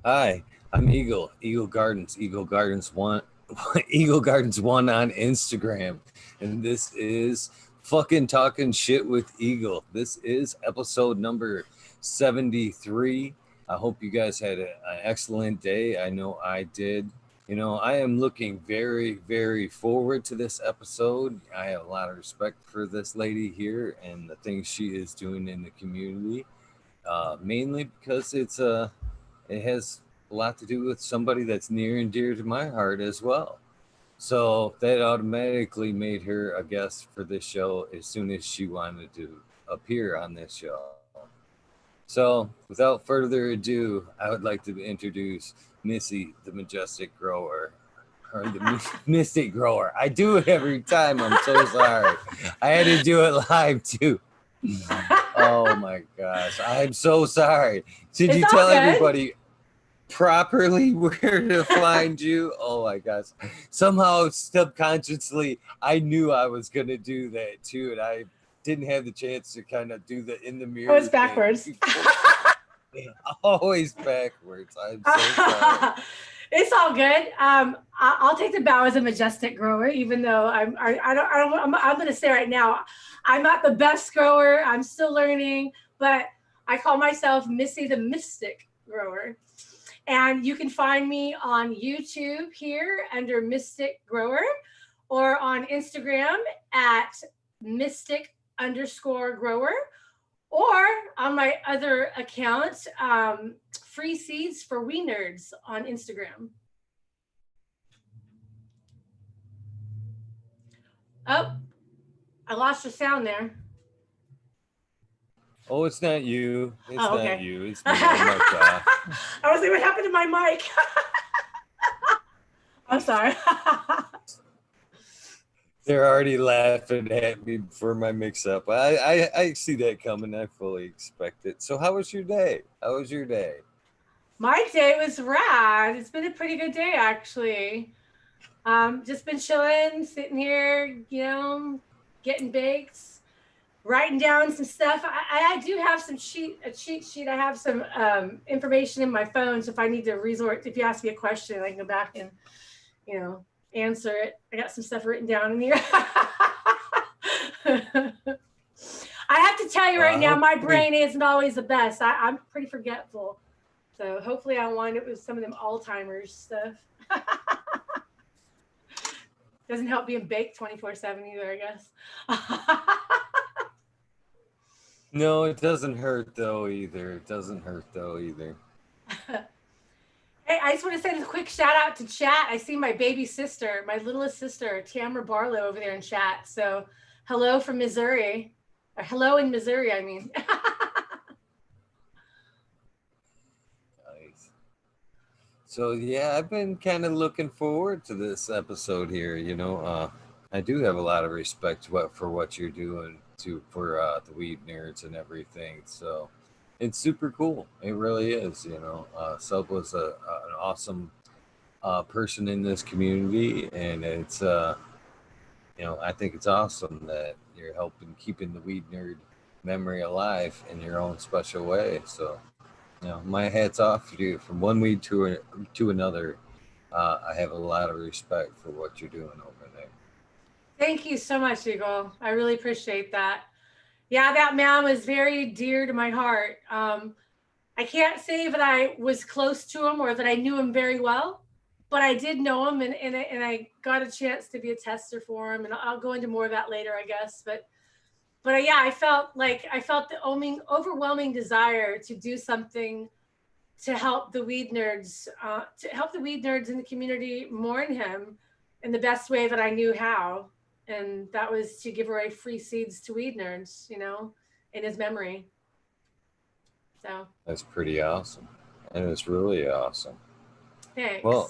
Hi, I'm Eagle. Eagle Gardens. Eagle Gardens One. Eagle Gardens One on Instagram, and this is fucking talking shit with Eagle. This is episode number 73. I hope you guys had an excellent day. I know I did. You know, I am looking very, very forward to this episode. I have a lot of respect for this lady here and the things she is doing in the community. Mainly because it has a lot to do with somebody that's near and dear to my heart as well. So that automatically made her a guest for this show as soon as she wanted to appear on this show. So without further ado, I would like to introduce Missy, the majestic grower. Or the mystic grower. I do it every time. I'm so sorry. I had to do it live too. Oh my gosh. I'm so sorry. Did It's you all tell good. everybody properly where to find you? Oh my gosh. Somehow subconsciously I knew I was gonna do that too, and I didn't have the chance to kind of do the in the Oh, mirror it's thing backwards. before. Always backwards. I'm so sorry. It's all good. I'll take the bow as a majestic grower, even though I'm going to say right now, I'm not the best grower. I'm still learning, but I call myself Missy the mystic grower. And you can find me on YouTube here under Mystic Grower or on Instagram at mystic_grower or on my other account, freeseeds4weednerds on Instagram. Oh, I lost your sound there. Oh, it's not you. It's Oh, not okay. you. It's me. I'm not off. I was like, what happened to my mic? I'm sorry. They're already laughing at me for my mix-up. I see that coming. I fully expect it. So, how was your day? How was your day? My day was rad. It's been a pretty good day, actually. Just been chilling, sitting here, getting baked, writing down some stuff. I do have a cheat sheet. I have some information in my phone. So if I need to resort, if you ask me a question, I can go back and, answer it. I got some stuff written down in here. I have to tell you right now, my brain isn't always the best. I'm pretty forgetful. So hopefully I wind up with some of them Alzheimer's stuff. Doesn't help being baked 24/7 either, I guess. No, it doesn't hurt though either. It doesn't hurt though either. Hey, I just want to send a quick shout out to chat. I see my baby sister, my littlest sister, Tamara Barlow, over there in chat. So hello from Missouri. Or hello in Missouri, I mean. Nice. So yeah, I've been kind of looking forward to this episode here. I do have a lot of respect for what you're doing for the weed nerds and everything. So it's super cool. It really is. Sub was an awesome person in this community, and it's I think it's awesome that you're helping keeping the weed nerd memory alive in your own special way. So my hat's off to you. From one weed to another, I have a lot of respect for what you're doing over there. Thank you so much, Eagle. I really appreciate that. Yeah, that man was very dear to my heart. I can't say that I was close to him or that I knew him very well, but I did know him, and I got a chance to be a tester for him, and I'll go into more of that later, I guess. But yeah, I felt the overwhelming desire to do something to help the weed nerds, in the community mourn him in the best way that I knew how, and that was to give away free seeds to weed nerds, in his memory. So that's pretty awesome, and it's really awesome. thanks. Well,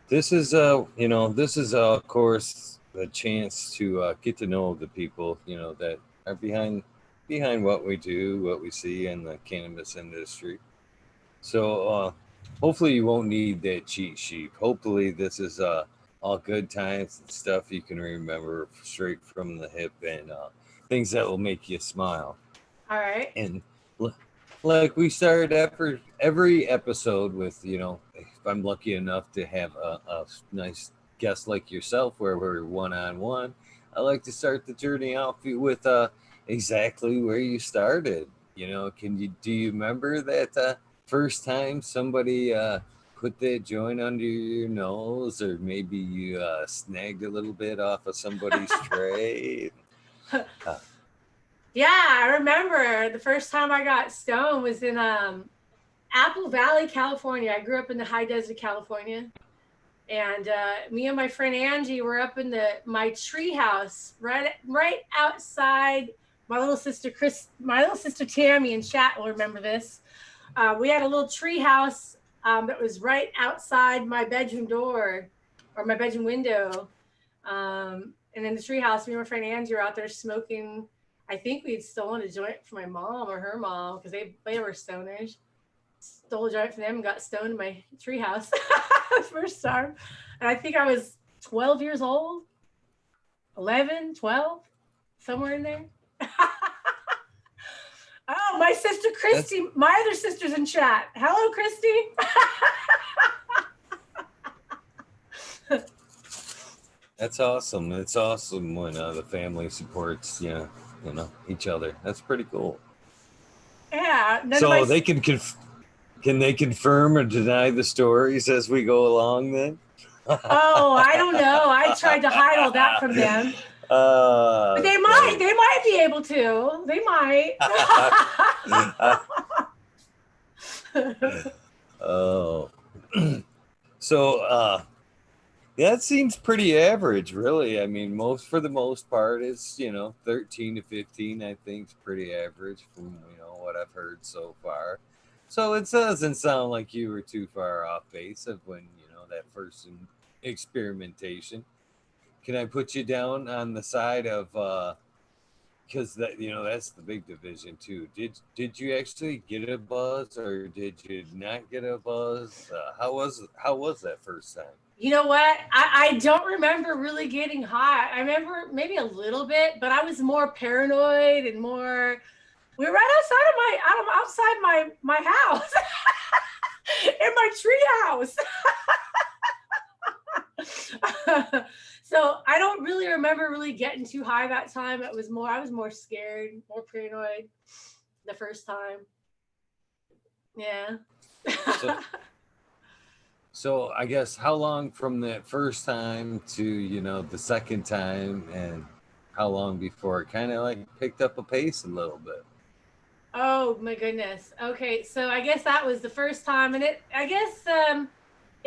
this is of course the chance to get to know the people that are behind what we do, what we see in the cannabis industry. So hopefully you won't need that cheat sheet. Hopefully this is all good times and stuff you can remember straight from the hip, and things that will make you smile. All right. And like we started every episode with, you know, if I'm lucky enough to have a nice guest like yourself where we're one-on-one, I like to start the journey off with exactly where you started. You know, do you remember that first time somebody put that joint under your nose, or maybe you snagged a little bit off of somebody's tray? Yeah, I remember the first time I got stoned was in Apple Valley, California. I grew up in the high desert, California. And me and my friend Angie were up in my tree house right outside. My little sister Tammy and Chat will remember this. We had a little tree house that was right outside my bedroom door or my bedroom window. And in the tree house, me and my friend Angie were out there smoking. I think we'd stolen a joint from my mom or her mom because they were stoners. Stole a joint from them and got stoned in my treehouse first time. And I think I was 12 years old, 11, 12, somewhere in there. Oh, my sister Christy, my other sister's in chat. Hello, Christy. That's awesome. It's awesome when the family supports, you know, each other. That's pretty cool. Yeah. So they can they confirm or deny the stories as we go along then? Oh, I don't know. I tried to hide all that from them. But they might be able to. They might. Oh. So that seems pretty average, really. I mean, for the most part, it's, you know, 13 to 15, I think, is pretty average from, you know, what I've heard so far. So it doesn't sound like you were too far off base of when, you know, that first experimentation. Can I put you down on the side of, because that, you know, that's the big division too. Did you actually get a buzz or did you not get a buzz? How was that first time? You know what? I don't remember really getting high. I remember maybe a little bit, but I was more paranoid and more. We were right outside my house, in my tree house. So I don't really remember really getting too high that time. I was more scared, more paranoid the first time. Yeah. So I guess how long from that first time to, you know, the second time, and how long before it kind of like picked up a pace a little bit? Oh my goodness. Okay, so I guess that was the first time, and it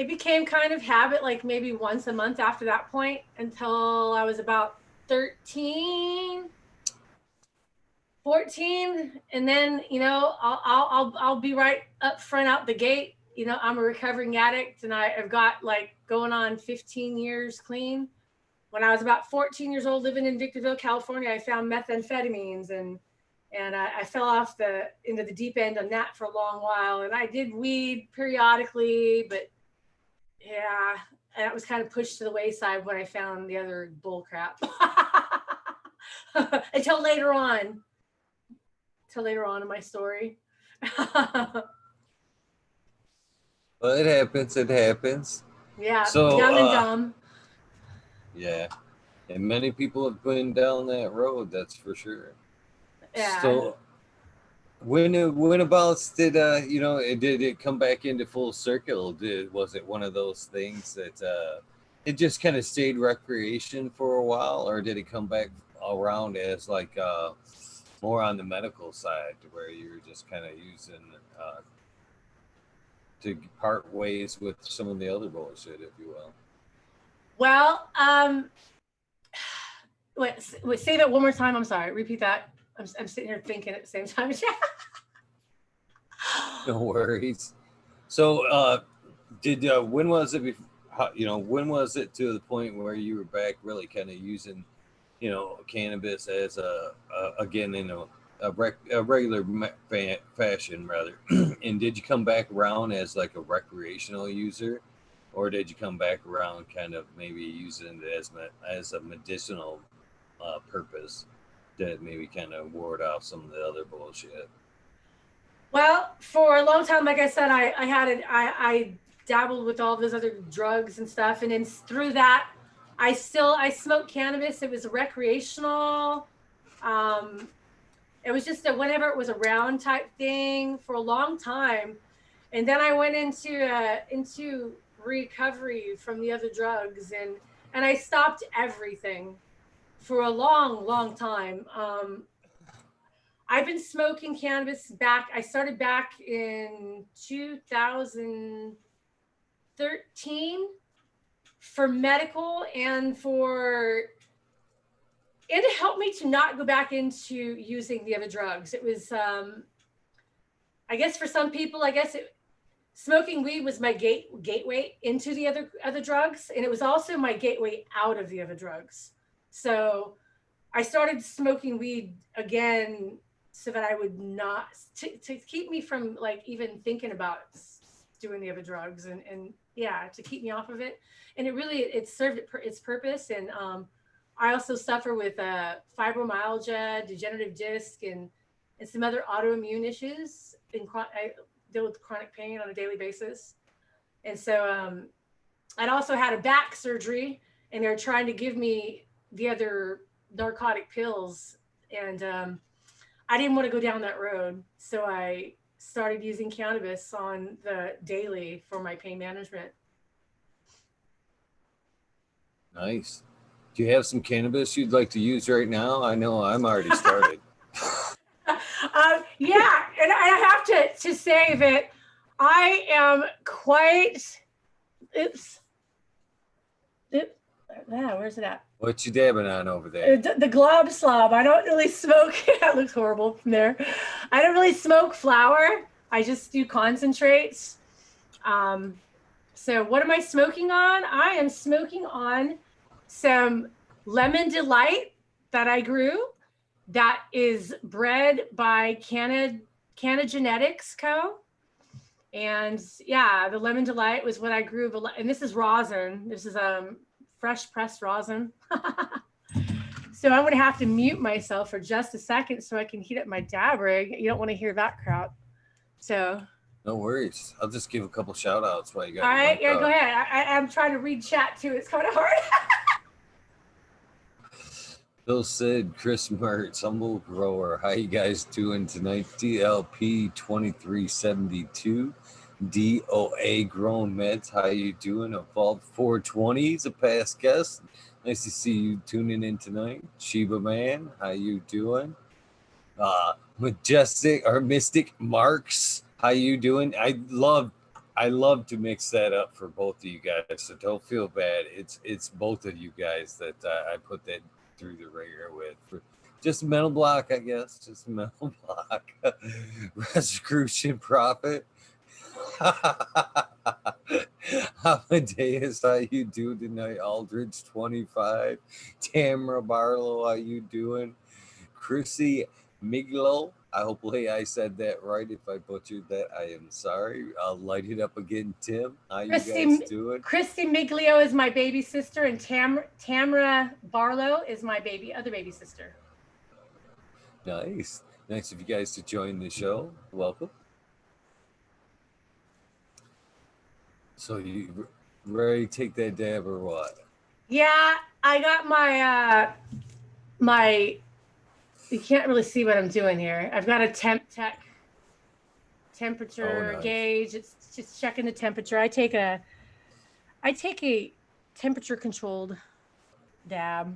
became kind of habit, like maybe once a month after that point until I was about 13, 14, and then, you know, I'll be right up front out the gate. You know, I'm a recovering addict, and I've got like going on 15 years clean. When I was about 14 years old, living in Victorville, California, I found methamphetamines, and I fell off into the deep end on that for a long while. And I did weed periodically, but yeah, that was kind of pushed to the wayside when I found the other bull crap. Until later on in my story. Well, it happens. It happens. Yeah, so, young and dumb. Yeah, and many people have been down that road. That's for sure. Yeah. So, whenabouts did you know, did it come back into full circle? Was it one of those things that it just kind of stayed recreation for a while, or did it come back around as like more on the medical side, to where you were just kind of using to part ways with some of the other bullshit, if you will? Well, wait, say that one more time. I'm sorry. Repeat that. I'm sitting here thinking at the same time. No worries. So, when was it? You know, when was it to the point where you were back really kind of using, you know, cannabis as again in a regular fashion rather? And did you come back around as like a recreational user, or did you come back around kind of maybe using it as a medicinal purpose that maybe kind of ward off some of the other bullshit? Well, for a long time, like I said, I dabbled with all those other drugs and stuff, and then through that, I smoked cannabis. It was recreational. Um, it was just a whenever it was around type thing for a long time, and then I went into recovery from the other drugs, and I stopped everything for a long time. I've been smoking cannabis back. I started back in 2013 for medical and to help me to not go back into using the other drugs. It was, I guess, for some people, smoking weed was my gateway into the other drugs, and it was also my gateway out of the other drugs. So I started smoking weed again so that I would not to keep me from like even thinking about doing the other drugs and yeah, to keep me off of it. And it served its purpose. And I also suffer with fibromyalgia, degenerative disc, and some other autoimmune issues. I deal with chronic pain on a daily basis. And so I'd also had a back surgery, and they're trying to give me the other narcotic pills, and I didn't want to go down that road, so I started using cannabis on the daily for my pain management. Nice. Do you have some cannabis you'd like to use right now? I know I'm already started. Yeah, and I have to say that I am quite. Oops. Yeah, where's it at? What you dabbing on over there? The glob slob. I don't really smoke. That looks horrible from there. I don't really smoke flower. I just do concentrates. So what am I smoking on? I am smoking on some lemon delight that I grew. That is bred by Canna Genetics Co. And yeah, the lemon delight was what I grew. And this is rosin. This is fresh pressed rosin. So I'm going to have to mute myself for just a second so I can heat up my dab rig. You don't want to hear that crowd. So. No worries. I'll just give a couple shout outs while you got All right. Yeah, go up. ahead. I'm trying to read chat too. It's kind of hard. Bill said, Chris Mertz, Humble Grower. How you guys doing tonight? DLP2372. DOA Grown Meds. How you doing? Evolved 420. He's a past guest. Nice to see you tuning in tonight. Sheba Man, how you doing? Majestic or Mystic Marks, how you doing? I love to mix that up for both of you guys, so don't feel bad. It's both of you guys that I put that through the ringer with. For just a mental block, I guess. Just a mental block. Rosicrucian Prophet. Amadeus, how you doing tonight? Aldridge 25. Tamara Barlow, how you doing? Chrissy Miglo, hopefully I said that right. If I butchered that, I am sorry. I'll light it up again. Tim, how you guys doing? Christy Miglio is my baby sister, and Tamara Barlow is my other baby sister. Nice of you guys to join the show. Welcome. So you ready to take that dab or what? Yeah, I got my you can't really see what I'm doing here. I've got a temperature gauge. It's just checking the temperature. I take a temperature controlled dab,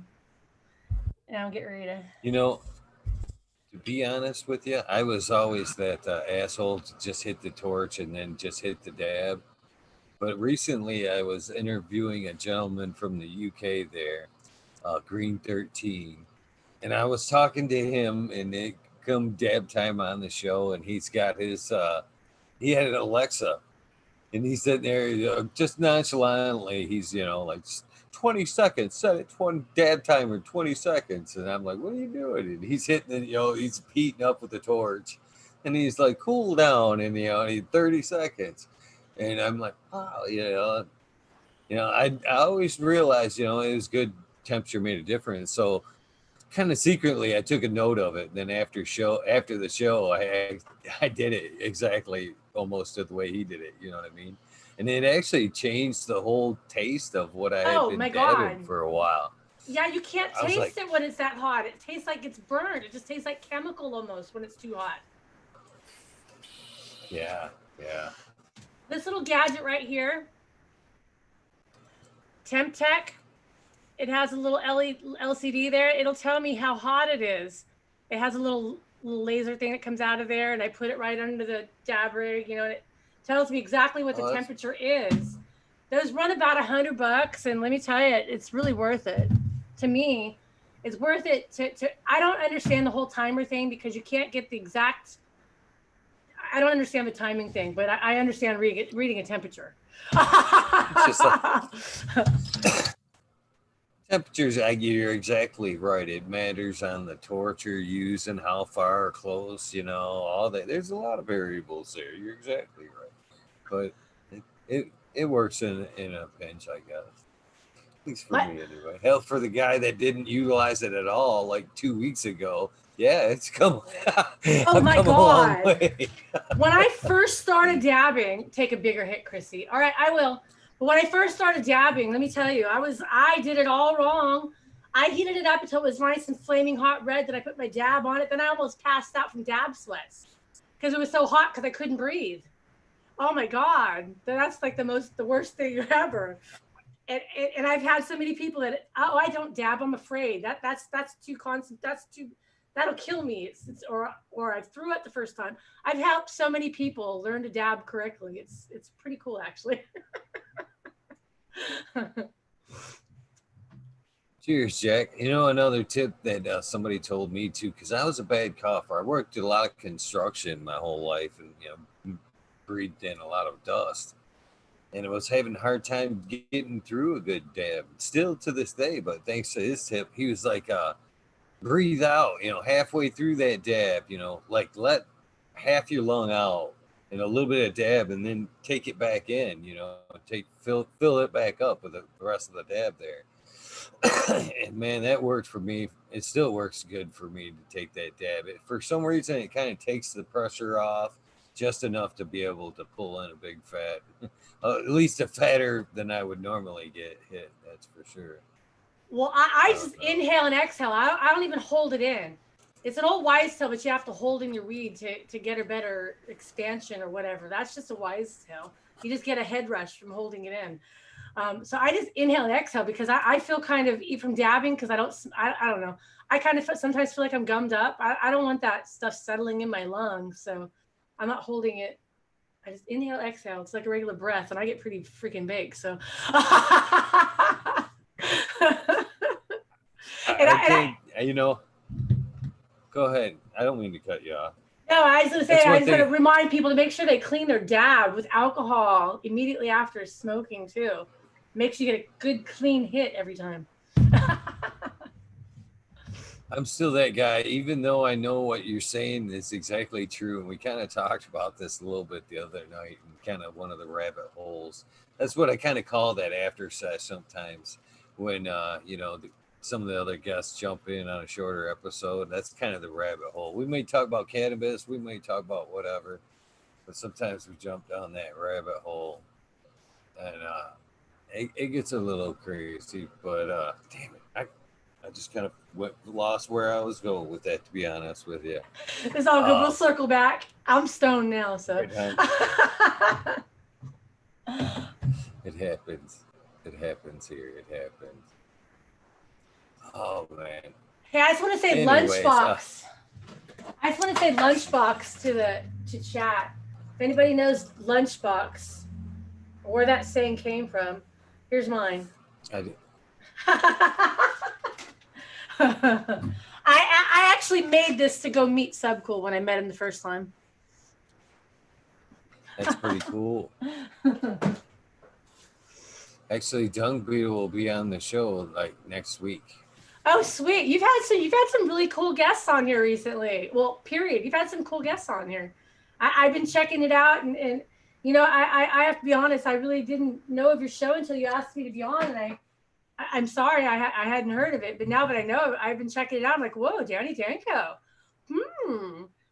and I'll get ready to. To be honest with you, I was always that asshole to just hit the torch and then just hit the dab. But recently I was interviewing a gentleman from the UK there, Green 13. And I was talking to him, and it come dab time on the show, and he's got his, he had an Alexa, and he's sitting there just nonchalantly. He's, like 20 seconds, set it 20 dab timer, 20 seconds. And I'm like, what are you doing? And he's hitting it, he's heating up with the torch, and he's like, cool down, and, he 30 seconds. And I'm like, wow, I always realized, it was good temperature made a difference. So kind of secretly, I took a note of it. Then after the show, I did it exactly almost the way he did it. You know what I mean? And it actually changed the whole taste of what I had Oh been my dabbing God. for a while. Yeah, you can't I was like, taste it when it's that hot. It tastes like it's burned. It just tastes like chemical almost when it's too hot. yeah, yeah. This little gadget right here, Temp Tech, it has a little LCD there. It'll tell me how hot it is. It has a little laser thing that comes out of there, and I put it right under the dab rig, you know, and it tells me exactly what the Oh, temperature is. Those run about $100, and let me tell you, it's really worth it. To me, it's worth it to I don't understand the whole timer thing because you can't get the exact. I don't understand the timing thing, but I understand reading a temperature. it's just like temperatures. You're exactly right. It matters on the torch you're using, how far or close, you know, all that. There's a lot of variables there. You're exactly right. But it works in a pinch, I guess. At least for me, anyway. Hell, for the guy that didn't utilize it at all, like 2 weeks ago, yeah, it's come. Oh my come a long God. way. When I first started dabbing, take a bigger hit, Chrissy. All right, I will. But when I first started dabbing, let me tell you, I did it all wrong. I heated it up until it was nice and flaming hot red. Then I put my dab on it. Then I almost passed out from dab sweats because it was so hot because I couldn't breathe. Oh my God, that's like the worst thing ever. And I've had so many people that I don't dab. I'm afraid that's too constant. That'll kill me. Or I threw it the first time. I've helped so many people learn to dab correctly. It's pretty cool actually. Cheers, Jack. You know, another tip that somebody told me too, because I was a bad cougher. I worked a lot of construction my whole life, and breathed in a lot of dust, and I was having a hard time getting through a good dab. Still to this day, but thanks to his tip, he was like, breathe out, halfway through that dab, like let half your lung out and a little bit of dab, and then take it back in, fill it back up with the rest of the dab there. And man, that worked for me. It still works good for me to take that dab. For some reason, it kind of takes the pressure off just enough to be able to pull in a big fat, at least a fatter than I would normally get hit. That's for sure. Well, I just inhale and exhale. I don't even hold it in. It's an old wise tale, but you have to hold in your weed to get a better expansion or whatever. That's just a wise tale. You just get a head rush from holding it in. So I just inhale and exhale because I feel kind of from dabbing because I don't know. I kind of sometimes feel like I'm gummed up. I don't want that stuff settling in my lungs. So I'm not holding it. I just inhale, exhale. It's like a regular breath, and I get pretty freaking big. So. Go ahead. I don't mean to cut you off. No, I was going to say, I just got to remind people to make sure they clean their dab with alcohol immediately after smoking too. Makes you get a good clean hit every time. I'm still that guy, even though I know what you're saying is exactly true. And we kind of talked about this a little bit the other night and kind of one of the rabbit holes. That's what I kind of call that after sesh sometimes when, some of the other guests jump in on a shorter episode. That's kind of the rabbit hole. We may talk about cannabis, we may talk about whatever, but sometimes we jump down that rabbit hole, and it gets a little crazy. But damn it, I just kind of lost where I was going with that, to be honest with you. It's all good. We'll circle back. I'm stoned now, so. It happens. It happens here. It happens. Oh man. Hey, I just want to say lunchbox. I just want to say lunchbox to chat. If anybody knows lunchbox or where that saying came from, here's mine. I do. I actually made this to go meet Subcool when I met him the first time. That's pretty cool. Actually, Dung Beetle will be on the show like next week. Oh, sweet. You've had some really cool guests on here recently. Well, period. You've had some cool guests on here. I've been checking it out, and I have to be honest, I really didn't know of your show until you asked me to be on, and I'm sorry, I hadn't heard of it, but now that I know, I've been checking it out. I'm like, whoa, Danny Danko.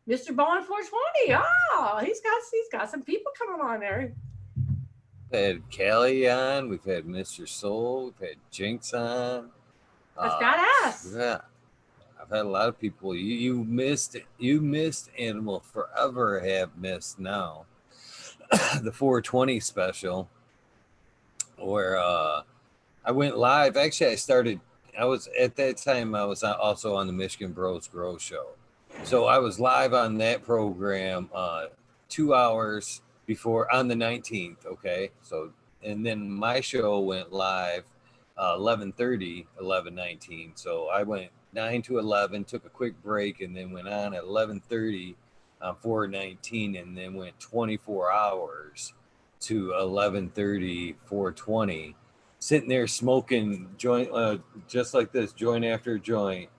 Mr. Bond 420. Oh, he's got some people coming on there. We've had Callie on, we've had Mr. Soul, we've had Jinx on. That's badass. Yeah. I've had a lot of people. You missed Animal Forever have missed now. The 420 special where I went live. Actually, I was at that time I was also on the Michigan Bros Grow Show. So I was live on that program 2 hours before on the 19th, okay? So and then my show went live 11:30, 11:19. So I went 9 to 11, took a quick break, and then went on at 11:30 on 419, and then went 24 hours to 11:30, 420, sitting there smoking joint, just like this, joint after joint,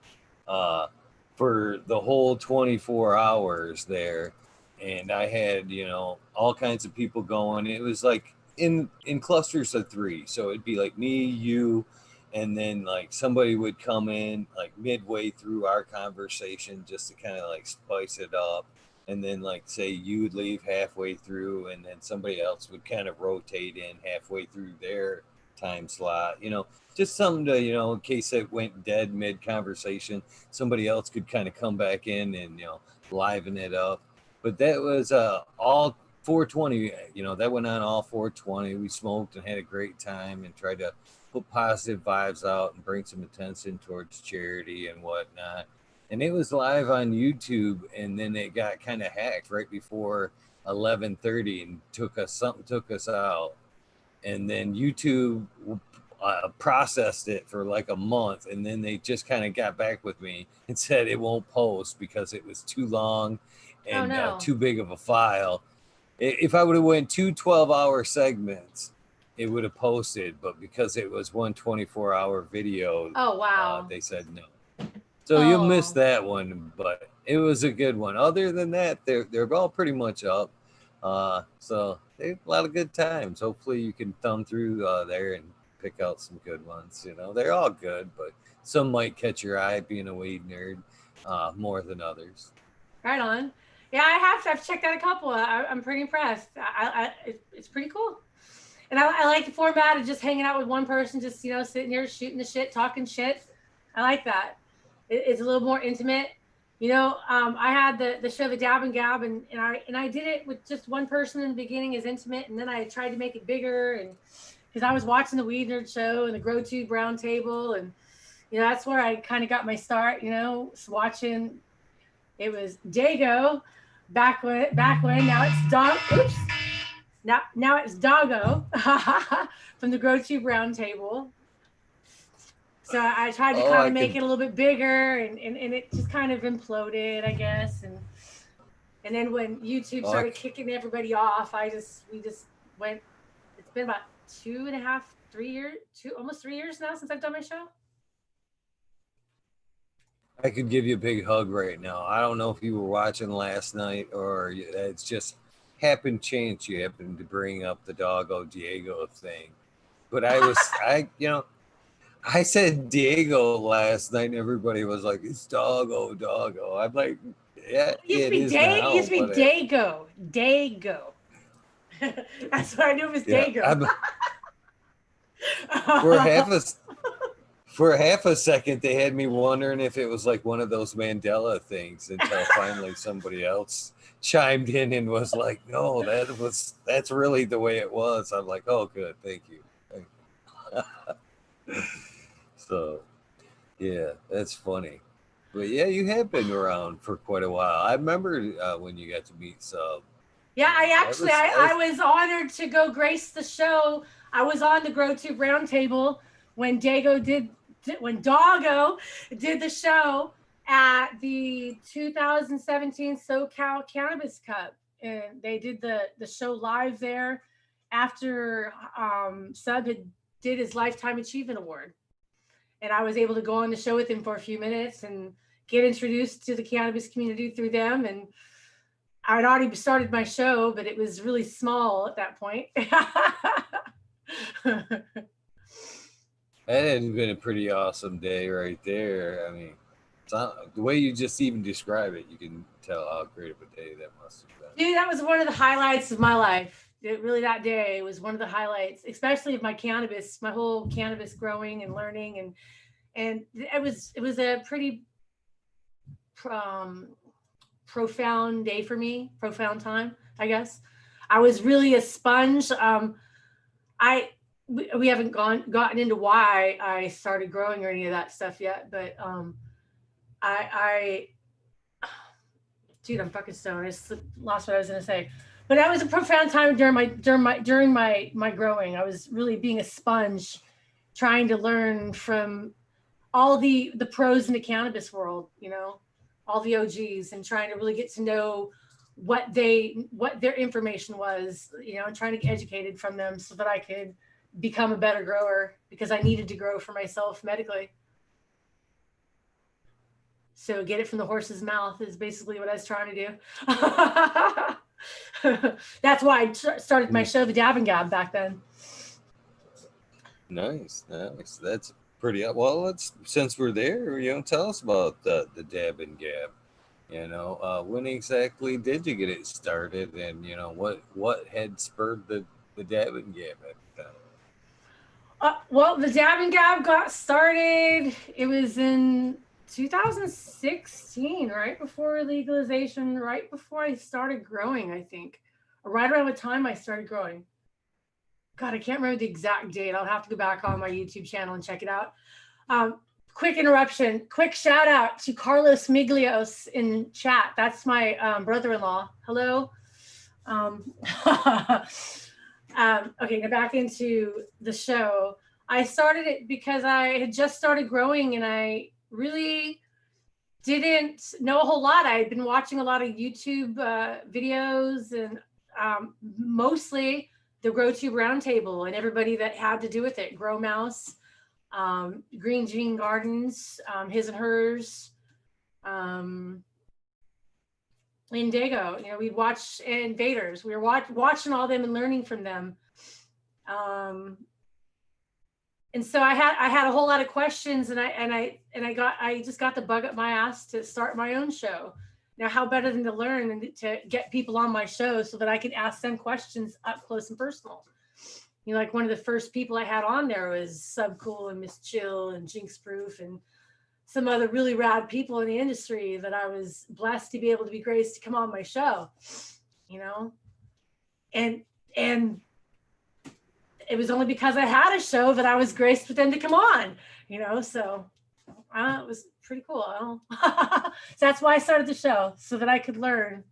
for the whole 24 hours there. And I had, all kinds of people going. It was like in clusters of 3. So it'd be like me, you, and then like somebody would come in like midway through our conversation just to kind of like spice it up. And then like say you would leave halfway through, and then somebody else would kind of rotate in halfway through their time slot, just something to, in case it went dead mid conversation, somebody else could kind of come back in and, liven it up. But that was all 420, that went on all 420. We smoked and had a great time and tried to put positive vibes out and bring some attention towards charity and whatnot. And it was live on YouTube, and then it got kind of hacked right before 11:30 and took us out. And then YouTube processed it for like a month, and then they just kind of got back with me and said it won't post because it was too long and too big of a file. If I would have went 2 12-hour segments, it would have posted, but because it was one 24-hour video, they said no. So you'll miss that one, but it was a good one. Other than that, they're all pretty much up. So they have a lot of good times. Hopefully you can thumb through there and pick out some good ones. They're all good, but some might catch your eye being a weed nerd more than others. Right on. Yeah, I've checked out a couple. I'm pretty impressed. It's pretty cool. And I like the format of just hanging out with one person, just, sitting here shooting the shit, talking shit. I like that. It's a little more intimate. I had the show, the Dab and Gab, and I did it with just one person in the beginning as intimate, and then I tried to make it bigger, and because I was watching the Weed Nerd Show and the Grow Tube Round Table, and that's where I kind of got my start. Watching. It was Dago back when now it's Dog. Oops. Now it's Doggo from the Grow Tube Round Table. So I tried to kind of make it a little bit bigger, and it just kind of imploded, I guess. And then when YouTube started kicking everybody off, we just went. It's been about 2.5, 3 years, almost 3 years now since I've done my show. I could give you a big hug right now. I don't know if you were watching last night or it's just happened chance you happened to bring up the Doggo Diego thing. But I said Diego last night and everybody was like, it's Doggo. I'm like, yeah, it is now. It used to be Dago. That's what I knew it was Dago. For half a second, they had me wondering if it was like one of those Mandela things until finally somebody else chimed in and was like, no, that's really the way it was. I'm like, oh, good. Thank you. So, yeah, that's funny. But yeah, you have been around for quite a while. I remember when you got to meet Sub. Yeah, I was honored to go grace the show. I was on the Grow Tube Roundtable when Doggo did the show at the 2017 SoCal Cannabis Cup, and they did the show live there after Sub did his Lifetime Achievement Award. And I was able to go on the show with him for a few minutes and get introduced to the cannabis community through them. And I'd already started my show, but it was really small at that point. That had been a pretty awesome day right there. I mean, the way you just even describe it, you can tell how great of a day that must have been. Dude, that was one of the highlights of my life. Really, that day was one of the highlights, especially of my cannabis, my whole cannabis growing and learning, and it was a pretty um, profound day for me, profound time, I guess. I was really a sponge. I we haven't gotten into why I started growing or any of that stuff yet, but I dude, I'm fucking stoned. I just lost what I was gonna say. But that was a profound time during my growing. I was really being a sponge, trying to learn from all the pros in the cannabis world, all the OGs, and trying to really get to know what their information was, and trying to get educated from them so that I could become a better grower because I needed to grow for myself medically. So get it from the horse's mouth is basically what I was trying to do. That's why I started my show, The Dab and Gab, back then. Nice. That's pretty. Well, since we're there, tell us about the Dab and Gab. When exactly did you get it started, and what had spurred the Dab and Gab at the time? Well, the Dab and Gab got started. It was in 2016, right before legalization, right before I started growing, I think. Right around the time I started growing. God, I can't remember the exact date. I'll have to go back on my YouTube channel and check it out. Quick interruption. Quick shout out to Carlos Miglios in chat. That's my brother-in-law. Hello. Okay, now back into the show. I started it because I had just started growing and I really didn't know a whole lot. I had been watching a lot of YouTube videos and mostly the GrowTube Roundtable and everybody that had to do with it. Grow Mouse, Green Jean Gardens, His and Hers, Indigo. We'd watch Invaders. We were watching all them and learning from them. And so I had a whole lot of questions, and I just got the bug up my ass to start my own show. Now, how better than to learn and to get people on my show so that I could ask them questions up close and personal. Like one of the first people I had on there was Subcool and Miss Chill and Jinx Proof and some other really rad people in the industry that I was blessed to be able to be graced to come on my show, and it was only because I had a show that I was graced with them to come on, so it was pretty cool. So that's why I started the show, so that I could learn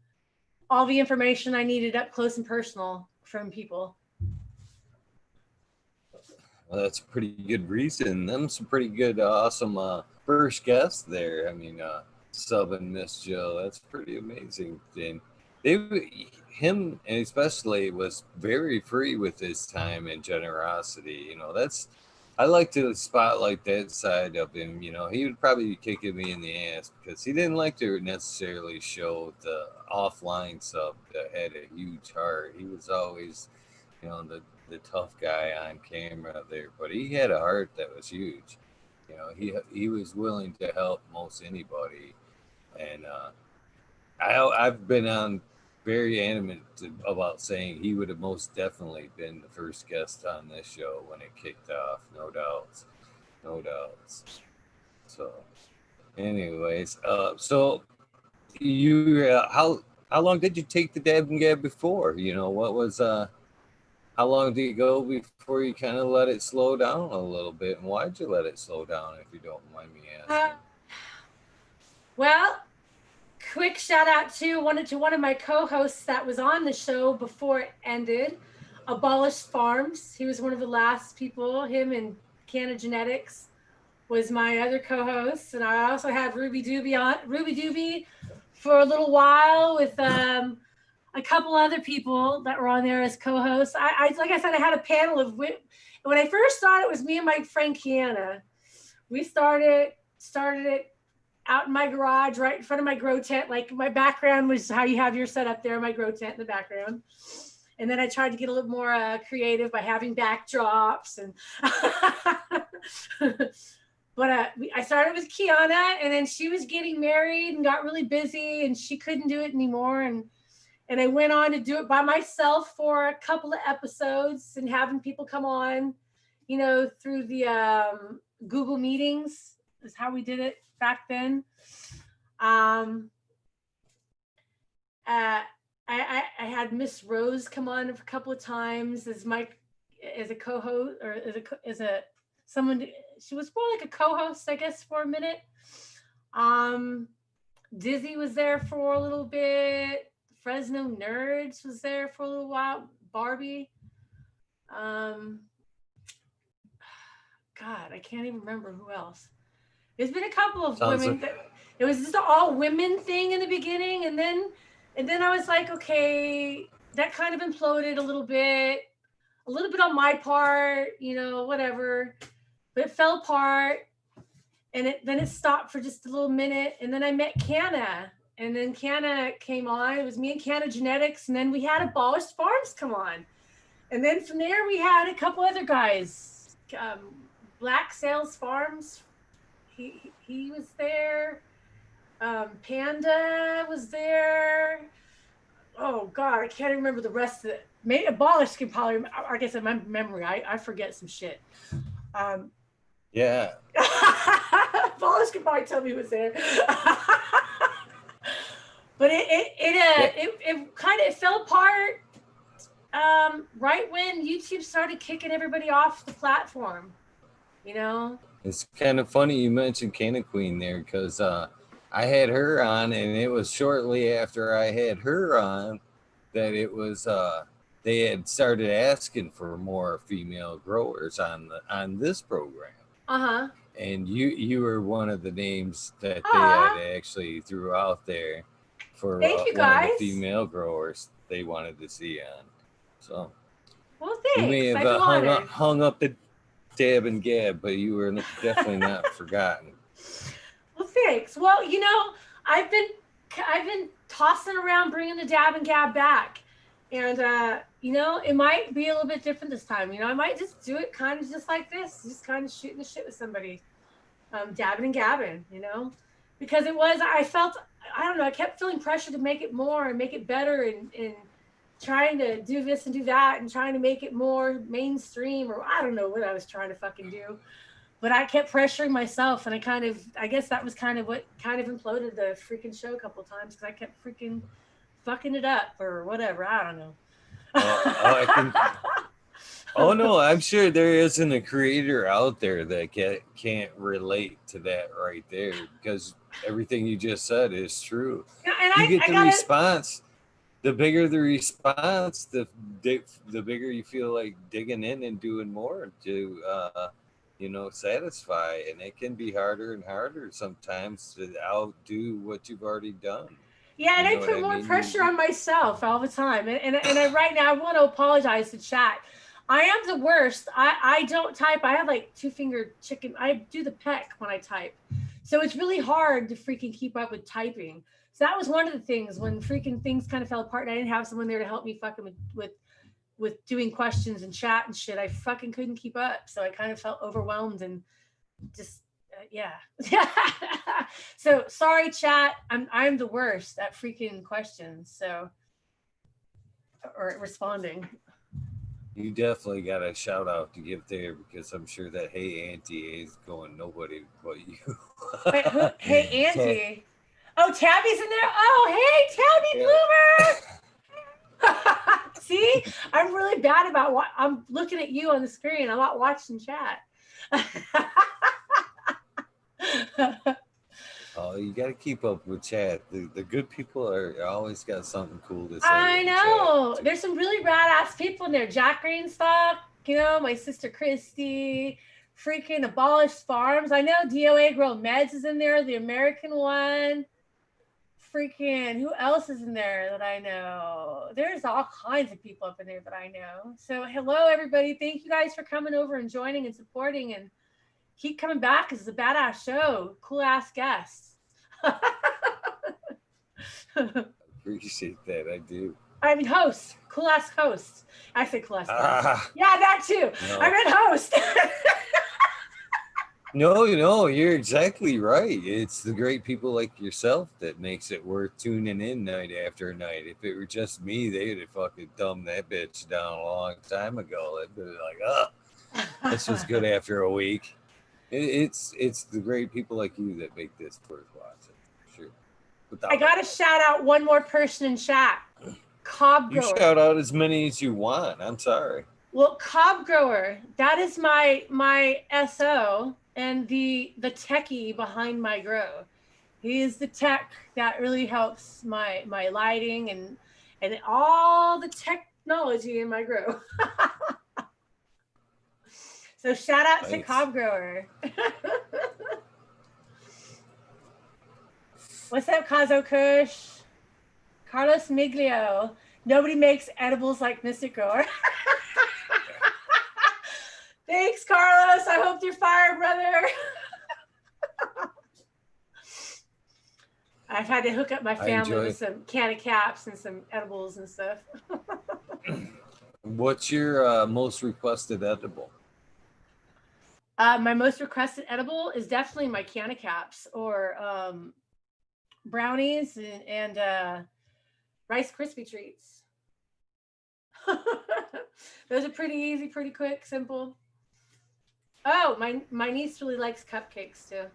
all the information I needed up close and personal from people. Well, that's a pretty good reason. Them some pretty good, awesome first guests there. I mean, Sub and Miss Jill, that's pretty amazing. And him especially was very free with his time and generosity. I like to spotlight that side of him. He would probably be kicking me in the ass because he didn't like to necessarily show the offline Sub that had a huge heart. He was always, the tough guy on camera there, but he had a heart that was huge. He was willing to help most anybody, and I've been on very animate about saying he would have most definitely been the first guest on this show when it kicked off. No doubts. So, anyways, so you how long did you take the Dab and Gab before? What was how long did it go before you kind of let it slow down a little bit, and why'd you let it slow down, if you don't mind me asking? Well, quick shout out to one of my co-hosts that was on the show before it ended, Abolished Farms. He was one of the last people. Him and Canna Genetics was my other co-host, and I also had Ruby Doobie for a little while with a couple other people that were on there as co-hosts. I like I said, I had a panel of when I first started, it was me and my friend Kiana. We started it out in my garage, right in front of my grow tent. Like my background was how you have your setup there, my grow tent in the background. And then I tried to get a little more creative by having backdrops and But I started with Kiana, and then she was getting married and got really busy, and she couldn't do it anymore. And I went on to do it by myself for a couple of episodes and having people come on, you know, through the Google meetings is how we did it back then. I had Miss Rose come on a couple of times as a co-host, or as a someone. She was more like a co-host, I guess, for a minute. Dizzy was there for a little bit. Fresno Nerds was there for a little while. Barbie. God, I can't even remember who else. There's been a couple of women. It was just an all women thing in the beginning, and then I was like, okay, that kind of imploded a little bit on my part, you know, whatever. But it fell apart, and then it stopped for just a little minute, and then I met Canna, and then Canna came on. It was me and Canna Genetics, and then we had Abolished Farms come on, and then from there we had a couple other guys, Black Sales Farms. He was there. Panda was there. Oh God, I can't even remember the rest of it. Maybe Abolished can probably. I guess in my memory, I forget some shit. Yeah. Abolished can probably tell me who was there. But it kind of fell apart right when YouTube started kicking everybody off the platform. You know. It's kind of funny you mentioned Canna Queen there, because I had her on, and it was shortly after I had her on that it was they had started asking for more female growers on this program. And you were one of the names that they had actually threw out there for one of the female growers they wanted to see on. So, well, thanks. You may have hung up the dab and gab, but you were definitely not forgotten. Well, thanks. Well, you know, I've been tossing around bringing the dab and gab back, and you know, it might be a little bit different this time. You know, I might just do it kind of just like this, just kind of shooting the shit with somebody, dabbing and gabbing. You know, because I don't know, I kept feeling pressure to make it more and make it better, and trying to do this and do that, and trying to make it more mainstream, or I don't know what I was trying to fucking do. But I kept pressuring myself, and I guess that was kind of what kind of imploded the freaking show a couple of times, because I kept freaking fucking it up or whatever. I don't know. Oh no, I'm sure there isn't a creator out there that can't relate to that right there, because everything you just said is true. And you get the response. The bigger the response, the bigger you feel like digging in and doing more to you know, satisfy, and it can be harder and harder sometimes to outdo what you've already done. Yeah, and I put more pressure on myself all the time. And I right now I want to apologize to chat. I am the worst. I don't type. I have like 2-finger chicken. I do the peck when I type. So it's really hard to freaking keep up with typing. So that was one of the things when freaking things kind of fell apart and I didn't have someone there to help me fucking with doing questions and chat and shit. I fucking couldn't keep up. So I kind of felt overwhelmed and just, yeah. So sorry, chat. I'm the worst at freaking questions. So, or responding. You definitely got a shout out to give there, because I'm sure that Hey Auntie is going nobody but you. Wait, who? Hey Auntie. Oh, Tabby's in there. Oh, hey, Tabby Bloomer. See, I'm really bad about what I'm looking at you on the screen. I'm not watching chat. Oh, you got to keep up with chat. The good people are always got something cool to say. I know. There's some really badass people in there. Jack Greenstock, you know, my sister Christy, freaking Abolished Farms. I know DOA Girl Meds is in there, the American one. Freaking, who else is in there that I know? There's all kinds of people up in there that I know. So hello, everybody. Thank you guys for coming over and joining and supporting, and keep coming back because it's a badass show. Cool ass guests. Appreciate that. I do. I mean, host. Cool ass host. I said cool ass guest. Yeah, that too. No. I meant host. No, you're exactly right. It's the great people like yourself that makes it worth tuning in night after night. If it were just me, they'd have fucking dumbed that bitch down a long time ago. They'd be like, oh, this was good after a week. It's the great people like you that make this worth watching, for sure. I Without a gotta doubt. shout out one more person in chat. Cob You grower. shout out as many as you want. I'm sorry. Well, cob grower, that is my SO and the techie behind my grow. He is the tech that really helps my lighting and all the technology in my grow. So shout out to Nice. cob grower. What's up, Kazo Kush? Carlos Miglio. Nobody makes edibles like Mystic Grower. Thanks, Carlos. I hope you're fired, brother. I've had to hook up my family with some can of caps and some edibles and stuff. What's your most requested edible? My most requested edible is definitely my can of caps or brownies and Rice Krispie treats. Those are pretty easy, pretty quick, simple. Oh, my niece really likes cupcakes too.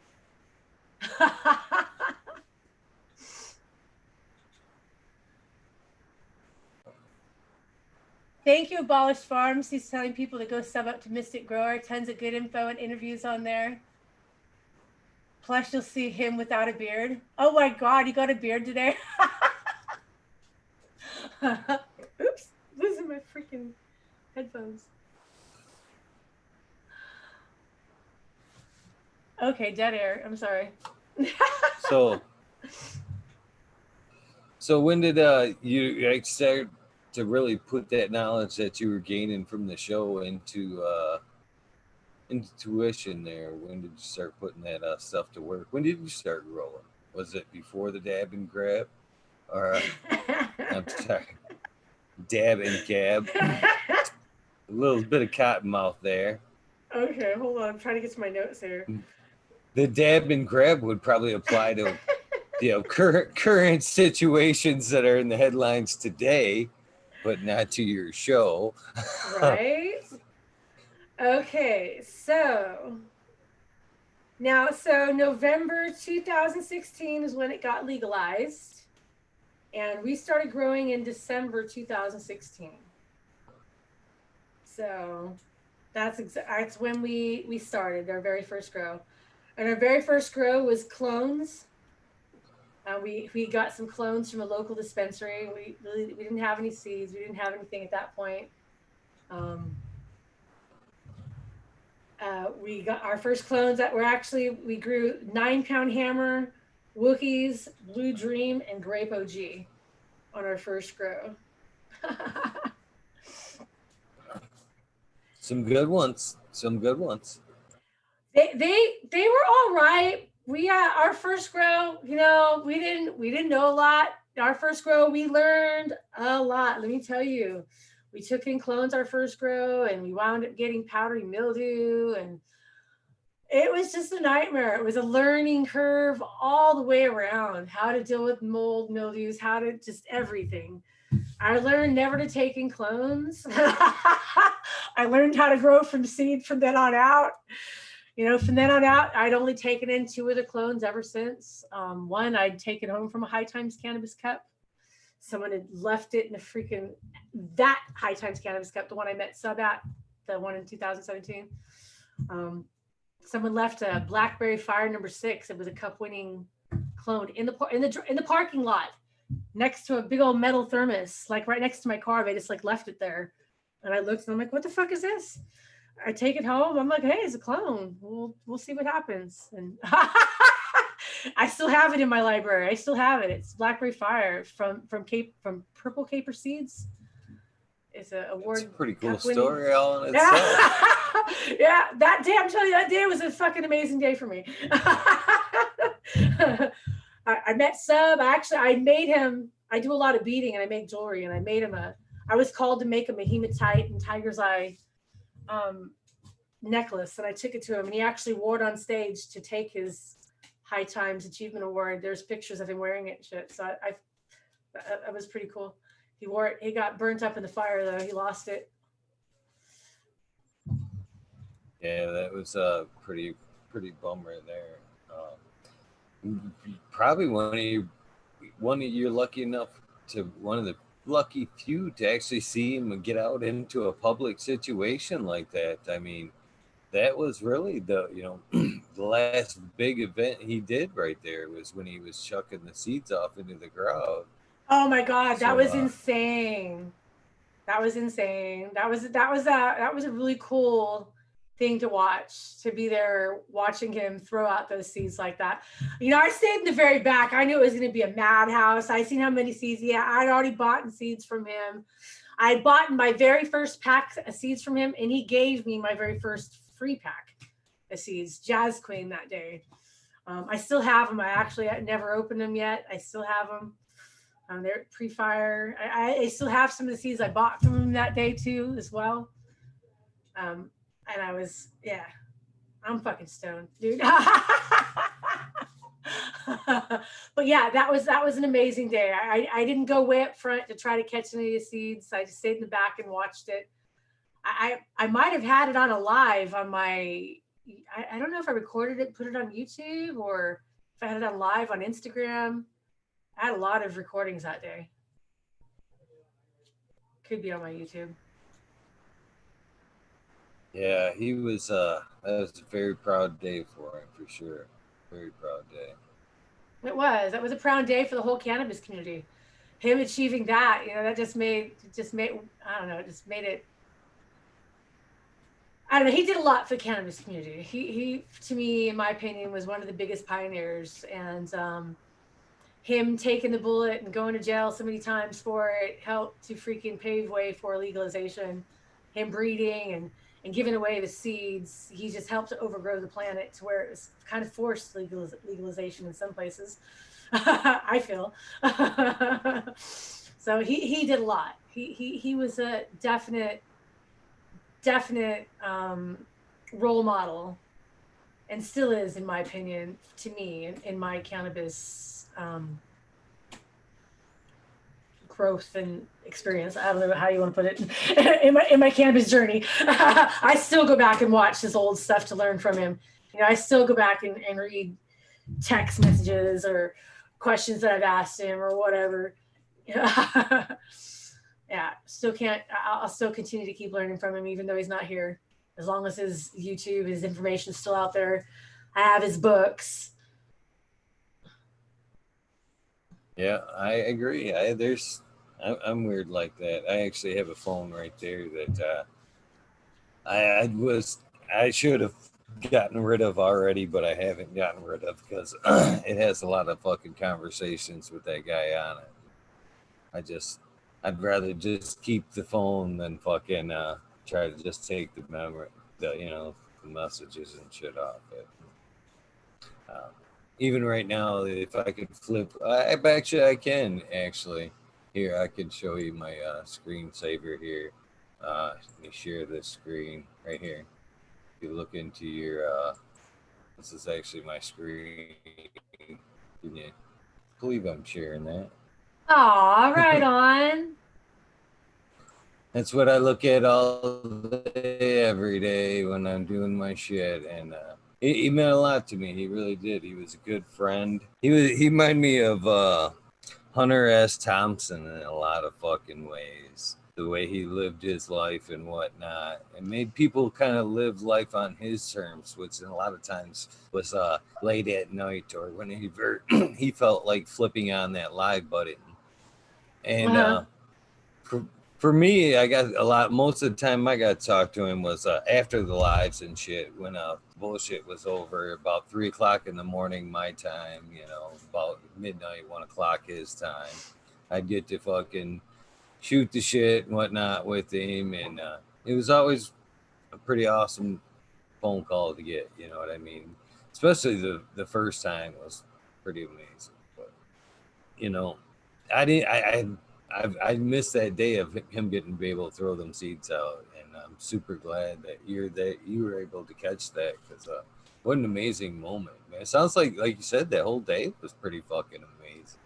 Thank you, Abolished Farms. He's telling people to go sub up to Mystic Grower. Tons of good info and interviews on there. Plus, you'll see him without a beard. Oh my God, you got a beard today? Oops, losing my freaking headphones. Okay, dead air. I'm sorry. So when did you start to really put that knowledge that you were gaining from the show into tuition there? When did you start putting that stuff to work? When did you start rolling? Was it before the dab and grab? Or I'm sorry, dab and gab. A little bit of cotton mouth there. Okay, hold on. I'm trying to get to my notes here. The dab and grab would probably apply to current situations that are in the headlines today, but not to your show. Right? Okay, so November 2016 is when it got legalized, and we started growing in December 2016. So that's when we started our very first grow, and our very first grow was clones. We got some clones from a local dispensary. We didn't have any seeds. We didn't have anything at that point. We got our first clones that were we grew 9-pound hammer, Wookiees, Blue Dream, and Grape OG on our first grow. Some good ones. They were all right. We our first grow, we didn't know a lot. Our first grow, we learned a lot. Let me tell you, we took in clones our first grow, and we wound up getting powdery mildew, and it was just a nightmare. It was a learning curve all the way around. How to deal with mold, mildews, how to just everything. I learned never to take in clones. I learned how to grow from seed from then on out. From then on out, I'd only taken in 2 of the clones ever since. One I'd taken home from a High Times cannabis cup. Someone had left it in that High Times cannabis cup, the one I met sub at, the one in 2017. Someone left a Blackberry Fire number 6. It was a cup winning clone in the parking lot next to a big old metal thermos, like right next to my car. They just left it there. And I looked and I'm like, what the fuck is this? I take it home. I'm like, hey, it's a clone. We'll see what happens. And I still have it in my library. I still have it. It's Blackberry Fire from Purple Caper Seeds. It's an award. It's a pretty cool story all in itself. Yeah, that day, I'm telling you, that day was a fucking amazing day for me. I met Sub. I made him. I do a lot of beading and I make jewelry, and I made him I was called to make him a hematite and tiger's eye necklace, and I took it to him, and he actually wore it on stage to take his High Times Achievement Award. There's pictures of him wearing it and shit. So that was pretty cool. He wore it. He got burnt up in the fire though. He lost it. Yeah, that was pretty bummer there. Probably you're lucky enough to one of the lucky few to actually see him get out into a public situation like that. I mean, that was really the the last big event he did right there was when he was chucking the seeds off into the crowd. Oh my God, that was insane. That was insane. That was a really cool thing to watch, to be there watching him throw out those seeds like that. I stayed in the very back. I knew it was going to be a madhouse. I seen how many seeds he had. I'd already bought seeds from him. I bought my very first pack of seeds from him, and he gave me my very first free pack of seeds, Jazz Queen, that day. I still have them. I never opened them yet. I still have them. They're pre-fire. I still have some of the seeds I bought from him that day too, as well. And I was, yeah, I'm fucking stoned, dude. But yeah, that was an amazing day. I didn't go way up front to try to catch any of the seeds. I just stayed in the back and watched it. I might have had it on a live on my, I don't know if I recorded it, put it on YouTube, or if I had it on live on Instagram. I had a lot of recordings that day. Could be on my YouTube. Yeah, he was, that was a very proud day for him, for sure. Very proud day. It was. That was a proud day for the whole cannabis community. Him achieving that, that just made, I don't know, it just made it, I don't know, he did a lot for the cannabis community. He, to me, in my opinion, was one of the biggest pioneers, and him taking the bullet and going to jail so many times for it helped to freaking pave way for legalization. Him breeding and giving away the seeds, he just helped to overgrow the planet to where it was kind of forced legalization in some places. I feel. So he did a lot. He was a definite role model, and still is, in my opinion, to me, in my cannabis growth and experience. I don't know how you want to put it in my cannabis journey. I still go back and watch his old stuff to learn from him. I still go back and read text messages or questions that I've asked him or whatever. Yeah, I'll still continue to keep learning from him, even though he's not here. As long as his YouTube, his information is still out there. I have his books. Yeah, I agree. I'm weird like that. I actually have a phone right there that I should have gotten rid of already, but I haven't gotten rid of because it has a lot of fucking conversations with that guy on it. I'd rather just keep the phone than fucking try to just take the messages and shit off it. Even right now, if I could flip, I can actually. Here, I could show you my screensaver here. Let me share this screen right here. If you look into your, this is actually my screen. Can you believe I'm sharing that? Aw, right on. That's what I look at all day, every day when I'm doing my shit, and he meant a lot to me. He really did. He was a good friend. He reminded me of Hunter S. Thompson in a lot of fucking ways. The way he lived his life and whatnot, and made people kind of live life on his terms, which a lot of times was late at night or when he felt like flipping on that live button. And for me, I got a lot. Most of the time I got to talk to him was after the lives and shit, when bullshit was over, about 3 o'clock in the morning my time, about midnight, 1 o'clock his time. I'd get to fucking shoot the shit and whatnot with him, and it was always a pretty awesome phone call to get. You know what I mean? Especially the first time was pretty amazing. But I missed that day of him getting to be able to throw them seeds out, and I'm super glad that you were able to catch that, because what an amazing moment, man. It sounds like you said, that whole day was pretty fucking amazing.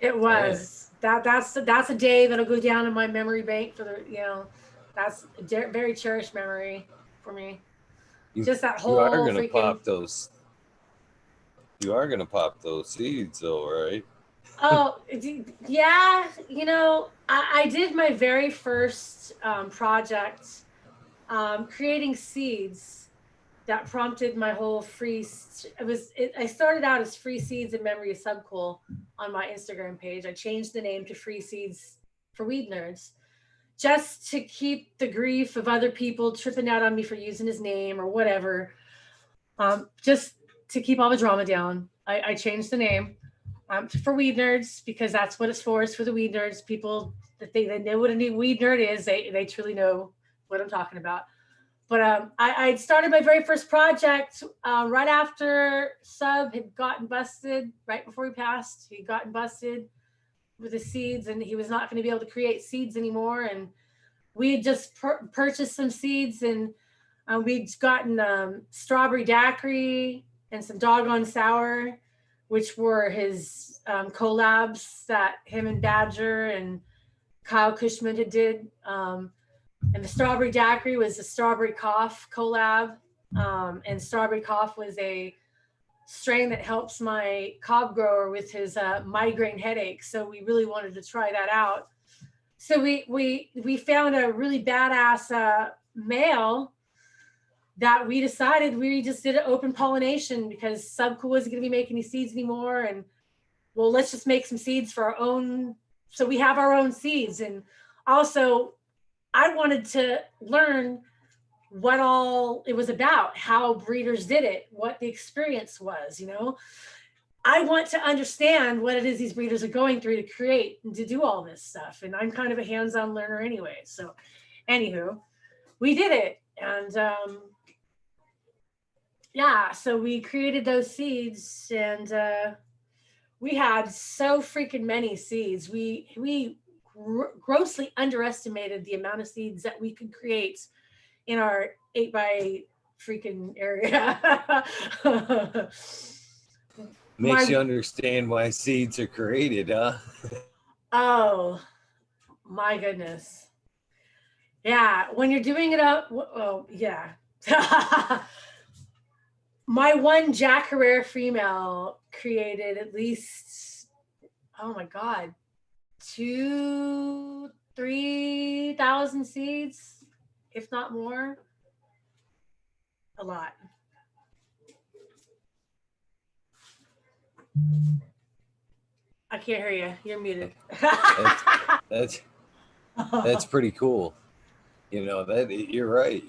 It was. That's a day that'll go down in my memory bank for the, that's a very cherished memory for me. Just that You are whole gonna freaking. pop those. You are gonna pop those seeds, though, right? Oh, yeah. I did my very first project, creating seeds, that prompted my whole I started out as Free Seeds in Memory of Subcool on my Instagram page. I changed the name to Free Seeds for Weed Nerds, just to keep the grief of other people tripping out on me for using his name or whatever. Just to keep all the drama down, I changed the name for Weed Nerds, because that's what it's for. It's for the Weed Nerds. People that they know what a new weed nerd is. They truly know what I'm talking about. But I started my very first project right after Sub had gotten busted, right before he passed. He'd gotten busted with the seeds, and he was not going to be able to create seeds anymore. And we had just purchased some seeds, and we'd gotten strawberry daiquiri and some doggone sour, which were his collabs that him and Badger and Kyle Cushman had did. And the strawberry daiquiri was the strawberry cough collab. And strawberry cough was a strain that helps my cob grower with his migraine headaches. So we really wanted to try that out. So we found a really badass male that we decided we just did an open pollination, because Subcool wasn't going to be making any seeds anymore. And well, let's just make some seeds for our own. So we have our own seeds. And also, I wanted to learn what all it was about, how breeders did it, what the experience was, I want to understand what it is these breeders are going through to create and to do all this stuff. And I'm kind of a hands-on learner anyway. So anywho, we did it. And so we created those seeds, and we had so freaking many seeds. We grossly underestimated the amount of seeds that we could create in our 8x8 freaking area. Makes you understand why seeds are created, huh? Oh my goodness. Yeah, when you're doing it up, oh yeah. My one Jack Herrera female created at least, oh my God, 2,000-3,000 seeds, if not more. A lot. I can't hear you. You're muted. That's pretty cool. That you're right.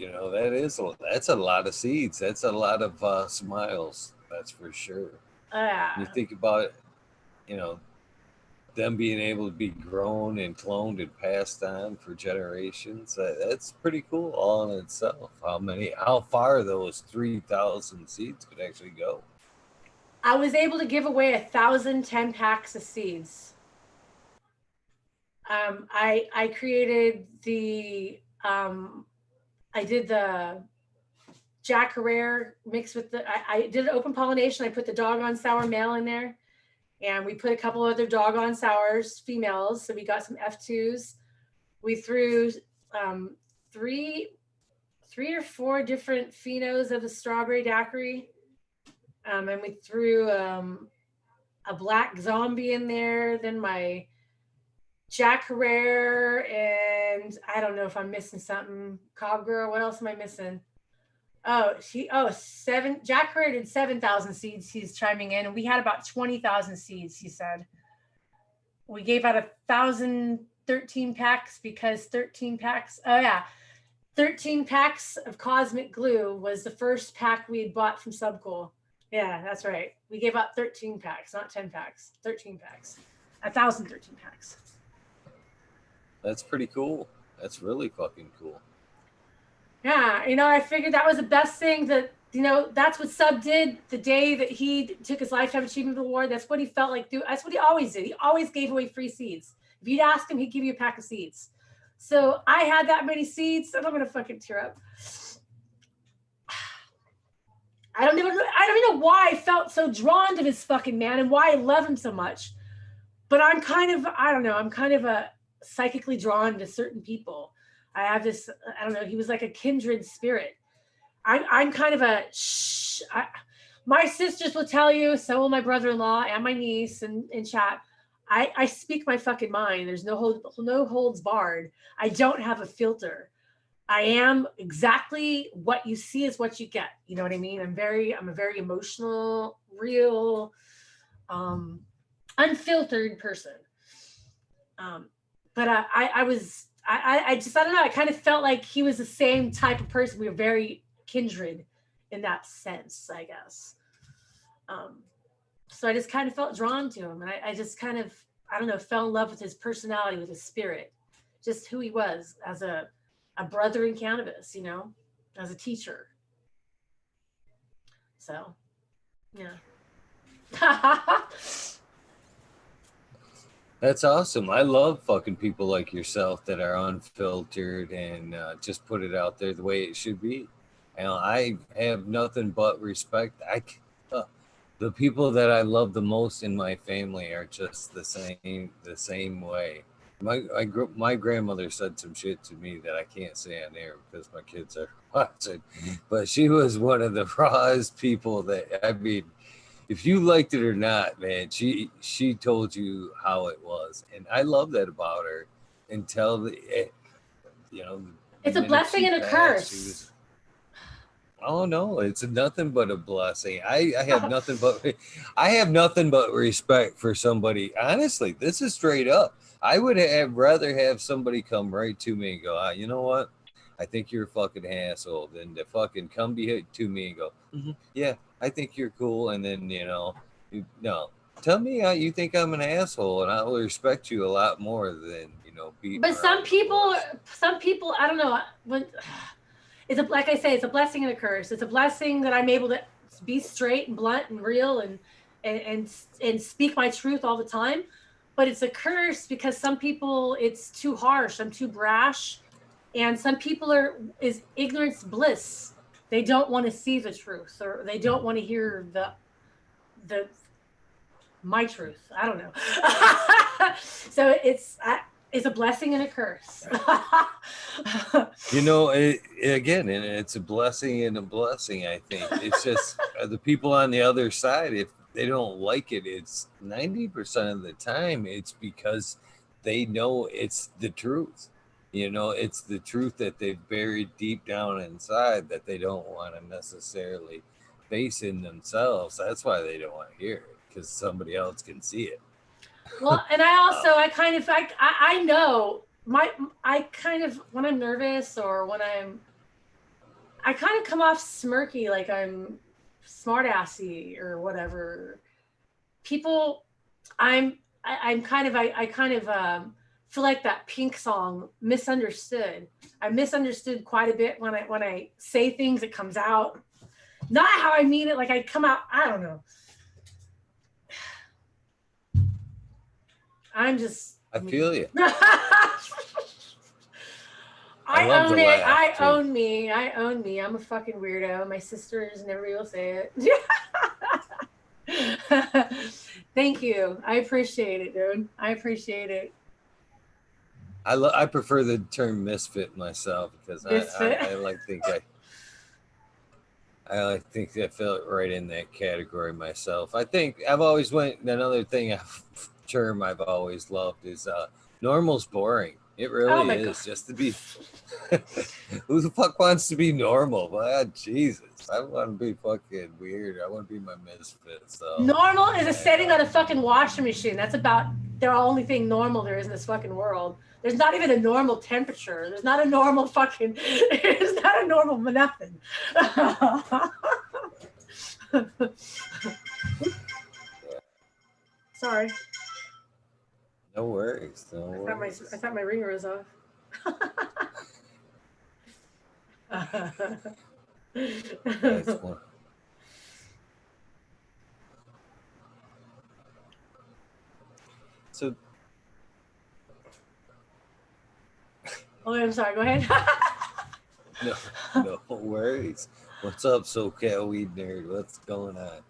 That's a lot of seeds. That's a lot of smiles. That's for sure. You think about it, them being able to be grown and cloned and passed on for generations. That's pretty cool all in itself. How far those 3,000 seeds could actually go. I was able to give away 1,010 packs of seeds. I created I did the Jack Herrera mixed with I did an open pollination. I put the doggone sour male in there, and we put a couple other doggone sours, females. So we got some F2s. We threw three or four different phenos of the strawberry daiquiri. And we threw a black zombie in there, then my Jack Herrera, and I don't know if I'm missing something. Cob Girl, what else am I missing? Jack Herrera did 7,000 seeds. He's chiming in, and we had about 20,000 seeds, he said. We gave out 1,013 packs because 13 packs. 13 packs of Cosmic Glue was the first pack we had bought from Subcool. Yeah, that's right. We gave out 13 packs, not 10 packs, 13 packs, 1,013 packs. That's pretty cool. That's really fucking cool. Yeah, I figured that was the best thing that, that's what Sub did the day that he took his Lifetime Achievement Award. That's what he felt like. That's what he always did. He always gave away free seeds. If you'd ask him, he'd give you a pack of seeds. So I had that many seeds, and I'm gonna fucking tear up. I don't even know why I felt so drawn to this fucking man and why I love him so much. But I'm kind of, I don't know, I'm kind of a psychically drawn to certain people. I have this, I don't know, he was like a kindred spirit. I'm kind of a my sisters will tell you, so will my brother-in-law and my niece in chat. I speak my fucking mind. There's no holds barred. I don't have a filter. I am exactly what you see is what you get. You know what I mean? I'm a very emotional, real, unfiltered person. But I just, I don't know. I kind of felt like he was the same type of person. We were very kindred in that sense, I guess. So I just kind of felt drawn to him. And I just kind of, I don't know, fell in love with his personality, with his spirit, just who he was as a brother in cannabis, you know, as a teacher. So, yeah. That's awesome. I love fucking people like yourself that are unfiltered and just put it out there the way it should be. You know, I have nothing but respect. The people that I love the most in my family are just the same way. My grandmother said some shit to me that I can't say on air because my kids are watching, but she was one of the rawest people that, I mean, if you liked it or not, man, she told you how it was, and I love that about her. Until it's a blessing and a curse. Oh no, it's nothing but a blessing. I have nothing but respect for somebody. Honestly, this is straight up. I would rather have somebody come right to me and go, you know what? I think you're a fucking asshole, than to fucking come to me and go, yeah, I think you're cool, and then no, tell me how you think I'm an asshole, and I will respect you a lot more than beating. But some people, I don't know. Like I say, it's a blessing and a curse. It's a blessing that I'm able to be straight and blunt and real and speak my truth all the time. But it's a curse because some people, it's too harsh. I'm too brash. And some people is ignorance bliss. They don't want to see the truth, or they don't want to hear my truth. I don't know. So it's a blessing and a curse. Again, and it's a blessing and a blessing. I think it's just the people on the other side, if they don't like it, it's 90% of the time it's because they know it's the truth. It's the truth that they've buried deep down inside that they don't want to necessarily face in themselves. That's why they don't want to hear it, because somebody else can see it. Well, and I also, I know I kind of, when I'm nervous or when I kind of come off smirky, like I'm smartassy or whatever. People, I kind of feel like that Pink song, Misunderstood. I misunderstood quite a bit when I say things, it comes out not how I mean it. Like I come out, I don't know. I feel you. I own it. I own me. I'm a fucking weirdo. My sisters and everybody will say it. Thank you. I appreciate it, dude. I appreciate it. I prefer the term misfit myself, because I think I fell right in that category myself. I think I've always another thing term I've always loved is normal's boring. It really is. God. Just to be who the fuck wants to be normal? Well, Jesus, I want to be fucking weird. I want to be my misfit. So normal is a setting on a fucking washing machine. That's about the only thing normal there is in this fucking world. There's not even a normal temperature. There's not a normal fucking. There's not a normal nothing. Sorry. No worries. No worries. I thought my ringer was off. That's one. So Oh, I'm sorry. Go ahead. No worries. What's up, SoCal Weed Nerd? What's going on?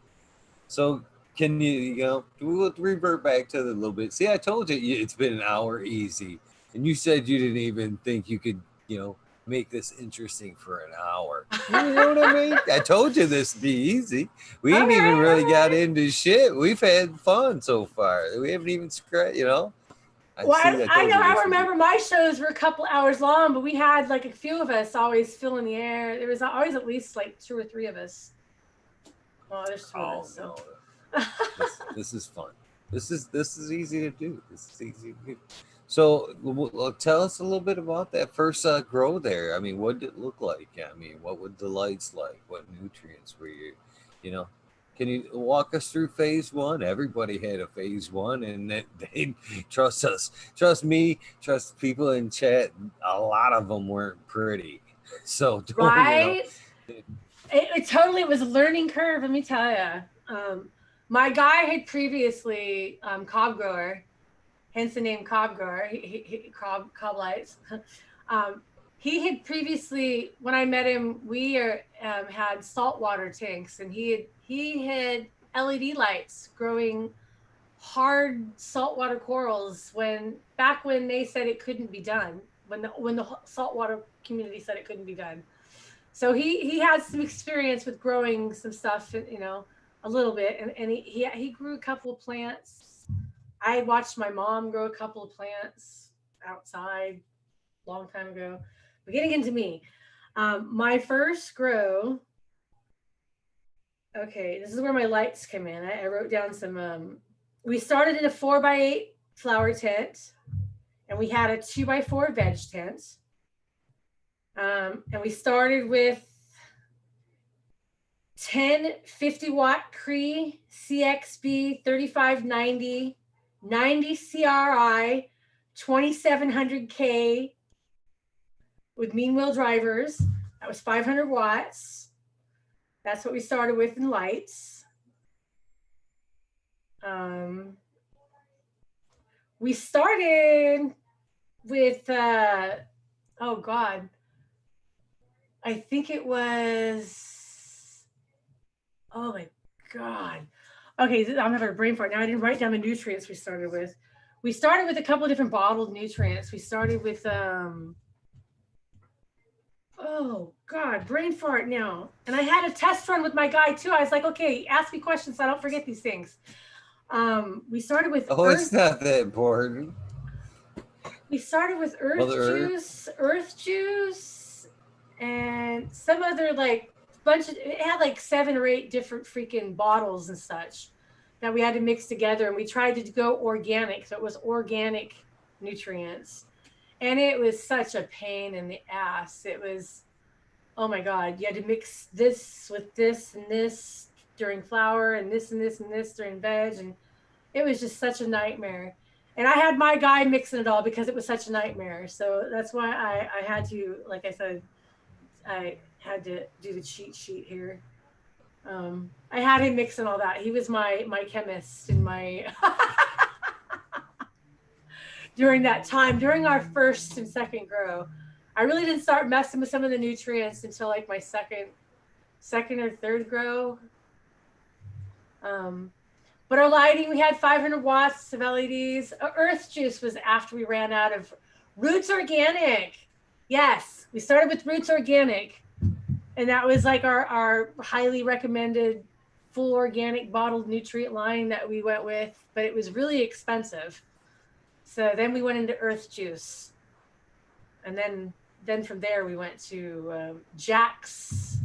So, can we'll revert back to the little bit. See, I told you it's been an hour easy, and you said you didn't even think you could, make this interesting for an hour. You know what I mean? I told you this would be easy. We ain't even really got into shit. We've had fun so far. We haven't even scratched, I remember my shows were a couple hours long, but we had like a few of us always filling the air. There was always at least like 2 or 3 of us. Oh, there's 2 of us. So. No. This is fun. This is easy to do. This is easy to do. So, tell us a little bit about that first grow there. I mean, what did it look like? I mean, what were the lights like? What nutrients were you? Can you walk us through phase 1? Everybody had a phase 1, and they trust us. Trust me. Trust people in chat. A lot of them weren't pretty. So, right? It totally was a learning curve. Let me tell you. My guy had previously cob grower, hence the name cob grower. Cob lights. He had previously, when I met him, we had saltwater tanks, and he had LED lights growing hard saltwater corals back when they said it couldn't be done, when the saltwater community said it couldn't be done. So he had some experience with growing some stuff, a little bit, and he grew a couple of plants. I watched my mom grow a couple of plants outside a long time ago. But getting into me, my first grow. Okay, this is where my lights come in. I wrote down some. We started in a 4x8 flower tent, and we had a 2x4 veg tent. And we started with 10 50-watt Cree CXB 3590, 90 CRI, 2700K with mean wheel drivers. That was 500 watts. That's what we started with in lights. We started with, oh God, I think it was, oh my God. Okay, I'm having a brain fart now. I didn't write down the nutrients we started with. We started with a couple of different bottled nutrients. We started with, oh God, brain fart now. And I had a test run with my guy too. I was like, okay, ask me questions so I don't forget these things. We started with it's not that important. We started with earth juice, and some other it had like 7 or 8 different freaking bottles and such that we had to mix together, and we tried to go organic. So it was organic nutrients. And it was such a pain in the ass. It was, oh my God, you had to mix this with this and this during flower, and this and this and this during veg. And it was just such a nightmare. And I had my guy mixing it all because it was such a nightmare. So that's why I had to, like I said, I had to do the cheat sheet here. I had him mixing all that. He was my chemist and my... during that time, during our first and second grow. I really didn't start messing with some of the nutrients until like my second or third grow. But our lighting, we had 500 watts of LEDs. Earth juice was after we ran out of Roots Organic. Yes, we started with Roots Organic. And that was like our highly recommended full organic bottled nutrient line that we went with, but it was really expensive. So then we went into earth juice. And then from there we went to Jack's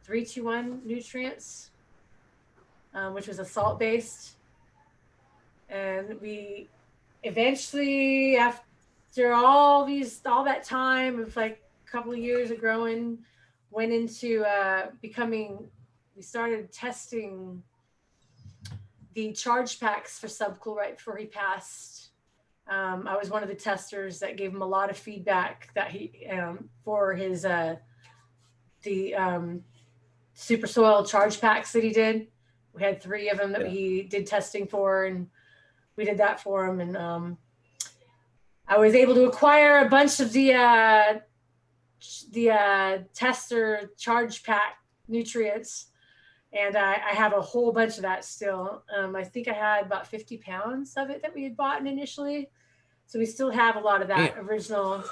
321 nutrients, which was a salt-based. And we eventually, after all that time of like a couple of years of growing, went into we started testing the charge packs for Subcool right before he passed. I was one of the testers that gave him a lot of feedback that he for his the super soil charge packs that he did. We had 3 of them that he did testing for, and we did that for him. And I was able to acquire a bunch of the tester charge pack nutrients. And I have a whole bunch of that still. I think I had about 50 pounds of it that we had bought initially. So we still have a lot of that original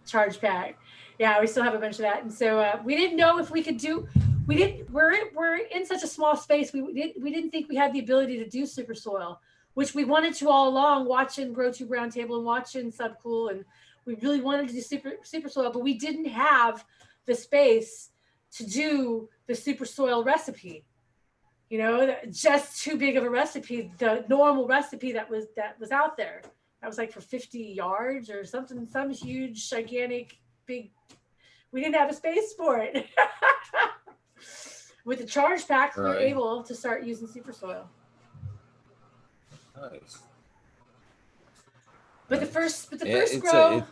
charge pack. Yeah, we still have a bunch of that. And so we didn't know if we could do, we're in such a small space. We didn't think we had the ability to do super soil, which we wanted to all along, watching GrowTube Roundtable and watching Subcool. And we really wanted to do super soil, but we didn't have the space to do the super soil recipe. You know, just too big of a recipe, the normal recipe that was out there. That was like for 50 yards or something, some huge, gigantic, big. We didn't have a space for it. With the charge pack, we were able to start using super soil. Nice. But the first grow.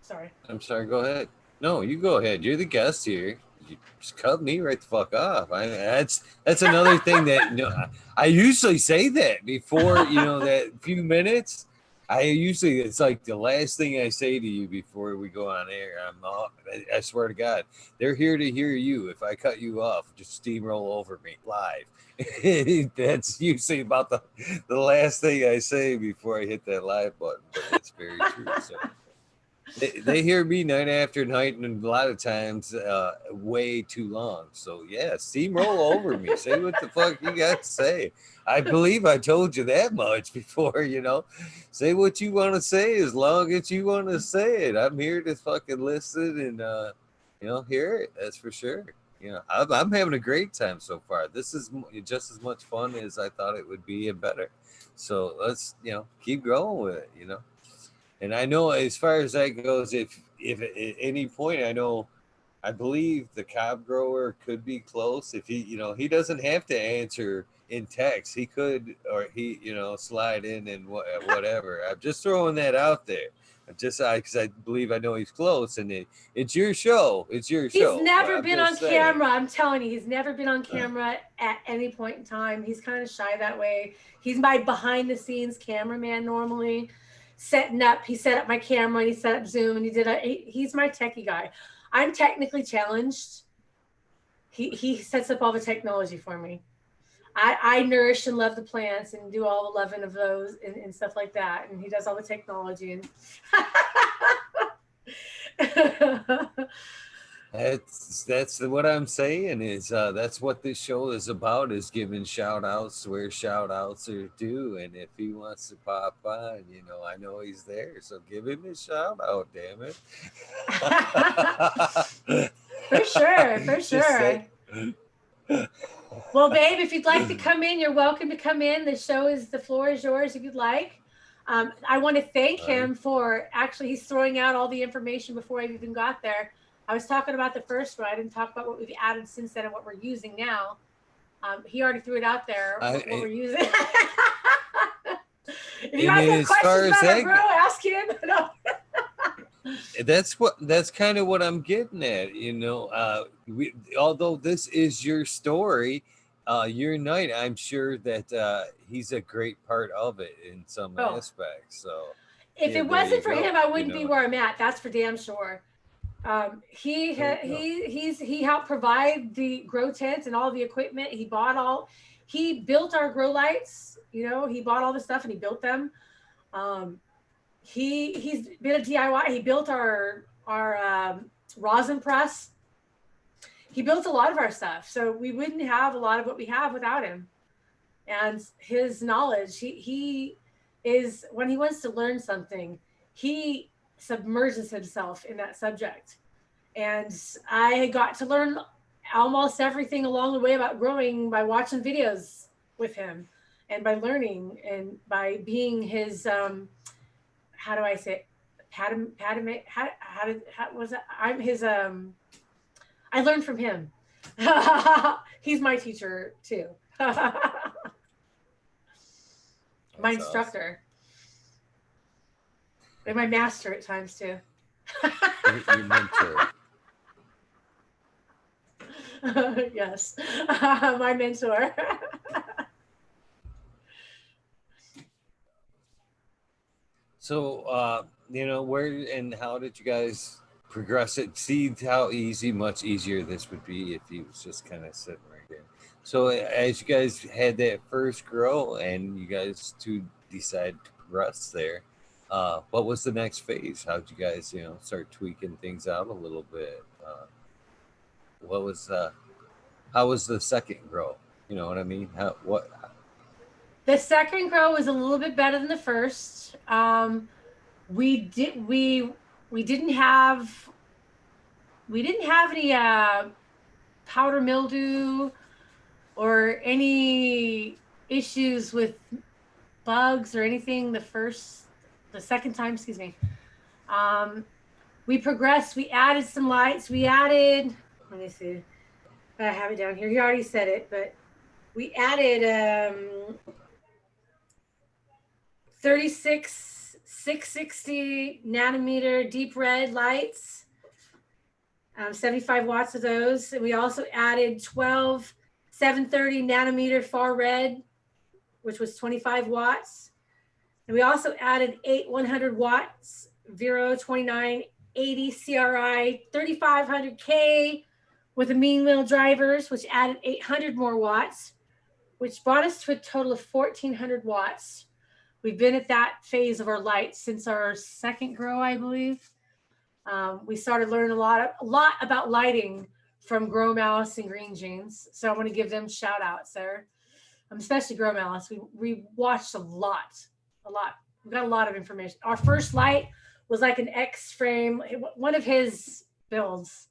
Sorry. I'm sorry. Go ahead. No, you go ahead. You're the guest here. You just cut me right the fuck off. That's another thing that I usually say that before that few minutes. It's like the last thing I say to you before we go on air. I swear to God, they're here to hear you. If I cut you off, just steamroll over me live. That's usually about the last thing I say before I hit that live button. But it's very true. So. They hear me night after night, and a lot of times way too long. So yeah, steamroll over me. Say what the fuck you got to say. I believe I told you that much before. Say what you want to say as long as you want to say it. I'm here to fucking listen and hear it. That's for sure. I'm having a great time so far. This is just as much fun as I thought it would be, and better. So let's keep going with it. And I know as far as that goes, if at any point, I believe the cob grower could be close. If he doesn't have to answer in text, he could, or he, slide in and whatever. I'm just throwing that out there. Because I believe I know he's close, and it's your show. It's your show. He's never been on camera. I'm telling you, he's never been on camera at any point in time. He's kind of shy that way. He's my behind the scenes cameraman normally. He set up my camera, and he set up Zoom, and he's my techie guy. I'm technically challenged. He sets up all the technology for me. I nourish and love the plants and do all 11 of those and stuff like that. And he does all the technology. And that's what I'm saying is that's what this show is about, is giving shout outs where shout outs are due. And if he wants to pop on, I know he's there, so give him a shout out, damn it. For sure. Well, babe, if you'd like to come in, you're welcome to come in. The floor is yours if you'd like. I want to thank him for he's throwing out all the information before I even got there. I was talking about the first one. I didn't talk about what we've added since then and what we're using now. He already threw it out there, what we're using. If you guys have questions about grow, ask him. No. That's kind of what I'm getting at. Although this is your story, your night, I'm sure that he's a great part of it in some aspects. So if it wasn't for him, I wouldn't be where I'm at. That's for damn sure. He helped provide the grow tents and all the equipment. He built our grow lights. He bought all the stuff and he built them. He's been a DIY. He built our rosin press. He built a lot of our stuff, so we wouldn't have a lot of what we have without him. And his knowledge, he is, when he wants to learn something, he submerges himself in that subject. And I got to learn almost everything along the way about growing by watching videos with him, and by learning, and by being his how do I say it? I'm his I learned from him. He's my teacher too. My instructor. Awesome. And my master at times too. Your mentor. Yes. My mentor. So, where and how did you guys progress it? See how much easier this would be if he was just kind of sitting right there. So, as you guys had that first grow and you guys two decide to progress there, what was the next phase? How did you guys, start tweaking things out a little bit? What was, how was the second grow? You know what I mean? The second grow was a little bit better than the first. We didn't have any powder mildew or any issues with bugs or anything the second time, excuse me. We progressed, we added some lights, let me see, I have it down here, he already said it, but we added 36 660 nanometer deep red lights, 75 watts of those. And we also added 12 730 nanometer far red, which was 25 watts. And we also added 8 100 watts Vero 2980 CRI 3500K with a mean wheel drivers, which added 800 more watts, which brought us to a total of 1400 watts. We've been at that phase of our lights since our second grow, I believe. We started learning a lot about lighting from Grow Mouse and Green Jeans. So I want to give them shout outs there. Especially Grow Mouse. We watched a lot. We got a lot of information. Our first light was like an X frame, one of his builds.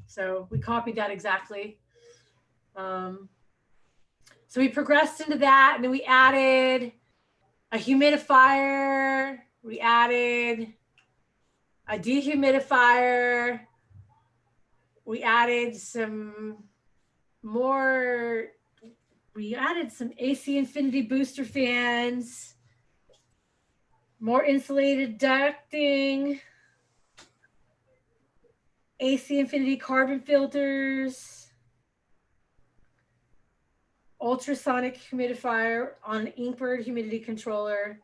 So we copied that exactly. So we progressed into that, and then we added a humidifier. We added a dehumidifier. We added some more. We added some AC Infinity booster fans, more insulated ducting, AC Infinity carbon filters, ultrasonic humidifier on an Inkbird humidity controller.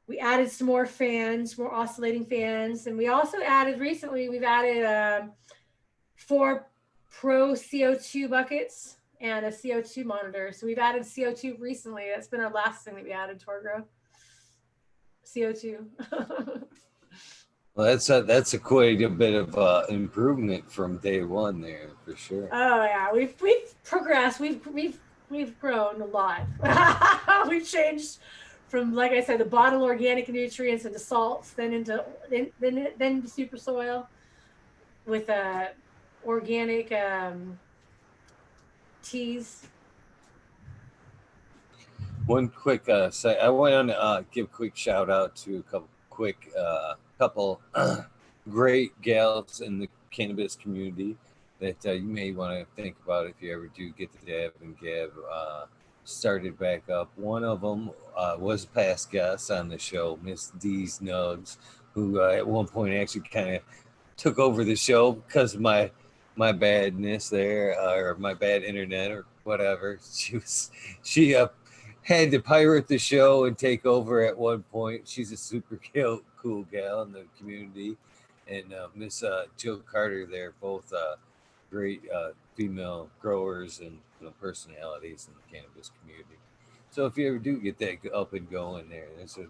We added some more fans, more oscillating fans. And we also added recently, we've added 4 Pro CO2 buckets and a CO2 monitor. So we've added CO2 recently. That's been our last thing that we added to our grow. CO2. Well, that's a quite a bit of improvement from day one there for sure. Oh yeah, we've progressed. We've grown a lot. We've changed from, like I said, the bottled organic nutrients into salts, then into super soil with organic teas. One quick I want to give a quick shout out to a couple great gals in the cannabis community that you may want to think about if you ever do get the Dab and Gab started back up. One of them was a past guest on the show, Miss D's Nugs, who at one point actually kind of took over the show because of my badness there, or my bad internet or whatever. She had to pirate the show and take over at one point. She's a super cool gal in the community. And Miss Jill Carter there, both great female growers and personalities in the cannabis community. So if you ever do get that up and going there, there's a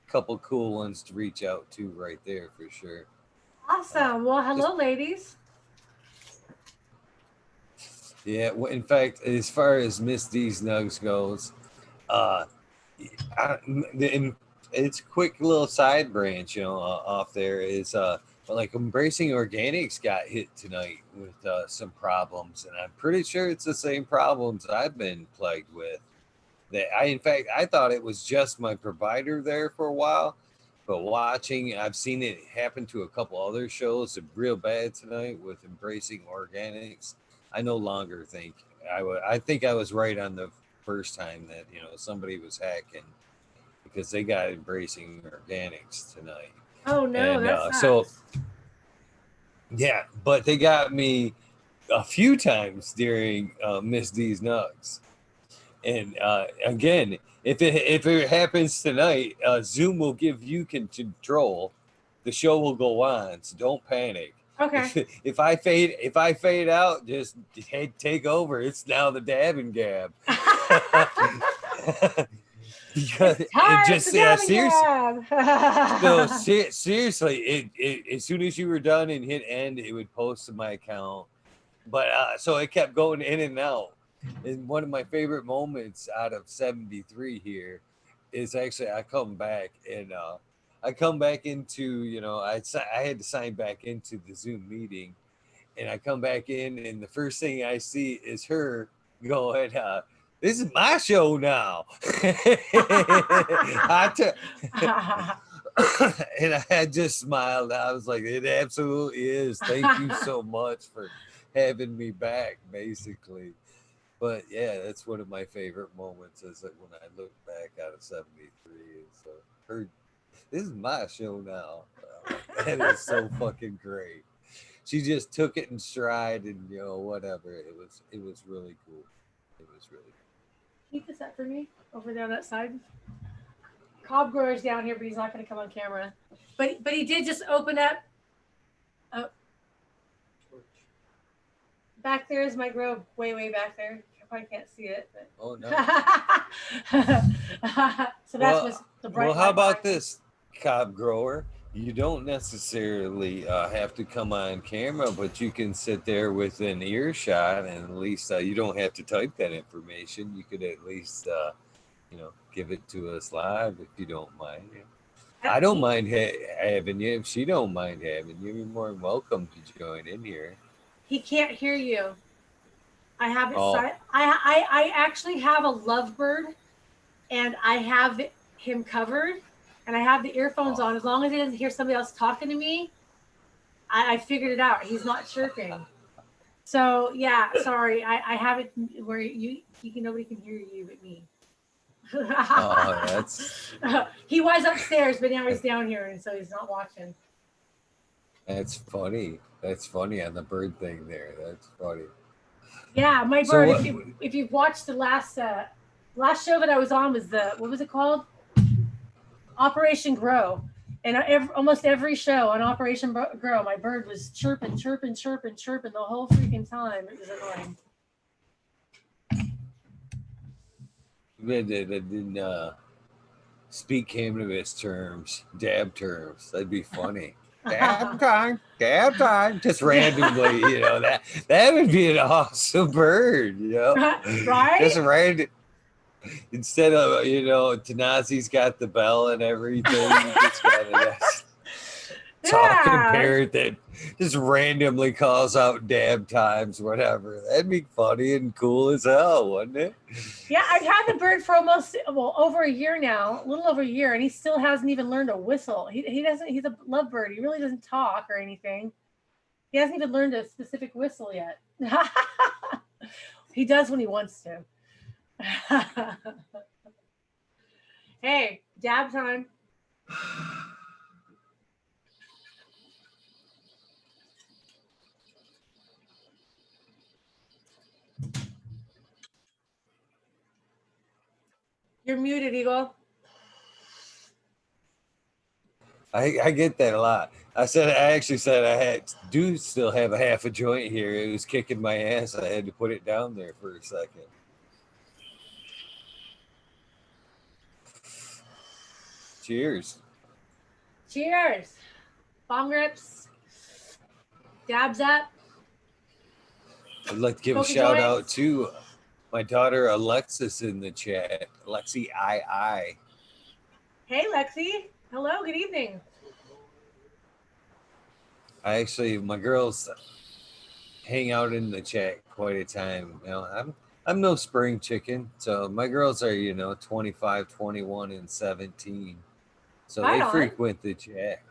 couple cool ones to reach out to right there for sure. Awesome. Well, hello, ladies. Yeah, in fact, as far as Miss D's Nugs goes, it's a quick little side branch, off there is like Embracing Organics got hit tonight with some problems, and I'm pretty sure it's the same problems I've been plagued with. In fact, I thought it was just my provider there for a while, but I've seen it happen to a couple other shows real bad tonight with Embracing Organics. I no longer think I think I was right on the first time that somebody was hacking, because they got Embracing Organics tonight. Oh no, that's so yeah, but they got me a few times during Miss D's Nugs. And again, if it happens tonight, Zoom will give you control. The show will go on, so don't panic. Okay. If I fade out, just take over. It's now the dab and gab. Because It's time just to dab and seriously. gab. So seriously, it as soon as you were done and hit end, it would post to my account. But so it kept going in and out. And one of my favorite moments out of 73 here is actually I come back and I come back into, I had to sign back into the Zoom meeting, and I come back in, and the first thing I see is her going, "This is my show now." And I had just smiled. I was like, "It absolutely is. Thank you so much for having me back," basically. But yeah, that's one of my favorite moments is that when I look back out of 73 is her, this is my show now. That is so fucking great. She just took it in stride and whatever. It was really cool. It was really cool. Keep this up for me over there on that side. Cobb grower's down here, but he's not going to come on camera. But he did just open up. Oh, back there is my grow, way back there. I probably can't see it. But. Oh no. So that's what's the bright. Well, how about this, Cobb grower? You don't necessarily have to come on camera, but you can sit there with an earshot, and at least you don't have to type that information. You could at least, give it to us live if you don't mind. I don't mind having you. If she don't mind having you, you're more than welcome to join in here. He can't hear you. I have it. I actually have a lovebird, and I have him covered, and I have the earphones on. As long as he doesn't hear somebody else talking to me, I figured it out. He's not chirping. So yeah, sorry. I have it where nobody can hear you but me. That's. He was upstairs, but now he's down here, and so he's not watching. That's funny. That's funny on the bird thing there. That's funny. Yeah, my bird. If you've watched the last show that I was on was what was it called? Operation Grow. And almost every show on Operation Grow, my bird was chirping the whole freaking time. It was annoying. That didn't speak cannabis terms, dab terms. That'd be funny. Dab time. Just randomly, that would be an awesome bird, Right? Just random. Instead of, Tanazi's got the bell and everything, you just got a talking parrot that just randomly calls out dab times, whatever. That'd be funny and cool as hell, wouldn't it? Yeah, I've had the bird for over a year now, a little over a year, and he still hasn't even learned to whistle. He doesn't. He's a lovebird. He really doesn't talk or anything. He hasn't even learned a specific whistle yet. He does when he wants to. Hey, dab time. You're muted, Eagle. I get that a lot. I actually said I do still have a half a joint here. It was kicking my ass. I had to put it down there for a second. Cheers. Cheers. Bong rips. Dabs up. I'd like to give a shout out to my daughter Alexis in the chat. Lexi II. Hey, Lexi. Hello. Good evening. My girls hang out in the chat quite a time. I'm no spring chicken, so my girls are 25, 21, and 17, so they frequent the chat.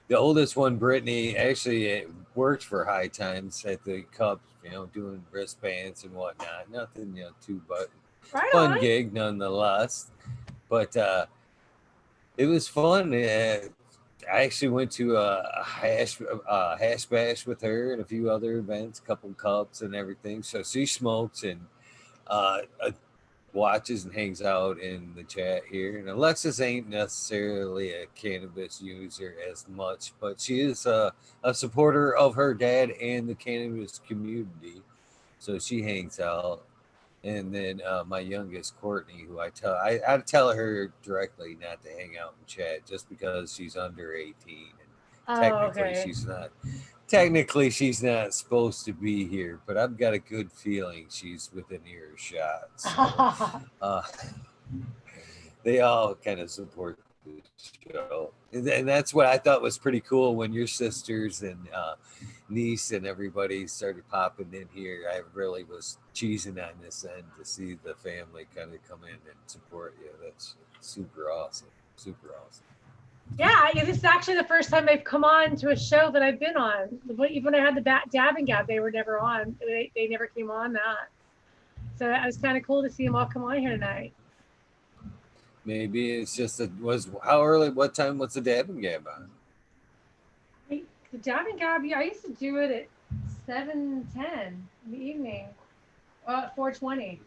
The oldest one, Brittany, actually worked for High Times at the Cubs, doing wristbands and whatnot. Nothing, too but fun gig nonetheless. But it was fun. I actually went to a hash bash with her and a few other events, a couple cups and everything. So she smokes, and watches and hangs out in the chat here. And Alexis ain't necessarily a cannabis user as much, but she is a supporter of her dad and the cannabis community. So she hangs out. And then my youngest, Courtney, who I tell her directly not to hang out in chat just because she's under 18. And Oh, okay. technically she's not supposed to be here, but I've got a good feeling she's within earshot. So they all kind of support the show, and that's what I thought was pretty cool when your sisters and niece and everybody started popping in here. I really was cheesing on this end to see the family kind of come in and support you. That's super awesome. Super awesome. Yeah, this is actually the first time they've come on to a show that I've been on. Even when I had the Dab and Gab, they were never on. They never came on that. So it was kind of cool to see them all come on here tonight. Maybe it's just how early? What time was the Dab and Gab on? The Dab and Gab, I used to do it at 7:10 in the evening. Well, at 4:20.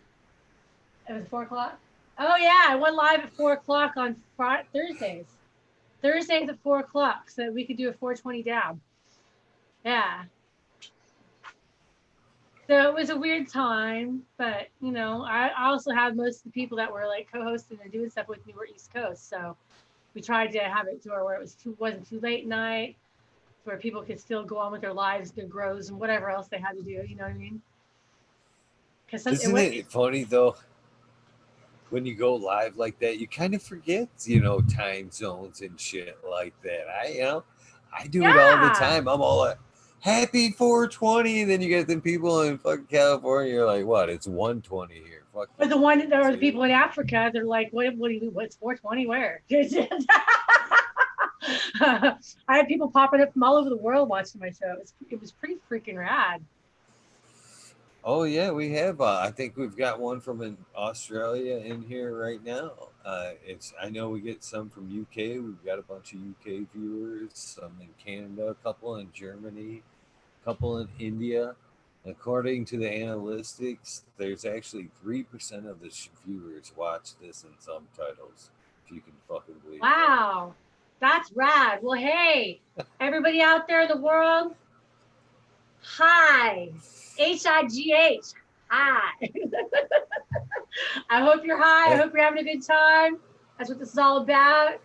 It was 4 o'clock. Oh yeah, I went live at 4 o'clock on Thursdays. Thursdays at 4 o'clock, so we could do a 4:20 dab. Yeah. So it was a weird time, but I also had most of the people that were like co-hosting and doing stuff with me were East Coast, so we tried to have it to where it wasn't too late night, where people could still go on with their lives, their grows, and whatever else they had to do. You know what I mean? Isn't it funny though? When you go live like that, you kind of forget, time zones and shit like that. I do it all the time. I'm all like, happy 420. And then you get them people in fucking California. You're like, what? It's 120 here. Fuck. But there are the people in Africa. They're like, what do you do? What's 420? Where? I had people popping up from all over the world watching my show. It was pretty freaking rad. Oh yeah, we have. I think we've got one from Australia in here right now. I know we get some from UK. We've got a bunch of UK viewers, some in Canada, a couple in Germany, a couple in India. According to the analytics, there's actually 3% of the viewers watch this in subtitles. If you can fucking believe. Wow, that's rad. Well, hey, everybody out there in the world, hi. HIGH. Hi. I hope you're high. I hope you're having a good time. That's what this is all about.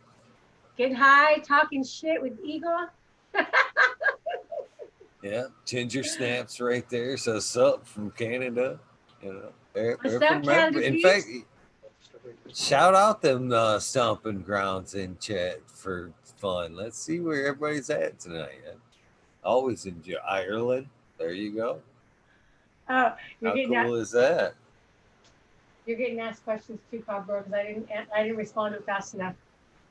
Getting high, talking shit with Eagle. Yeah, Ginger Snaps right there. So sup from Canada. What's up, Canada? In fact, shout out them stomping grounds in chat for fun. Let's see where everybody's at tonight. Always enjoy Ireland. There you go. Oh, how cool is that? You're getting asked questions too, Cobra, because I didn't respond to it fast enough.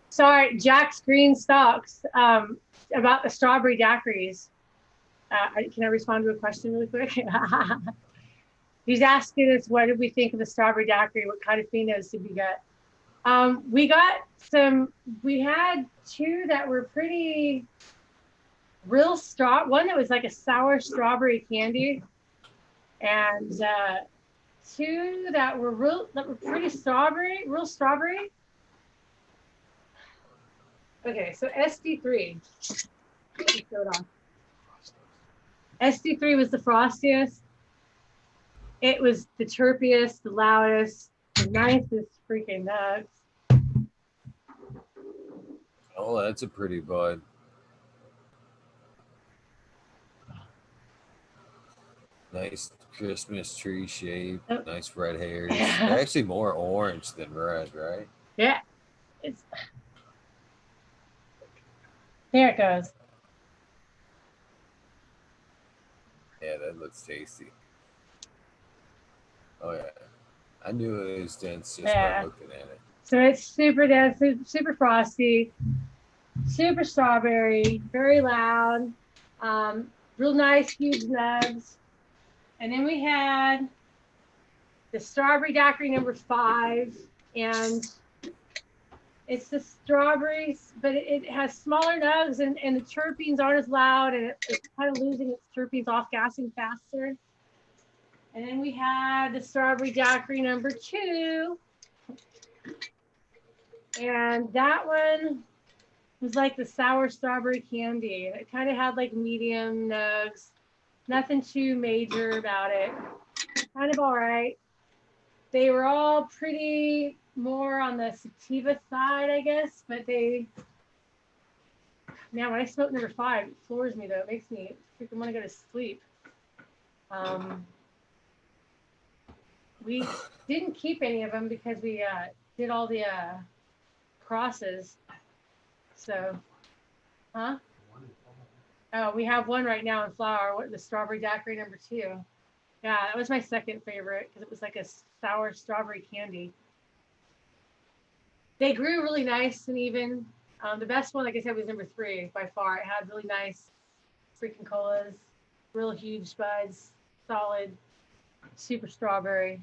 Sorry, Jack's Green Stocks about the strawberry daiquiris. Can I respond to a question really quick? He's asking us, what did we think of the strawberry daiquiri? What kind of phenos did we get? We had two that were pretty real one that was like a sour strawberry candy, and two that were pretty real strawberry. Okay, so SD3. SD3 was the frostiest. It was the chirpiest, the loudest, the nicest freaking nuts. Oh, that's a pretty bud. Nice Christmas tree shape, nice red hairs. They're actually more orange than red, right? Yeah. There it goes. Yeah, that looks tasty. Oh yeah. I knew it was dense just by looking at it. So it's super dense, super frosty, super strawberry, very loud, real nice, huge nugs. And then we had the strawberry daiquiri number 5, and it's the strawberries, but it has smaller nugs, and the chirpings aren't as loud, and it's kind of losing its chirpings, off gassing faster. And then we had the strawberry daiquiri number 2. And that one was like the sour strawberry candy. It kind of had like medium nugs. Nothing too major about it. Kind of all right. They were all pretty more on the sativa side, I guess. But man, when I smoke number 5, it floors me though. It makes me freaking want to go to sleep. We didn't keep any of them because we did all the crosses. So, huh? Oh, we have one right now in flower. The strawberry daiquiri number 2. Yeah, that was my second favorite because it was like a sour strawberry candy. They grew really nice and even. The best one, like I said, was number 3 by far. It had really nice freaking colas, real huge buds, solid, super strawberry.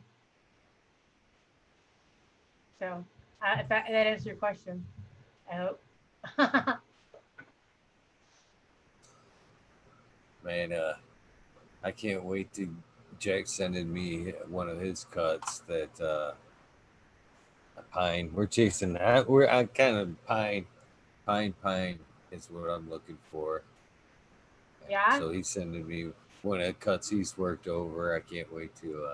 So, if that answers your question, I hope. Man, I can't wait to Jack sending me one of his cuts that a pine. We're chasing that. We're I kind of pine is what I'm looking for. Yeah. So he's sending me one of the cuts he's worked over. I can't wait to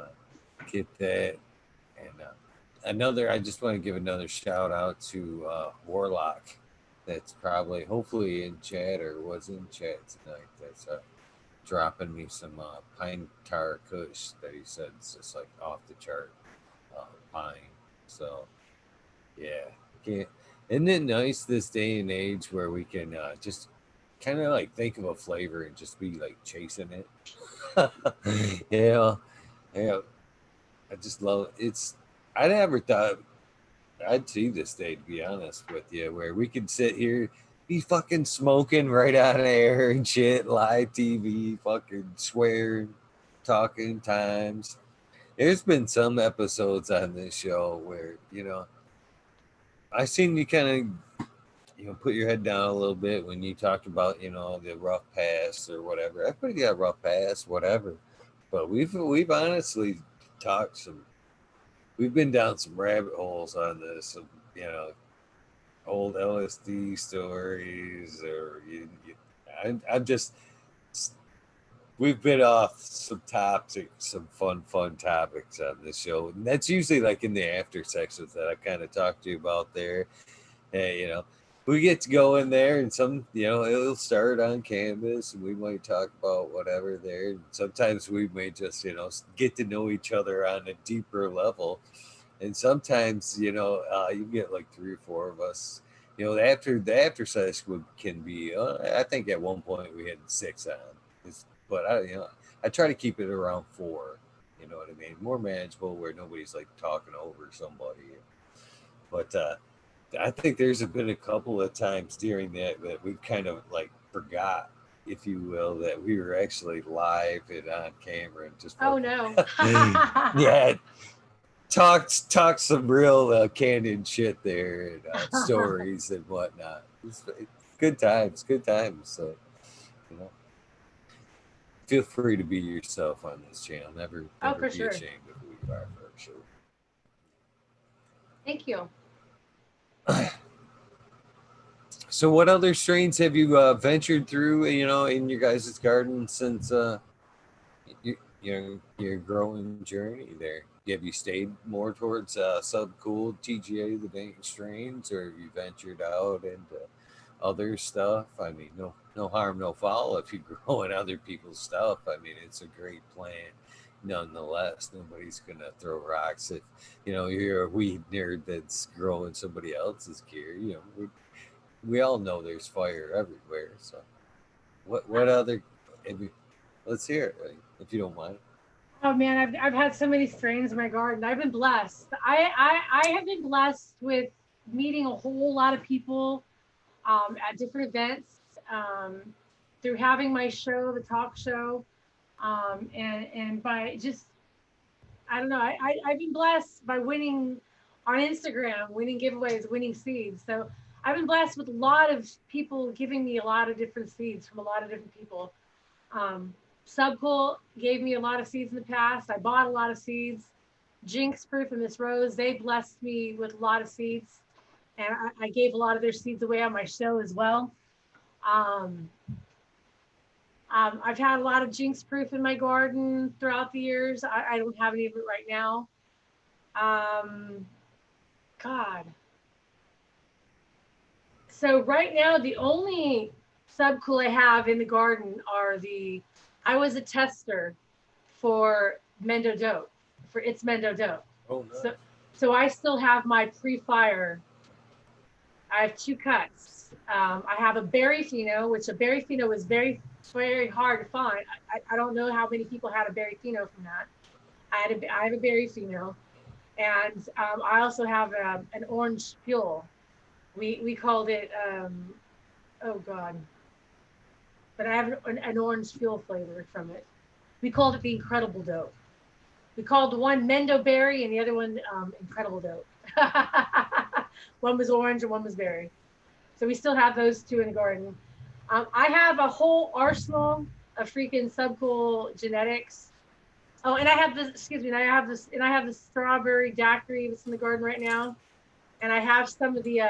get that. And another, I just want to give another shout out to Warlock. That's probably, hopefully, in chat or was in chat tonight. That's dropping me some pine tar kush that he said is just like off the chart pine. So, yeah, can't. Isn't it nice this day and age where we can just kind of like think of a flavor and just be like chasing it? Yeah, yeah. I just love it's. I never thought I'd see this day, to be honest with you, where we could sit here, be fucking smoking right out of air and shit, live TV, fucking swearing, talking times. There's been some episodes on this show where, I seen you kind of, put your head down a little bit when you talked about, the rough past or whatever. Everybody got rough past, whatever. But we've honestly talked some. We've been down some rabbit holes on this, old LSD stories, or I'm just. We've been off some topics, some fun topics on this show, and that's usually like in the after sections that I kind of talk to you about there. And we get to go in there, and some, it'll start on canvas, and we might talk about whatever there. And sometimes we may just, get to know each other on a deeper level, and sometimes, you get like 3 or 4 of us. The after session can be. I think at one point we had 6 on. But I try to keep it around 4. You know what I mean? More manageable, where nobody's like talking over somebody. But I think there's been a couple of times during that we kind of like forgot, if you will, that we were actually live and on camera and just. Oh no. Yeah. Talk some real candid shit there, and stories and whatnot. It's good times. So, feel free to be yourself on this channel. Never be ashamed of who you are, for sure. Thank you. So, what other strains have you ventured through? In your guys' garden since your growing journey there? Have you stayed more towards subcool TGA, the dank strains, or have you ventured out into other stuff? I mean, no harm, no foul if you grow in other people's stuff. I mean, it's a great plant. Nonetheless, nobody's gonna throw rocks if you're a weed nerd that's growing somebody else's gear. We all know there's fire everywhere. So, what other? Let's hear it, if you don't mind. Oh man, I've had so many strains in my garden. I've been blessed. I have been blessed with meeting a whole lot of people at different events, through having my show, the talk show, and by just, I don't know. I've been blessed by winning on Instagram, winning giveaways, winning seeds. So I've been blessed with a lot of people giving me a lot of different seeds from a lot of different people. Subcool gave me a lot of seeds in the past. I bought a lot of seeds. Jinx Proof and Miss Rose, they blessed me with a lot of seeds. And I gave a lot of their seeds away on my show as well. I've had a lot of Jinx Proof in my garden throughout the years. I don't have any of it right now. God. So right now, the only Subcool I have in the garden are I was a tester for Mendo Dope, for It's Mendo Dope. Oh, no. So I still have my pre-fire. I have 2 cuts. I have a berry pheno, which a berry pheno is very, very hard to find. I don't know how many people had a berry pheno from that. I have a berry pheno, and I also have an orange fuel. We called it oh God, but I have an orange fuel flavor from it. We called it the Incredible Dope. We called the one Mendo Berry and the other one Incredible Dope. One was orange and one was berry. So we still have those 2 in the garden. I have a whole arsenal of freaking Subcool genetics. Oh, and I have this, excuse me, and I have the strawberry daiquiri that's in the garden right now. And I have some of the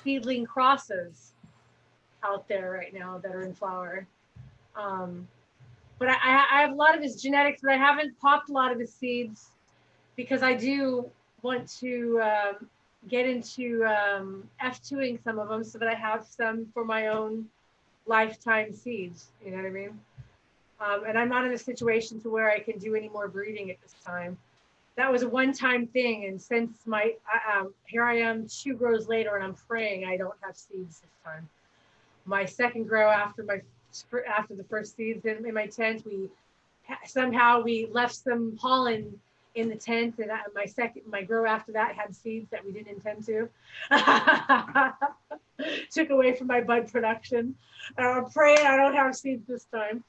seedling crosses out there right now that are in flower. But I have a lot of his genetics, but I haven't popped a lot of his seeds because I do want to get into F2ing some of them so that I have some for my own lifetime seeds. You know what I mean? And I'm not in a situation to where I can do any more breeding at this time. That was a one-time thing, and since here I am 2 grows later, and I'm praying I don't have seeds this time. My second grow after the first seeds in my tent, somehow we left some pollen in the tent, and my grow after that had seeds that we didn't intend to. Took away from my bud production. I'm praying I don't have seeds this time.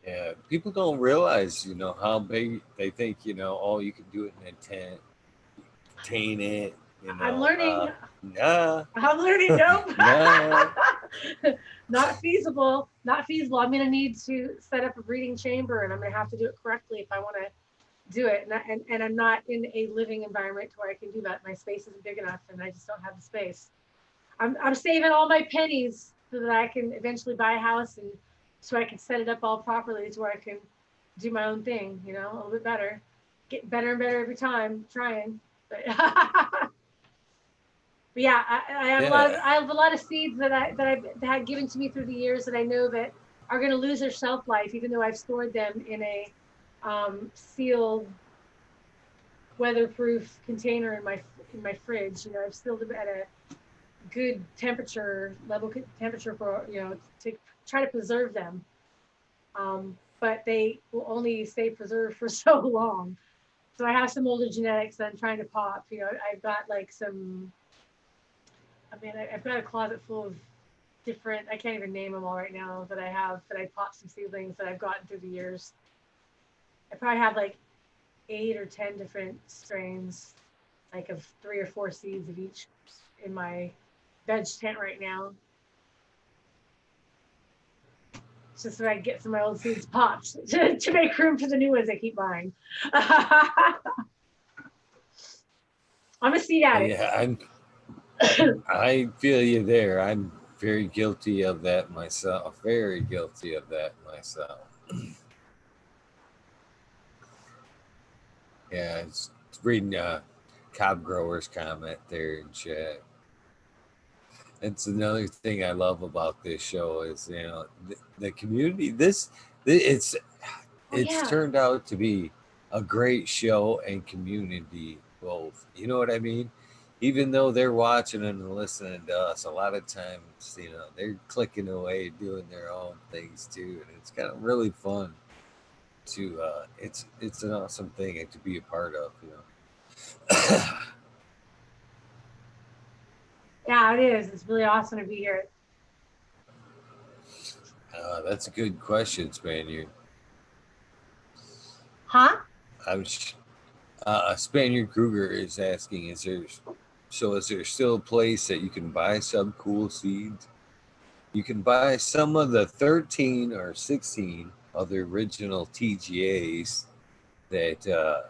Yeah, people don't realize, how big they think, oh, you can do it in a tent, contain it. I'm learning. Nah. I'm learning. Nope. Nah. Not feasible. Not feasible. I'm going to need to set up a breeding chamber, and I'm going to have to do it correctly if I want to do it. And I'm not in a living environment where I can do that. My space isn't big enough, and I just don't have the space. I'm saving all my pennies so that I can eventually buy a house, and so I can set it up all properly to where I can do my own thing, a little bit better. Get better and better every time, trying. But, but yeah, I have a lot of seeds that I've had given to me through the years that I know that are going to lose their shelf life, even though I've stored them in a sealed, weatherproof container in my fridge. I've sealed them at a good temperature for to try to preserve them, but they will only stay preserved for so long. So I have some older genetics that I'm trying to pop. I've got like I've got a closet full of different, I can't even name them all right now, that I popped some seedlings that I've gotten through the years. I probably have like 8 or 10 different strains, like of 3 or 4 seeds of each in my veg tent right now. It's just so I get some of my old seeds popped to make room for the new ones I keep buying. I'm a seed addict. Yeah, I feel you there. I'm very guilty of that myself. Very guilty of that myself. Yeah, it's reading Cob Grower's comment there in chat. It's another thing I love about this show is the community. It's turned out to be a great show and community both. You know what I mean? Even though they're watching and listening to us, a lot of times they're clicking away, doing their own things too, and it's kind of really fun to. It's an awesome thing to be a part of. Yeah, it is. It's really awesome to be here. That's a good question, Spaniard. Huh? Spaniard Kruger is asking, is there still a place that you can buy Subcool seeds? You can buy some of the 13 or 16 of the original TGAs that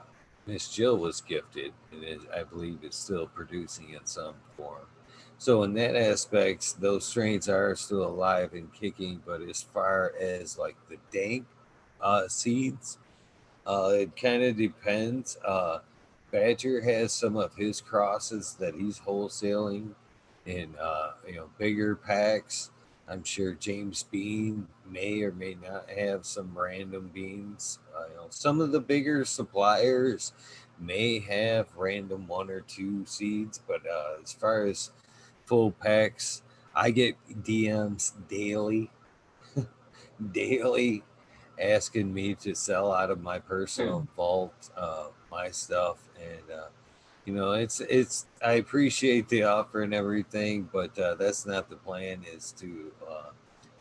Miss Jill was gifted, and I believe is still producing in some form. So in that aspect, those strains are still alive and kicking. But as far as like the dank seeds, it kind of depends. Badger has some of his crosses that he's wholesaling in bigger packs. I'm sure James Bean may or may not have some random beans. Some of the bigger suppliers may have random one or two seeds, but as far as full packs, I get DMs daily asking me to sell out of my personal vault, my stuff, and it's I appreciate the offer and everything, but that's not the plan. Is to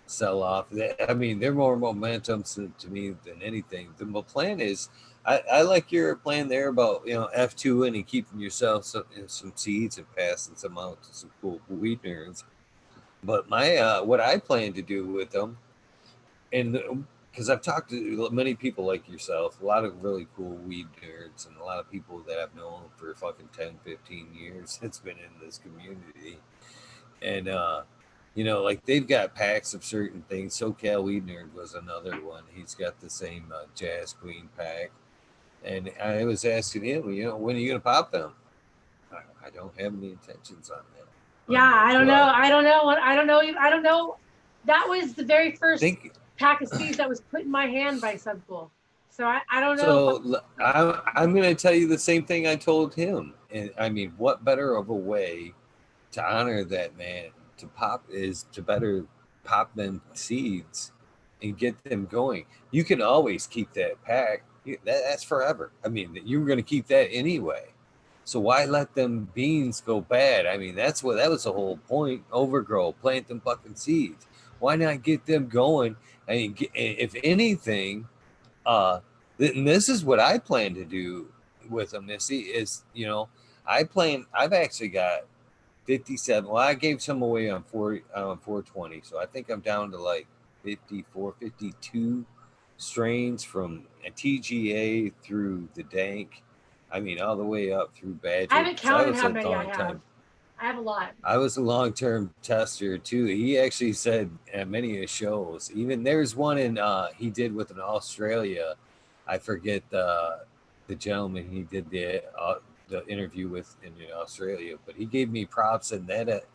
sell off. I mean, they're more momentum to me than anything. The plan is, I like your plan there about F2 and keeping yourself some seeds and passing some out to some cool weed nerds. But my what I plan to do with them, and because I've talked to many people like yourself, a lot of really cool weed nerds, and a lot of people that I've known for fucking 10, 15 years that's been in this community. And, like they've got packs of certain things. SoCal Weed Nerd was another one. He's got the same Jazz Queen pack. And I was asking him, when are you going to pop them? I don't have any intentions on that. Yeah, I don't know. I don't know. I don't know. I don't know. That was the very first pack of seeds that was put in my hand by Subcool. So I don't know. So I'm going to tell you the same thing I told him. And I mean, what better of a way to honor that man to better pop them seeds and get them going. You can always keep that pack. That's forever. I mean, you were going to keep that anyway. So why let them beans go bad? I mean, that was the whole point. Overgrow, plant them fucking seeds. Why not get them going? I mean, if anything, and this is what I plan to do with them, Missy, is, I've actually got 57. Well, I gave some away on 420. So I think I'm down to like 54, 52 strains from a TGA through the dank. I mean, all the way up through Badger. I haven't counted how many I have. I have a lot. I was a long-term tester too. He actually said at many of his shows, even there's one in he did with an Australia. I forget the gentleman he did the interview with in Australia, but he gave me props in that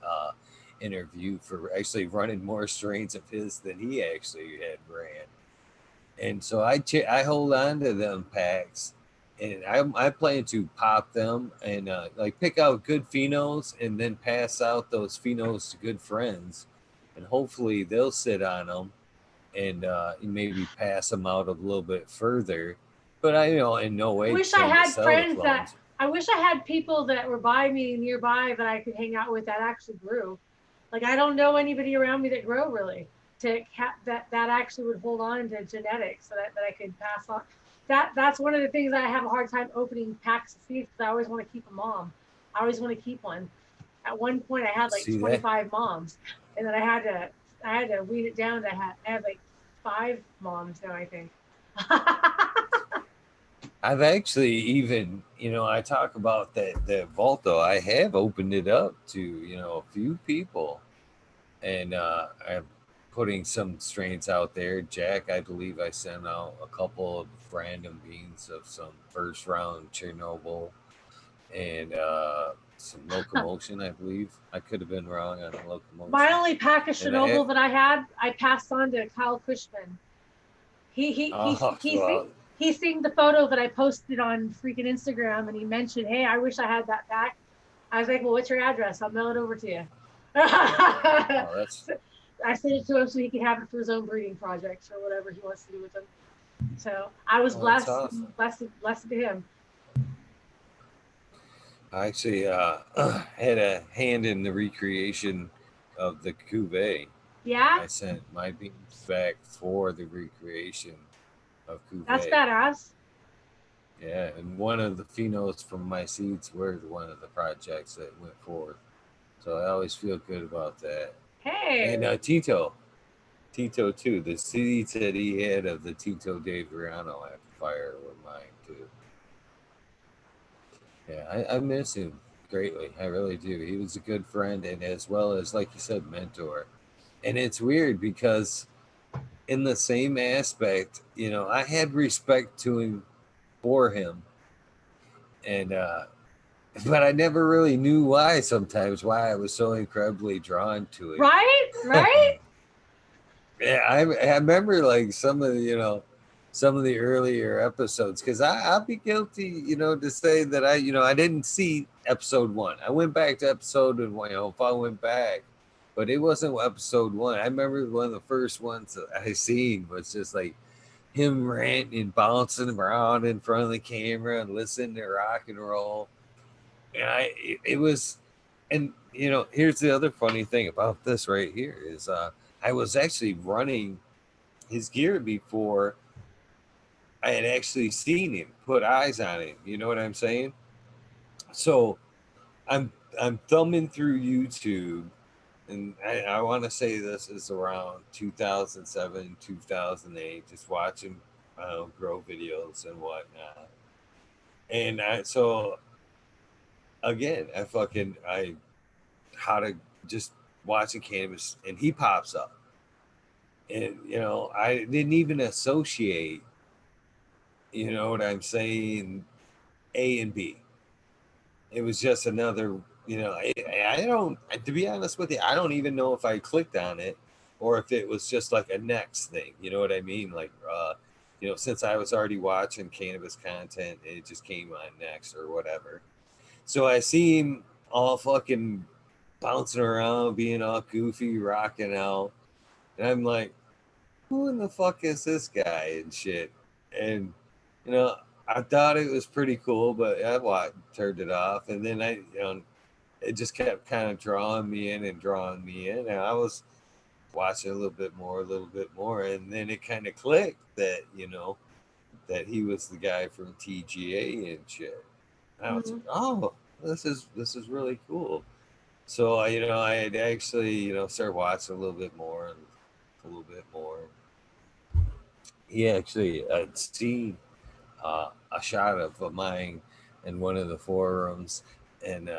interview for actually running more strains of his than he actually had ran. And so I hold on to them packs, and I plan to pop them and like pick out good phenos and then pass out those phenos to good friends, and hopefully they'll sit on them and maybe pass them out a little bit further. But I in no way. I wish I had friends that. I wish I had people that were by me nearby that I could hang out with that actually grew. Like I don't know anybody around me that grow really that actually would hold on to genetics so that I could pass on. That's one of the things I have a hard time opening packs of seeds because I always want to keep a mom. I always want to keep one. At one point I had like 25 moms, and then I had to weed it down to I have like 5 moms now, I think. I've actually even, I talk about that vault though. I have opened it up to, a few people, and I'm putting some strains out there. Jack, I believe I sent out a couple of random beans of some first round Chernobyl and some locomotion. I believe I could have been wrong on the locomotion. My only pack of Chernobyl that I had, I passed on to Kyle Cushman. He seen the photo that I posted on freaking Instagram, and he mentioned, "Hey, I wish I had that pack." I was like, "Well, what's your address? I'll mail it over to you." I sent it to him so he could have it for his own breeding projects or whatever he wants to do with them. So I was blessed, awesome. blessed to him. I actually had a hand in the recreation of the cuvee. Yeah. I sent my beans back for the recreation of cuvee. That's badass. Yeah, and one of the phenos from my seeds were one of the projects that went forward. So I always feel good about that. Hey. And Tito too. The seeds that he had of the Tito de Verano after fire were mine too. Yeah, I miss him greatly. I really do. He was a good friend and as well as, like you said, mentor. And it's weird because in the same aspect, I had respect to him for him, and but I never really knew why. Sometimes why I was so incredibly drawn to Right? him. Right? Yeah, I remember like some of the earlier episodes because I'll be guilty, to say that I didn't see episode one. I went back to episode one, if I went back, but it wasn't episode one. I remember one of the first ones that I seen was just like him ranting and bouncing around in front of the camera and listening to rock and roll. And it was, and here's the other funny thing about this right here is I was actually running his gear before I had actually seen him, put eyes on him. You know what I'm saying? So I'm thumbing through YouTube, and I want to say this is around 2007, 2008, just watching grow videos and whatnot. And so again, I how to just watching cannabis, and he pops up, and I didn't even associate, what I'm saying, A and B. It was just another, I don't, to be honest with you, I don't even know if I clicked on it or if it was just like a next thing. You know what I mean? Like, since I was already watching cannabis content, it just came on next or whatever. So I see him all fucking bouncing around, being all goofy, rocking out. And I'm like, who in the fuck is this guy and shit? And, you know, I thought it was pretty cool, but turned it off. And then it just kept kind of drawing me in and drawing me in. And I was watching a little bit more. And then it kind of clicked that, that he was the guy from TGA and shit. And I was like, Mhm. oh, this is really cool. So I had actually started watching a little bit more and a little bit more. He actually had seen a shot of mine in one of the forums and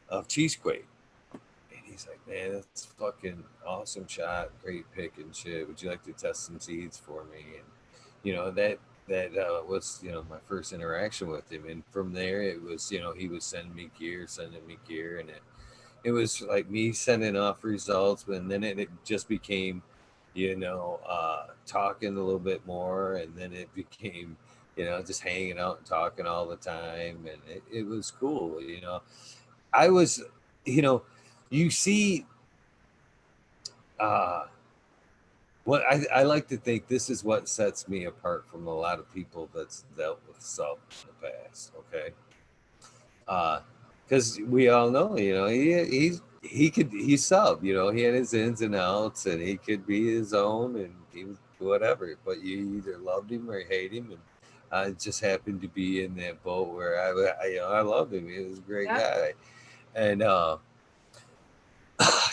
of Cheesequake. And he's like, man, that's fucking awesome shot, great pick and shit. Would you like to test some seeds for me? And that was my first interaction with him. And from there, it was he was sending me gear, and it was like me sending off results, and then it just became, talking a little bit more, and then it became, just hanging out and talking all the time, and it was cool. I was, you know, you see, uh, what I like to think this is what sets me apart from a lot of people that's dealt with sub in the past. Okay, because we all know, he's sub, he had his ins and outs, and he could be his own, and he was whatever. But you either loved him or hate him, and I just happened to be in that boat where I loved him. He was a great Yep. guy, and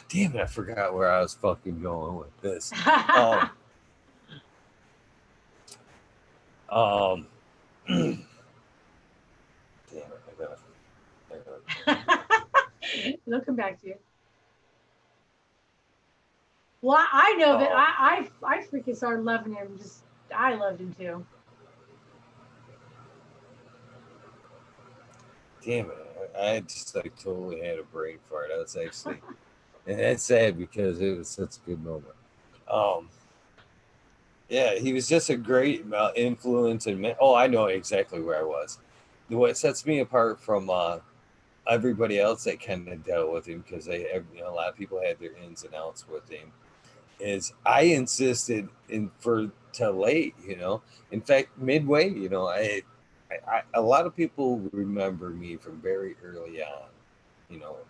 damn it, I forgot where I was fucking going with this. Um, um, damn it, I gotta. It'll come back to you. Well, I know that Um, I freaking started loving him. Just I loved him too. damn it, I just like totally had a brain fart. I was actually, and that's sad because it was such a good moment. Um, yeah, he was just a great influence, and oh, I know exactly where I was. What sets me apart from everybody else that kind of dealt with him, because a lot of people had their ins and outs with him, is I insisted in for to late. In fact, midway. A lot of people remember me from very early on.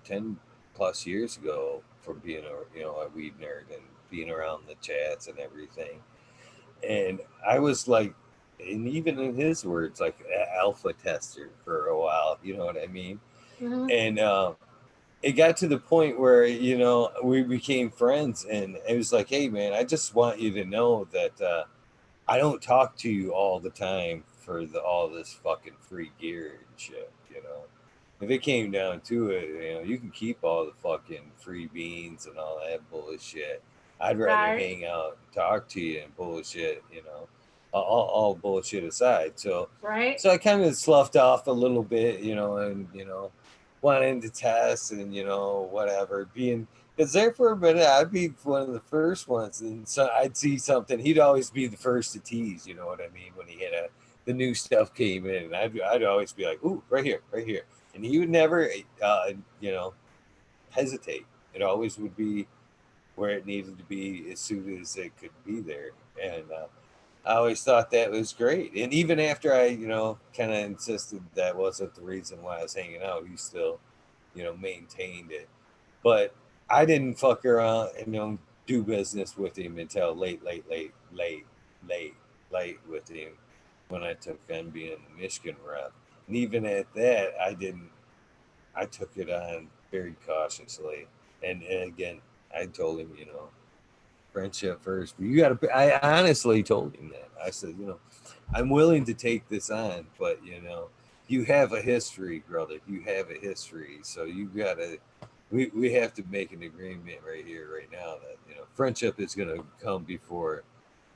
10 plus years ago, from being a weed nerd and being around the chats and everything. And I was like, and even in his words, like alpha tester for a while. You know what I mean? Hmm. And it got to the point where, you know, we became friends, and it was like, hey man, I just want you to know that I don't talk to you all the time for all this fucking free gear and shit, you know. If it came down to it, you know, you can keep all the fucking free beans and all that bullshit. I'd rather Right. hang out and talk to you and bullshit, you know, all bullshit aside. So, Right. so I kind of sloughed off a little bit, you know, and, you know, wanting to test and, you know, whatever, being, because there for a minute, I'd be one of the first ones. And so I'd see something, he'd always be the first to tease, you know what I mean? When he had the new stuff came in, and I'd always be like, ooh, right here, right here. And he would never, you know, hesitate. It always would be where it needed to be as soon as it could be there. And I always thought that was great. And even after I, you know, kind of insisted that wasn't the reason why I was hanging out, he still, you know, maintained it. But I didn't fuck around and, you know, do business with him until late with him when I took on being the Michigan rep. And even at that, I took it on very cautiously. And again, I told him, you know, friendship first. But you got to, I honestly told him that. I said, you know, I'm willing to take this on, but, you know, you have a history, brother. You have a history. So you got to, we have to make an agreement right here, right now that, you know, friendship is going to come before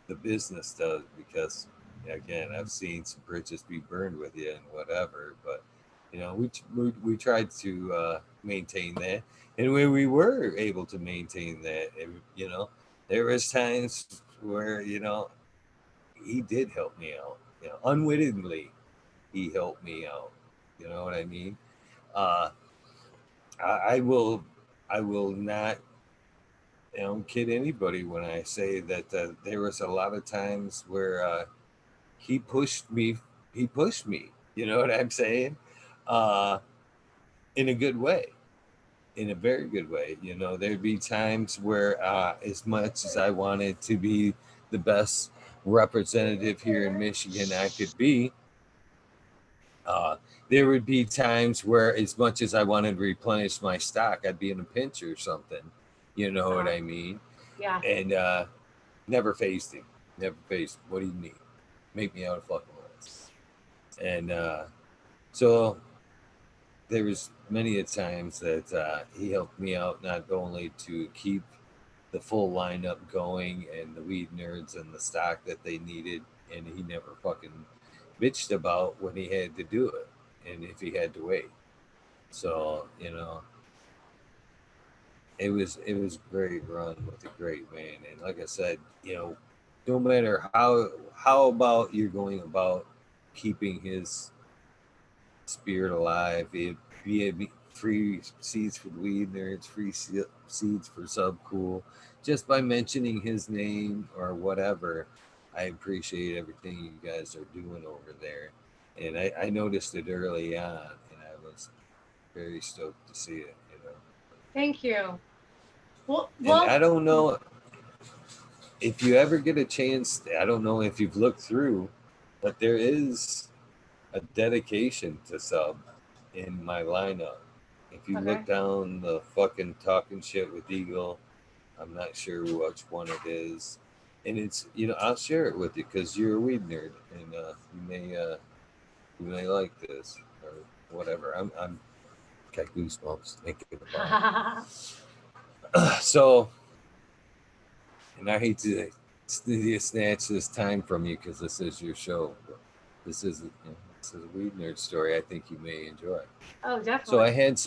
the business does, because again, I've seen some bridges be burned with you and whatever, but you know, we tried to maintain that, and when we were able to maintain that, you know, there was times where, you know, he did help me out, you know, unwittingly he helped me out, you know what I mean. uh I will, I will not, you know, kid anybody when I say that there was a lot of times where he pushed me, he pushed me, you know what I'm saying, uh in a good way, in a very good way. You know, there'd be times where as much as I wanted to be the best representative here in Michigan I could be, uh there would be times where as much as I wanted to replenish my stock, I'd be in a pinch or something, you know what Uh, I mean. yeah. And never faced him, never faced him. What do you need? Make me out of fucking list. And so there was many a times that he helped me out, not only to keep the full lineup going and the weed nerds and the stock that they needed, and he never fucking bitched about when he had to do it and if he had to wait. So, you know, it was great run with a great man. And like I said, you know, no matter how about you're going about keeping his spirit alive, be it free seeds for the weed nerds, free seeds for sub cool, just by mentioning his name or whatever, I appreciate everything you guys are doing over there. And I noticed it early on, and I was very stoked to see it, you know. Thank you. Well, And I well, don't know if you ever get a chance, I don't know if you've looked through, but there is a dedication to sub in my lineup. If you okay. look down the fucking talking shit with Eagle, I'm not sure which one it is. And it's, you know, I'll share it with you because you're a weed nerd, and you may like this or whatever. I'm got goosebumps thinking about it. So, and I hate to snatch this time from you because this is your show. But this is a weed nerd story I think you may enjoy. Oh, So I definitely. had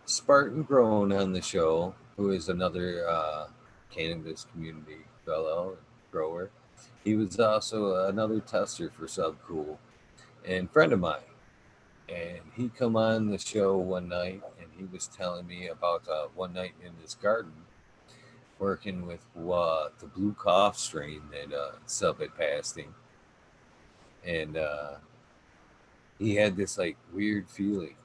Spartan Grown on the show, who is another cannabis community fellow and grower. He was also another tester for Subcool and friend of mine. And he come on the show one night, and he was telling me about one night in his garden working with the blue cough strain that Sub had passed him, and he had this like weird feeling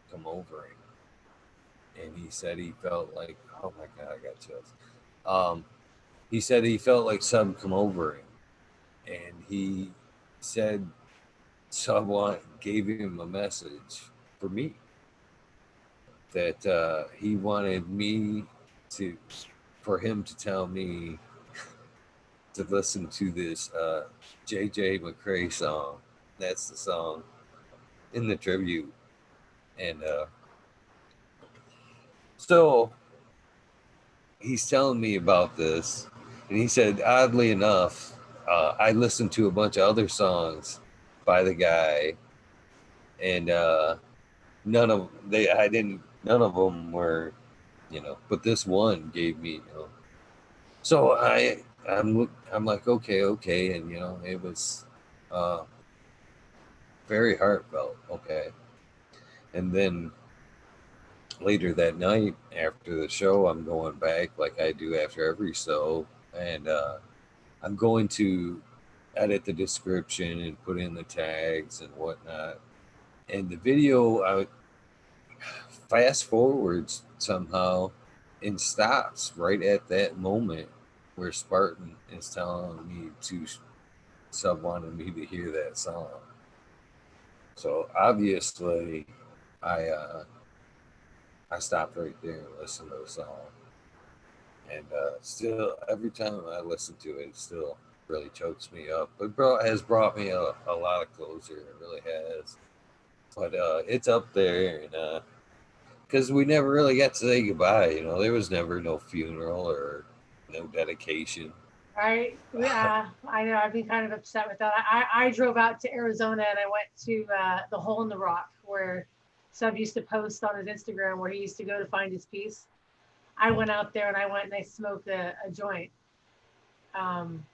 come over him, and he said he felt like, oh my god, I got chills. Um, he said he felt like Sub come over him, and he said someone gave him a message for me, that he wanted me to, for him to tell me to listen to this JJ McCrae song. That's the song in the tribute. And so he's telling me about this. And he said, oddly enough, I listened to a bunch of other songs by the guy, and none of them were, but this one gave me. So I'm like, okay, and it was uh, very heartfelt. Okay, and then later that night after the show, I'm going back like I do after every show, and I'm going to edit the description and put in the tags and whatnot. And the video, I fast forwards somehow and stops right at that moment where Spartan is telling me to sub wanted me to hear that song. So obviously, I uh, I stopped right there and listened to the song, and still every time I listen to it, it still really chokes me up. But bro, has brought me a lot of closure. It really has. But it's up there, and because we never really got to say goodbye. There was never no funeral or no dedication. Right. Yeah, I know. I'd be kind of upset with that. I drove out to Arizona and I went to the Hole in the Rock where Sub used to post on his Instagram where he used to go to find his peace. I went out there and I went and I smoked a joint um,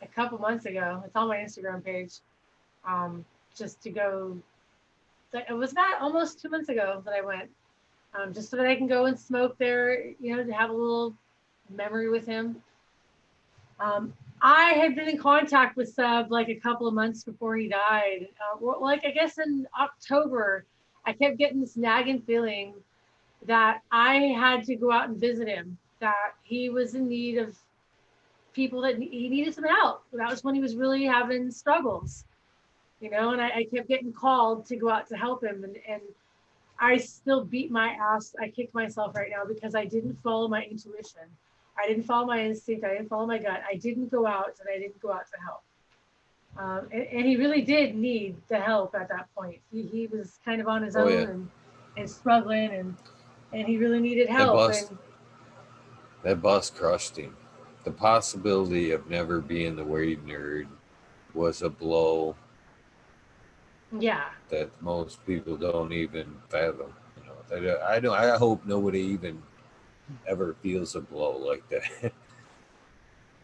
a couple months ago. It's on my Instagram page. Just to go. It was about almost 2 months ago that I went, just so that I can go and smoke there. To have a little memory with him. Um, I had been in contact with Sub like a couple of months before he died. Like I guess in October, I kept getting this nagging feeling that I had to go out and visit him. That he was in need of people, that he needed some help. That was when he was really having struggles, And I kept getting called to go out to help him, and I still beat my ass. I kick myself right now because I didn't follow my intuition. I didn't follow my instinct. I didn't follow my gut. I didn't go out, and I didn't go out to help. And he really did need the help at that point. He was kind of on his Oh yeah, own and struggling, and he really needed that help. bus And that bus crushed him. The possibility of never being the weed nerd was a blow yeah, that most people don't even fathom. I don't. I hope nobody even ever feels a blow like that.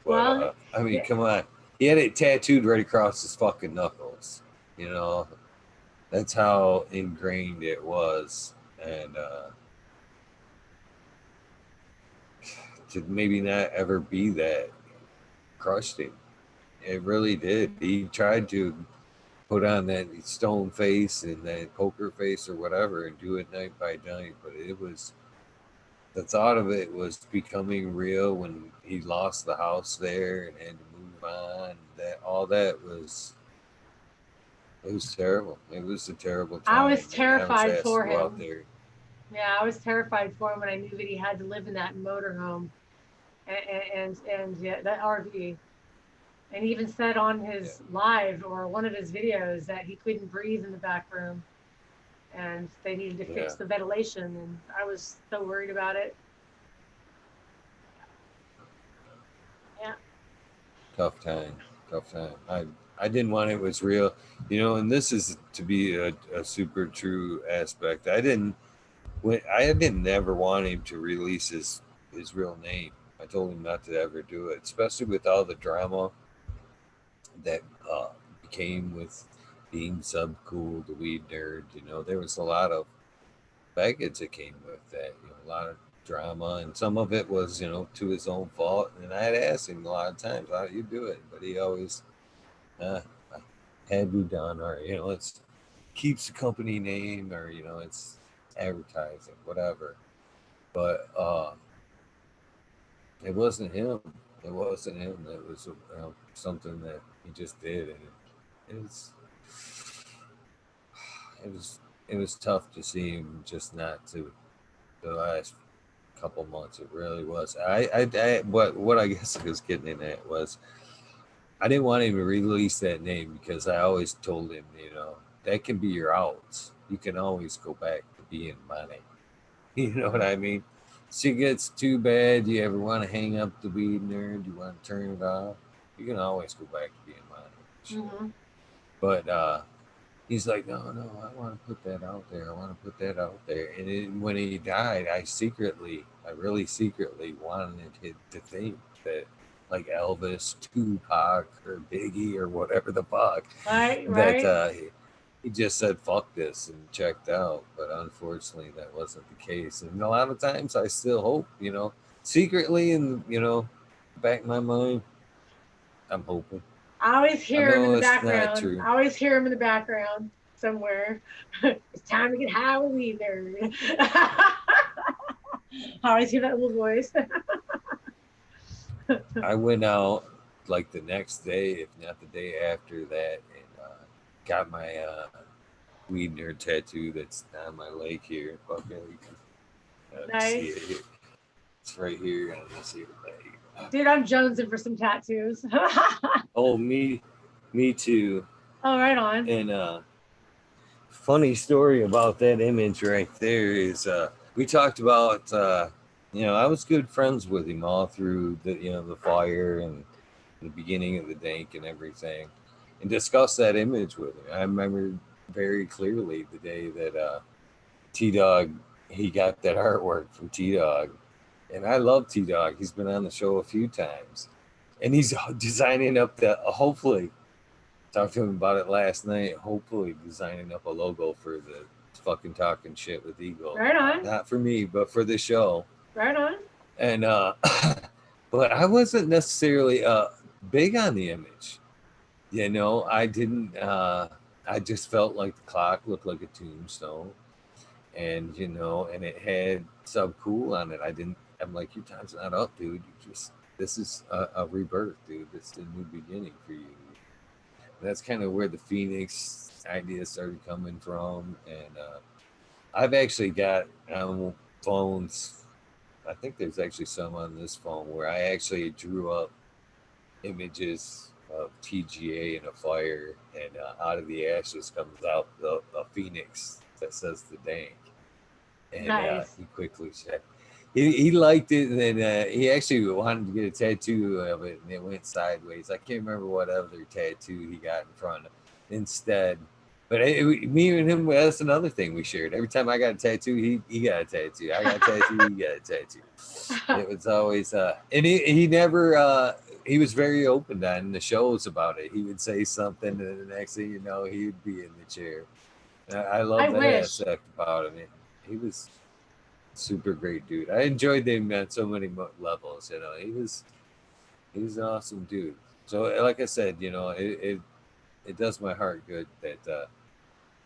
But well, I mean, yeah, come on. He had it tattooed right across his fucking knuckles. You know, that's how ingrained it was, and to maybe not ever be that crushed him. It really did. He tried to put on that stone face and that poker face or whatever and do it night by night, but it was the thought of it was becoming real when he lost the house there and had to move on. That all that was it was terrible. It was a terrible I time, was and I was terrified asked to for go out him. there. Yeah, I was terrified for him when I knew that he had to live in that motorhome and yeah, that RV. And he even said on Yeah, his live or one of his videos that he couldn't breathe in the back room and they needed to yeah, fix the ventilation. And I was so worried about it. Yeah. tough time, tough time. I didn't want it was real, and this is to be a super true aspect. I didn't never want him to release his real name. I told him not to ever do it, especially with all the drama that became with being sub cool, the weed nerd. There was a lot of baggage that came with that. A lot of drama, and some of it was to his own fault. And I had asked him a lot of times, "How do you do it?" But he always uh, had we done, or it's keeps the company name, or it's advertising, whatever. But it wasn't him. It wasn't him. It was something that he just did, and it was it was it was tough to see him just not to. the last couple months. It really was. What I guess I was getting in at was I didn't want him to release that name because I always told him, that can be your outs. You can always go back to being money. You know what I mean? Shit gets too bad. You ever want to hang up the weed nerd? You want to turn it off? You can always go back to being money. Mm-hmm. But he's like, no, I want to put that out there. I want to put that out there. And when he died, I really secretly wanted him to think that like Elvis, Tupac, or Biggie, or whatever the fuck, Right. that he just said fuck this and checked out. But unfortunately, that wasn't the case. And a lot of times, I still hope, secretly, in back of my mind, I'm hoping. I always I hear him in know the it's not background. true. I always hear him in the background somewhere. It's time to get high with weed nerd. I always hear that little voice. I went out like the next day, if not the day after that, and got my weed nerd tattoo that's on my leg here. Fucking, you can see Nice. it here. It's right here on this here leg. Dude, I'm jonesing for some tattoos. Oh, me too. Oh, right on. And funny story about that image right there is we talked about I was good friends with him all through the fire and the beginning of the dank and everything, and discussed that image with him. I remember very clearly the day that T Dog, he got that artwork from T Dog, and I love T Dog. He's been on the show a few times, and he's designing up the hopefully. Talked to him about it last night. Hopefully, designing up a logo for the fucking talking shit with Eagle. Right on. Not for me, but for the show. Right on. And but I wasn't necessarily big on the image. I didn't. I just felt like the clock looked like a tombstone, and and it had sub cool on it. I'm like, your time's not up, dude. This is a rebirth, dude. This is a new beginning for you. That's kind of where the Phoenix idea started coming from. And I've actually got phones. I think there's actually some on this phone where I actually drew up images of TGA in a fire, and out of the ashes comes out a phoenix that says the dank. And Nice. he quickly said, he liked it, and then he actually wanted to get a tattoo of it, and it went sideways. I can't remember what other tattoo he got in front of instead. But me and him, that's another thing we shared. Every time I got a tattoo, he got a tattoo. I got a tattoo, he got a tattoo. It was always, and he never, he was very open on the shows about it. He would say something, and then the next thing you know, he would be in the chair. I love that aspect about him. He was super great dude. I enjoyed him on so many levels. He was an awesome dude. So, like I said, it does my heart good that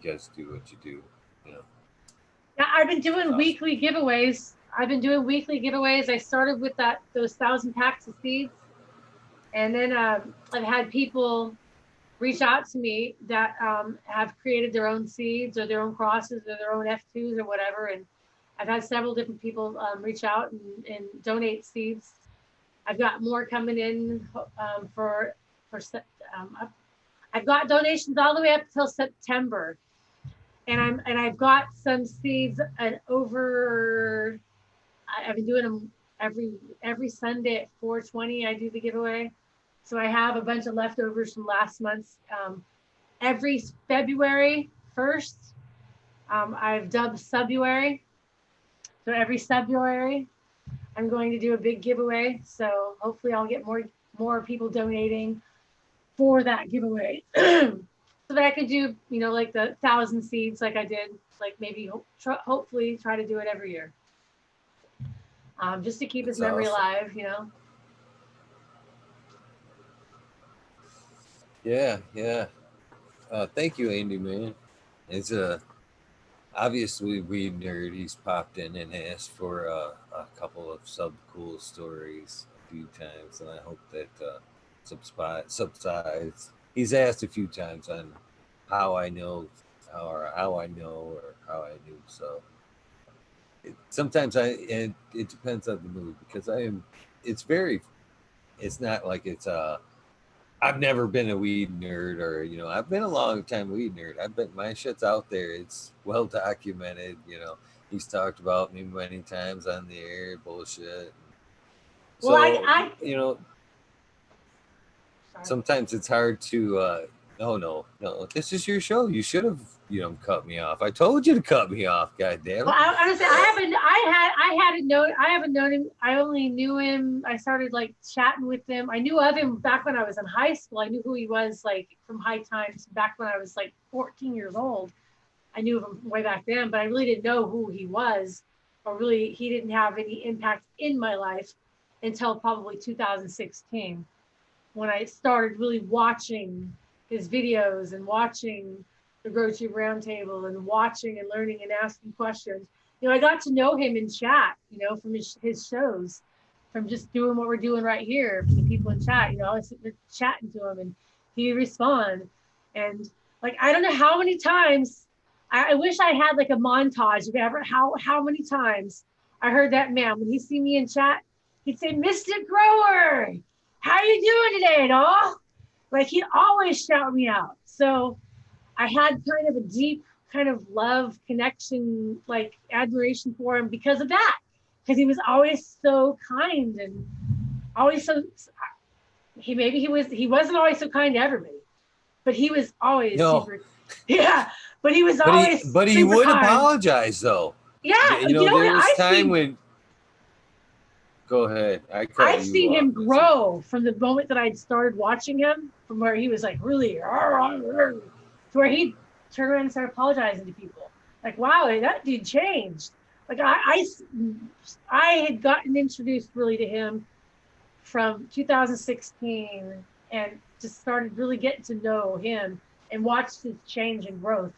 you guys do what you do. Yeah, I've been doing weekly giveaways. I started with those 1,000 packs of seeds, and then I've had people reach out to me that have created their own seeds or their own crosses or their own F2s or whatever, and I've had several different people reach out and donate seeds. I've got more coming in for I've got donations all the way up till September, and I've got some seeds over. I've been doing them every Sunday at 4:20. I do the giveaway, so I have a bunch of leftovers from last month's. Every February 1st, I've dubbed Subuary. So every February, I'm going to do a big giveaway. So hopefully I'll get more people donating for that giveaway. So that I could do, like the 1,000 seeds like I did, like maybe hopefully try to do it every year. Just to keep his memory alive, Yeah. Thank you, Andy, man. It's obviously Weed Nerd. He's popped in and asked for a couple of cool stories a few times, and I hope that subsides. He's asked a few times on how I know, or how I knew. So sometimes it depends on the mood, because it's not like I've never been a weed nerd, or I've been a long time weed nerd. I've been, my shit's out there. It's well documented. He's talked about me many times on the air, bullshit. Well, So sorry. sometimes it's hard to. Oh no, this is your show. You should have cut me off. I told you to cut me off. God damn it. Well, I honestly, I haven't known him. I only knew him. I started like chatting with him. I knew of him back when I was in high school. I knew who he was, like from High Times back when I was like 14 years old. I knew of him way back then, but I really didn't know who he was, or really he didn't have any impact in my life until probably 2016, when I started really watching his videos and watching the GrowTube Roundtable and watching and learning and asking questions. I got to know him in chat, from his shows, from just doing what we're doing right here for the people in chat. I was sitting there chatting to him and he'd respond. And like, I don't know how many times, I wish I had like a montage of how many times I heard that man, when he see me in chat, he'd say, "Mr. Grower, how you doing today, doll?" Like, he'd always shout me out. So I had kind of a deep kind of love, connection, like admiration for him because of that. Because he was always so kind and always so, he wasn't always so kind to everybody, but he was always super, yeah. But he was always but he would kind. Apologize though. Yeah, there was time when. Go ahead. I've seen him grow from the moment that I'd started watching him, from where he was like really, to where he'd turn around and start apologizing to people. Like, wow, that dude changed. Like I had gotten introduced really to him from 2016, and just started really getting to know him and watched his change and growth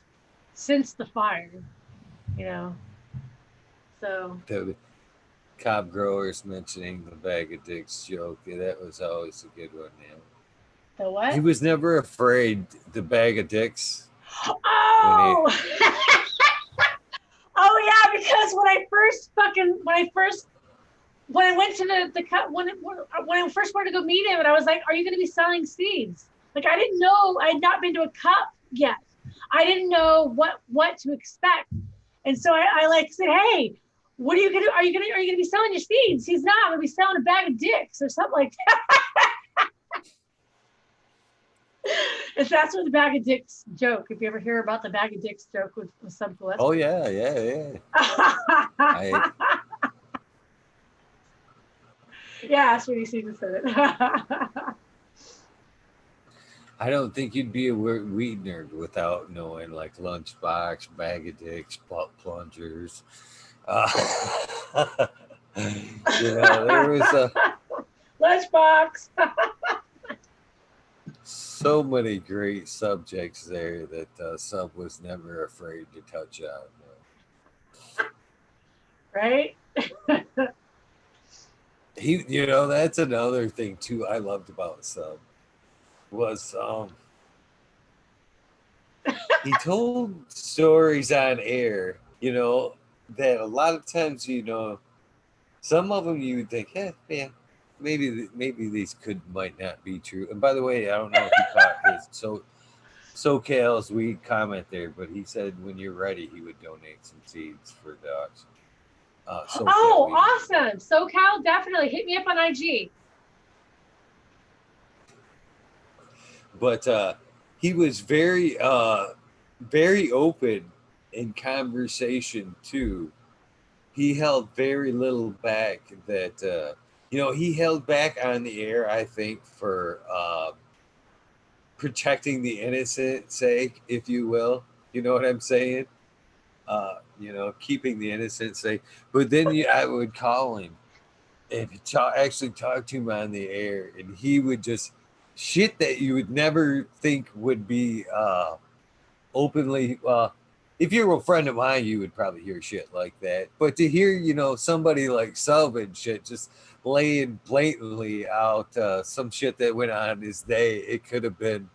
since the fire, So. Cob growers mentioning the bag of dicks joke. Yeah, that was always a good one, man. The what? He was never afraid. The bag of dicks. Oh! Oh yeah, because when I went to the cut, when I first wanted to go meet him, and I was like, "Are you going to be selling seeds?" Like, I didn't know. I had not been to a cup yet. I didn't know what to expect, and so I like said, "Hey, what are you gonna? Are you gonna be selling your seeds?" He's not. I'm gonna be selling a bag of dicks or something like that. If that's what the bag of dicks joke. If you ever hear about the bag of dicks joke with some Gillespie. Oh yeah. Yeah, that's what he seems to say it. I don't think you'd be a weed nerd without knowing like lunchbox, bag of dicks, butt plungers. There was a lunchbox. So many great subjects there that Sub was never afraid to touch on. Right? That's another thing too I loved about Sub was he told stories on air, that a lot of times, some of them you would think, man, maybe these might not be true. And by the way, I don't know if he caught his SoCal's weed comment there, but he said when you're ready, he would donate some seeds for dogs. Awesome. SoCal, definitely hit me up on IG. But he was very very open in conversation too. He held very little back. That he held back on the air, I think, for protecting the innocent sake, if you will. You know what I'm saying? Keeping the innocent safe. But then I would call him and actually talk to him on the air, and he would just shit that you would never think would be openly. If you were a friend of mine, you would probably hear shit like that. But to hear, somebody like Sub and shit just laying blatantly out some shit that went on his day, it could have been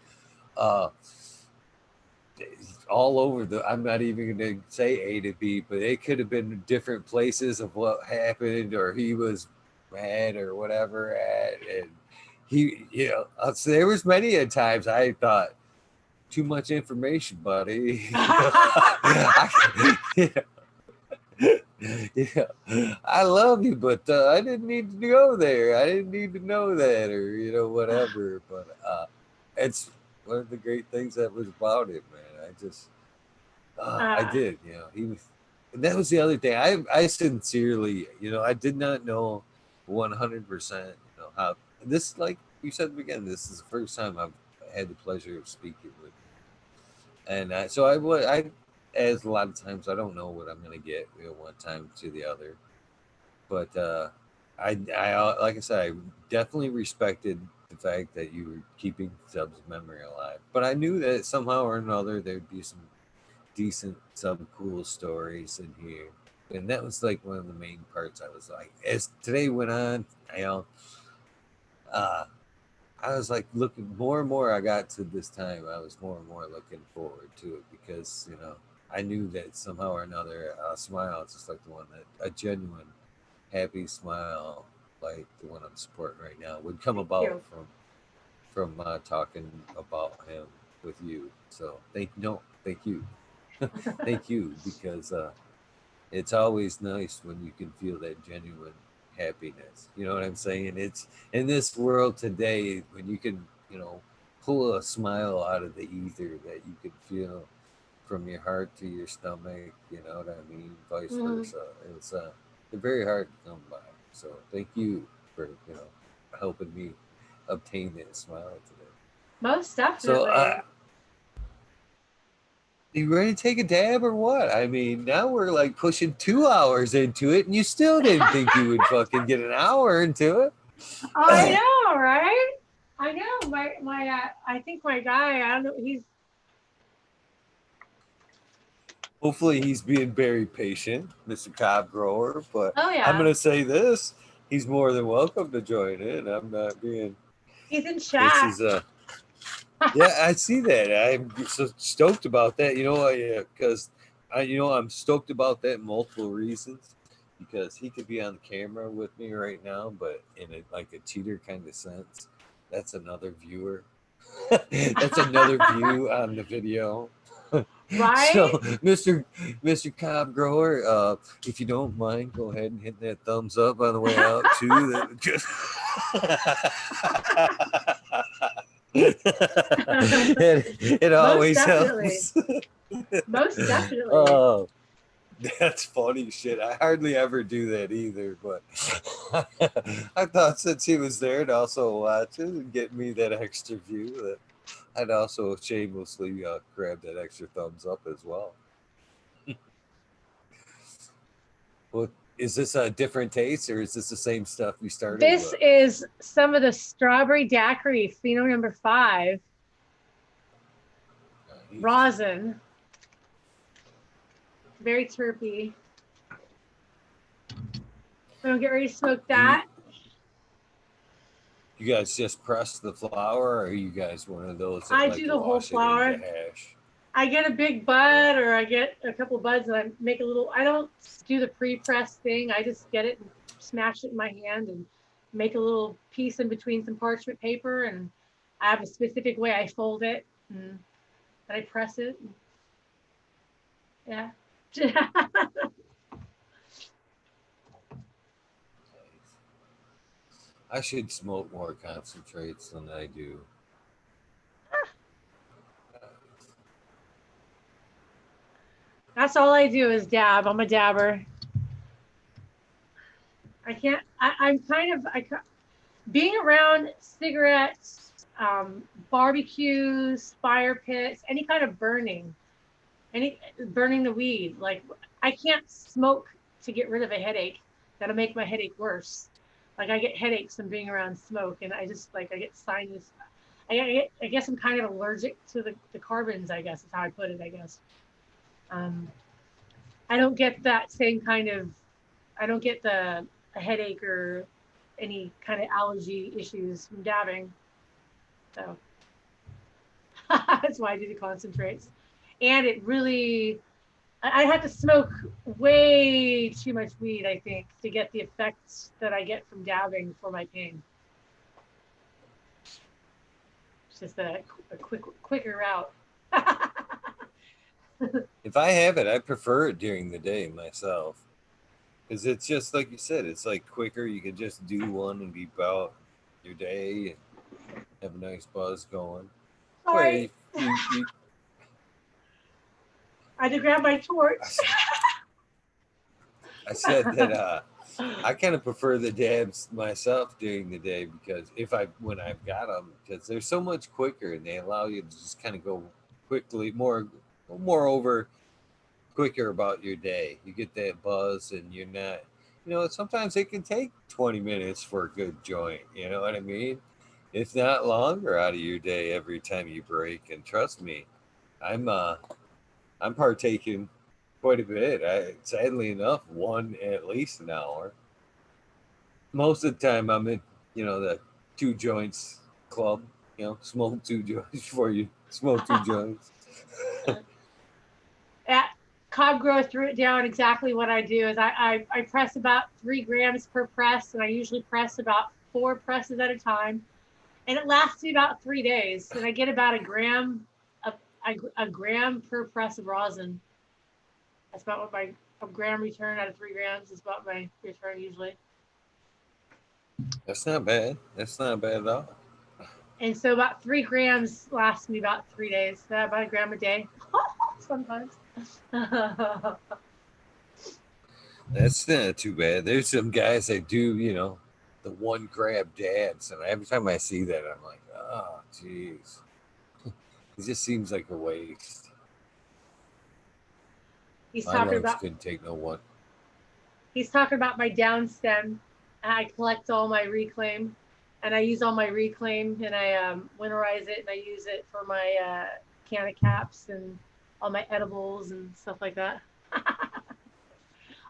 all over the. I'm not even going to say A to B, but it could have been different places of what happened, or he was mad or whatever at, and he, you know, so there was many a times I thought too much information, buddy. Yeah, I love you, but I didn't need to go there. I didn't need to know that, or you know, whatever. But it's one of the great things that was about it, man. I just, I did, you know, he was, and that was the other thing. I sincerely, you know, I did not know 100%, you know, how this, like you said again, this is the first time I've had the pleasure of speaking with you, and so I would, as a lot of times, I don't know what I'm gonna get, you know, one time to the other, but like I said, I definitely respected the fact that you were keeping Zeb's memory alive, but I knew that somehow or another there'd be some decent, some cool stories in here. And that was like one of the main parts. I was like, as today went on, you know, uh, I was like looking more and more. I got to this time, I was more and more looking forward to it because, you know, I knew that somehow or another a smile, just like the one that a genuine, happy smile, like the one I'm supporting right now, would come Thank about you. from talking about him with you. So thank you, thank you, because it's always nice when you can feel that genuine happiness. You know what I'm saying? It's in this world today when you can, you know, pull a smile out of the ether that you can feel from your heart to your stomach. You know what I mean? Vice Mhm. versa. It's they're very hard to come by. So thank you for, you know, helping me obtain that smile today. Most So definitely. you ready to take a dab or what? I mean, now we're like pushing 2 hours into it, and you still didn't think you would fucking get an hour into it. I know, right? I know. I think my guy. I don't know. He's. Hopefully, he's being very patient, Mr. Cobb Grower. But Oh I'm yeah. gonna say this: he's more than welcome to join in. I'm not being. He's in This chat. is yeah, I see that. I'm so stoked about that. You know, because you know, I'm stoked about that in multiple reasons. Because he could be on the camera with me right now, but in a, like a cheater kind of sense. That's another viewer. That's another view on the video. Right? So, Mr. Cobb Grower, if you don't mind, go ahead and hit that thumbs up on the way out too. It Most always definitely. helps. Most definitely. Oh, that's funny shit. I hardly ever do that either, but I thought since he was there to also watch it and get me that extra view, that I'd also shamelessly grab that extra thumbs up as well. Well, is this a different taste or is this the same stuff we started This with? is some of the strawberry daiquiri, pheno number 5, Nice. rosin. Very terpy. I'm gonna get ready to smoke You that. you guys just press the flour, or are you guys one of those that I like do to the whole wash it into flower. hash? I get a big Yeah. bud or I get a couple buds and I make a little. I don't do the pre-press thing. I just get it and smash it in my hand and make a little piece in between some parchment paper. And I have a specific way I fold it and I press it. Yeah. I should smoke more concentrates than I do. That's all I do is dab. I'm a dabber. I can't. I'm kind of. Being around cigarettes, barbecues, fire pits, any kind of any burning the weed. Like I can't smoke to get rid of a headache. That'll make my headache worse. Like I get headaches from being around smoke, and I just like I get sinus. I guess I'm kind of allergic to the carbons. I guess is how I put it. I guess um, I don't get that same kind of. I don't get the a headache or any kind of allergy issues from dabbing. So that's why I do the concentrates. And it really, I have to smoke way too much weed, I think, to get the effects that I get from dabbing for my pain. It's just a quicker route. If I have it, I prefer it during the day myself. Because it's just like you said, it's like quicker. You can just do one and be about your day and have a nice buzz going. Sorry, Wait, you I had to grab my torch. I said that I kind of prefer the dabs myself during the day because when I've got them, because they're so much quicker and they allow you to just kind of go quickly, more over quicker about your day. You get that buzz and you're not, sometimes it can take 20 minutes for a good joint. You know what I mean? It's not longer out of your day every time you break. And trust me, I'm I'm partaking quite a bit. Sadly enough, one at least an hour. Most of the time, I'm in, the two joints club. Smoke two joints before you smoke two joints. At Cob Grow threw it down exactly what I do is I press about 3 grams per press, and I usually press about 4 presses at a time, and it lasts me about 3 days, and I get about a gram per press of rosin. That's about what my a gram return out of 3 grams is about my return usually. That's not bad. That's not bad at all. And so about 3 grams lasts me about 3 days. So about a gram a day, sometimes. That's not too bad. There's some guys that do, the one grab dabs, and every time I see that, I'm like, oh, jeez, it just seems like a waste. He's My talking lungs about couldn't take no one. he's talking about my down stem. I collect all my reclaim, and I use all my reclaim, and I winterize it, and I use it for my can of caps and all my edibles and stuff like that.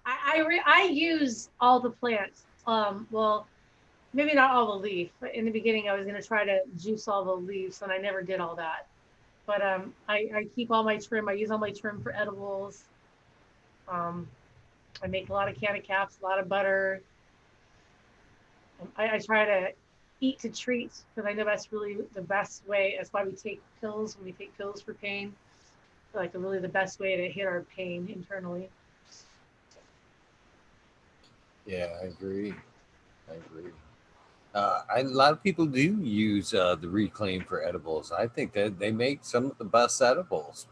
I use all the plants. Well, maybe not all the leaf. But in the beginning, I was going to try to juice all the leaves, and I never did all that. But I keep all my trim. I use all my trim for edibles. Um, I make a lot of can of caps, a lot of butter. I try to eat to treat because I know that's really the best way. That's why we take pills when we take pills for pain. Like really the best way to hit our pain internally. Yeah, I agree. I agree. A lot of people do use the reclaim for edibles. I think that they make some of the best edibles.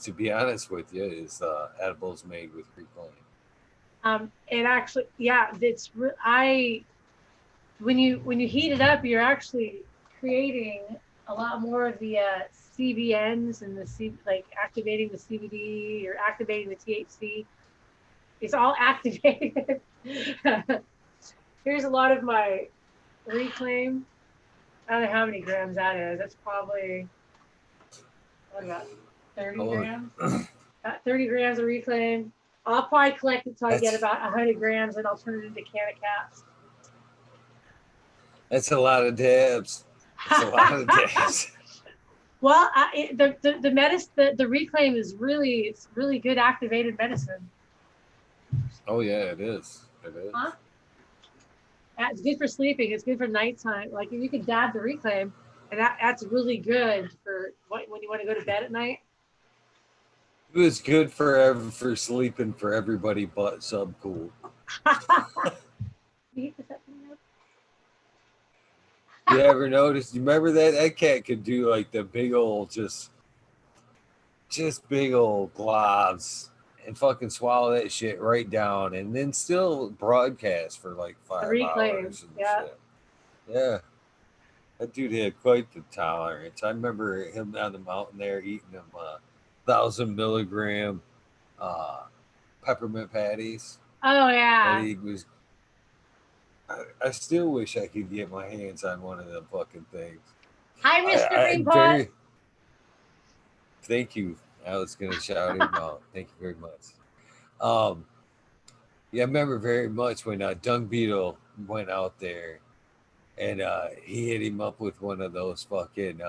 To be honest with you, is edibles made with reclaim. It actually, yeah, I when you heat it up, you're actually creating a lot more of the CBNs and like activating the CBD. You're activating the THC. It's all activated. Here's a lot of my reclaim. I don't know how many grams that is. That's probably what about 30 Oh, grams? About 30 grams of reclaim. I'll probably collect it till I get about 100 grams, and I'll turn it into can of caps. that's a lot of dabs. That's a lot of dabs. Well, the medicine, the reclaim is it's really good activated medicine. Oh yeah, it is. It is. Huh? It's good for sleeping. It's good for nighttime. Like if you can dab the reclaim, and that's really good for when you want to go to bed at night. It was good for sleeping for everybody but Subcool. You ever noticed? You remember that cat could do like the big old just big old globs and fucking swallow that shit right down and then still broadcast for like 5 hours and yeah. shit. Yeah. That dude had quite the tolerance. I remember him on the mountain there eating them 1,000 milligram peppermint patties. Oh yeah. And he was. I still wish I could get my hands on one of them fucking things. Hi, Mr. Greenpot. Thank you. I was gonna shout him out. Thank you very much. Yeah, I remember very much when Dung Beetle went out there and he hit him up with one of those fucking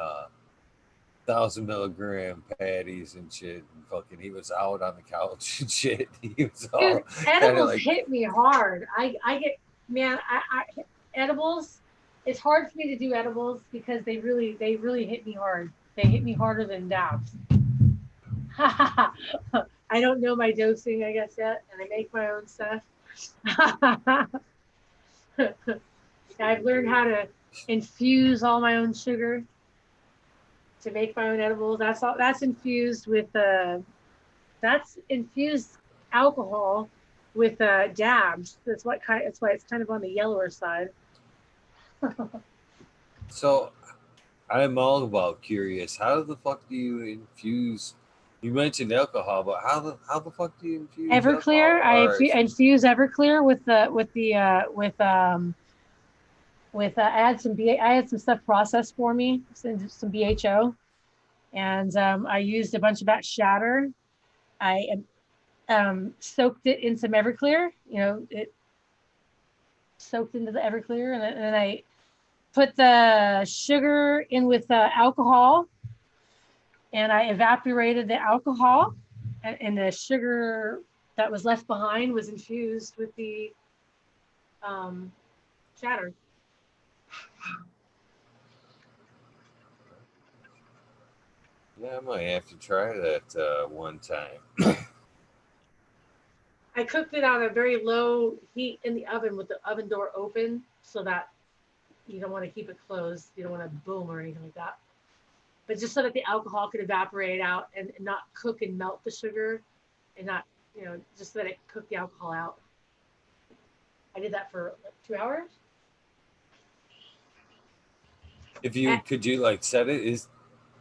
1,000 milligram patties and shit. And fucking, he was out on the couch and shit. He was Dude, all kind of edibles like, hit me hard. I get, man, edibles, it's hard for me to do edibles because they really hit me hard. They hit me harder than dabs. I don't know my dosing, I guess, yet, and I make my own stuff. I've learned how to infuse all my own sugar to make my own edibles. That's all. That's infused with that's infused alcohol with dabs. That's what kind. That's why it's kind of on the yellower side. so I'm all about curious. How the fuck do you infuse? You mentioned alcohol, but how the fuck do you infuse Everclear. alcohol? Or infuse Everclear with I had some stuff processed for me, some BHO, and I used a bunch of that shatter. I soaked it in some Everclear. It soaked into the Everclear, and then I put the sugar in with alcohol, and I evaporated the alcohol, and the sugar that was left behind was infused with the shatter. yeah, I might have to try that one time. I cooked it on a very low heat in the oven with the oven door open so that you don't want to keep it closed. You don't want to boom or anything like that. But just so that the alcohol could evaporate out and not cook and melt the sugar and not, just so that it cooked the alcohol out. I did that for like 2 hours. If you could you like set it is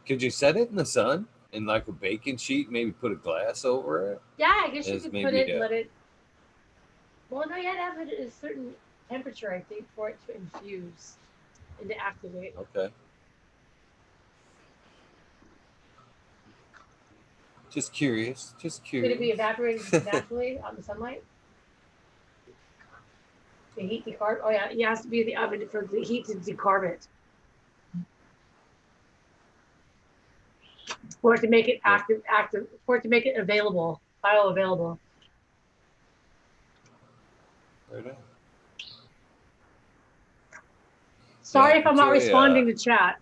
could you set it in the sun in like a baking sheet, maybe put a glass over it? Yeah, I guess you As could put maybe it and let it. Well, no, you had to have it at a certain temperature, I think, for it to infuse and to activate. okay. Just curious. Just Could it be curious. evaporated naturally on the sunlight? The heat decarb. Oh yeah, it has to be in the oven for the heat to decarb it, for it to make it active, for it to make it available, bioavailable. Right on. Sorry Yeah, if I'm not enjoy responding to chat.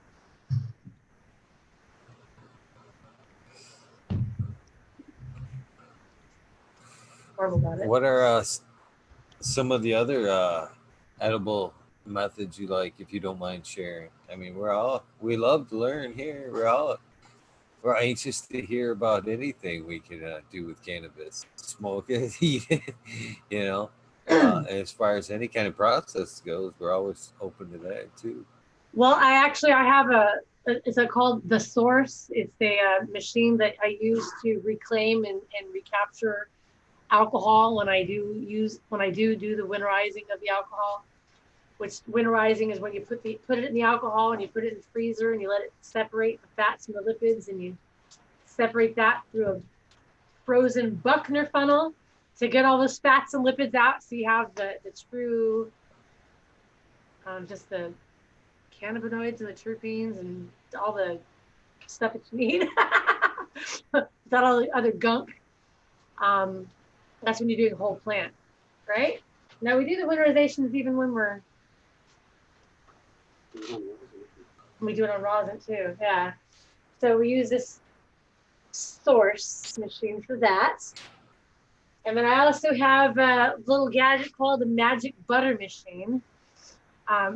Horrible about it. what are some of the other edible methods you like, if you don't mind sharing? I mean, we love to learn here. We're anxious to hear about anything we can do with cannabis, smoke it, eat it. You know, as far as any kind of process goes, we're always open to that too. Well, I have it's called The Source. It's a machine that I use to reclaim and recapture alcohol when I do the winterizing of the alcohol. Which winterizing is when you put it in the alcohol and you put it in the freezer and you let it separate the fats from the lipids, and you separate that through a frozen Buckner funnel to get all those fats and lipids out, so you have the true just the cannabinoids and the terpenes and all the stuff that you need without all the other gunk. That's when you're doing a whole plant, right? Now we do the winterizations even when we do it on rosin too. Yeah. So we use this Source machine for that. And then I also have a little gadget called the Magic Butter Machine.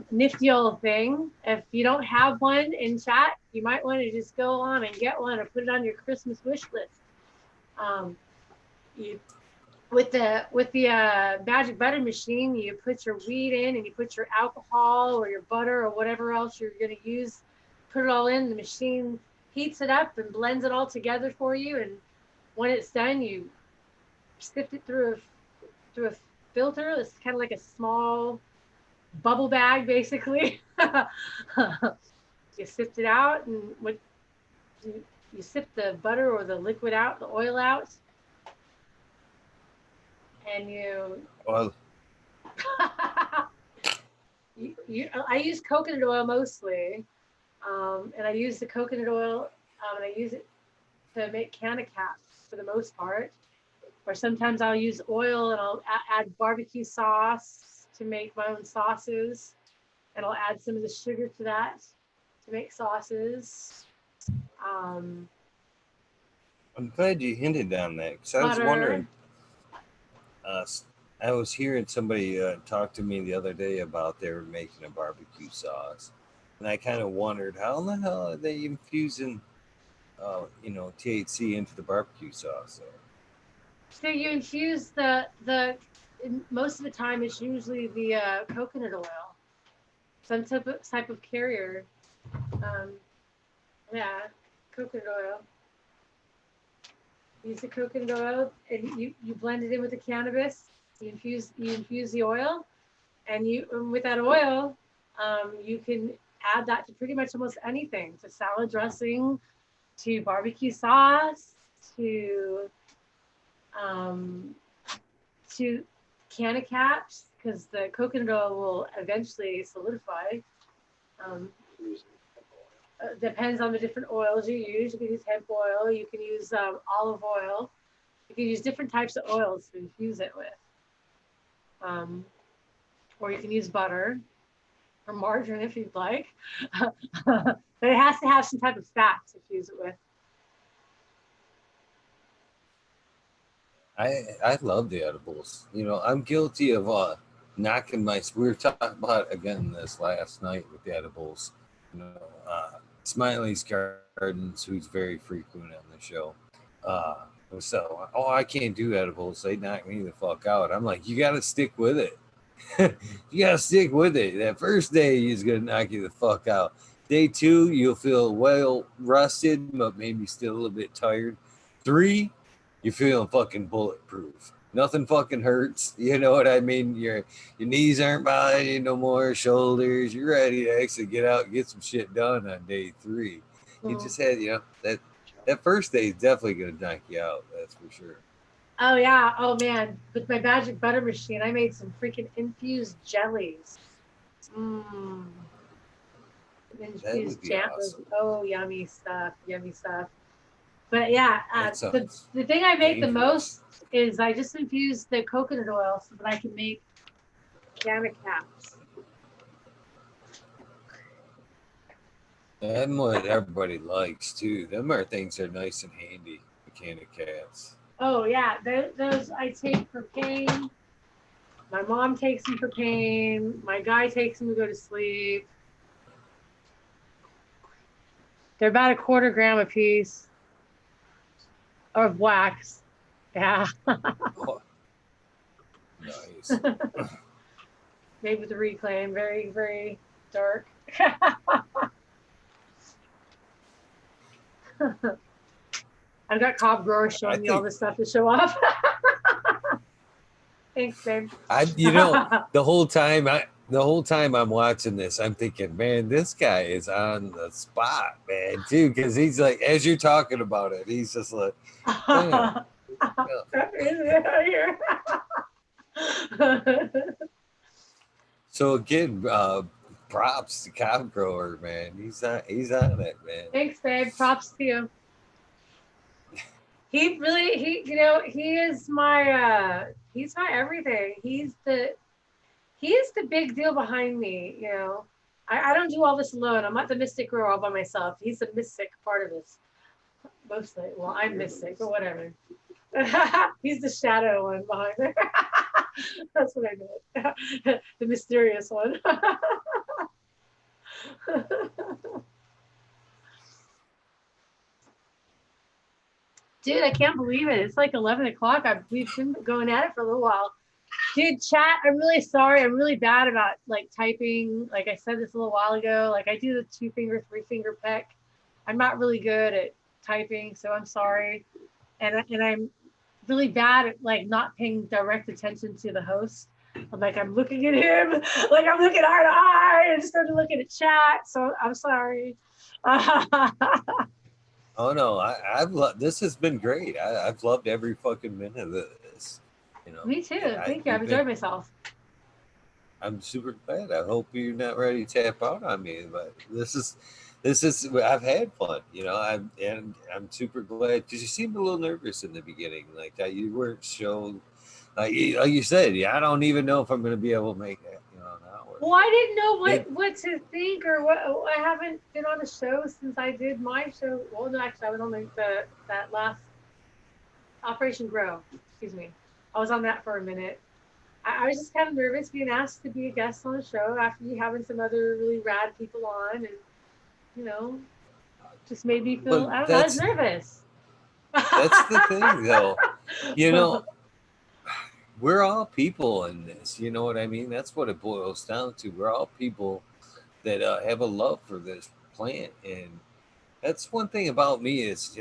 Nifty old thing. If you don't have one in chat, you might want to just go on and get one or put it on your Christmas wish list. With the Magic Butter Machine, you put your weed in and you put your alcohol or your butter or whatever else you're going to use, put it all in. The machine heats it up and blends it all together for you. And when it's done, you sift it through a filter. It's kind of like a small bubble bag, basically. You sift it out, and you sift the butter or the liquid out, the oil out, and Well, I use coconut oil mostly, and I use the coconut oil and I use it to make canna caps for the most part. Or sometimes I'll use oil and I'll add barbecue sauce to make my own sauces, and I'll add some of the sugar to that to make sauces. Um, I'm glad you hinted on that because I was Butter. wondering. I was hearing somebody talk to me the other day about they were making a barbecue sauce, and I kind of wondered how in the hell are they infusing, THC into the barbecue sauce? So you infuse most of the time it's usually the coconut oil, some type of carrier. Um, yeah, coconut oil. Use the coconut oil and you blend it in with the cannabis. You infuse the oil, and with that oil, you can add that to pretty much almost anything, to salad dressing, to barbecue sauce, to um, to canna caps, because the coconut oil will eventually solidify. Um, Depends on the different oils you use. You can use hemp oil. You can use olive oil. You can use different types of oils to infuse it with. Um, or you can use butter or margarine if you'd like. But it has to have some type of fat to infuse it with. I love the edibles. I'm guilty of knocking my. We were talking about again this last night with the edibles. You know, Smiley's Gardens, who's very frequent on the show. Uh, so, I can't do edibles. They knock me the fuck out. I'm like, you got to stick with it. You got to stick with it. That first day is gonna knock you the fuck out. Day 2, you'll feel well rested, but maybe still a little bit tired. 3, you're feeling fucking bulletproof. Nothing fucking hurts. You know what I mean? Your knees aren't bothering you no more, shoulders. You're ready to actually get out and get some shit done on day 3. You Mm. just had, that first day is definitely gonna knock you out. That's for sure. Oh yeah. Oh man. With my magic butter machine, I made some freaking infused jellies. Mmm. That Infused would be jam. awesome. Oh, yummy stuff. Yummy stuff. But yeah, That sounds the thing I make the dangerous. most is I just infuse the coconut oil so that I can make canna caps. That's what everybody likes too. Them are things that are nice and handy. The candy cats. Oh yeah, those I take for pain. My mom takes them for pain. My guy takes them to go to sleep. They're about a quarter gram a piece of wax. Yeah, Oh, nice. made with the reclaim. Very very dark. I've got cob growers I showing me all think this stuff to show off. Thanks, babe. I. You know, the whole time I'm watching this, I'm thinking, man, this guy is on the spot, man, too, because he's like, as you're talking about it, he's just like, yeah, yeah. Here. So again, props to cow grower, man. He's on it, man. Thanks, babe. Props to you. He's my everything. He is the big deal behind me. I don't do all this alone. I'm not the mystic grower all by myself. He's the mystic part of this mostly. Well, I'm mystic, but whatever. He's the shadow one behind there. That's what I meant. The mysterious one. Dude, I can't believe it. It's like 11 o'clock. We've been going at it for a little while. Dude, chat, I'm really sorry. I'm really bad about like typing. Like I said this a little while ago, like I do the 2-finger, 3-finger peck. I'm not really good at typing, so I'm sorry. And I'm really bad at like not paying direct attention to the host. I'm looking at him, like I'm looking eye to eye instead of looking at chat. So I'm sorry. Oh no, I've loved this. Has been great. I've loved every fucking minute of this. Me too. Thank you. I've We've been. enjoyed myself. I'm super glad. I hope you're not ready to tap out on me, but this I've had fun, I'm super glad because you seemed a little nervous in the beginning, like that you weren't showing, like you said, yeah, I don't even know if I'm going to be able to make that, an hour. Well, I didn't know what to think or what. I haven't been on a show since I did my show. Well, no, actually, I was on that last Operation Grow. Excuse me, I was on that for a minute. I was just kind of nervous being asked to be a guest on a show after you having some other really rad people on, and you know, just made me feel. But I don't know. I was nervous. That's the thing, though. You know, we're all people in this. You know what I mean? That's what it boils down to. We're all people that have a love for this plant, and that's one thing about me is,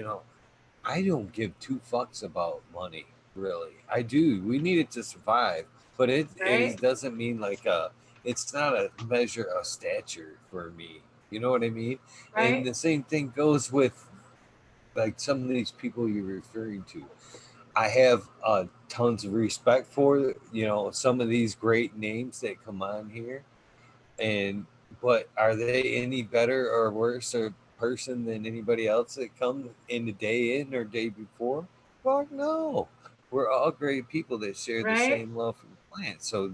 I don't give two fucks about money. Really, I do. We need it to survive, but it Right? doesn't mean like it's not a measure of stature for me. You know what I mean? And Right? the same thing goes with like some of these people you're referring to. I have tons of respect for some of these great names that come on here, and but are they any better or worse a person than anybody else that comes in the day in or day before? Fuck no. We're all great people that share the Right? same love for the plant. So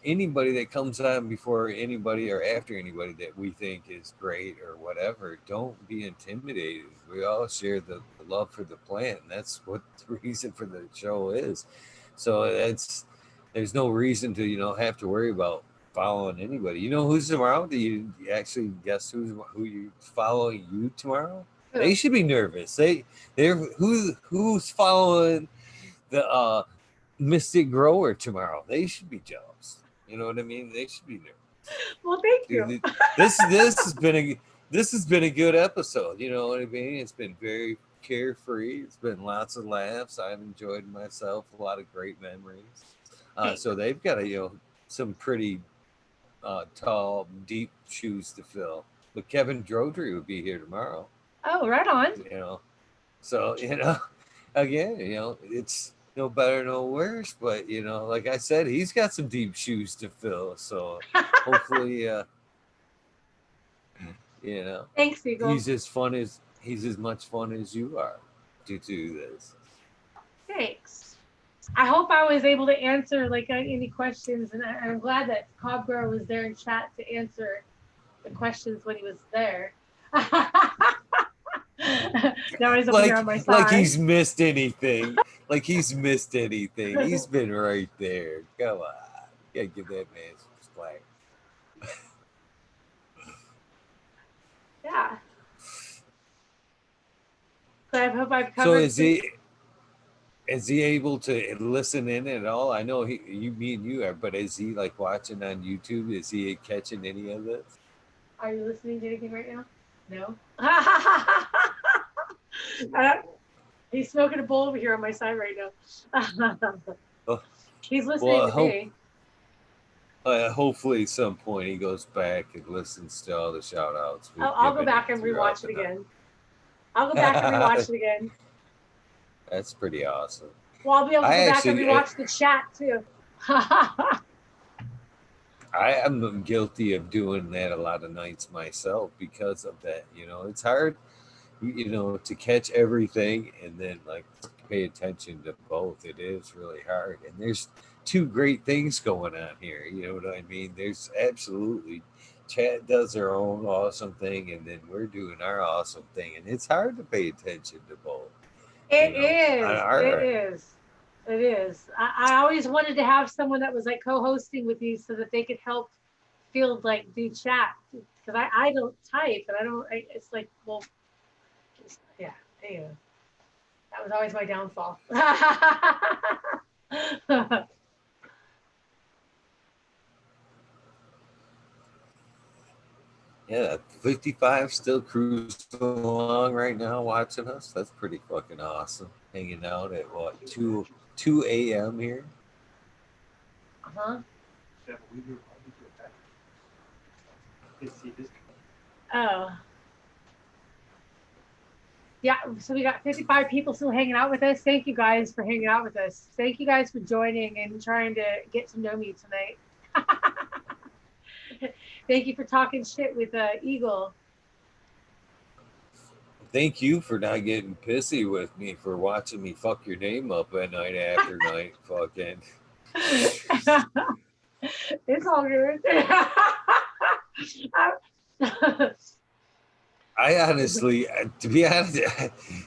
anybody that comes on before anybody or after anybody that we think is great or whatever, don't be intimidated. We all share the love for the plant, and that's what the reason for the show is. So there's no reason to have to worry about following anybody. You know who's tomorrow? Do you actually guess who you following you tomorrow? Who? They should be nervous. They're who's following the Mystic Grower tomorrow. They should be jealous. You know what I mean? They should be nervous. Well, thank you. Dude, this has been a good episode. You know what I mean? It's been very carefree. It's been lots of laughs. I've enjoyed myself. A lot of great memories. So they've got some pretty tall, deep shoes to fill. But Kevin Drodry would be here tomorrow. Oh, right on. So again, it's no better, no worse. But like I said, he's got some deep shoes to fill. So hopefully, Thanks, Eagle. he's as much fun as you are to do this. Thanks. I hope I was able to answer like any questions, and I'm glad that Cobb Girl was there in chat to answer the questions when he was there. Now he's up here on my side. Like he's missed anything. Like he's missed anything. He's been right there. Come on. You gotta give that man some slack. Yeah. So I hope I've covered. So is he able to listen in at all? I know me and you are, but is he like watching on YouTube? Is he catching any of this? Are you listening to anything right now? No. He's smoking a bowl over here on my side right now. He's listening to me. Hopefully at some point he goes back and listens to all the shout outs. I'll go back and rewatch it again. I'll go back and rewatch it again. That's pretty awesome. Well, I'll be able to go back and rewatch the chat too. I am guilty of doing that a lot of nights myself because of that. It's hard, to catch everything and then like pay attention to both. It is really hard. And there's two great things going on here. You know what I mean? There's absolutely chat does their own awesome thing, and then we're doing our awesome thing. And it's hard to pay attention to both. It is. I always wanted to have someone that was like co-hosting with you so that they could help field like do chat, because I don't type and it's like, well, yeah, anyway, that was always my downfall. Yeah, 55 still cruising along right now watching us. That's pretty fucking awesome. Hanging out at what, 2 a.m. here? Uh-huh. Oh. Yeah, so we got 55 people still hanging out with us. Thank you guys for hanging out with us. Thank you guys for joining and trying to get to know me tonight. Thank you for talking shit with Eagle. thank you for not getting pissy with me for watching me fuck your name up at night after night. Fucking. It's all good. I honestly, to be honest,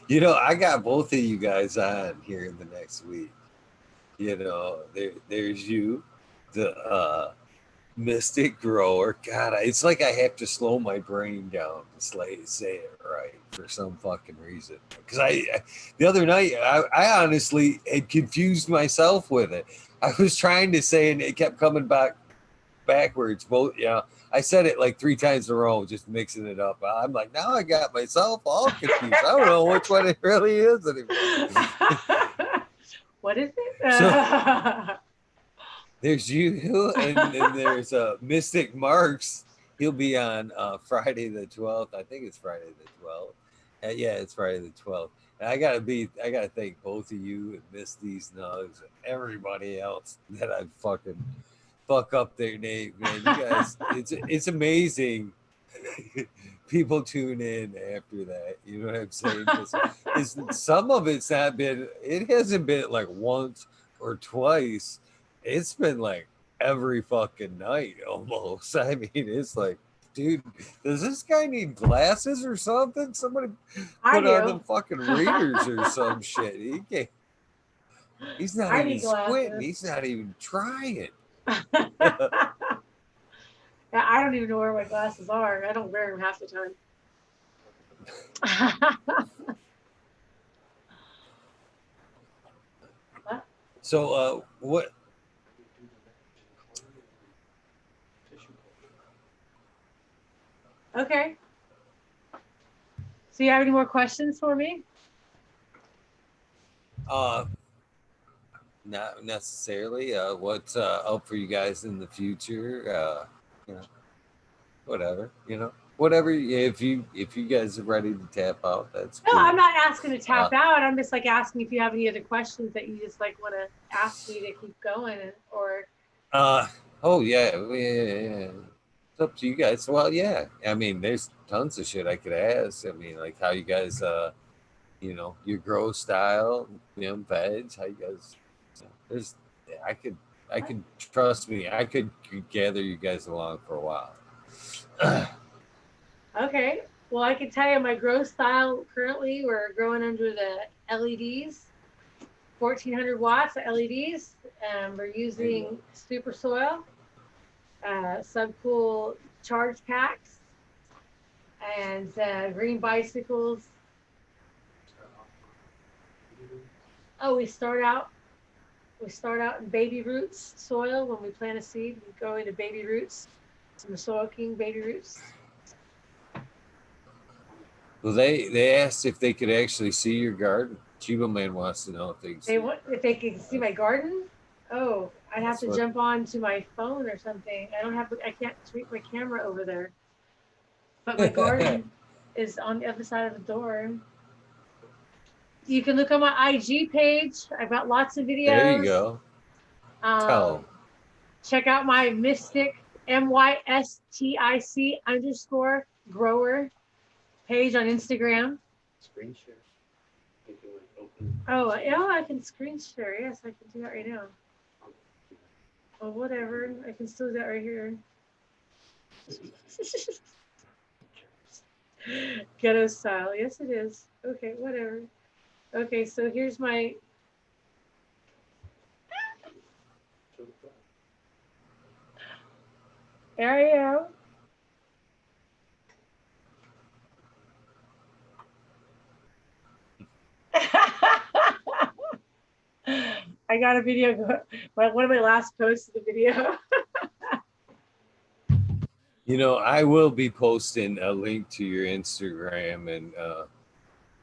you know, I got both of you guys on here in the next week. You know, there's you, the mystic grower. God, it's like I have to slow my brain down to say it right for some fucking reason. Because the other night, I honestly had confused myself with it. I was trying to say, and it kept coming backwards. Both, yeah. I said it like 3 times in a row, just mixing it up. I'm like, now I got myself all confused. I don't know which one it really is anymore. What is it? So, there's you, and then there's Mystic Marks. He'll be on Friday the 12th. I think it's Friday the 12th. Yeah, it's Friday the 12th. And I gotta thank both of you and Misty's Nugs and everybody else that I fucking fuck up their name, man. You guys, it's amazing. People tune in after that. You know what I'm saying? It's some of it's not been. It hasn't been like once or twice. It's been like every fucking night almost. I mean, it's like, dude, does this guy need glasses or something? Somebody put on them fucking readers or some shit. He can't. He's not even squinting. He's not even trying. I don't even know where my glasses are. I don't wear them half the time. So, what? Okay. So, you have any more questions for me? Not necessarily. What's up for you guys in the future? You know, whatever. You know, whatever. If you guys are ready to tap out, that's no. cool. I'm not asking to tap out. I'm just like asking if you have any other questions that you just like want to ask me to keep going, or. Oh yeah. It's up to you guys. Well, yeah. I mean, there's tons of shit I could ask. I mean, like how you guys, you know, your grow style, you know, veg, how you guys. There's, I could trust me. I could gather you guys along for a while. Okay. Well, I can tell you my grow style currently. We're growing under the LEDs, 1400 watts of LEDs, and we're using super soil, subcool charge packs, and green bicycles. Oh, we start out in baby roots soil. When we plant a seed, we go into baby roots, some Soil King baby roots. Well, they asked if they could actually see your garden. Chiba Man wants to know if they can see. If they can see my garden. Oh, I'd have to jump on to my phone or something. I can't tweak my camera over there. But my garden is on the other side of the door. You can look on my IG page. I've got lots of videos. There you go. Check out my Mystic MYSTIC _grower page on Instagram. Screen share. Oh, yeah, I can screen share. Yes, I can do that right now. Oh, whatever. I can still do that right here. Ghetto style. Yes, it is. Okay, whatever. Okay, so here's my. There I am. I got a video. One of my last posts of the video. You know, I will be posting a link to your Instagram and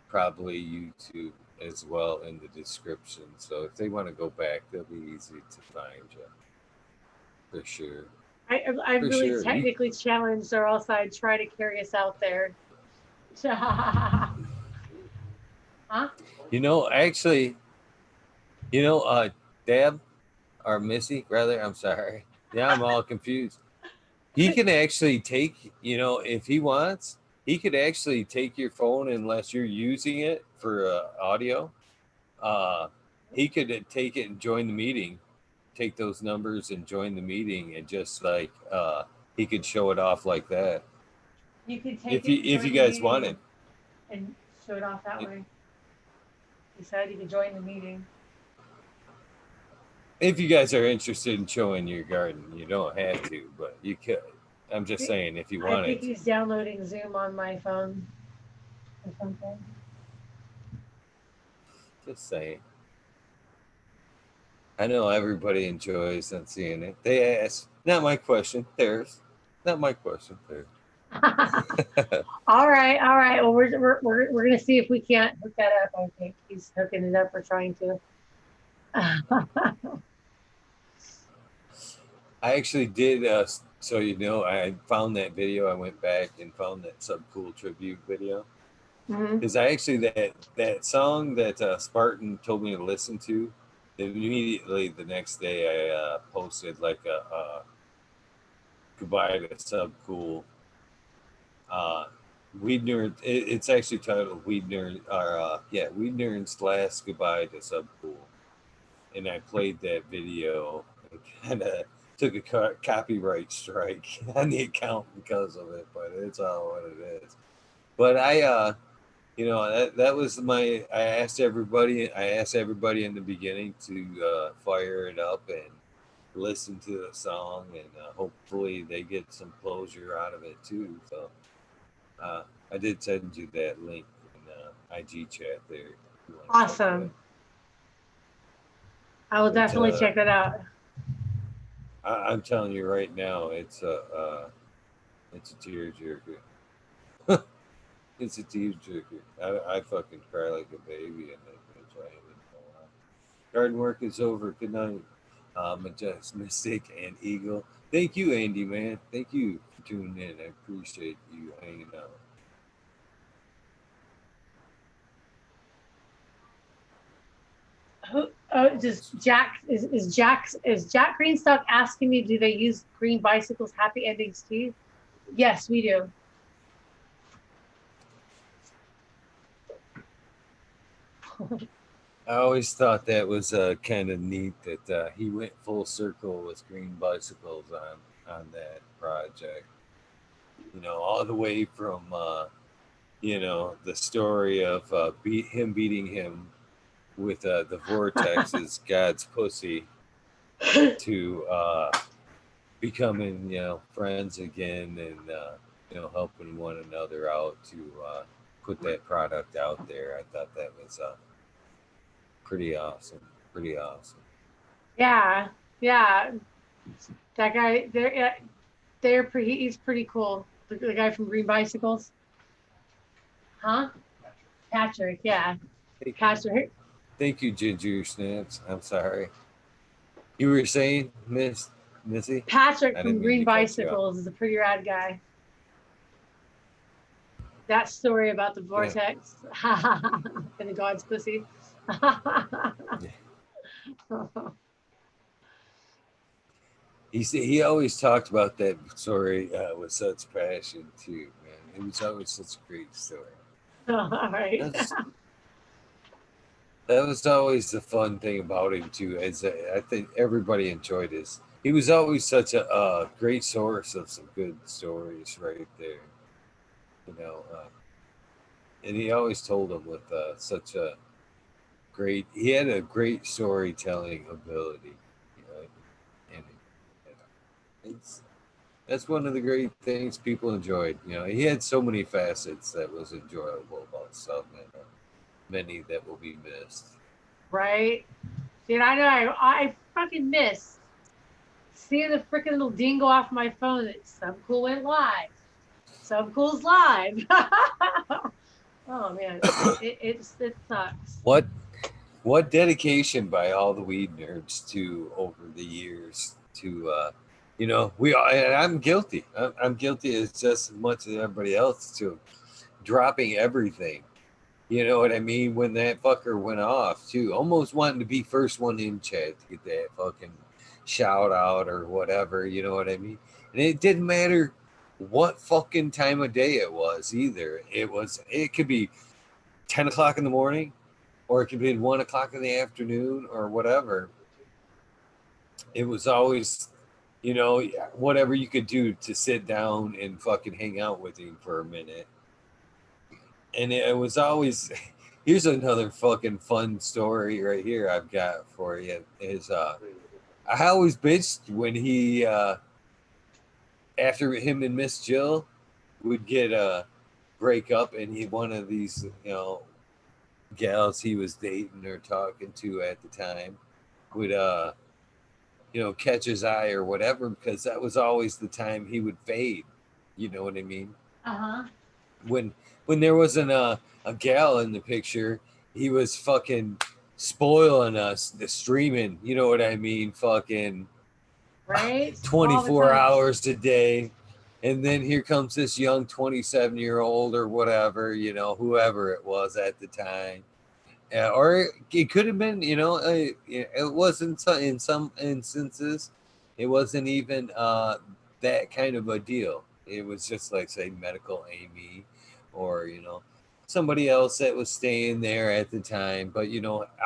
probably YouTube as well in the description. So if they want to go back, they'll be easy to find you. For sure. I'm really technically challenged, or else I'd try to carry us out there. Huh? You know, actually, you know, Deb or Missy, rather, I'm sorry. Yeah, I'm all confused. He can actually take, you know, if he wants, he could actually take your phone unless you're using it for audio. He could take it and join the meeting, take those numbers and join the meeting, and just like he could show it off like that. You could If take you it if you guys wanted, and show it off that way. He said you could join the meeting. if you guys are interested in showing your garden, you don't have to, but you could. I'm just saying if you I wanted. think he's downloading Zoom on my phone or something. Just saying. I know everybody enjoys not seeing it. They ask, not my question, theirs. Not my question, theirs. All right. Well, we're gonna see if we can't hook that up. I think he's hooking it up or trying to. I actually did. So you know, I found that video. I went back and found that Subcool tribute video because I actually that song that Spartan told me to listen to. Immediately the next day, I posted like a goodbye to Subcool. Weed Nerd. It's actually titled Weed Nerd. Or Weed Nerd's last goodbye to Subcool, and I played that video. And kind of took a copyright strike on the account because of it, but it's all what it is. But I, that was my. I asked everybody in the beginning to fire it up and listen to the song, and hopefully they get some closure out of it too. So I did send you that link in IG chat there. Awesome. I will definitely check that out. I'm telling you right now, it's a tearjerker. It's a tearjerker. I fucking cry like a baby in that bitch. Garden work is over. Good night, Majestic, Mystic, and Eagle. Thank you, Andy, man. Thank you for tuning in. I appreciate you hanging out. Just Jack is Jack Greenstock asking me, do they use green bicycles happy endings too? Yes, we do. I always thought that was kind of neat that he went full circle with green bicycles on that project. You know, all the way from the story of him beating him with the vortex's God's pussy to becoming friends again and helping one another out to put that product out there. I thought that was pretty awesome. Yeah. That guy, he's pretty cool. The guy from Green Bicycles. Huh? Patrick, yeah. Patrick. Thank you, Ginger Snaps. I'm sorry. You were saying, Missy? Patrick from Green Bicycles is a pretty rad guy. That story about the vortex and the God's pussy. He always talked about that story with such passion too, man. It was always such a great story. All right. That was always the fun thing about him too. As I think everybody enjoyed his. He was always such a great source of some good stories right there, and he always told them with such a great. He had a great storytelling ability, and that's one of the great things people enjoyed. He had so many facets that was enjoyable about stuff, and many that will be missed. Right? Dude, I know I fucking missed seeing the freaking little ding go off my phone that Subcool went live. Subcool's live. Oh man, it sucks. What dedication by all the weed nerds to over the years to and I'm guilty. I'm guilty as just as much as everybody else to dropping everything. You know what I mean? When that fucker went off too, almost wanting to be first one in chat to get that fucking shout out or whatever. You know what I mean? And it didn't matter what fucking time of day it was either. It could be 10 o'clock in the morning, or it could be 1 o'clock in the afternoon, or whatever. It was always, whatever you could do to sit down and fucking hang out with him for a minute. And it was always, here's another fucking fun story right here I've got for you. Is I always bitched when he, after him and Miss Jill would get break up, and one of these, gals he was dating or talking to at the time would catch his eye or whatever, because that was always the time he would fade. You know what I mean? Uh-huh. When there wasn't a gal in the picture, he was fucking spoiling us, the streaming, you know what I mean? Fucking right, 24 hours a day. And then here comes this young 27-year-old or whatever, whoever it was at the time. Or it could have been, it wasn't, in some instances, it wasn't even that kind of a deal. It was just like, say, medical Amy, or, somebody else that was staying there at the time, but,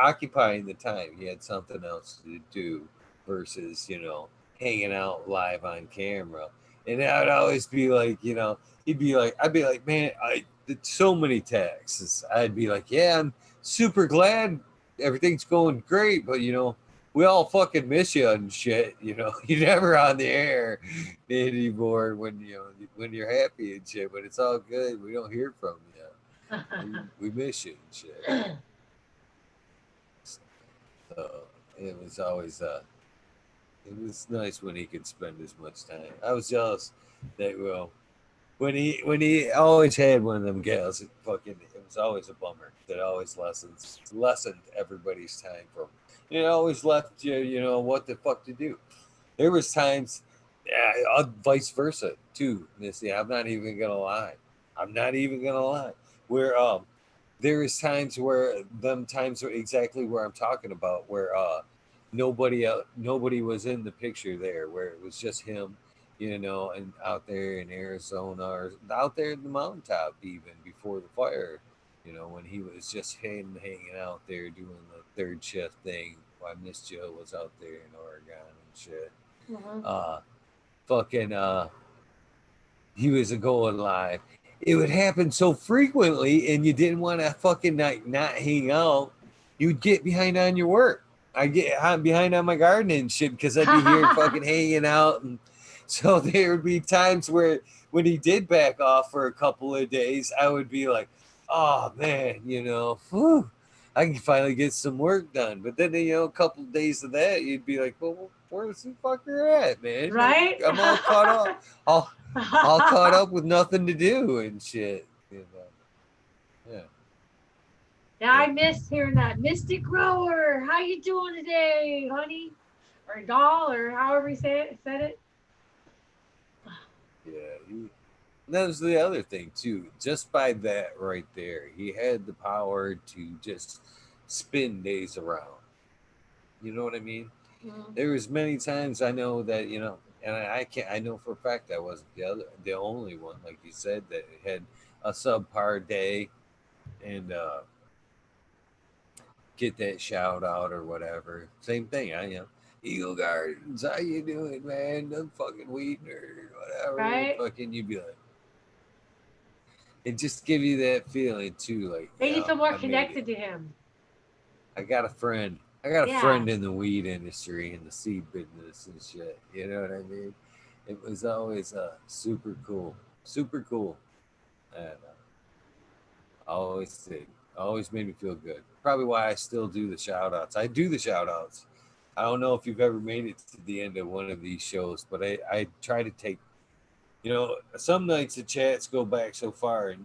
occupying the time. He had something else to do versus, hanging out live on camera. And I'd always be like, I'd be like, man, so many texts. I'd be like, yeah, I'm super glad everything's going great, but we all fucking miss you and shit. You're never on the air anymore when you're happy and shit. But it's all good. We don't hear from you. We miss you and shit. So it was always it was nice when he could spend as much time. I was jealous that when he always had one of them gals, it was always a bummer. That always lessened everybody's time from. It always left you, what the fuck to do. There was times, vice versa too, Missy. I'm not even gonna lie. Where there is times where times are exactly where I'm talking about, where nobody was in the picture there, where it was just him, and out there in Arizona, or out there in the mountaintop, even before the fire, when he was just hanging out there doing the third shift thing while Miss Jill was out there in Oregon and shit. He was going live. It would happen so frequently, and you didn't want to fucking not hang out. You'd get behind on your work. I get behind on my gardening and shit, because I'd be here fucking hanging out. And so there would be times where when he did back off for a couple of days, I would be like, oh man, whew, I can finally get some work done. But then, a couple of days of that, you'd be like, well, where's the fucker at, man? Right? I'm all caught up. All caught up with nothing to do and shit. Yeah. Yeah, I miss hearing that. Mystic Grower, how you doing today, honey? Or doll, or however you said it. Yeah, that was the other thing too. Just by that right there, he had the power to just spin days around. You know what I mean? Mm-hmm. There was many times I know that and I know for a fact I wasn't the only one, like you said, that had a subpar day and get that shout out or whatever. Same thing. Eagle Gardens, how you doing, man? Them fucking weed nerd, whatever. Right? Fucking, you'd be like, it just give you that feeling too, like Made you feel more connected to him. I got a friend. I got a friend in the weed industry, in the seed business and shit. You know what I mean? It was always super cool, and always made me feel good. Probably why I still do the shout outs. I do the shout outs. I don't know if you've ever made it to the end of one of these shows, but I try to take, some nights the chats go back so far, and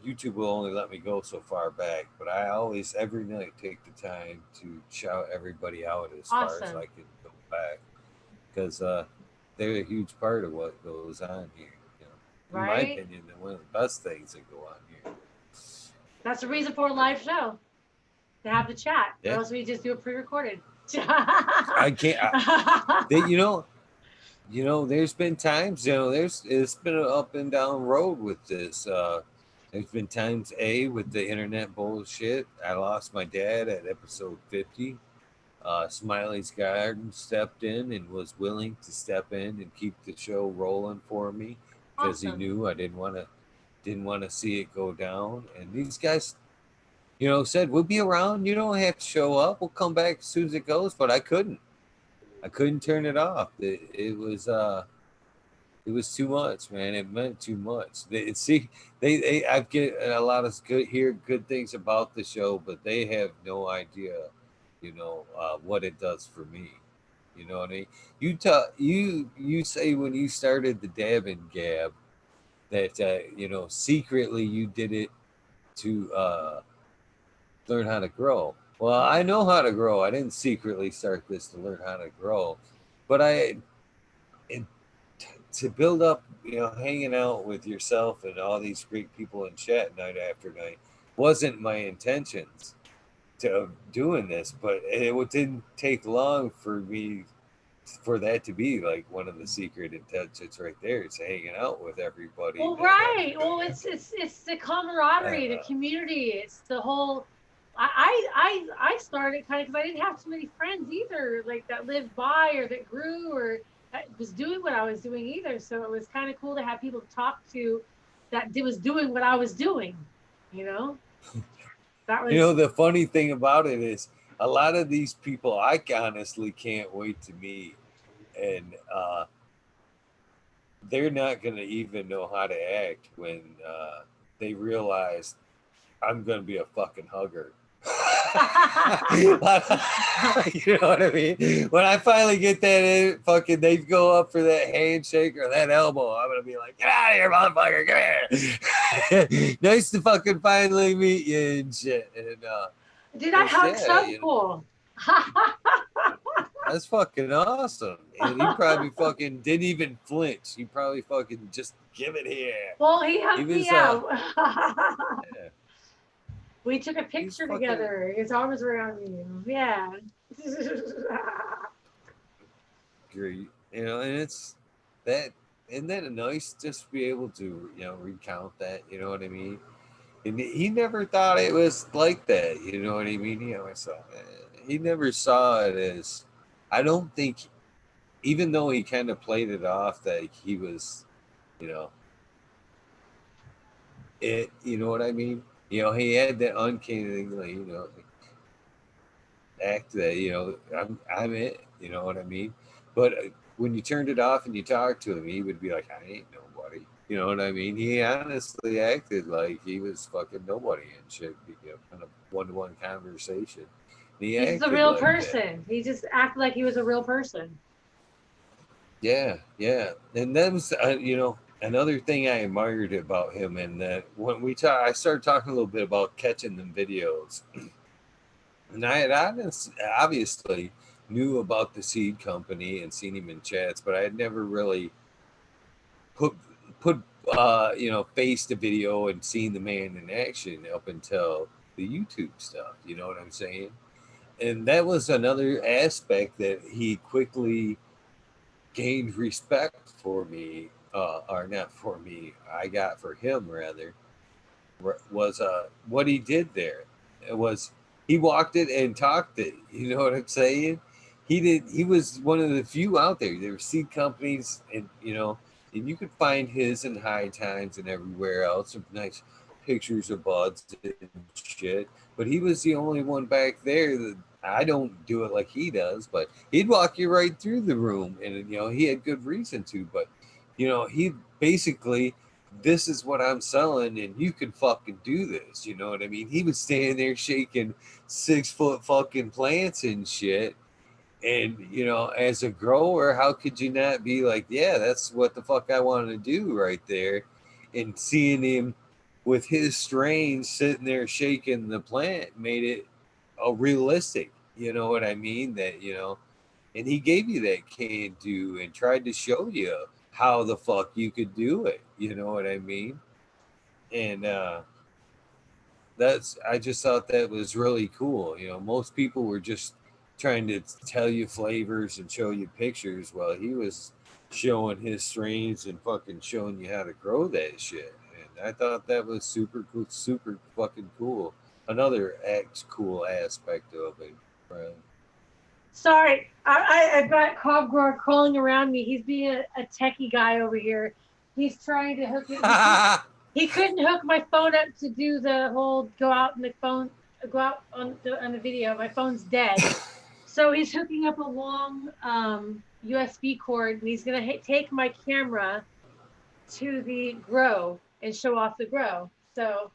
YouTube will only let me go so far back. But I always, every night, take the time to shout everybody out as far as I can go back, because they're a huge part of what goes on here. In my opinion, they're one of the best things that go on here. That's the reason for a live show, to have the chat. Or else we just do it pre-recorded. I can't. There's been times, it's been an up and down road with this. There's been times with the internet bullshit. I lost my dad at episode 50. Smiley's Garden stepped in and was willing to step in and keep the show rolling for me because he Awesome. knew I didn't want to see it go down. And these guys, said we'll be around. You don't have to show up. We'll come back as soon as it goes. But I couldn't. I couldn't turn it off. It was too much, man. It meant too much. I get a lot of good things about the show, but they have no idea, what it does for me. You know what I mean? You say when you started the dab and gab that secretly you did it to learn how to grow. Well, I know how to grow. I didn't secretly start this to learn how to grow, but it, to build up, hanging out with yourself and all these great people in chat night after night wasn't my intentions to doing this, but it didn't take long for that to be like one of the secret intentions right there. It's hanging out with everybody Well, that has right. Well, it's the camaraderie, the community. It's the whole. I started kind of because I didn't have too many friends either, like that lived by or that grew or that was doing what I was doing either. So it was kind of cool to have people to talk to was doing what I was doing. You know, that was. the funny thing about it is a lot of these people I honestly can't wait to meet, and they're not going to even know how to act when they realize I'm going to be a fucking hugger. You know what I mean? When I finally get that in, fucking, they go up for that handshake or that elbow. I'm gonna be like, get out of here, motherfucker! Come here. Nice to fucking finally meet you and shit. And Dude, I hugged some people. That's fucking awesome. And he probably fucking didn't even flinch. He probably fucking just give it here. Well, he hugged me out. Yeah. We took a picture together. His arm was around me. Yeah. Great. And it's that. Isn't that nice just to be able to, recount that? You know what I mean? And he never thought it was like that. You know what I mean? He never saw it as. I don't think, even though he kind of played it off that he was, you know, it. You know what I mean? He had that uncanny, act that I'm it. You know what I mean? But when you turned it off and you talked to him, he would be like, I ain't nobody. You know what I mean? He honestly acted like he was fucking nobody and shit. Kind of one-to-one conversation. He's a real person. He just acted like he was a real person. Yeah, yeah. And that was, another thing I admired about him. And that when I started talking a little bit about catching them videos. And I had obviously knew about the seed company and seen him in chats, but I had never really put face to video and seen the man in action up until the YouTube stuff. You know what I'm saying? And that was another aspect that he quickly gained respect for me, or not for me, I got for him rather, was what he did there. It was he walked it and talked it. You know what I'm saying? He was one of the few out there. There were seed companies, and and you could find his in High Times and everywhere else. Some nice pictures of buds and shit. But he was the only one back there that I don't do it like he does. But he'd walk you right through the room, and he had good reason to. But he basically, this is what I'm selling, and you can fucking do this. You know what I mean? He was standing there shaking 6-foot fucking plants and shit. And, as a grower, how could you not be like, yeah, that's what the fuck I want to do right there? And seeing him with his strain sitting there shaking the plant made it realistic. You know what I mean? That, and he gave you that can do and tried to show you how the fuck you could do it. You know what I mean? And I just thought that was really cool. Most people were just trying to tell you flavors and show you pictures. Well, he was showing his strains and fucking showing you how to grow that shit. And I thought that was super cool, super fucking cool. Another cool aspect of it, right? Sorry, I've got Cobb Grower crawling around me. He's being a techie guy over here. He's trying to hook it. He couldn't hook my phone up to do the whole go out on the video. My phone's dead. So he's hooking up a long USB cord, and he's gonna take my camera to the grow and show off the grow. So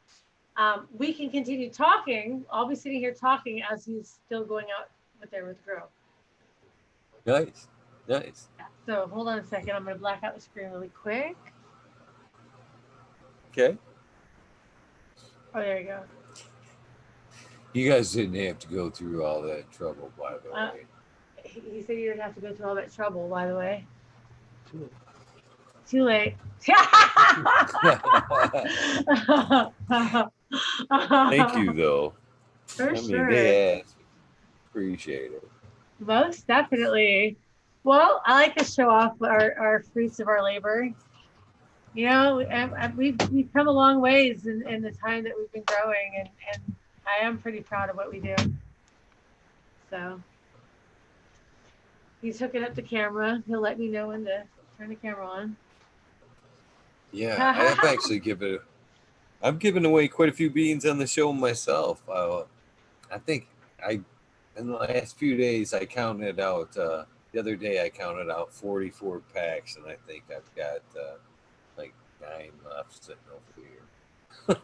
we can continue talking. I'll be sitting here talking as he's still going out with the grow. Nice, nice. So hold on a second. I'm gonna black out the screen really quick. Okay. Oh, there you go. You guys didn't have to go through all that trouble, by the way. He said you didn't have to go through all that trouble, by the way. Too late. Thank you, though. For sure. They asked. Appreciate it. Most definitely. Well, I like to show off our fruits of our labor. You know, we've come a long ways in the time that we've been growing, and I am pretty proud of what we do. So he's hooking up the camera. He'll let me know when to turn the camera on. Yeah, I've actually I'm giving away quite a few beans on the show myself. I think in the last few days I counted out. The other day I counted out 44 packs, and I think I've got like 9 left sitting over here.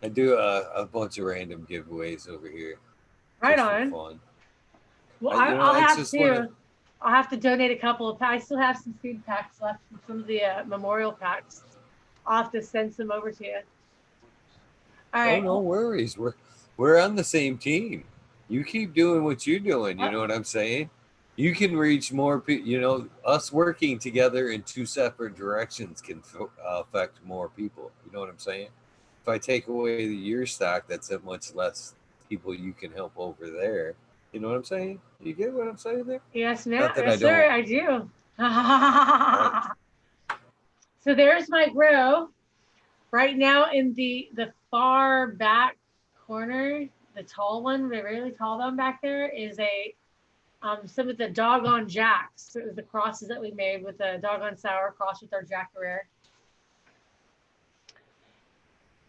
I do a bunch of random giveaways over here. Right on. Fun. Well, I'll have to donate a couple of packs. I still have some food packs left from some of the memorial packs. I'll have to send some over to you. All right. Oh, no worries. We're on the same team. You keep doing what you're doing. You know what I'm saying? You can reach more people. You know, us working together in 2 separate directions can affect more people. You know what I'm saying? If I take away your stock, that's that much less people you can help over there. You know what I'm saying? You get what I'm saying there? Yes, ma'am. Yes, sir, I do. So there's my grow. Right now in the far back corner, the tall one, the really tall one back there is some of the doggone jacks. So it was the crosses that we made with the doggone sour cross with our Jack Rare.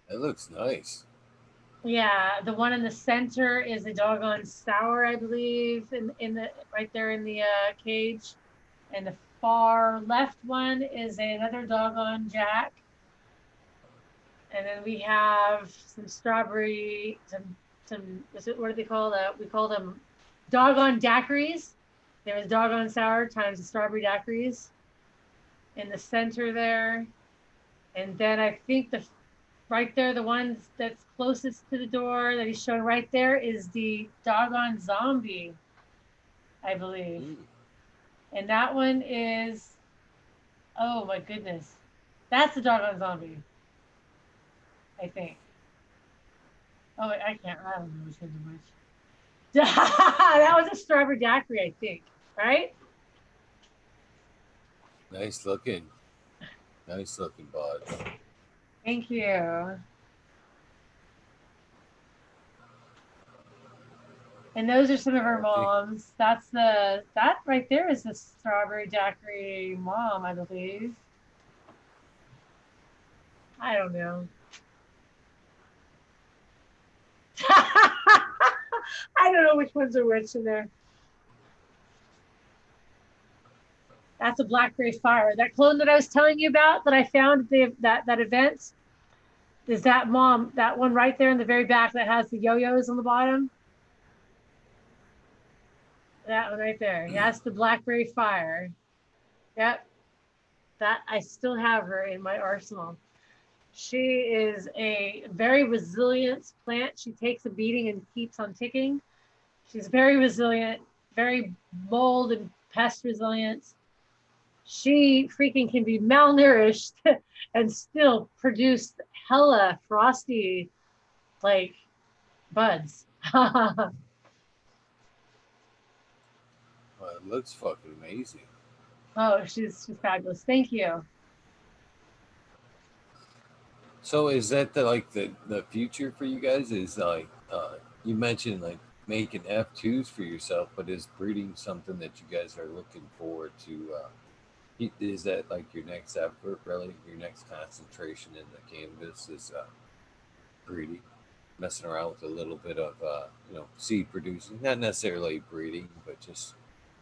That looks nice. Yeah, the one in the center is a doggone sour, I believe, in the right there in the cage, and the far left one is another doggone Jack, and then we have some strawberry, some what do they call that? We call them doggone daiquiris. There was doggone sour times the strawberry daiquiris in the center there, and then I think right there, the one that's closest to the door that he's showing right there is the doggone zombie, I believe. And that one is, oh my goodness. That's the doggone zombie, I think. Oh, wait, I don't know which one's which. That was a strawberry daiquiri, I think, right? Nice looking. Nice looking, bud. Thank you. And those are some of our moms. That right there is the strawberry daiquiri mom, I believe. I don't know. I don't know which ones are which in there. That's a blackberry fire. That clone that I was telling you about that I found at that event is that mom, that one right there in the very back that has the yo-yos on the bottom. That one right there. That's the blackberry fire. Yep. That I still have her in my arsenal. She is a very resilient plant. She takes a beating and keeps on ticking. She's very resilient, very mold and pest resilient. She freaking can be malnourished and still produce hella frosty, like, buds. Well, it looks fucking amazing. Oh, she's fabulous. Thank you. So is that the future for you guys? Is like you mentioned like making F2s for yourself, but is breeding something that you guys are looking forward to? Is that like your next effort, really? Your next concentration in the canvas is breeding, messing around with a little bit of seed producing, not necessarily breeding, but just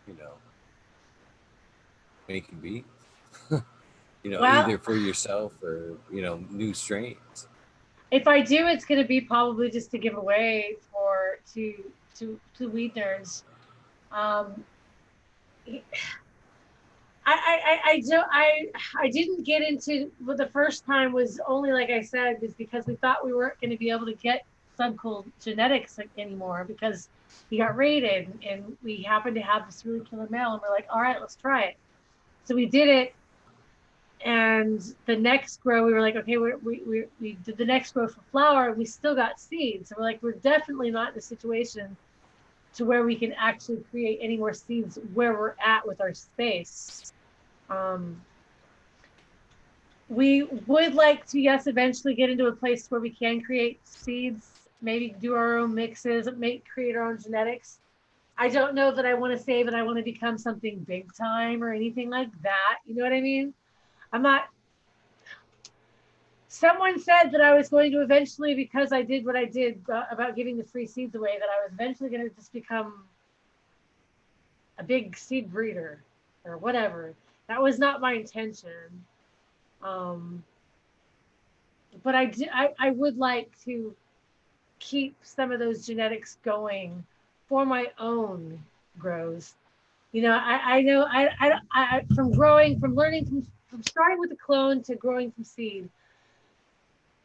you know making beats. Well, Either for yourself or new strains. if I do, it's going to be probably just to give away for to weed nerds. Um, I didn't get into, well, the first time was only, like I said, was because we thought we weren't going to be able to get subcool genetics anymore because he got raided, and we happened to have this really killer male, and we're like, all right, let's try it. So we did it, and the next grow, we were like, okay, we did the next grow for flower, and we still got seeds. So we're like, we're definitely not in a situation to where we can actually create any more seeds where we're at with our space. We would like to, yes, eventually get into a place where we can create seeds, maybe do our own mixes, create our own genetics. I don't know that I want to say that I want to become something big time or anything like that. You know what I mean? I'm not. Someone said that I was going to eventually, because I did what I did about giving the free seeds away, that I was eventually going to just become a big seed breeder or whatever. That was not my intention. But I would like to keep some of those genetics going for my own grows. I know from learning from starting with a clone to growing from seed.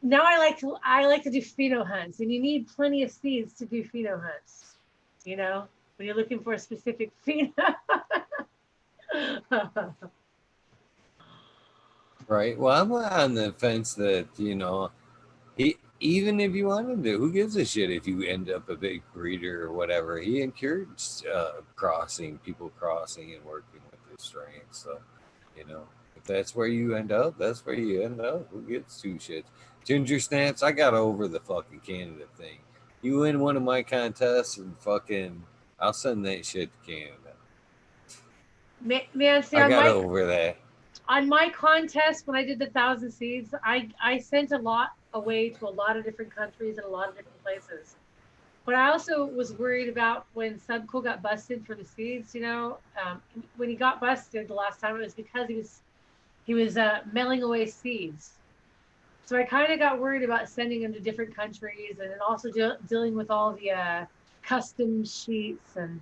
Now I like to do pheno hunts, and you need plenty of seeds to do pheno hunts. When you're looking for a specific pheno. Right. Well, I'm on the fence that even if you wanted to, who gives a shit if you end up a big breeder or whatever? He encouraged people crossing and working with his strains. So, if that's where you end up, that's where you end up. Who gives two shits? Ginger snaps. I got over the fucking Canada thing. You win one of my contests and fucking, I'll send that shit to Canada. Man, see, I got over that. On my contest, when I did the 1,000 seeds, I sent a lot away to a lot of different countries and a lot of different places. But I also was worried about when Subcool got busted for the seeds. When he got busted the last time, it was because he was mailing away seeds. So I kind of got worried about sending him to different countries, and then also dealing with all the custom sheets, and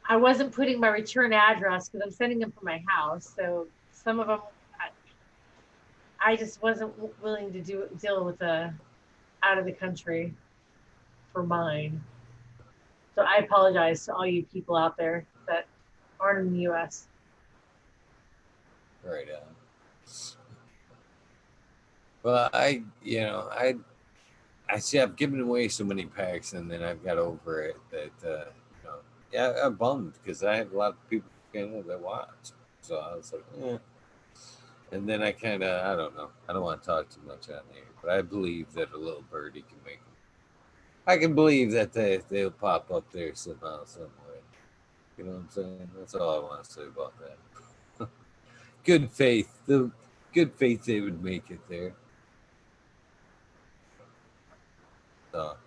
I wasn't putting my return address because I'm sending them from my house. So some of them, I just wasn't willing to deal with the out of the country for mine. So I apologize to all you people out there that aren't in the U.S. Right on. Well, I see I've given away so many packs, and then I've got over it that yeah, I'm bummed because I have a lot of people that watch. So I was like, and then I kind of, I don't know, I don't want to talk too much on there, but I believe that a little birdie can make them. I can believe that they'll pop up there somehow, some way. You know what I'm saying? That's all I want to say about that. Good faith, the good faith they would make it there. So,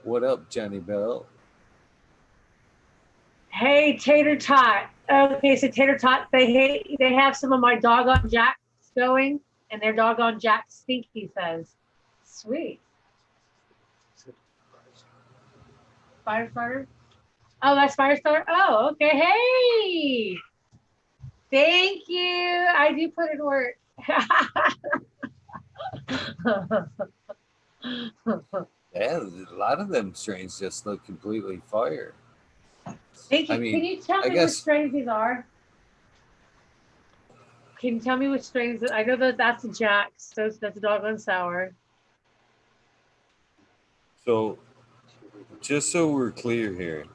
what up, Johnny Bell? Hey, Tater Tot. Okay, so Tater Tot, they have some of my doggone Jacks going, and their doggone Jack Stinky says, sweet. Firestarter? Oh, that's Firestarter? Oh, okay. Hey, thank you. I do put in work. Yeah, a lot of them strains just look completely fire. Thank you. I mean, can you tell me which strains these are? Can you tell me which strains? I know that that's a Jack's. So that's a doggone sour. So, just so we're clear here.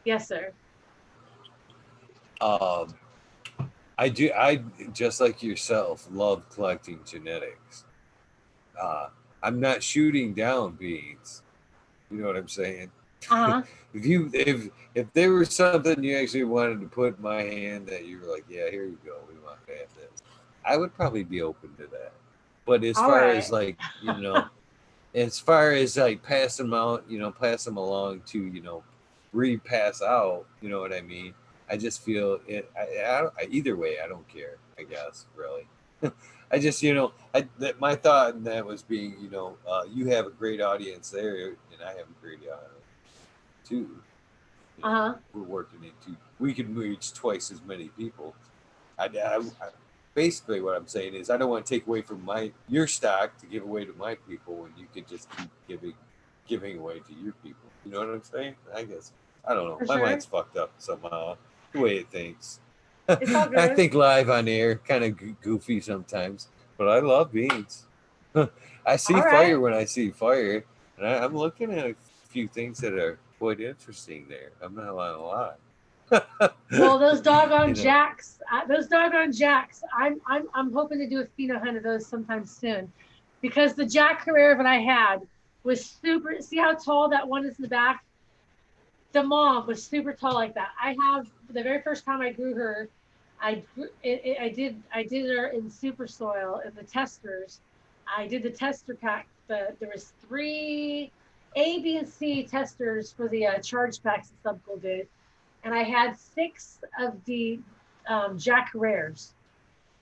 Yes, sir. Um, I do. I just like yourself love collecting genetics. Uh, I'm not shooting down beans. You know what I'm saying? Uh-huh. if there was something you actually wanted to put in my hand that you were like, yeah, here you go, we want to have this, I would probably be open to that. But as All far as right. like, as far as like pass them out, pass them along to, repass out, you know what I mean? I just feel it. Either way, I don't care. I guess really. I just, my thought in that was being, you have a great audience there, and I have a great audience too. Uh-huh. We're working into. We can reach twice as many people. Basically, what I'm saying is, I don't want to take away from your stock to give away to my people, when you could just keep giving away to your people. You know what I'm saying? I guess I don't know. For My sure. mind's fucked up somehow. The way it thinks. It's all I good. think live on air, kind of goofy sometimes, but I love beans. I see All fire right. when I see fire, and I'm looking at a few things that are quite interesting there. I'm not gonna lie. Well, those doggone you know, jacks, I'm hoping to do a pheno hunt of those sometime soon, because the Jack Herrera that I had was super. See how tall that one is in the back? The mom was super tall like that. I have the very first time I grew her, I did her in super soil in the testers. I did the tester pack. There was 3 A, B, and C testers for the charge packs that Subcool did, and I had 6 of the Jack Rares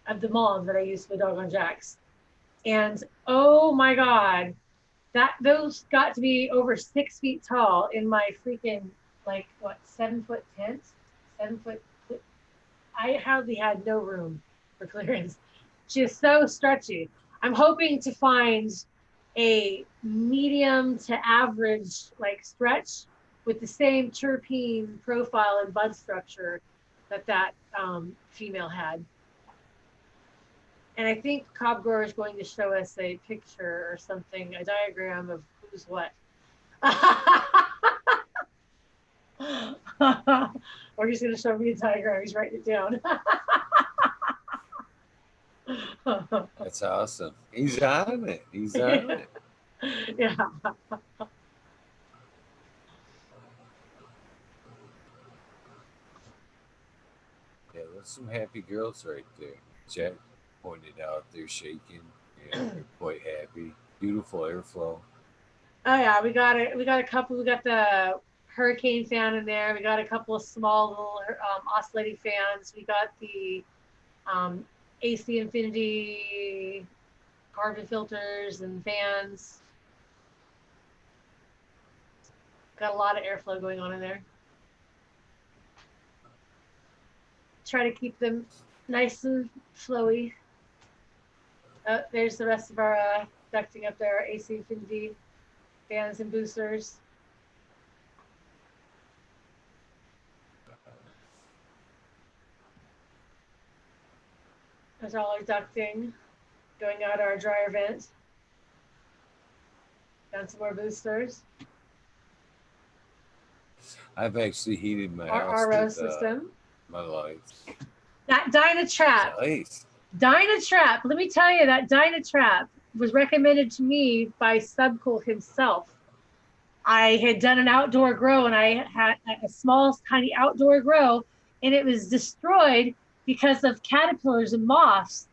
of the moms that I used for the doggone Jacks. And oh my God, those got to be over 6 feet tall in my freaking, like, what, 7-foot tent? 7 foot. I hardly had no room for clearance. She is so stretchy. I'm hoping to find a medium to average like stretch with the same terpene profile and bud structure that female had. And I think Cobb Grower is going to show us a picture or something, a diagram of who's what. Or he's going to show me a diagram. He's writing it down. that's awesome. He's on it. He's on it. Yeah. Yeah, there's some happy girls right there. Jack pointed out they're shaking. Yeah, they're quite happy. Beautiful airflow. Oh yeah, we got it. We got a couple. We got the hurricane fan in there. We got a couple of small little oscillating fans. We got the um, AC Infinity carbon filters and fans. Got a lot of airflow going on in there. Try to keep them nice and flowy. There's the rest of our ducting up there, our AC Infinity fans and boosters. There's all our ducting going out our dryer vent. Got some more boosters. I've actually heated my Our house RO with system. my lights. That Dynatrap. Nice. Dynatrap. Let me tell you, that Dynatrap was recommended to me by Subcool himself. I had done an outdoor grow, and I had a small, tiny outdoor grow, and it was destroyed because of caterpillars and moths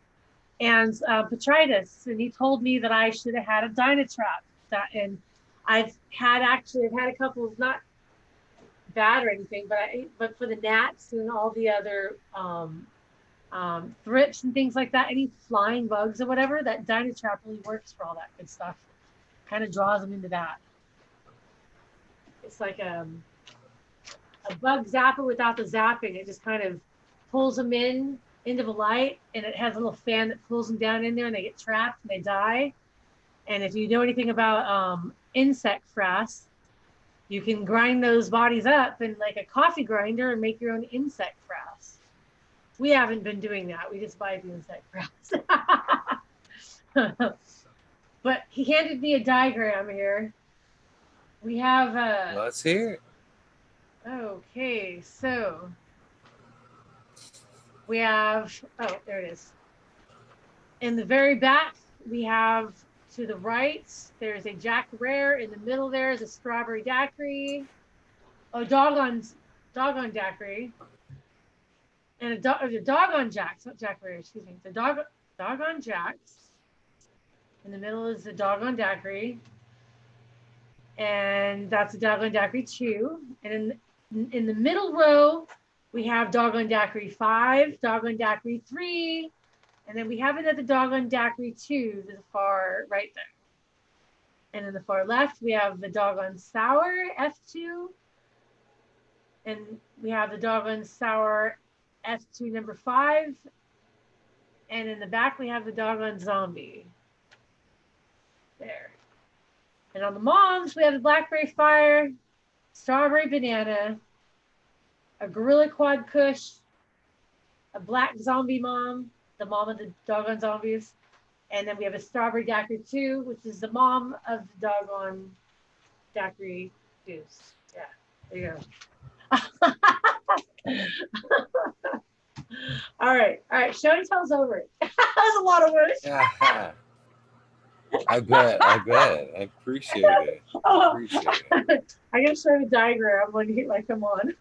and botrytis. And he told me that I should have had a Dynatrap. And I've had a couple of, not bad or anything, but for the gnats and all the other thrips and things like that, any flying bugs or whatever, that Dynatrap really works for all that good stuff. Kind of draws them into that. It's like a bug zapper without the zapping. It just kind of pulls them into the light, and it has a little fan that pulls them down in there, and they get trapped and they die. And if you know anything about insect frass, you can grind those bodies up in like a coffee grinder and make your own insect frass. We haven't been doing that. We just buy the insect frass. But he handed me a diagram here. We have Let's hear it. Okay, so We have, oh, there it is. In the very back, we have to the right, there's a Jack Rare. In the middle, there is a strawberry daiquiri. Oh, doggone daiquiri. And the doggone Jacks, not Jack Rare, excuse me. The doggone Jacks. In the middle is the doggone daiquiri. And that's a doggone daiquiri 2. And in the middle row, we have doggone daiquiri 5, doggone daiquiri 3, and then we have another doggone daiquiri 2 to the far right there. And in the far left, we have the doggone sour F2, and we have the doggone sour F2 number 5, and in the back, we have the doggone zombie. There. And on the moms, we have the blackberry fire, strawberry banana, a gorilla quad kush, a black zombie mom, the mom of the doggone zombies, and then we have a strawberry daiquiri 2, which is the mom of the doggone daiquiri juice. Yeah, there you go. All right, show and tell's over. That was a lot of words. I bet. I appreciate it. I'm gonna show the diagram when you come on.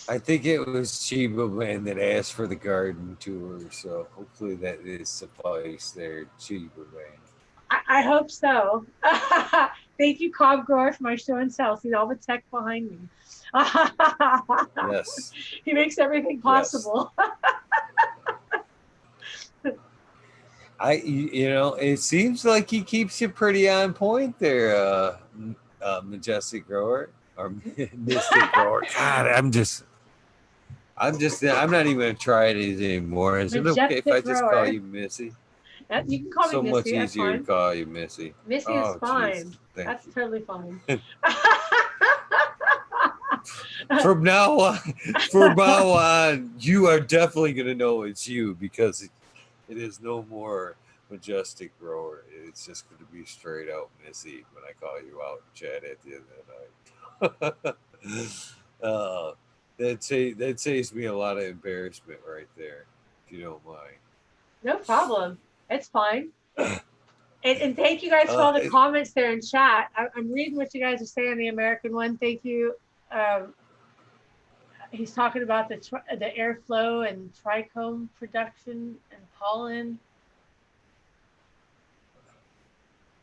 I think it was Chiba Man that asked for the garden tour, so hopefully that is suffice there, Chiba Man. I hope so. Thank you, Cobb Grower, for my show and tell. See all the tech behind me. Yes. He makes everything possible. Yes. It seems like he keeps you pretty on point there, Majestic Grower or Mystic Grower. God, I'm not even gonna try it anymore. Is it okay if I just call you Missy? You can call me Missy. So much easier to call you Missy. Missy is fine. That's totally fine. From now on, you are definitely gonna know it's you because it is no more Majestic Grower. It's just going to be straight out Missy when I call you out and chat at the end of the night. That saves me a lot of embarrassment right there, if you don't mind. No problem. It's fine. And thank you guys for all the comments there in chat. I'm reading what you guys are saying, the American one. Thank you. He's talking about the airflow and trichome production and pollen.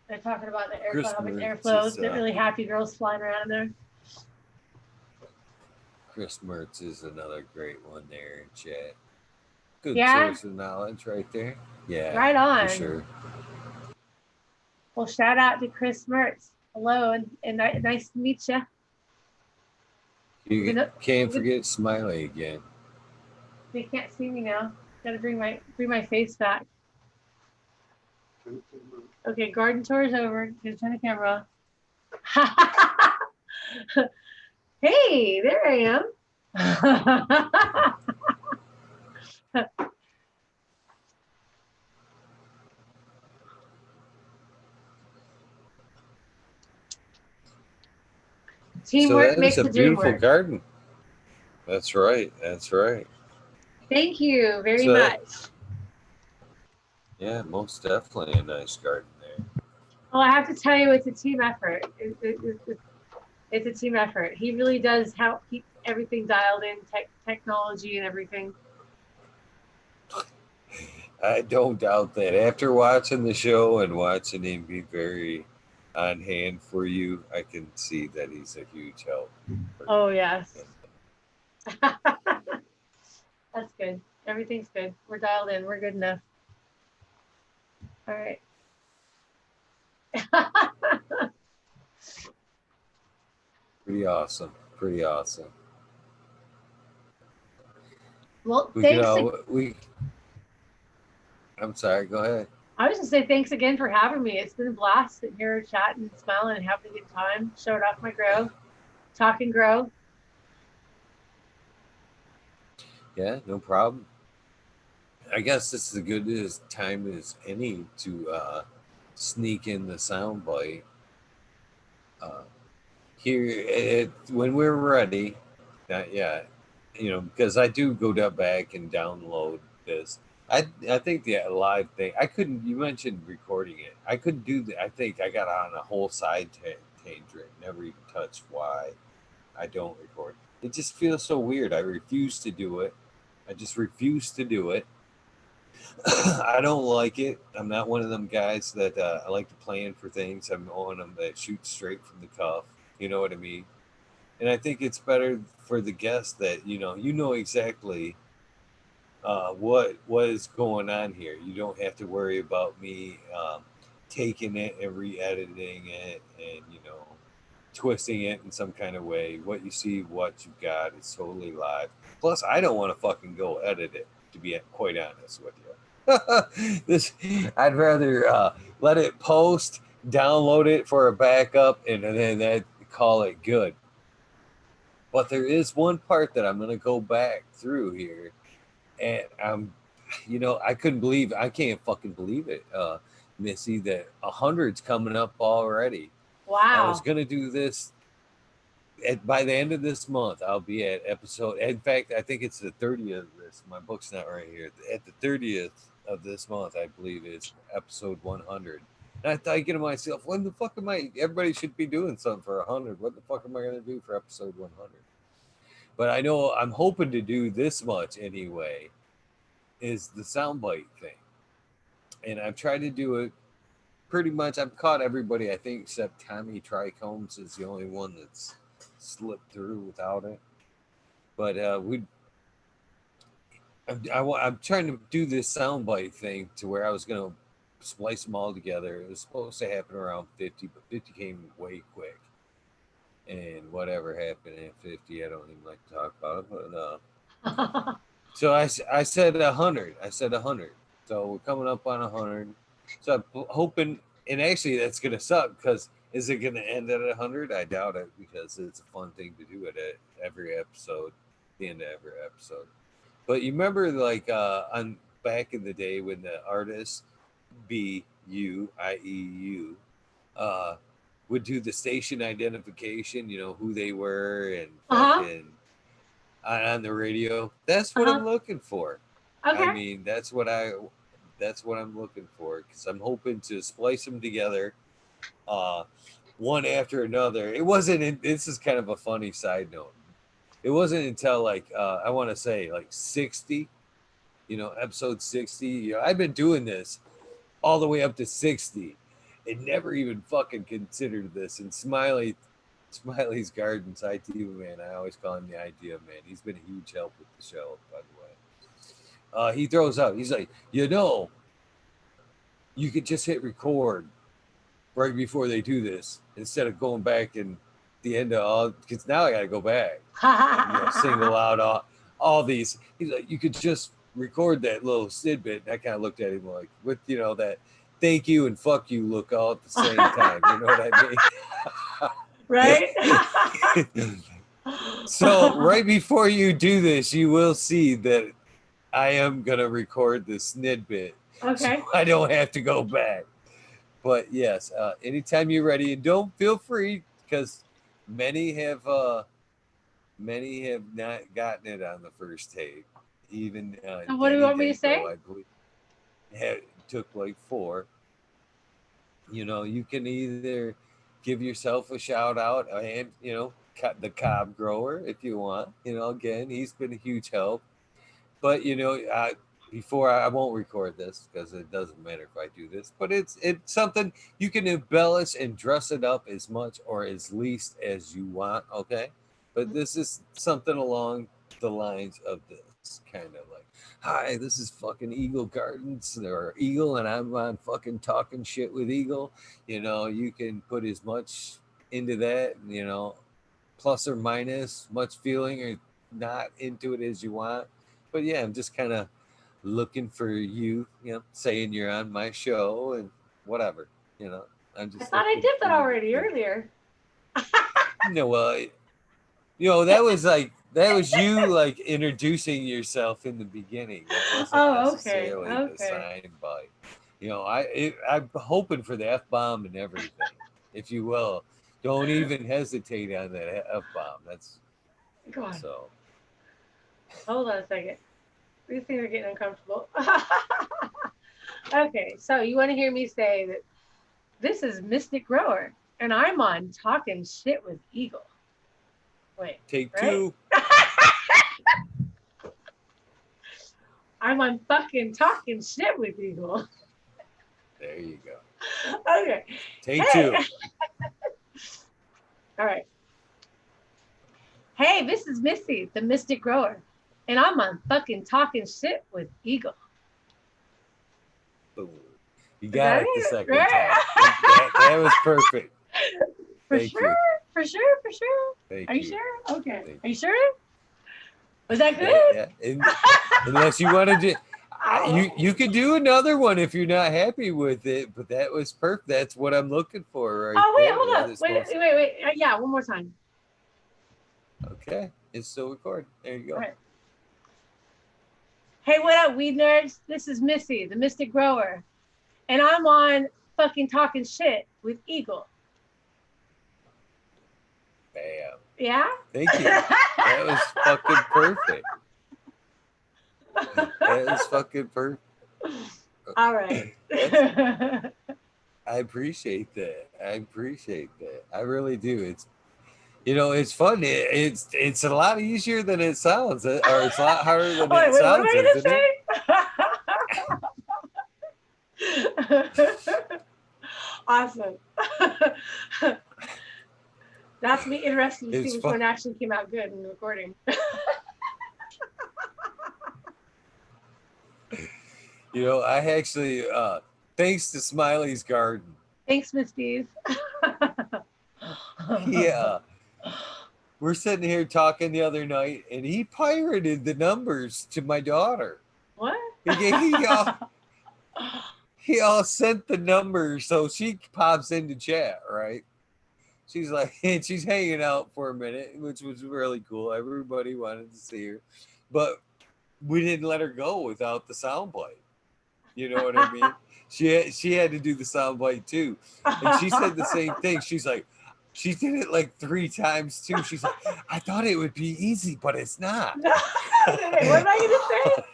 They're talking about the airflow. They're really happy girls flying around in there. Chris Mertz is another great one there in chat. Good source of knowledge right there. Yeah. Right on. For sure. Well, shout out to Chris Mertz. Hello, and nice to meet you. You can't forget Smiley again. They can't see me now. Gotta bring my face back. Okay, garden tour is over. Gonna turn the camera off. Hey, there I am. Teamwork makes the dream work. Beautiful garden. That's right. Thank you very much. Yeah, most definitely a nice garden there. Well, I have to tell you, it's a team effort. It's a team effort. He really does help keep everything dialed in, technology and everything. I don't doubt that. After watching the show and watching him be very on hand for you, I can see that he's a huge help. Oh, yes. That's good. Everything's good. We're dialed in. We're good enough. All right. Pretty awesome. Well, I'm sorry, go ahead. I was just say thanks again for having me. It's been a blast sitting here chatting, smiling, and having a good time. Showing off my grow, talk and grow. Yeah, no problem. I guess this is as good as time as any to sneak in the soundbite. Here, when we're ready, not yet. You know, because I do go back and download this. I think the live thing I couldn't. You mentioned recording it. I couldn't do that. I think I got on a whole side tangent. Never even touched why I don't record. It just feels so weird. I refuse to do it. I just refuse to do it. I don't like it. I'm not one of them guys that I like to plan for things. I'm one of them that shoots straight from the cuff. You know what I mean? And I think it's better for the guest that you know exactly what is going on here. You don't have to worry about me taking it and re-editing it and twisting it in some kind of way. What you see, what you got is totally live. Plus, I don't want to fucking go edit it. To be quite honest with you, I'd rather let it post, download it for a backup, and then that call it good. But there is one part that I'm gonna go back through here, and I can't fucking believe it, Missy, that 100's coming up already. I was Wow. gonna do this by the end of this month. I'll be at episode. In fact, I think it's the 30th of this. My book's not right here. At the 30th of this month, I believe is episode 100. And I thought, thinking to myself, when the fuck am I? Everybody should be doing something for 100. What the fuck am I gonna do for episode 100? But I know I'm hoping to do this much anyway. Is the soundbite thing, and I've tried to do it pretty much. I've caught everybody, I think, except Tommy Tricombs is the only one that's slipped through without it. But I'm trying to do this soundbite thing to where I was going to splice them all together. It was supposed to happen around 50, but 50 came way quick. And whatever happened at 50, I don't even like to talk about it. But so I said 100. I said 100. So we're coming up on 100. So I'm hoping, and actually that's going to suck because is it going to end at 100? I doubt it because it's a fun thing to do it at every episode, the end of every episode. But you remember, like, on back in the day when the artists, BUIEU, would do the station identification, who they were and Uh-huh. fucking on the radio. That's what Uh-huh. I'm looking for. I Okay. mean, that's what I'm looking for because I'm hoping to splice them together, uh, one after another. It wasn't. This is kind of a funny side note. It wasn't until like I want to say like 60, episode 60. I've been doing this all the way up to 60, and never even fucking considered this. And Smiley's Gardens, IT man. I always call him the idea man. He's been a huge help with the show, by the way. He throws out. He's like, you could just hit record right before they do this instead of going back and the end of all. Because now I got to go back, single out all these. He's like, you could just record that little tidbit. And I kind of looked at him like, with that thank you and fuck you look all at the same time. You know what I mean? Right? So right before you do this, you will see that I am gonna record the snidbit, Okay. so I don't have to go back. But yes, anytime you're ready, and don't feel free because many have not gotten it on the first tape. Even So what do you Danny want me to say? Danko, I believe, took like 4. You can either give yourself a shout out and the cob grower if you want. Again, he's been a huge help. But before I won't record this because it doesn't matter if I do this. But it's something you can embellish and dress it up as much or as least as you want. Okay, but this is something along the lines of this kind of like, hi, this is fucking Eagle Gardens or Eagle, and I'm on fucking talking shit with Eagle. You can put as much into that. Plus or minus much feeling or not into it as you want. But yeah, I'm just kind of looking for you, saying you're on my show and whatever, I'm I just thought I looking did for that you already to, earlier. well, that was you like introducing yourself in the beginning. That wasn't Oh, okay. necessarily the Okay. sign bite. I'm hoping for the F bomb and everything, if you will. Don't even hesitate on that F bomb. That's Go on. So Hold on a second. These things are getting uncomfortable. Okay, so you want to hear me say that this is Mystic Grower, and I'm on Talking Shit with Eagle. Wait, take right? 2. I'm on fucking Talking Shit with Eagle. There you go. Okay. Take Hey. 2. All right. Hey, this is Missy, the Mystic Grower, and I'm on fucking Talking Shit with Eagle. Boom. You Is got that it the it? second Right? time. That was perfect. For Thank sure. you. For sure. For sure. Thank Are you you. sure? Okay. Thank Are you. you sure? Was that good? Yeah. Unless you wanted to, Oh. you could do another one if you're not happy with it. But that was perfect. That's what I'm looking for right Oh, wait, there. hold That up. is Wait, most wait, wait. Yeah, one more time. okay. It's still recording. There you go. All right. Hey, what up, weed nerds? This is Missy, the Mystic Grower, and I'm on fucking Talking Shit with Eagle. Bam. Yeah? Thank you. That was fucking perfect. That is fucking perfect. All right. I appreciate that. I appreciate that. I really do. It's fun. It's a lot easier than it sounds, or it's a lot harder than Wait, it wait, what am sounds, isn't it? I going to say? Awesome. That's me interested to see It's which fun. one actually came out good in the recording. I actually, thanks to Smiley's Garden, Thanks, Miss Steve. yeah, we're sitting here talking the other night, and he pirated the numbers to my daughter. What? He all sent the numbers, so she pops into chat, right? She's like, and she's hanging out for a minute, which was really cool. Everybody wanted to see her, but we didn't let her go without the soundbite. You know what I mean? She had to do the soundbite too, and she said the same thing. She's like, she did it like 3 times too. She's like, I thought it would be easy, but it's not. Wait, what am I going to say?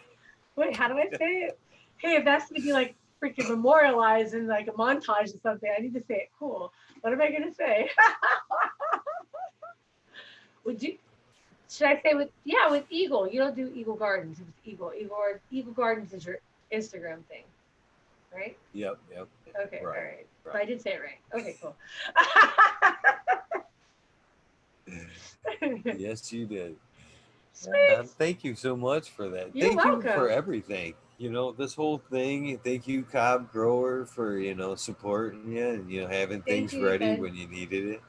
Wait, how do I say it? Hey, if that's going to be like freaking memorialized in like a montage or something, I need to say it cool. What am I going to say? Would you? Should I say with Eagle? You don't do Eagle Gardens. It's Eagle Gardens is your Instagram thing, right? Yep. Okay, Right, all right. right. But I did say it right. Okay, cool. Yes, you did. Sweet. Thank you so much for that. You're Thank you for welcome. everything. This whole thing. Thank you, Cobb Grower, for supporting you and having Thank things you, you ready guys. when you needed it.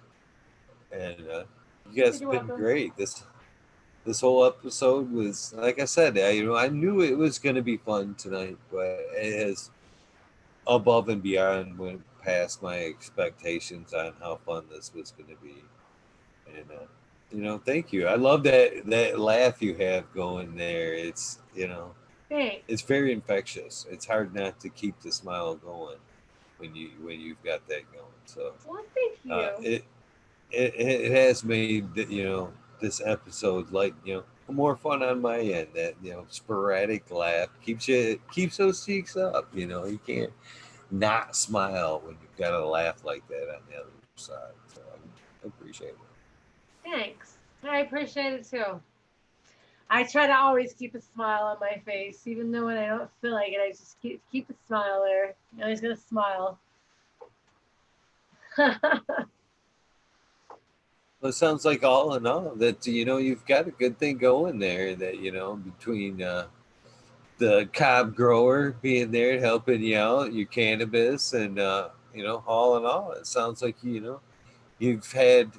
And you guys You're have been welcome. great. This whole episode was, like I said, I knew it was going to be fun tonight, but it has above and beyond went past my expectations on how fun this was going to be. And thank you. I love that laugh you have going there. Thanks. It's very infectious. It's hard not to keep the smile going when you've got that going. So Well, thank you. it has made this episode like more fun on my end. That sporadic laugh keeps those cheeks up. You can't not smile when you've got a laugh like that on the other side. So I appreciate it. Thanks. I appreciate it too. I try to always keep a smile on my face, even though when I don't feel like it, I just keep a smile there. I'm always gonna smile. Well, it sounds like all in all that you've got a good thing going there. That between the cob grower being there helping you out, your cannabis, and all in all, it sounds like you've had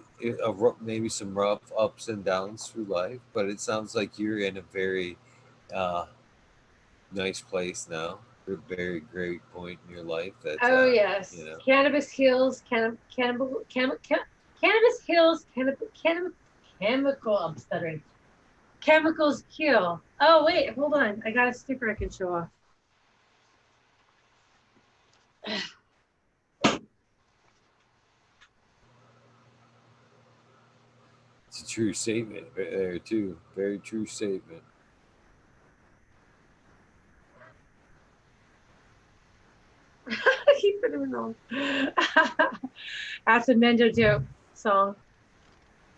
maybe some rough ups and downs through life, but it sounds like you're in a very uh, nice place now. A very great point in your life that Oh yes, cannabis heals. Cannabis heals. Chemical. I'm stuttering. Chemicals kill. Oh wait, hold on. I got a sticker I can show off. It's a true statement there too. Very true statement. Keep it wrong. That's a Mendo Dope song.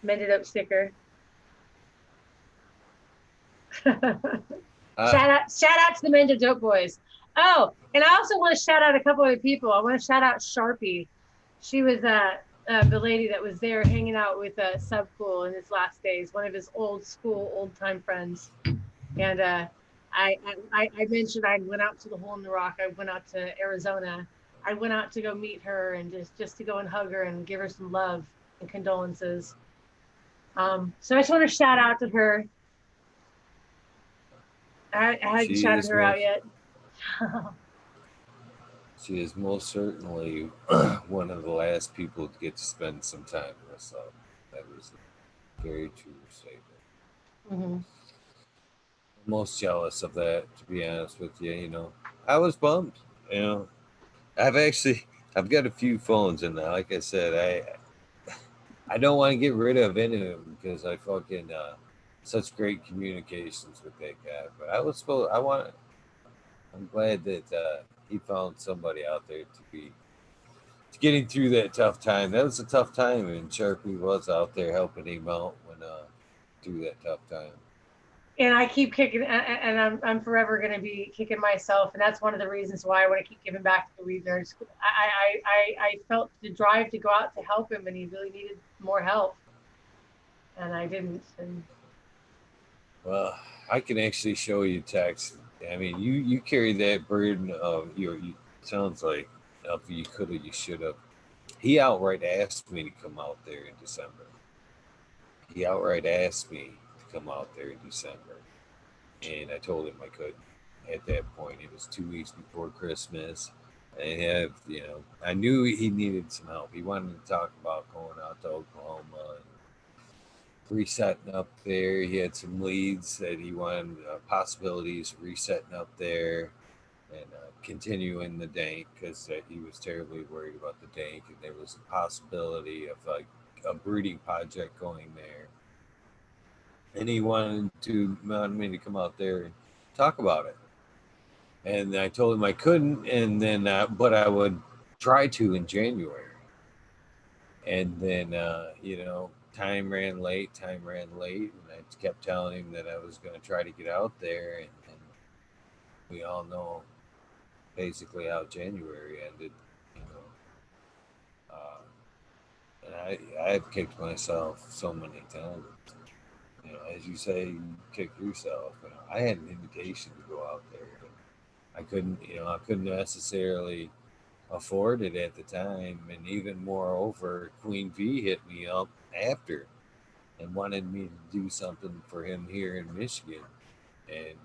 Mended Up sticker. Shout out to the Mendo Dope boys. Oh, and I also want to shout out a couple of people. I want to shout out Sharpie. She was the lady that was there hanging out with Subcool in his last days, one of his old school, old time friends. And I mentioned I went out to the Hole in the Rock. I went out to Arizona. I went out to go meet her and just to go and hug her and give her some love and condolences. So I just want to shout out to her. I hadn't shouted her out yet. She is most certainly one of the last people to get to spend some time with us. So that was a very true statement. Mm-hmm. I'm most jealous of that, to be honest with you. You know, I was bummed. You know, I've got a few phones, and like I said, I don't want to get rid of any of them because I fucking such great communications with that guy. But I'm glad that he found somebody out there to be getting through that tough time. That was a tough time, and Sharpie was out there helping him out when through that tough time. And I keep kicking, and I'm forever going to be kicking myself, and that's one of the reasons why I want to keep giving back to the Weed Nerds. I felt the drive to go out to help him, and he really needed more help, and I didn't. And well, I can actually show you text. I mean, you carry that burden of you sounds like if you could have, you should have. He outright asked me to come out there in December. He outright asked me to come out there in December, and I told him I couldn't. At that point, it was 2 weeks before Christmas. I knew he needed some help. He wanted to talk about going out to Oklahoma and resetting up there. He had some leads that he wanted, possibilities of resetting up there and continuing the dank because he was terribly worried about the dank, and there was a possibility of like a breeding project going there. And he wanted me to come out there and talk about it. And I told him I couldn't, and then but I would try to in January. And then time ran late, and I kept telling him that I was going to try to get out there, and we all know basically how January ended, and I've kicked myself so many times. As you say, you kick yourself. I had an invitation to go out there, but I couldn't necessarily afford it at the time. And even moreover, Queen V hit me up after and wanted me to do something for him here in Michigan. And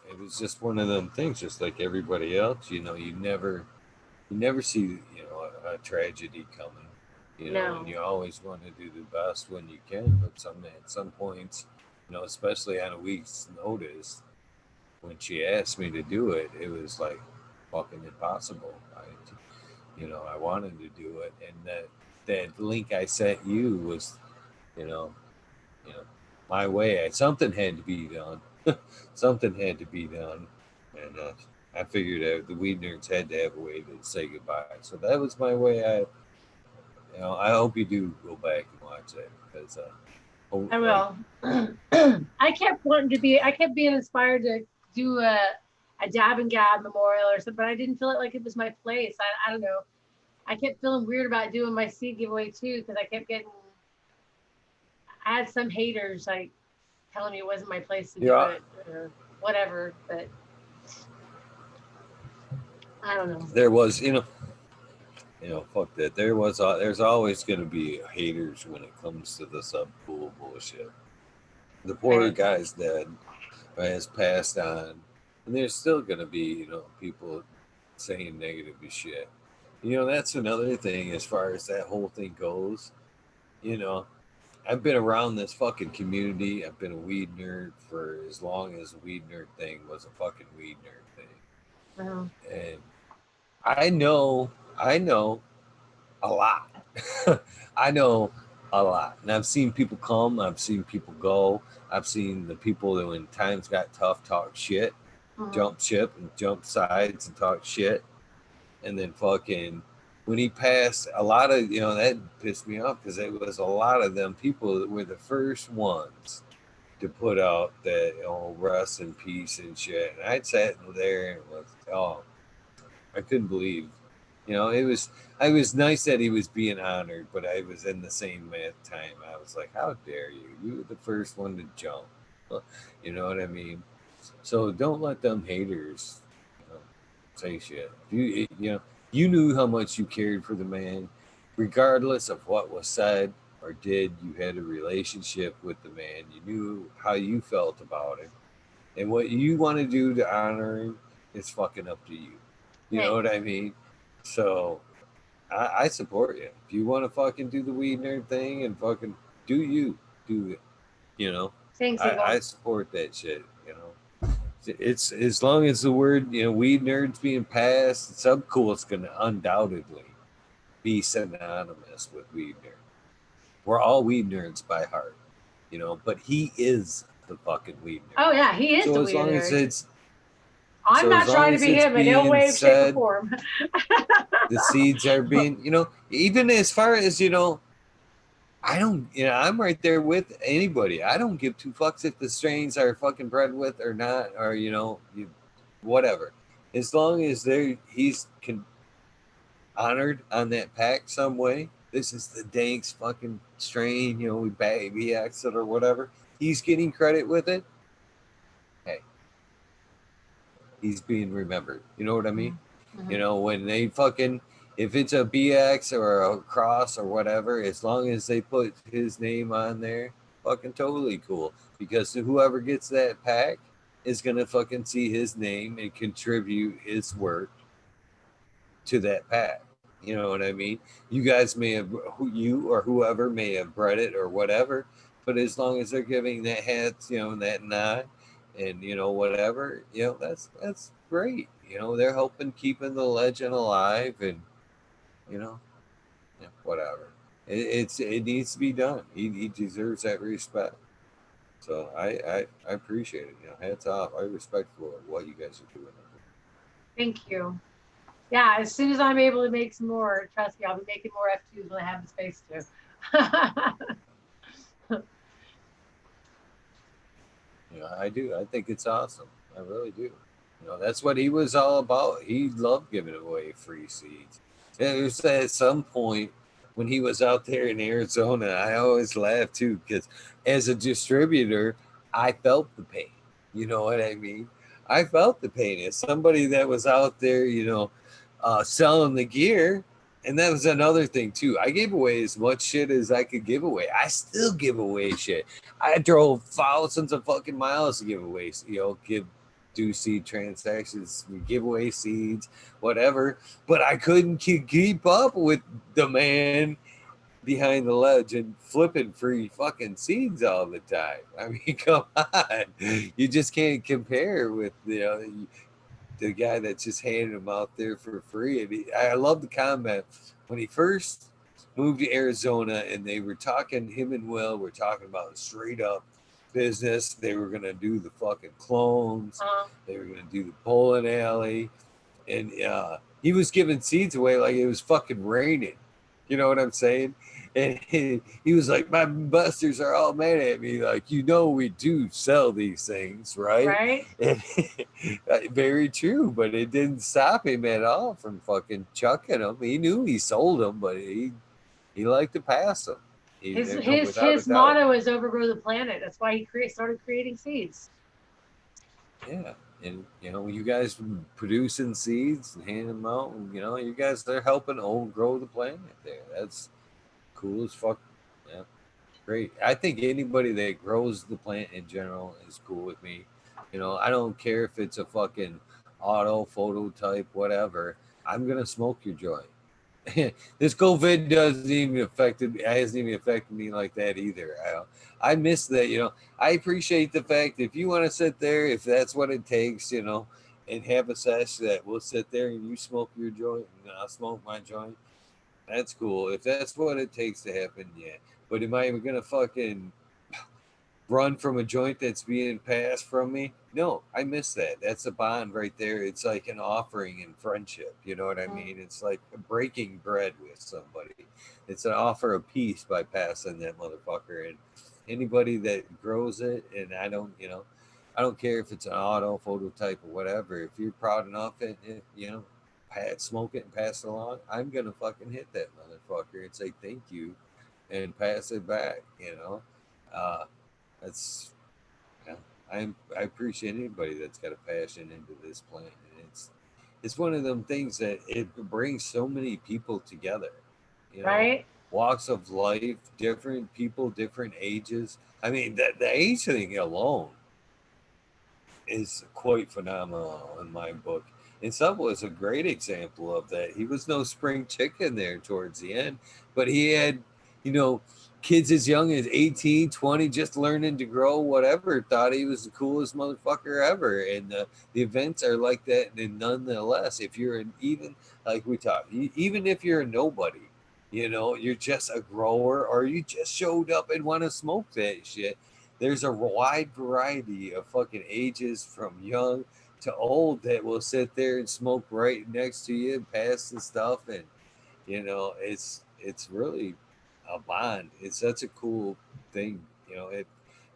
it was just one of them things, just like everybody else. You never see a tragedy coming. no. And you always want to do the best when you can, but at some points, especially on a week's notice, when she asked me to do it, it was like fucking impossible. I wanted to do it, and that link I sent you was, you know, my way. Something had to be done. Something had to be done, and I figured out the Weed Nerds had to have a way to say goodbye. So that was my way. I hope you do go back and watch it because I will. I kept being inspired to do a dab and gab memorial or something, but I didn't feel it was my place. I don't know. I kept feeling weird about doing my seed giveaway too because I had some haters telling me it wasn't my place to do it or whatever, but I don't know. There was, fuck that. There's always going to be haters when it comes to the Subcool bullshit. The poor guy's dead, has passed on, and there's still going to be, people saying negative shit. That's another thing as far as that whole thing goes. I've been around this fucking community. I've been a weed nerd for as long as the weed nerd thing was a fucking weed nerd thing. Uh-huh. And I know a lot. I know a lot. And I've seen people come, I've seen people go, I've seen the people that when times got tough talk shit, jump ship and jump sides and talk shit. And then fucking when he passed, a lot of, that pissed me off because it was a lot of them people that were the first ones to put out that, rest in peace and shit. And I'd sat there and was, I couldn't believe, it was nice that he was being honored, but I was in the same time, I was like, how dare you? You were the first one to jump. You know what I mean? So don't let them haters, say shit. You knew how much you cared for the man, regardless of what was said or did. You had a relationship with the man. You knew how you felt about him, and what you want to do to honor him is fucking up to you. You know what I mean? So I support you. If you want to fucking do the weed nerd thing and fucking do it. You know, Thanks, I support that shit. It's as long as the word weed nerds being passed, subcool is going to undoubtedly be synonymous with weed nerd. We're all weed nerds by heart, but he is the fucking weed nerd. Oh yeah, he is so the as weed long nerd. As it's I'm so not as long trying to as be it's him in no being way, shape, or said, form. the seeds are being, even as far as I don't, I'm right there with anybody. I don't give two fucks if the strains are fucking bred with or not, or whatever. As long as he's honored on that pack some way. This is the Danks fucking strain, we BX it or whatever. He's getting credit with it. Hey, he's being remembered. You know what I mean? Mm-hmm. When they fucking, if it's a BX or a cross or whatever, as long as they put his name on there, fucking totally cool. Because whoever gets that pack is gonna fucking see his name and contribute his work to that pack. You know what I mean? You guys may have, you or whoever may have bred it or whatever, but as long as they're giving that hat, that nod, and whatever, that's great. They're helping keeping the legend alive, and you know, whatever. It needs to be done. He deserves that respect. So I appreciate it. Hats off. I respect for what you guys are doing. Thank you. Yeah, as soon as I'm able to make some more, trust me, I'll be making more F2s when I have the space to. I do. I think it's awesome. I really do. That's what he was all about. He loved giving away free seeds. And it was at some point when he was out there in Arizona, I always laugh too, because as a distributor, I felt the pain. You know what I mean? I felt the pain as somebody that was out there, selling the gear. And that was another thing too. I gave away as much shit as I could give away. I still give away shit. I drove thousands of fucking miles to give away, do seed transactions, give away seeds, whatever. But I couldn't keep up with the man behind the ledge and flipping free fucking seeds all the time. I mean, come on. You just can't compare with, the guy that's just handing them out there for free. And I love the comment when he first moved to Arizona and they were talking, him and Will were talking about straight up business. They were going to do the fucking clones. They were going to do the bowling alley. And he was giving seeds away like it was fucking raining. You know what I'm saying? And he was like, my investors are all mad at me. Like, we do sell these things, right? Right? And very true, but it didn't stop him at all from fucking chucking them. He knew he sold them, but he liked to pass them. His motto is overgrow the planet. That's why he started creating seeds. Yeah. And you guys producing seeds and handing them out, and you guys are helping grow the planet there. That's cool as fuck. Yeah, great. I think anybody that grows the plant in general is cool with me. I don't care if it's a fucking auto photo type, whatever. I'm gonna smoke your joint. This COVID doesn't even hasn't even affected me like that either. I miss that. I appreciate the fact if you want to sit there, if that's what it takes, and have a session that we'll sit there and you smoke your joint and I'll smoke my joint. That's cool. If that's what it takes to happen, yeah. But am I gonna fucking run from a joint that's being passed from me? No, I miss that. That's a bond right there. It's like an offering in friendship. You know what I mean? It's like breaking bread with somebody. It's an offer of peace by passing that motherfucker. And anybody that grows it, and I don't, I don't care if it's an auto, phototype, or whatever. If you're proud enough and smoke it and pass it along, I'm gonna fucking hit that motherfucker and say thank you and pass it back. Uh, that's yeah, I appreciate anybody that's got a passion into this plant. And it's one of them things that it brings so many people together. You know, Right? walks of life, different people, different ages. I mean, the age thing alone is quite phenomenal in my book. And Sub was a great example of that. He was no spring chicken there towards the end, but he had, you know, kids as young as 18, 20, just learning to grow, whatever, thought he was the coolest motherfucker ever. And the events are like that. And nonetheless, if you're even, like we talked, even if you're a nobody, you're just a grower or you just showed up and want to smoke that shit, there's a wide variety of fucking ages from young to old that will sit there and smoke right next to you and pass the stuff. And it's really a bond. It's such a cool thing.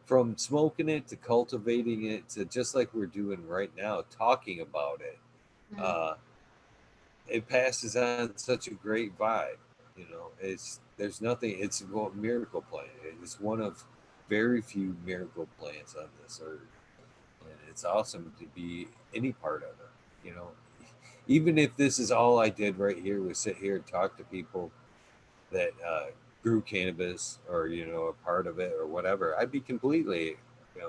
From smoking it to cultivating it to just like we're doing right now, talking about it. Mm. uh it passes on such a great vibe. There's nothing. It's a miracle plant. It's one of very few miracle plants on this earth, and it's awesome to be any part of it. Even if this is all I did right here was sit here and talk to people that grew cannabis or a part of it or whatever, I'd be completely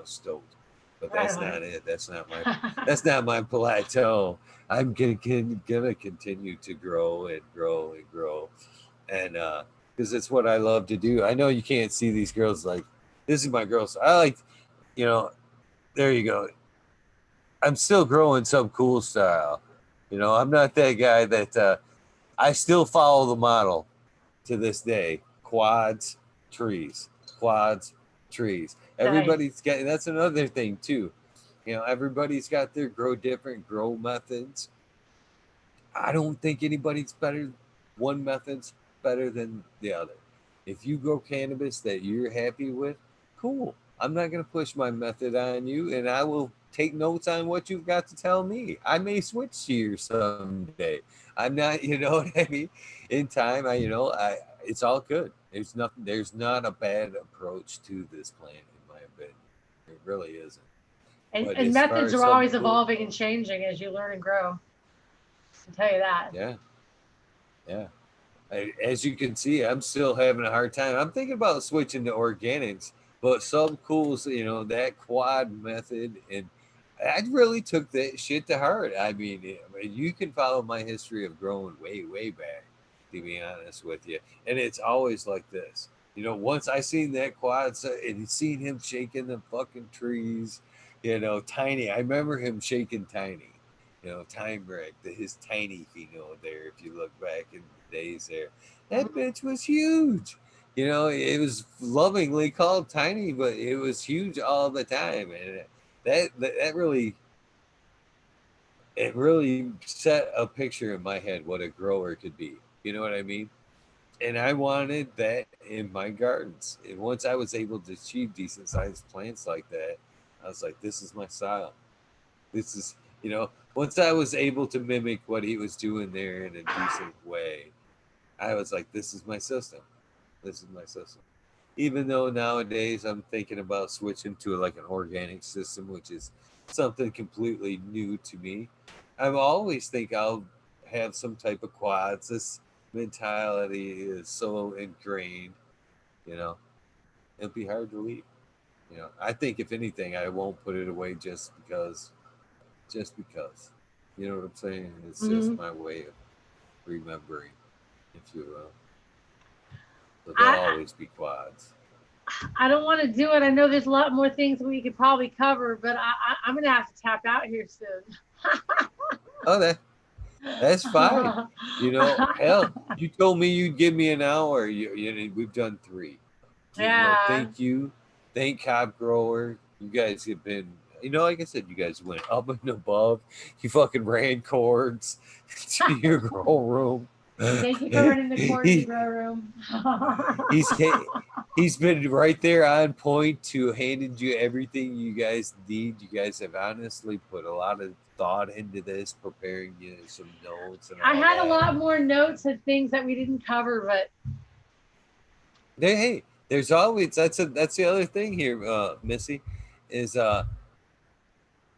stoked. But Right that's on. not it. That's not my plateau. I'm gonna continue to grow and grow and grow, and because it's what I love to do. I know you can't see these girls like this is my girls. I like, you know, there you go. I'm still growing some cool style. I'm not that guy that I still follow the model to this day. Quads, trees, quads, trees. Nice. Everybody's got that's another thing too. Everybody's got their different grow methods. I don't think anybody's better. One method's better than the other. If you grow cannabis that you're happy with, cool. I'm not going to push my method on you, and I will take notes on what you've got to tell me. I may switch to yours someday. I'm not, what I mean. In time, it's all good. There's nothing. There's not a bad approach to this plant, in my opinion. It really isn't. But And as far methods as are some always cool, evolving and changing as you learn and grow. I can tell you that. yeah, yeah. As you can see, I'm still having a hard time. I'm thinking about switching to organics, but some cools, that quad method, and I really took that shit to heart. You can follow my history of growing way, way back, to be honest with you, and it's always like this. Once I seen that quad and seen him shaking the fucking trees, tiny. I remember him shaking tiny. Time wreck, his tiny there. If you look back in the days there, that Mhm. bitch was huge. It was lovingly called tiny, but it was huge all the time, and that really it really set a picture in my head what a grower could be. You know what I mean? And I wanted that in my gardens. And once I was able to achieve decent sized plants like that, I was like, this is my style. This is, once I was able to mimic what he was doing there in a decent way, I was like, this is my system. This is my system. Even though nowadays I'm thinking about switching to like an organic system, which is something completely new to me. I always think I'll have some type of quads. This mentality is so ingrained, you know, it'll be hard to leave. I think if anything, I won't put it away just because. You know what I'm saying? It's just Mhm. my way of remembering, if you will. So they'll I always be quads. I don't want to do it. I know there's a lot more things we could probably cover, but I'm gonna have to tap out here soon. Oh, that's fine. Hell, you told me you'd give me an hour. We've done three. Yeah. thank you. Thank Cob Grower. You guys have been, like I said, you guys went up and above. You fucking ran cords to your grow room. Thank you for running the corner in the he, grow room. he's he's been right there on point to handing you everything you guys need. You guys have honestly put a lot of thought into this, preparing you some notes and all I had that. a lot more notes of things that we didn't cover, but Hey, there's always that's the other thing here, Missy, is like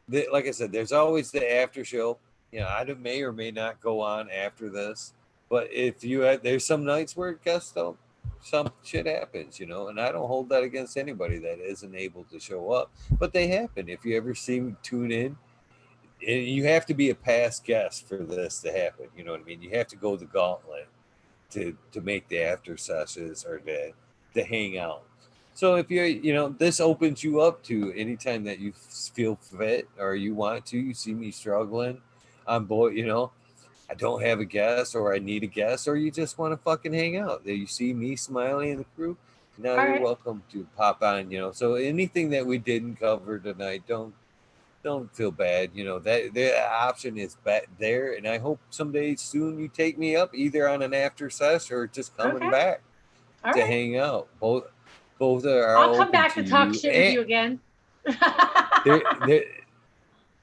I said, there's always the after show. I may or may not go on after this, but if you had, there's some nights where guests don't, some shit happens, and I don't hold that against anybody that isn't able to show up, but they happen. If you ever see me tune in, and you have to be a past guest for this to happen. You know what I mean? You have to go the gauntlet to make the after sessions or to hang out. So if this opens you up to anytime that you feel fit or you want to, you see me struggling on board, I don't have a guest or I need a guest or you just want to fucking hang out. You see me smiling in the crew. Now all you're right. welcome to pop on, So anything that we didn't cover tonight, don't feel bad. That the option is there, and I hope someday soon you take me up either on an after sesh or just coming Okay. back All to right. hang out. Both are I'll come open back to to talk you, shit with and you again.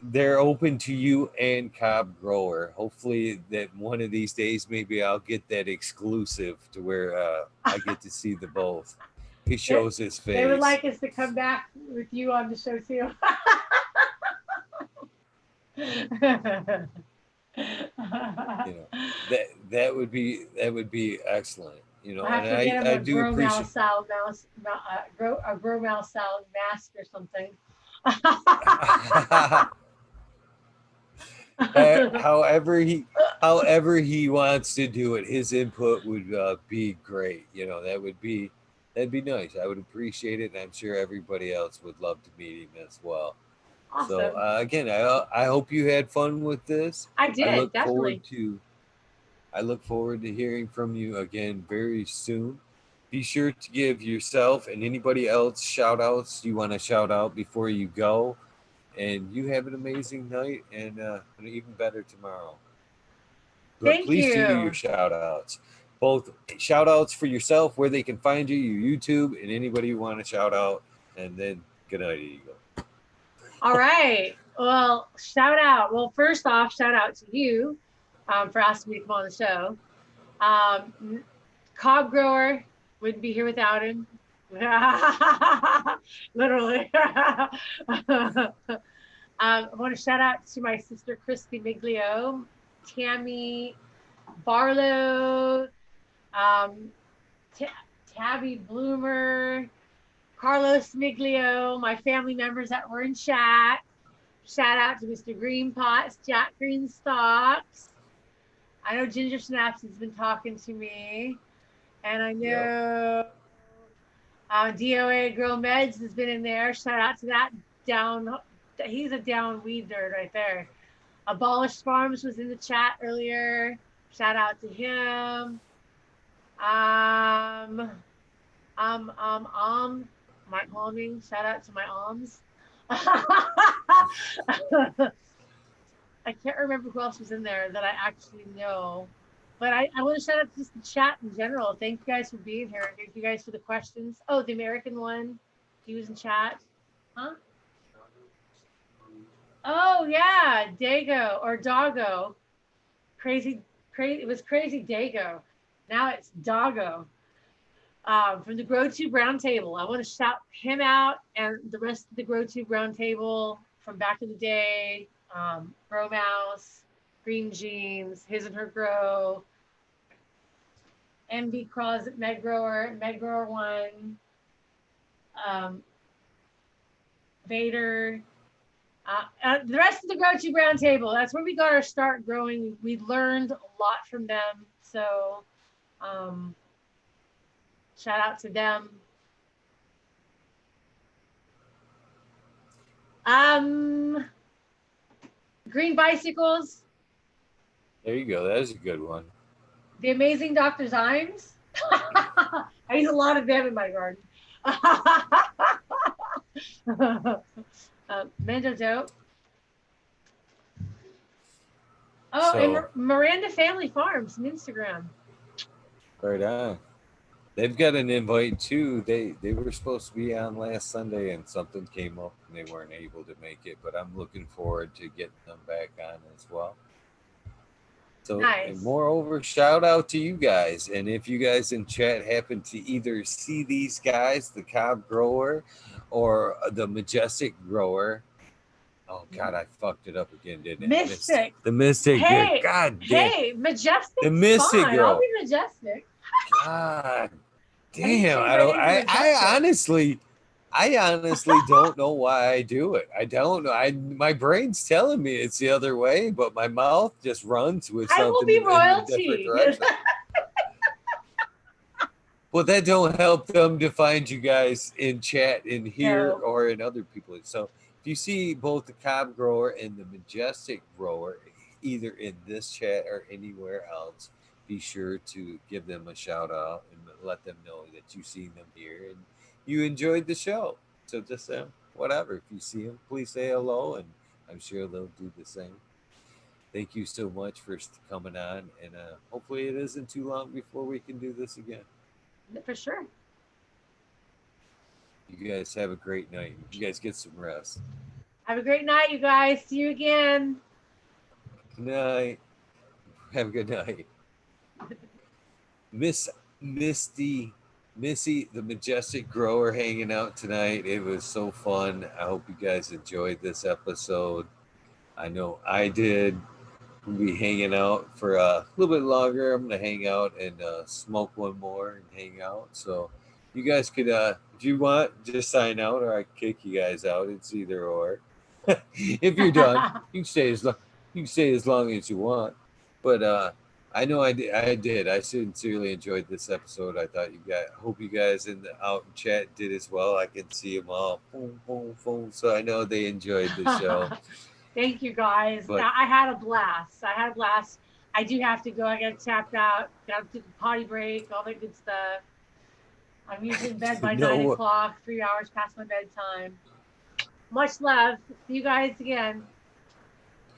they're open to you and Cob Grower. Hopefully that one of these days maybe I'll get that exclusive to where I get to see the both. He shows his face. They would like us to come back with you on the show too. That would be excellent. I'll have to get him I a do grow appreciate. style grow mouse style mask or something. However he wants to do it, his input would be great. That'd be nice. I would appreciate it, and I'm sure everybody else would love to meet him as well. Awesome. So again, I hope you had fun with this. I did, definitely. I look forward to hearing from you again very soon. Be sure to give yourself and anybody else shout outs you want to shout out before you go. And you have an amazing night and an even better tomorrow. But Thank please you. do your shout outs. Both shout outs for yourself, where they can find you, your YouTube, and anybody you want to shout out. And then good night, Eagle. All right. Well, shout out. Well, first off, shout out to you for asking me to come on the show. Cob Grower wouldn't be here without him. Literally. I want to shout out to my sister Christy Miglio, Tammy Barlow, Tabby Bloomer, Carlos Miglio, my family members that were in chat. Shout out to Mr. Green Pots, Jack Green Stalks. I know Ginger Snaps has been talking to me. And I know DOA Girl Meds has been in there. Shout out to that he's a down weed nerd right there. Abolished Farms was in the chat earlier. Shout out to him. My alming. Shout out to my alms. I can't remember who else was in there that I actually know. But I want to shout out to just the chat in general. Thank you guys for being here. Thank you guys for the questions. Oh, the American one. He was in chat. Huh? Oh, yeah. Dago or Doggo. Crazy. It was Crazy Dago. Now it's Doggo. From the GrowTube Roundtable. I want to shout him out and the rest of the GrowTube Roundtable from back in the day. Grow Mouse, Green Jeans, His and Her Grow, MB Closet, Meg Grower 1, Vader, the rest of the GrowTube Roundtable. That's where we got our start growing. We learned a lot from them. So shout out to them. Green Bicycles. There you go. That is a good one. The Amazing Dr. Zymes. I use a lot of them in my garden. Mando Dope. Oh, and So Miranda Family Farms on Instagram. right on. They've got an invite too. They were supposed to be on last Sunday and something came up and they weren't able to make it. But I'm looking forward to getting them back on as well. So, and Nice. moreover, shout out to you guys. And if you guys in chat happen to either see these guys, the Cobb Grower or the Majestic Grower, oh God, I fucked it up again, didn't it? Mystic. The Mystic Grower. Hey, God damn. hey, The Majestic's Mystic fine. I'll Grower. be Majestic. God I need to damn. change my name to Majestic. I honestly don't know why I do it. I don't know. My brain's telling me it's the other way, but my mouth just runs with I will something be in a different royalty. direction. Well, that don't help them to find you guys in chat in here No. or in other people. So if you see both the Cobb Grower and the Majestic Grower, either in this chat or anywhere else, be sure to give them a shout out and let them know that you've seen them here and you enjoyed the show. So just whatever. If you see them, please say hello, and I'm sure they'll do the same. Thank you so much for coming on, and hopefully it isn't too long before we can do this again. For sure. You guys have a great night. You guys get some rest. Have a great night, you guys. See you again. Good night. Have a good night. Missy, the Majestic Grower, hanging out tonight. It was so fun. I hope you guys enjoyed this episode. I know I did. We'll be hanging out for a little bit longer. I'm gonna hang out and smoke one more and hang out. So you guys could, if you want, just sign out, or I kick you guys out. It's either or. If you're done, you can stay as long as you want. But I know I did. I sincerely enjoyed this episode. I thought you guys. Hope you guys in the out in chat did as well. I can see them all. Boom, boom, boom. So I know they enjoyed the show. Thank you, guys. But I had a blast. I do have to go. I got tapped out. Got to the potty break. All that good stuff. I'm usually in bed by 9 o'clock. 3 hours past my bedtime. Much love. See you guys again.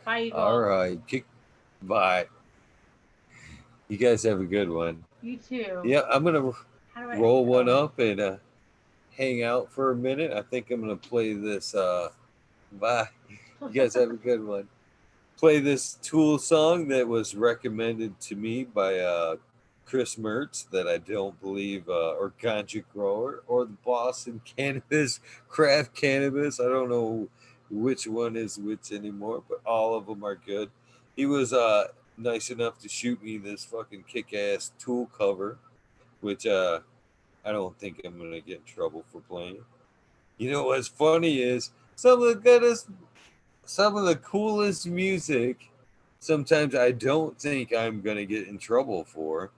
Bye, Eagle. All right. Bye. You guys have a good one. You too. Yeah, I'm going to roll one up and hang out for a minute. I think I'm going to play this. Bye. You guys have a good one. Play this Tool song that was recommended to me by Chris Mertz, that I don't believe, or Ganja Grower, or the Boston Cannabis, Craft Cannabis. I don't know which one is which anymore, but all of them are good. He was nice enough to shoot me this fucking kick-ass Tool cover, which I don't think I'm going to get in trouble for playing. You know what's funny is some of the coolest music, sometimes I don't think I'm going to get in trouble for.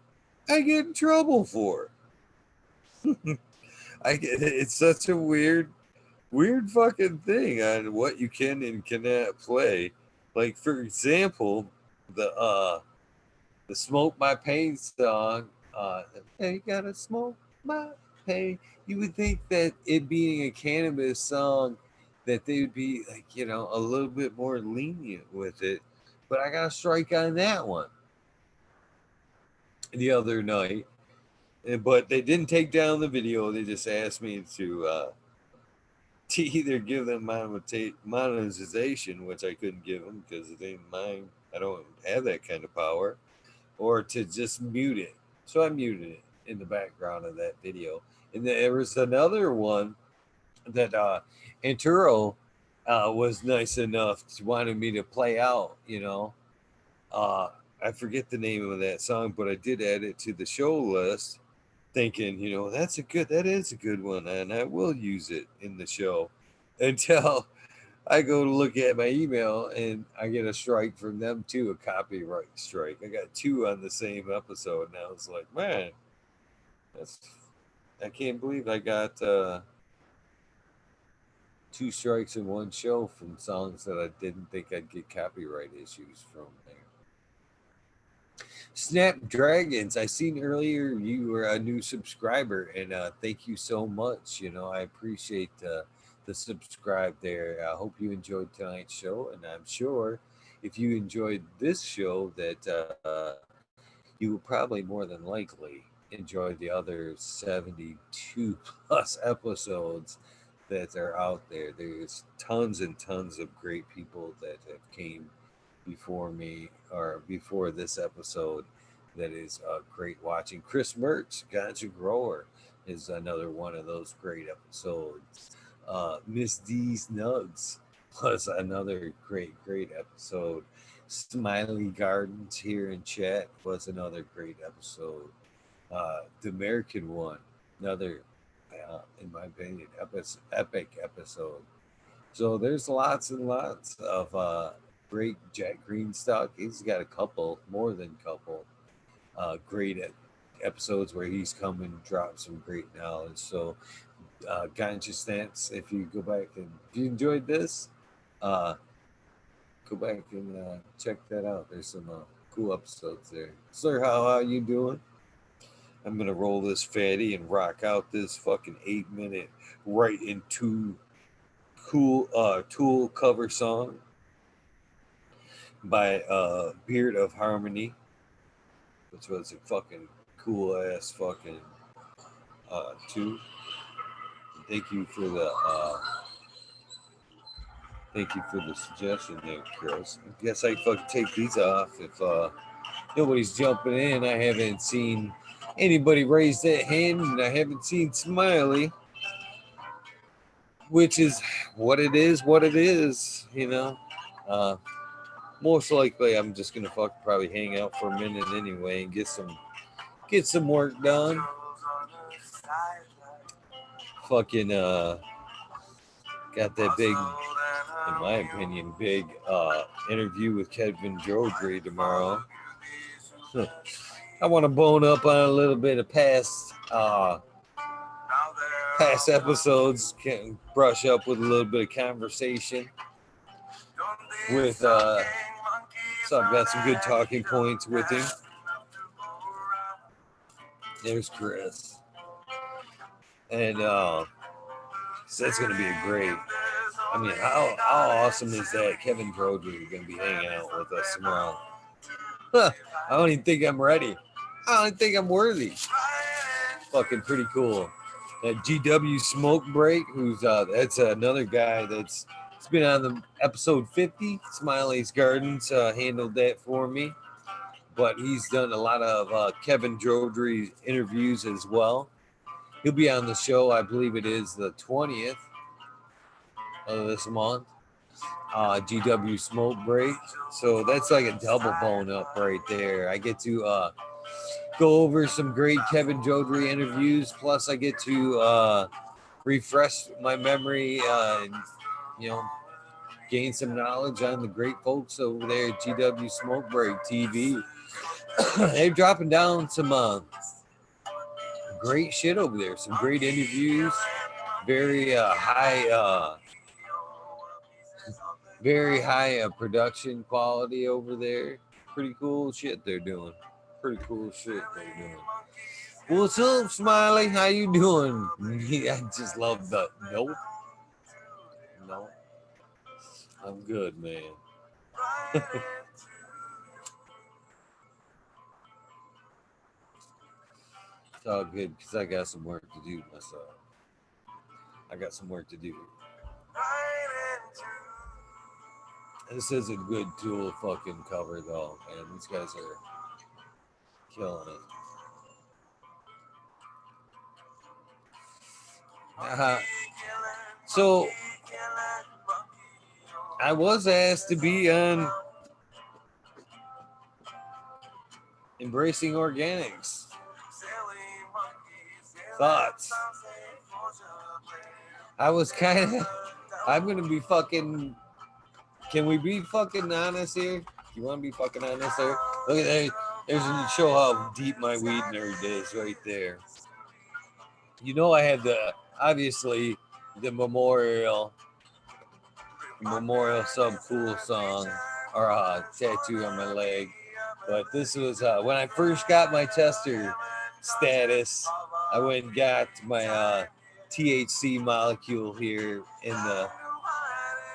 I get in trouble for. It's such a weird fucking thing on what you can and cannot play. Like, for example, the Smoke My Pain song, hey, you gotta smoke my pain. You would think that it being a cannabis song, that they would be like, a little bit more lenient with it. But I got a strike on that one the other night. But they didn't take down the video. They just asked me to either give them monetization, which I couldn't give them because it ain't mine. I don't have that kind of power, or to just mute it. So I muted it in the background of that video. And there was another one that Anturo was nice enough to wanted me to play out. I forget the name of that song, but I did add it to the show list, thinking, that is a good one, and I will use it in the show, until I go to look at my email and I get a strike from them too, a copyright strike. I got 2 on the same episode, and I was like, man, I can't believe I got 2 strikes in one show from songs that I didn't think I'd get copyright issues from there. Snapdragons, I seen earlier you were a new subscriber, and thank you so much. I appreciate the subscribe there. I hope you enjoyed tonight's show, and I'm sure if you enjoyed this show, that you will probably more than likely enjoy the other 72 plus episodes that are out there. There's tons and tons of great people that have came before me or before this episode that is great watching. Chris Mertz, Ganja Grower, is another one of those great episodes. Miss D's Nugs was another great episode. Smiley Gardens here in chat was another great episode. The American one, another, in my opinion, epic episode. So there's lots and lots of great Jack Greenstock. He's got a couple, more than a couple, great episodes where he's come and dropped some great knowledge. So, Ganja Stance, if you go back and if you enjoyed this, uh, go back and check that out. There's some cool episodes there. Sir, how you doing? I'm gonna roll this fatty and rock out this fucking 8 minute right into cool Tool cover song by Beard of Harmony, which was a fucking cool ass fucking tune. Thank you for the suggestion there, Chris. I guess I fucking take these off if nobody's jumping in. I haven't seen anybody raise that hand, and I haven't seen Smiley, which is what it is, most likely I'm just gonna probably hang out for a minute anyway and get some work done. Fucking got that big, in my opinion, big interview with Kevin Drodry tomorrow. I want to bone up on a little bit of past episodes, can brush up with a little bit of conversation with so I've got some good talking points with him. There's Chris, and so that's going to be a great. I mean, how awesome is that? Kevin Drodry is going to be hanging out with us tomorrow. I don't even think I'm ready. I don't even think I'm worthy. Fucking pretty cool. That GW Smoke Break, who's that's another guy that's been on the episode 50. Smiley's Gardens handled that for me, but he's done a lot of Kevin Drodry interviews as well. He'll be on the show, I believe it is the 20th of this month. GW Smoke Break. So that's like a double bone up right there. I get to go over some great Kevin Drodry interviews. Plus, I get to refresh my memory and, gain some knowledge on the great folks over there at GW Smoke Break TV. They're dropping down some great shit over there. Some great interviews. Very high production quality over there. Pretty cool shit they're doing. What's up, Smiley? How you doing? I just love the nope. No. I'm good, man. It's all good because I got some work to do myself. This is a good Tool fucking cover though, man. These guys are killing it. So I was asked to be on Embracing Organics. Thoughts? I was I'm gonna be fucking. Can we be fucking honest here? You want to be fucking honest here? Look at that. There's a show how deep my weed nerd is right there. I had obviously the memorial sub cool song or tattoo on my leg But this was when I first got my tester status. I went and got my THC molecule here in the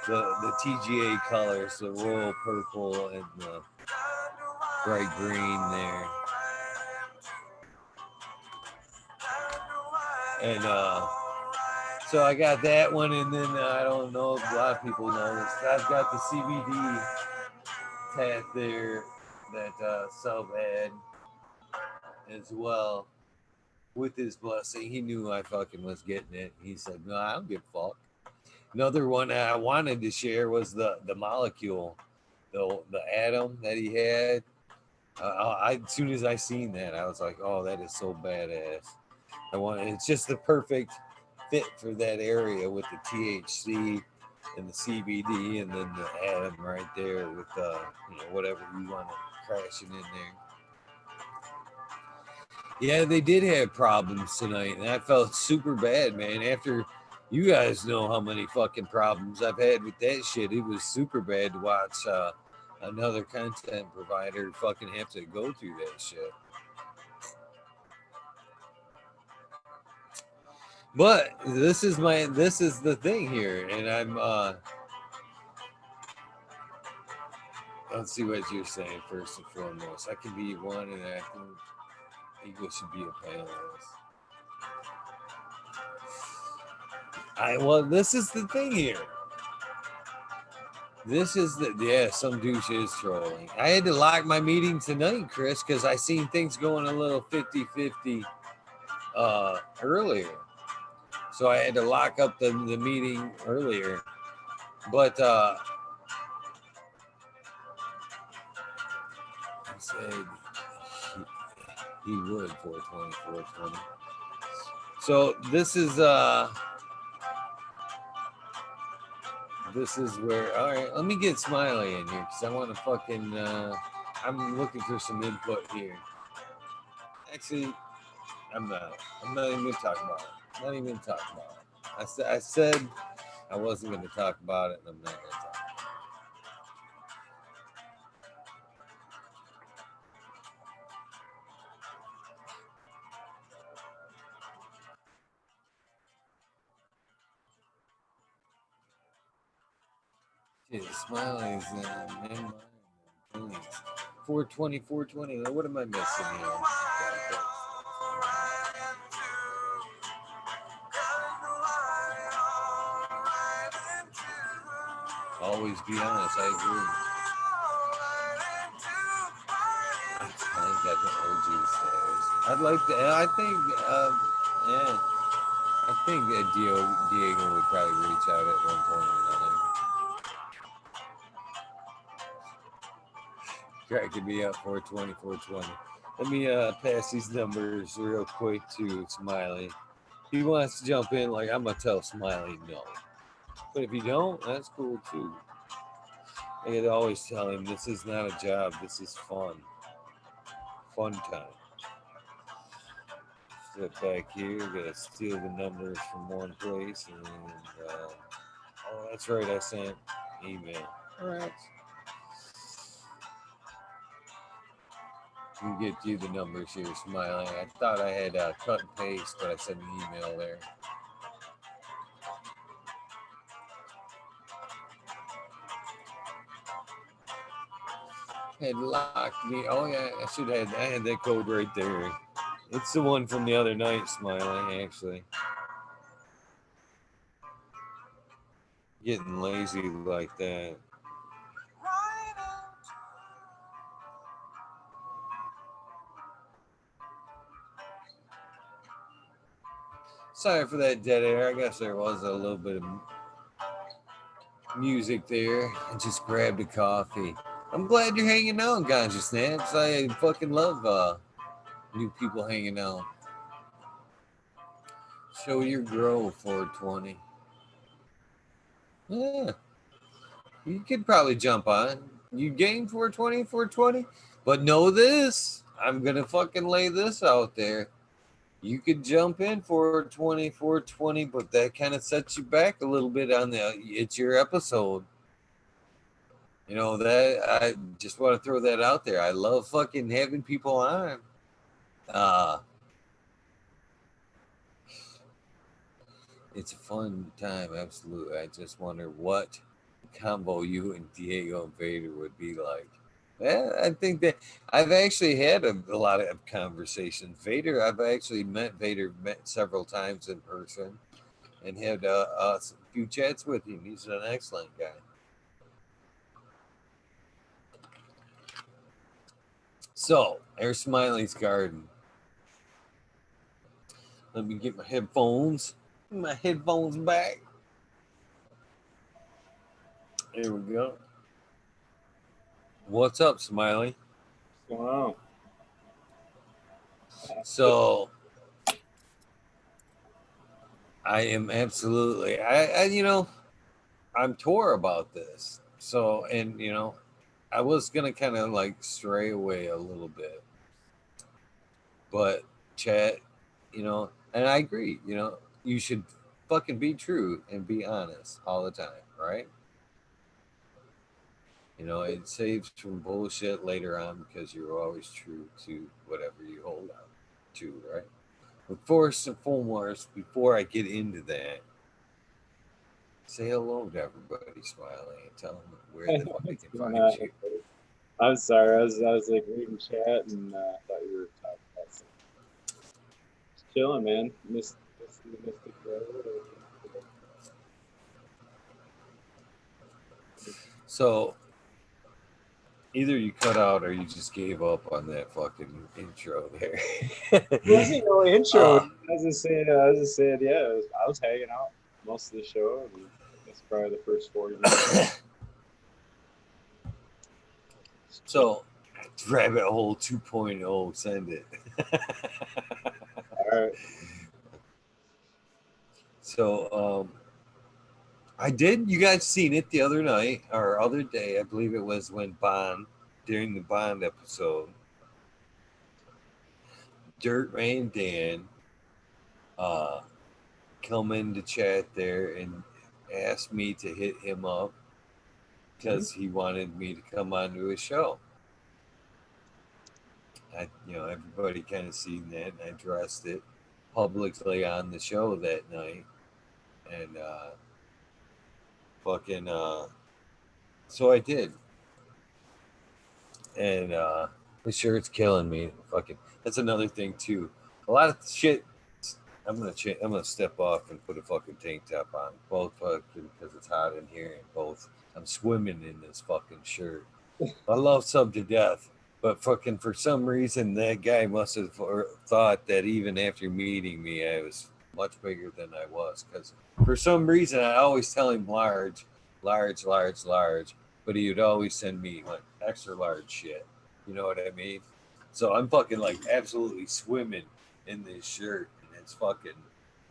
TGA colors, the royal purple and the bright green there. And so I got that one, and then I don't know if a lot of people know this. I've got the CBD tat there that sub had as well with his blessing. He knew I fucking was getting it. He said, "No, I don't give a fuck." Another one I wanted to share was the molecule, the atom that he had. As soon as I seen that, I was like, "Oh, that is so badass." It's just the perfect fit for that area with the THC and the CBD, and then the atom right there with whatever you want to crashing in there. Yeah, they did have problems tonight, and I felt super bad, man. After you guys know how many fucking problems I've had with that shit, it was super bad to watch another content provider fucking have to go through that shit. But this is the thing here, and I'm let's see what you're saying first and foremost. I can be one, and I think Eagle should be a panelist. Well, this is the thing here. This is some douche is trolling. I had to lock my meeting tonight, Chris, because I seen things going a little 50-50 earlier. So I had to lock up the meeting earlier. But I said he would 420. So this is where, all right, let me get Smiley in here because I want to fucking I'm looking for some input here. Actually, I'm not even gonna talk about it. I said I wasn't gonna talk about it, and I'm not gonna talk. Smiley's in 420. What am I missing here? Always be honest. I agree. I got the OG stairs. I'd like to. I think. Yeah. I think Diego would probably reach out at one point or another. Cracking me up 420. Let me pass these numbers real quick to Smiley. He wants to jump in, like I'm gonna tell Smiley no. But if you don't, that's cool too. I could always tell him this is not a job, this is fun. Fun time. Step back here, gotta steal the numbers from one place, and oh, that's right, I sent email. All right. We get you the numbers here, Smiley. I thought I had cut and paste, but I sent an email there. Had locked me. Oh yeah, I had that code right there. It's the one from the other night, Smiley, actually. Getting lazy like that. Sorry for that dead air. I guess there was a little bit of music there. I just grabbed a coffee. I'm glad you're hanging out, Ganja Snaps. I fucking love new people hanging out. Show your grow 420. Yeah. You could probably jump on. You gain 420. But know this. I'm going to fucking lay this out there. You could jump in 420, but that kind of sets you back a little bit on it's your episode. You know, that I just want to throw that out there. I love fucking having people on. It's a fun time, absolutely. I just wonder what combo you and Diego and Vader would be like. I think that I've actually had a lot of conversations. Vader, I've actually met several times in person and had a few chats with him. He's an excellent guy. So, there's Smiley's Garden. Let me get my headphones. My headphones back. There we go. What's up, Smiley? Wow. So I am absolutely I'm tore about this. So, and I was gonna kind of like stray away a little bit, but chat, and I agree, you should fucking be true and be honest all the time, right? It saves from bullshit later on because you're always true to whatever you hold on to, right? But first and foremost, before I get into that, say hello to everybody, Smiley, and tell them where the fuck they can find you. I'm sorry, I was like reading chat and thought you were talking about something. Just chilling, man. Missed the Mystic Road. So either you cut out or you just gave up on that fucking intro there. There wasn't no intro. I was just saying, yeah, I was hanging out most of the show. And that's probably the first 40 minutes. So, Rabbit Hole 2.0, send it. All right. So, I did. You guys seen it the other night or other day? I believe it was when during the Bond episode, Dirt Rain Dan come into chat there and asked me to hit him up because he wanted me to come onto his show. Everybody kind of seen that, and I addressed it publicly on the show that night, and so I did, and the shirt's killing me. Fucking, that's another thing too. A lot of shit. I'm gonna step off and put a fucking tank top on, both fucking because it's hot in here, and both I'm swimming in this fucking shirt. I love Sub to death. But fucking for some reason, that guy must have thought that even after meeting me, I was much bigger than I was. Because for some reason, I always tell him large, large, large, large. But he would always send me like extra large shit. You know what I mean? So I'm fucking like absolutely swimming in this shirt. And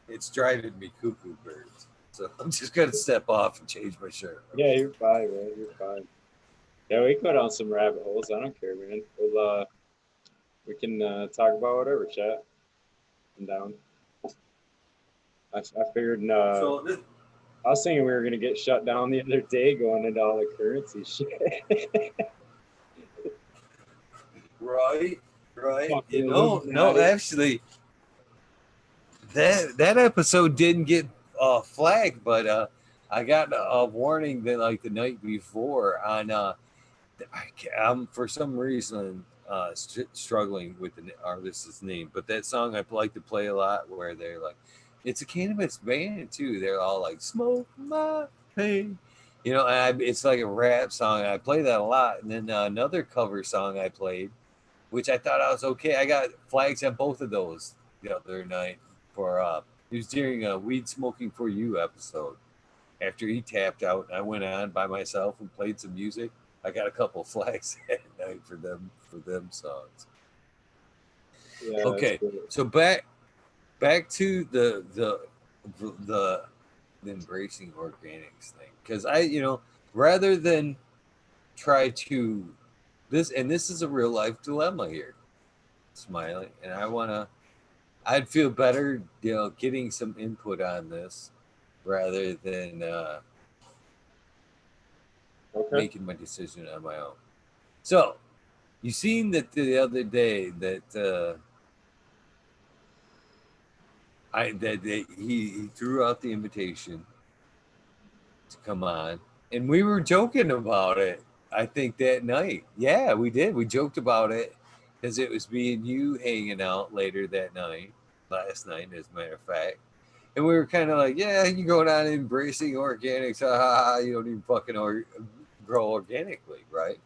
it's driving me cuckoo birds. So I'm just going to step off and change my shirt. Yeah, you're fine, man. You're fine. Yeah, we can go down some rabbit holes. I don't care, man. We can talk about whatever, chat. I'm down. I figured. I was thinking we were gonna get shut down the other day going into all the currency shit. Right. No, actually, that episode didn't get flagged, but I got a warning that like the night before on I'm for some reason struggling with the artist's name, but that song I like to play a lot where they're like, it's a cannabis band too. They're all like, smoke my pain. It's like a rap song. I play that a lot. And then another cover song I played, which I thought I was okay. I got flags on both of those the other night for it was during a Weed Smoking for You episode. After he tapped out, I went on by myself and played some music. I got a couple flags that night for them songs. Yeah, okay, so back to the embracing organics thing, because rather than try to this is a real life dilemma here, Smiley, and I'd feel better getting some input on this rather than Okay. making my decision on my own. So, you seen that the other day that he threw out the invitation to come on, and we were joking about it. I think that night, yeah, we did. We joked about it because it was me and you hanging out later that night, last night, as a matter of fact. And we were kind of like, yeah, you going on embracing organics. Ha, ha, ha, you don't even fucking grow organically, right?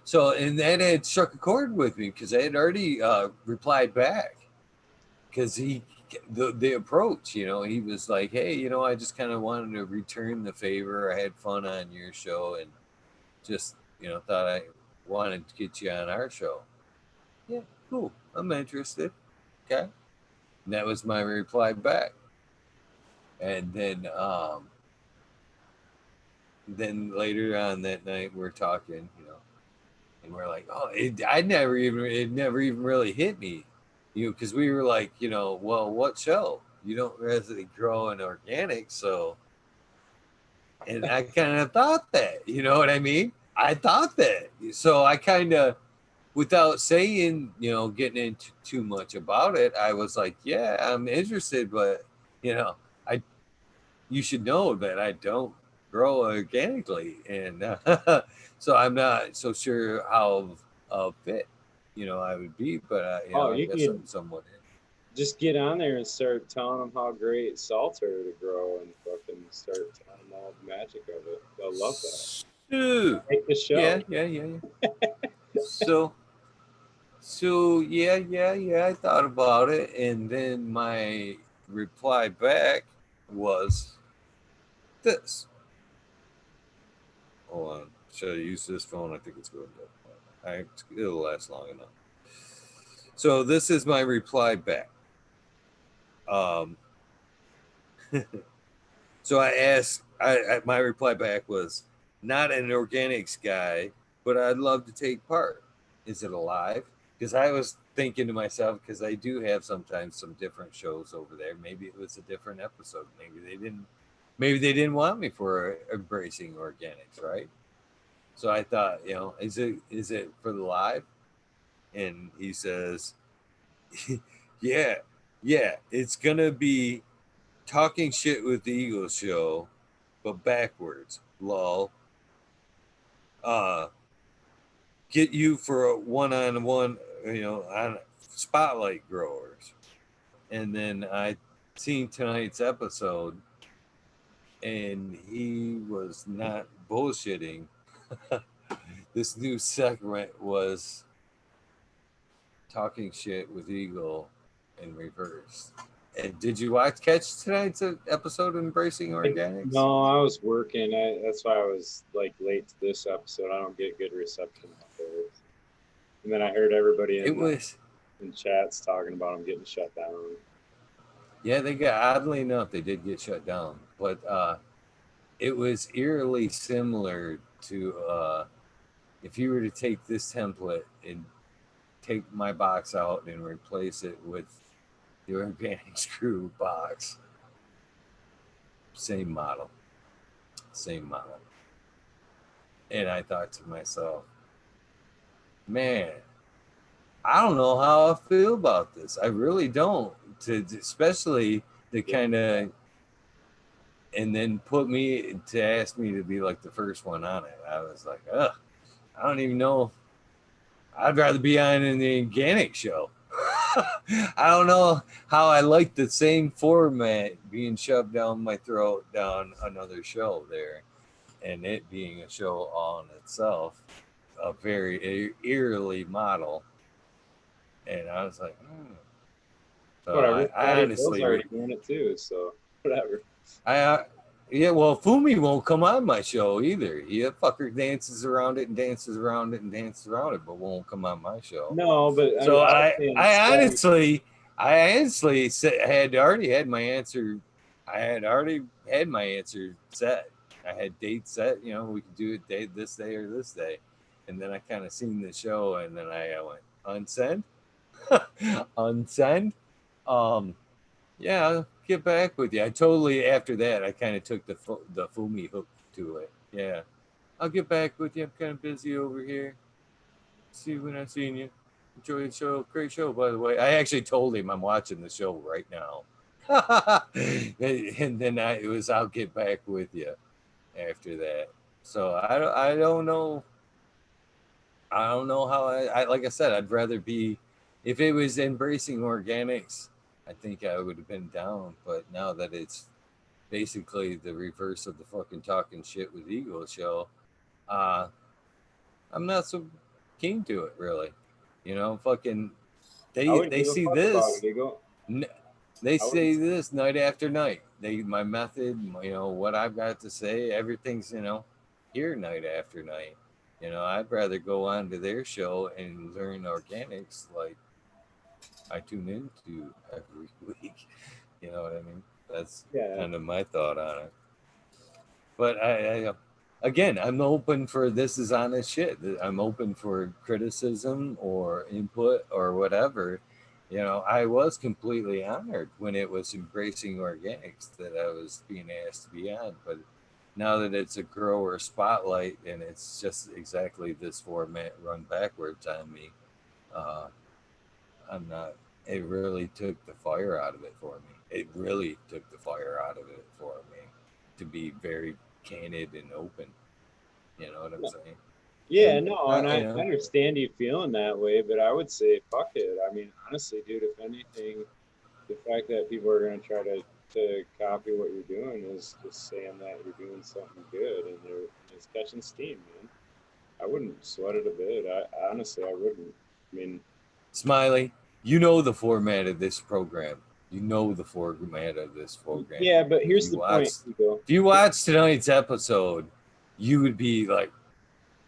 So, and that had struck a chord with me because I had already replied back because the approach, he was like, hey, I just kind of wanted to return the favor. I had fun on your show and just, thought I wanted to get you on our show. Yeah, cool. I'm interested. Okay. And that was my reply back. And then later on that night we're talking, and we're like, oh, it never even really hit me, because we were like, well, what show? You don't really grow in organic, so. And I kind of thought that, you know what I mean? I thought that, so I kind of, without saying, getting into too much about it, I was like, yeah, I'm interested, but I you should know that I don't grow organically, and so I'm not so sure how fit I would be, but Oh, I you guess can I'm somewhat in. just get on there and start telling them how great salts are to grow, and fucking start telling them all the magic of it. They'll love that. So, Make the show. yeah. So yeah. I thought about it, and then my reply back was this. Hold on. Should I use this phone? I think it's good. It'll last long enough. So this is my reply back. So I asked. My reply back was, not an organics guy, but I'd love to take part. Is it alive? Because I was thinking to myself, because I do have sometimes some different shows over there. Maybe it was a different episode. Maybe they didn't. Maybe they didn't want me for embracing organics, right? So I thought, is it for the live? And he says, yeah, it's gonna be talking shit with the Eagles show, but backwards. Lol. Get you for a one-on-one, on spotlight growers. And then I seen tonight's episode, and he was not bullshitting. This new segment was talking shit with Eagle in reverse. And did you catch tonight's episode of Embracing Organics? No, I was working. That's why I was like late to this episode. I don't get good reception afterwards. And then I heard everybody in chats talking about them getting shut down. Yeah, oddly enough, they did get shut down. But it was eerily similar to if you were to take this template and take my box out and replace it with the Organic Screw box. Same model. And I thought to myself, man, I don't know how I feel about this. I really don't. Especially the kind of, and then put me to ask me to be like the first one on it. I was like, ugh, I don't even know. I'd rather be on in the organic show. I don't know how I like the same format being shoved down my throat down another show there, and it being a show all in itself, a very eerily model. And I was like, So whatever. I honestly already doing it too, so whatever. Yeah, well, Fumi won't come on my show either. He fucker dances around it, but won't come on my show. No, but so I honestly had already had my answer. I had already had my answer set. I had dates set. We could do it this day or this day, and then I kind of seen the show, and then I went unsend, unsend. Yeah, I'll get back with you. I totally, after that, I kind of took the Fumi hook to it. Yeah. I'll get back with you. I'm kind of busy over here. See you when I see you. Enjoy the show. Great show, by the way. I actually told him I'm watching the show right now. And then I'll get back with you after that. So I don't know. I don't know how I like I said, I'd rather be, if it was embracing organics, I think I would have been down. But now that it's basically the reverse of the fucking talking shit with Eagle show, uh, I'm not so keen to it really. Fucking I wouldn't they give a see fuck about this, it, Eagle. they I say wouldn't. this night after night. My method, what I've got to say, everything's here night after night. I'd rather go on to their show and learn organics like I tune into every week. You know what I mean? That's Yeah. kind of my thought on it. But again, I'm open for, this is honest shit. I'm open for criticism or input or whatever. I was completely honored when it was embracing organics that I was being asked to be on. But now that it's a grower spotlight and it's just exactly this format run backwards on me, uh, I'm not. It really took the fire out of it for me. It really took the fire out of it for me, to be very candid and open. You know what I'm saying? Yeah, And no, and I you know, understand you feeling that way, but I would say fuck it. I mean, honestly, dude, if anything, the fact that people are gonna try to copy what you're doing is just saying that you're doing something good and it's catching steam, man. I wouldn't sweat it a bit. I honestly I wouldn't. I mean, Smiley, the format of this program. You know the format of this program. yeah, but If here's you the point, watched, Hugo. if you watch tonight's episode, you would be like,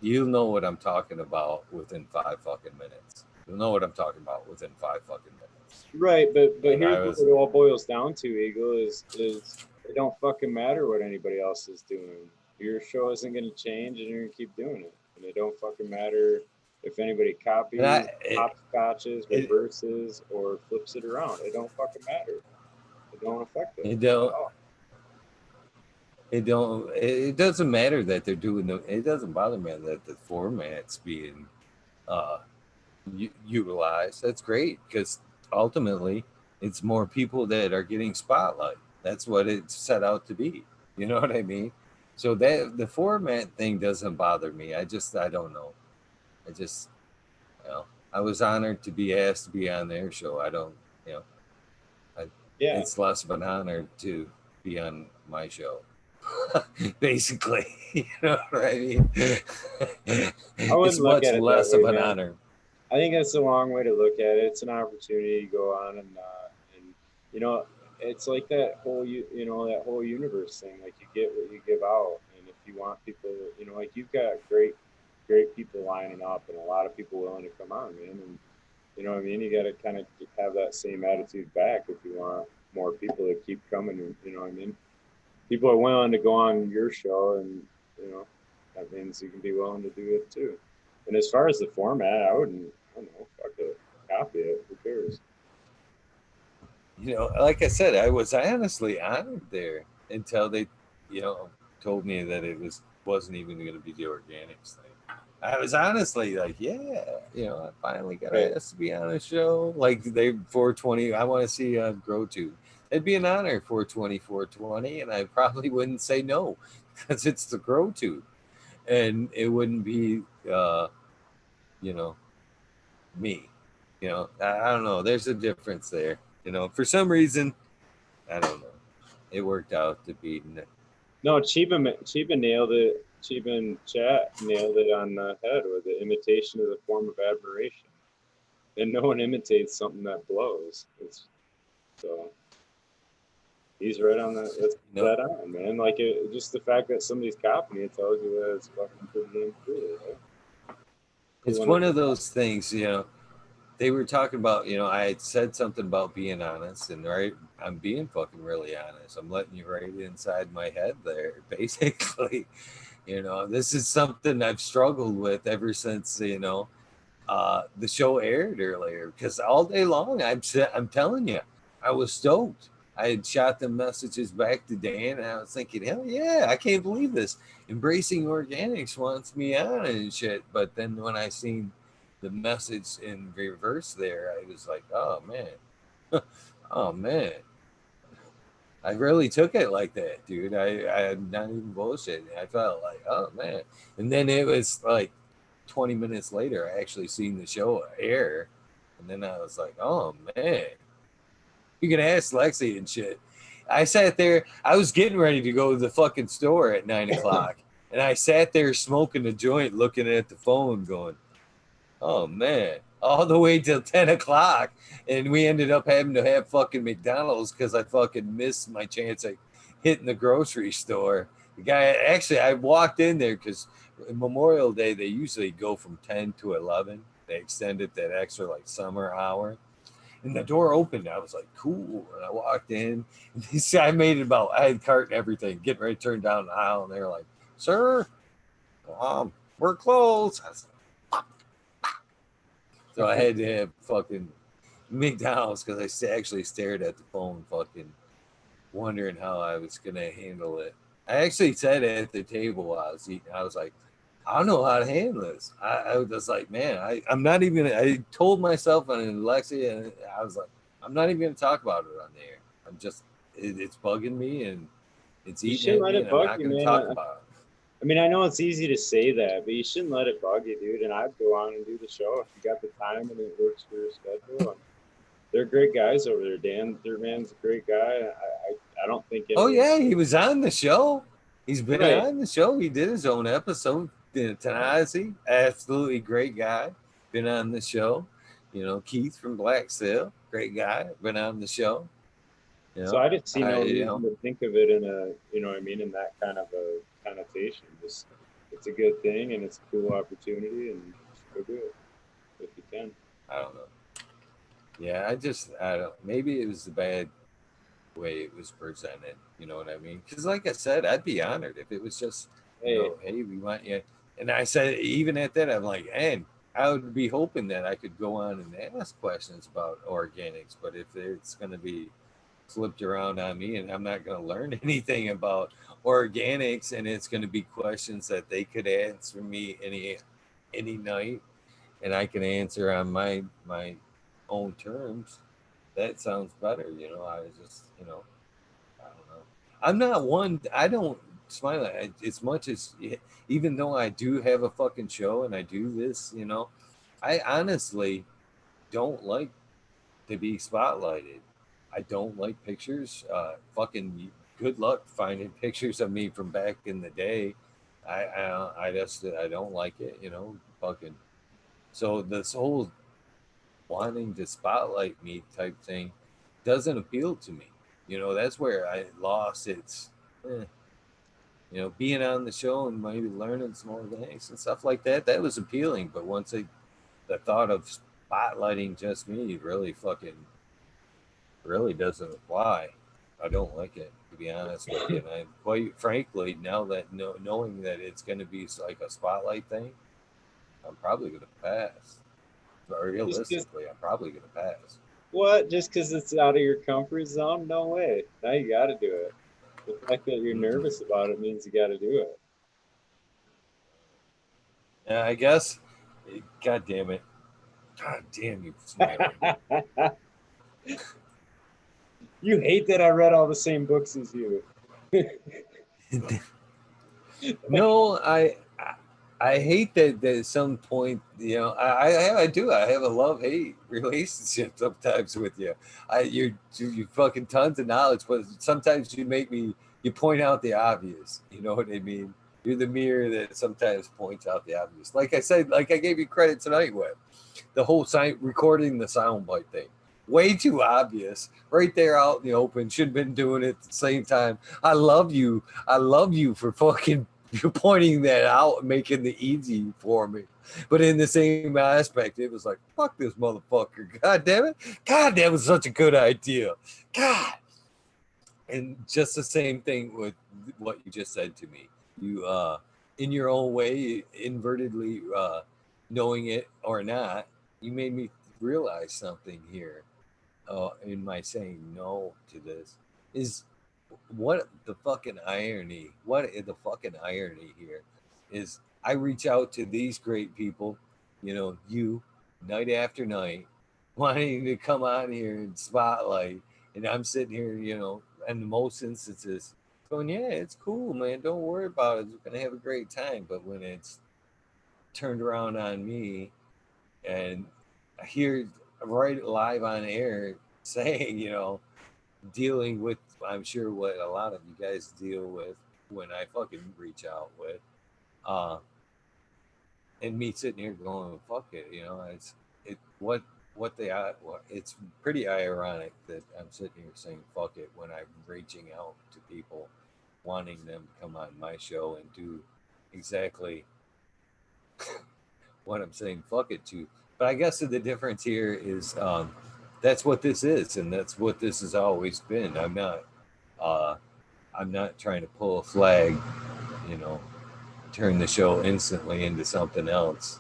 you'll know what I'm talking about within 5 fucking minutes. You'll know what I'm talking about within 5 fucking minutes. Right, but And here's I what was, it all boils down to, Eagle, is it don't fucking matter what anybody else is doing. Your show isn't gonna change and you're gonna keep doing it. And it don't fucking matter if anybody and copies, hopscotches, it, reverses, or flips it around. It don't fucking matter. It don't affect it it at don't, all. it doesn't matter that they're doing it doesn't bother me that the format's being uh utilized. That's great, because ultimately it's more people that are getting spotlight. That's what it's set out to be. You know what I mean? So that the format thing doesn't bother me. I don't know. I just, I was honored to be asked to be on their show. I don't, you know, I, Yeah, it's less of an honor to be on my show. Basically, you know what I mean? I It's wouldn't look much at it that less way, of an man. honor. I think that's the wrong way to look at it. It's an opportunity to go on and you know it's like that whole that whole universe thing. Like you get what you give out, and if you want people, like you've got great people lining up and a lot of people willing to come on, man. And you know what I mean. You got to kind of have that same attitude back if you want more people to keep coming. You know what I mean. People are willing to go on your show, and you know that means you can be willing to do it too. And as far as the format, I don't know, fuck it, copy it. Who cares? Like I said, I was honestly honored there until they, you know, told me that wasn't even going to be the organics thing. I was honestly like, yeah, I finally got Right. asked to be on a show. Like they 420, I want to see Grow Tube. It'd be an honor, 420, 420, and I probably wouldn't say no because it's the Grow Tube, and it wouldn't be, you know, me. I don't know. There's a difference there. For some reason, I don't know. It worked out to be. No, Chiba nailed it. Chiba and Chat nailed it on the head with the imitation of the form of admiration. And no one imitates something that blows. So he's right on that. That's that on, man. Like just the fact that somebody's copying it tells you that it's fucking pretty damn cool, right? It's one of those things, they were talking about, I had said something about being honest, and right, I'm being fucking really honest. I'm letting you right inside my head there, basically. This is something I've struggled with ever since, the show aired earlier, because all day long, I'm telling you, I was stoked. I had shot the messages back to Dan, and I was thinking, hell yeah, I can't believe this. Embracing Organics wants me on and shit. But then when I seen the message in reverse there, I was like, oh man, oh man. I really took it like that, dude. I'm not even bullshitting. I felt like, oh man. And then it was like 20 minutes later, I actually seen the show air. And then I was like, oh man. You can ask Lexi and shit. I sat there, I was getting ready to go to the fucking store at 9 o'clock. And I sat there smoking a joint, looking at the phone, going, oh man, all the way till 10 o'clock. And we ended up having to have fucking McDonald's because I fucking missed my chance at hitting the grocery store. The guy, actually, I walked in there because Memorial Day, they usually go from 10 to 11. They extended that extra like summer hour. And the door opened. I was like, cool. And I walked in. And this guy made it about, I had cart and everything, getting ready to turn down the aisle. And they were like, sir, we're closed. I was like, so I had to have fucking McDonald's because I actually stared at the phone, fucking wondering how I was going to handle it. I actually said at the table while I was eating, I was like, I don't know how to handle this. I was like, man, I'm not even, I told myself and Lexi, and I was like, I'm not even going to talk about it on the air. I'm just, it's bugging me and it's eating at me, and I'm not going to talk about it. I mean, I know it's easy to say that, but you shouldn't let it bug you, dude. And I'd go on and do the show if you got the time and it works for your schedule. And they're great guys over there. Dan, their man's a great guy. I don't think. Oh yeah, he was on the show. He's been on the show. He did his own episode. Tanazi, absolutely great guy. Been on the show. You know, Keith from Black Sail, great guy. Been on the show. You know, so I just see no reason to think of it in a, you know what I mean, in that kind of a connotation. Just, it's a good thing and it's a cool opportunity, and go do it if you can. I don't know. Yeah, I don't. Maybe it was the bad way it was presented. You know what I mean? Because like I said, I'd be honored if it was just, hey, we want you. And I said, even at that, I'm like, and I would be hoping that I could go on and ask questions about organics. But if it's going to be flipped around on me and I'm not going to learn anything about organics, and it's going to be questions that they could answer me any night, and I can answer on my own terms, that sounds better. You know, I was just, you know, I don't know. I'm not one, I don't smile at as much as, even though I do have a fucking show and I do this, you know, I honestly don't like to be spotlighted. I don't like pictures. Fucking good luck finding pictures of me from back in the day. I just, I don't like it, you know, fucking. So this whole wanting to spotlight me type thing doesn't appeal to me. You know, that's where I lost its, you know, being on the show and maybe learning some more things and stuff like that, that was appealing. But once the thought of spotlighting just me really doesn't apply. I don't like it, to be honest with you. And I, quite frankly, now that knowing that it's going to be like a spotlight thing, I'm probably going to pass. But realistically, I'm probably going to pass. What? Just because it's out of your comfort zone? No way. Now you got to do it. The fact that you're nervous about it means you got to do it. Yeah, I guess. God damn it. God damn you. You hate that I read all the same books as you. No, I hate that at some point, you know, I do. I have a love-hate relationship sometimes with you. You fucking tons of knowledge, but sometimes you point out the obvious. You know what I mean? You're the mirror that sometimes points out the obvious. Like I said, like I gave you credit tonight with the whole recording the soundbite thing. Way too obvious. Right there out in the open. Should have been doing it at the same time. I love you. I love you for fucking pointing that out and making it easy for me. But in the same aspect, it was like, fuck this motherfucker. God damn it. God, that was such a good idea. God. And just the same thing with what you just said to me. You, in your own way, invertedly knowing it or not, you made me realize something here in my saying no to this. is what the fucking irony. What is the fucking irony here is I reach out to these great people, you know, you night after night, wanting to come on here and spotlight, and I'm sitting here, you know, in most instances going, yeah, it's cool, man. Don't worry about it. We're gonna have a great time. But when it's turned around on me and I hear right live on air saying, you know, dealing with, I'm sure what a lot of you guys deal with when I fucking reach out with, uh, and me sitting here going, fuck it, you know, what they are. It's pretty ironic that I'm sitting here saying fuck it when I'm reaching out to people, wanting them to come on my show and do exactly what I'm saying fuck it to. But I guess the difference here is that's what this is, and that's what this has always been. Uh, I'm not trying to pull a flag, you know, turn the show instantly into something else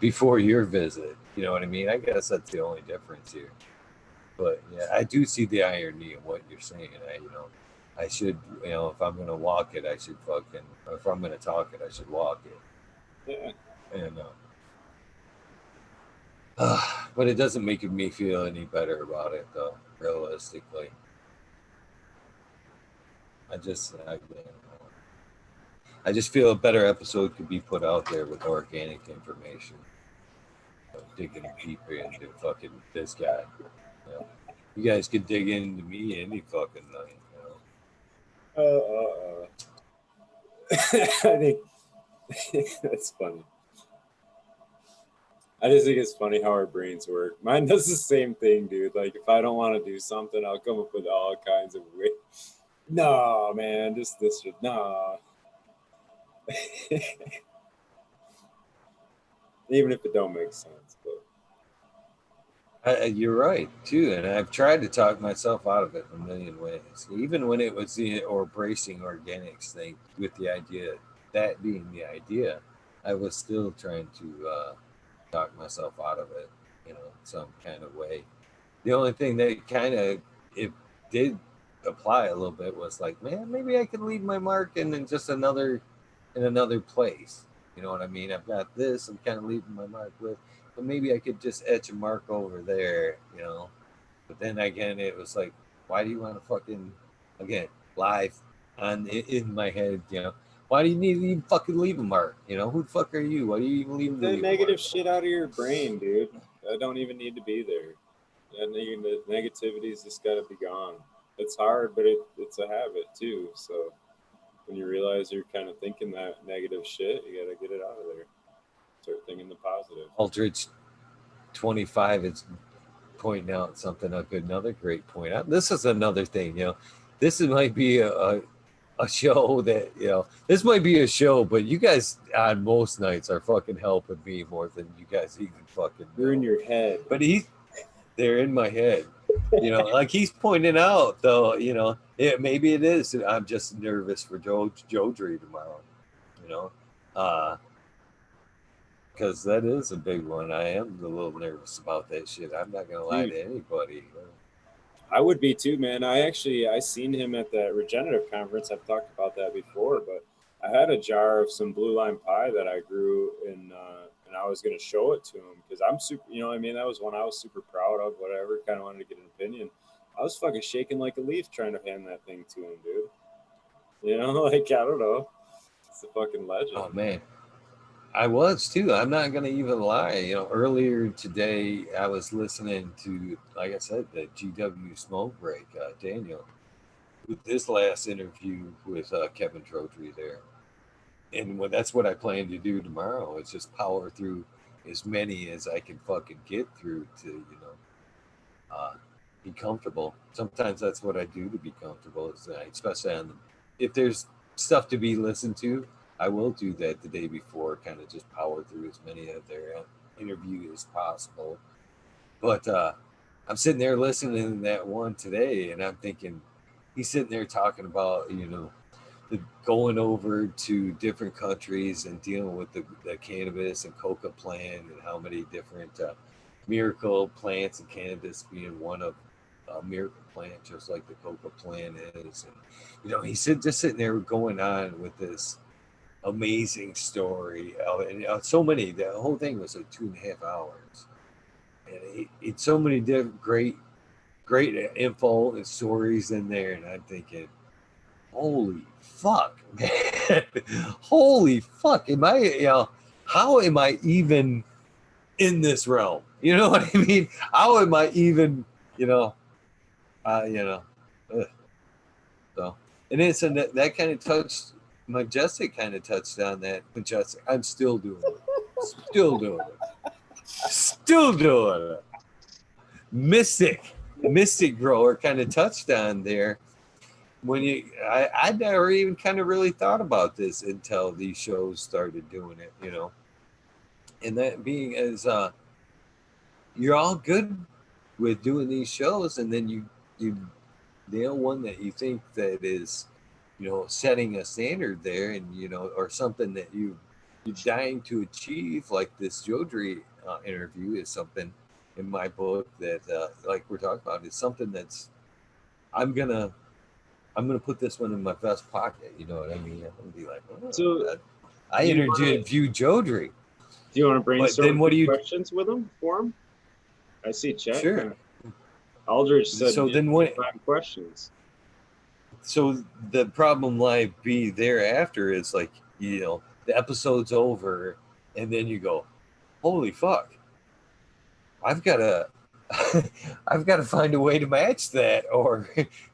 before your visit. You know what I mean? I guess that's the only difference here. But yeah, I do see the irony of what you're saying. I should, you know, if I'm gonna walk it, I should fucking. Or if I'm gonna talk it, I should walk it. Yeah. And but it doesn't make me feel any better about it, though. Realistically, I just feel a better episode could be put out there with organic information, you know, digging deeper into fucking this guy. You know, you guys could dig into me any fucking night. You know? I think that's funny. I just think it's funny how our brains work. Mine does the same thing, dude. Like if I don't want to do something, I'll come up with all kinds of ways. No, man, just this. No. Even if it don't make sense, but You're right too, and I've tried to talk myself out of it in a million ways. Even when it was the or bracing organics thing, with the idea that being the idea, I was still trying to talk myself out of it, you know, in some kind of way. The only thing that kind of it did apply a little bit was like, man, maybe I could leave my mark in just another place. You know what I mean? I've got this. I'm kind of leaving my mark with, but maybe I could just etch a mark over there. You know. But then again, it was like, why do you want to fucking again live on in my head? You know, why do you need to even fucking leave a mark? You know, who the fuck are you? Why do you even get leave the a negative mark? shit out of your brain, dude. That don't even need to be there. The negativity's just got to be gone. It's hard, but it's a habit too. So when you realize you're kind of thinking that negative shit, you got to get it out of there. Start thinking the positive. Aldrich 25 is pointing out something. Another great point. This is another thing. You know, might be a show that, you know, this might be a show, but you guys on most nights are fucking helping me more than you guys even fucking know. You're in your head. But they're in my head. You know, like he's pointing out though, you know, maybe it is. I'm just nervous for Joe Dre tomorrow, you know. Because that is a big one. I am a little nervous about that shit. I'm not gonna lie to anybody. I would be too, man. I seen him at that regenerative conference. I've talked about that before, but I had a jar of some blue lime pie that I grew and I was gonna show it to him because I'm super. You know what I mean? That was one I was super proud of. Whatever, kind of wanted to get an opinion. I was fucking shaking like a leaf trying to hand that thing to him, dude. You know, like I don't know. It's a fucking legend. Oh man. I was too. I'm not gonna even lie. You know, earlier today I was listening to, like I said, the GW Smoke Break, Daniel, with this last interview with Kevin Trotry there, and that's what I plan to do tomorrow. Is just power through as many as I can fucking get through to, you know, be comfortable. Sometimes that's what I do to be comfortable. Is especially on if there's stuff to be listened to. I will do that the day before, kind of just power through as many of their interviews as possible. But I'm sitting there listening to that one today, and I'm thinking he's sitting there talking about, you know, going over to different countries and dealing with the cannabis and coca plant and how many different miracle plants and cannabis being one of a miracle plant, just like the coca plant is. And he's just sitting there going on with this amazing story. And so many. The whole thing was like 2.5 hours, and it's so many different great info and stories in there. And I'm thinking, holy fuck, man. Holy fuck. How am I even in this realm? You know what I mean? How am I even, ugh. So, and that kind of touched, Majestic kind of touched on that. Majestic, I'm still doing it. Still doing it. Still doing it. Mystic Grower kind of touched on there. I never even kind of really thought about this until these shows started doing it, and that being as you're all good with doing these shows, and then you nail one that you think that is setting a standard there, and or something that you're dying to achieve, like this Jodri interview is something in my book that like we're talking about, is something that's I'm gonna put this one in my vest pocket. You know what I mean? I'm gonna be like, So I interviewed Jodri. Do you want to brainstorm questions with him for him? I see chat. Sure. Aldridge said so. Then what? 5 questions. So the problem might be thereafter is like the episode's over, and then you go, holy fuck, I've got to find a way to match that or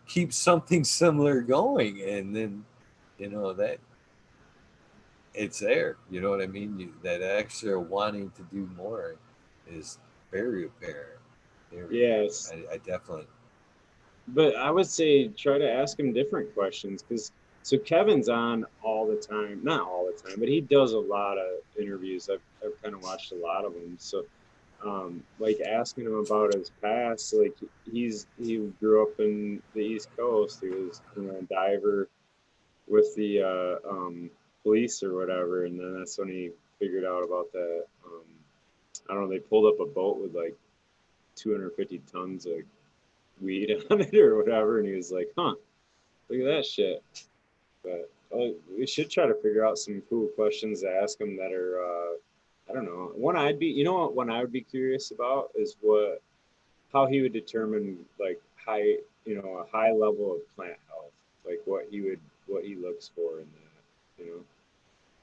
keep something similar going, and then that it's there. You know what I mean? That extra wanting to do more is very apparent. Yes, I definitely. But I would say try to ask him different questions, because so Kevin's on all the time, not all the time, but he does a lot of interviews. I've kind of watched a lot of them. So like asking him about his past, like he grew up in the East Coast. He was a diver with the police or whatever, and then that's when he figured out about that. I don't know. They pulled up a boat with like 250 tons of weed on it or whatever, and he was like, "Huh, look at that shit." But we should try to figure out some cool questions to ask him that are, I don't know. One I would be curious about is how he would determine like a high level of plant health, like what he looks for in that,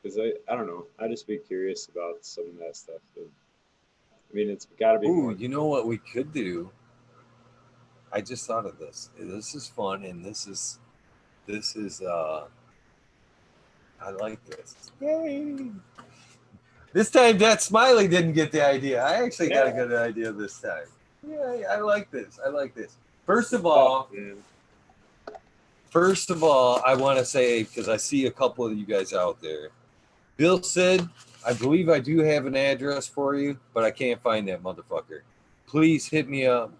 because I don't know. I'd just be curious about some of that stuff. So, I mean, it's got to be. Ooh, you know what we could do? I just thought of this. This is fun, and this is I like this. Yay! This time that Smiley didn't get the idea. I actually got a good idea this time. Yeah, I like this. First of all, I want to say, because I see a couple of you guys out there. Bill said, I believe I do have an address for you, but I can't find that motherfucker. Please hit me up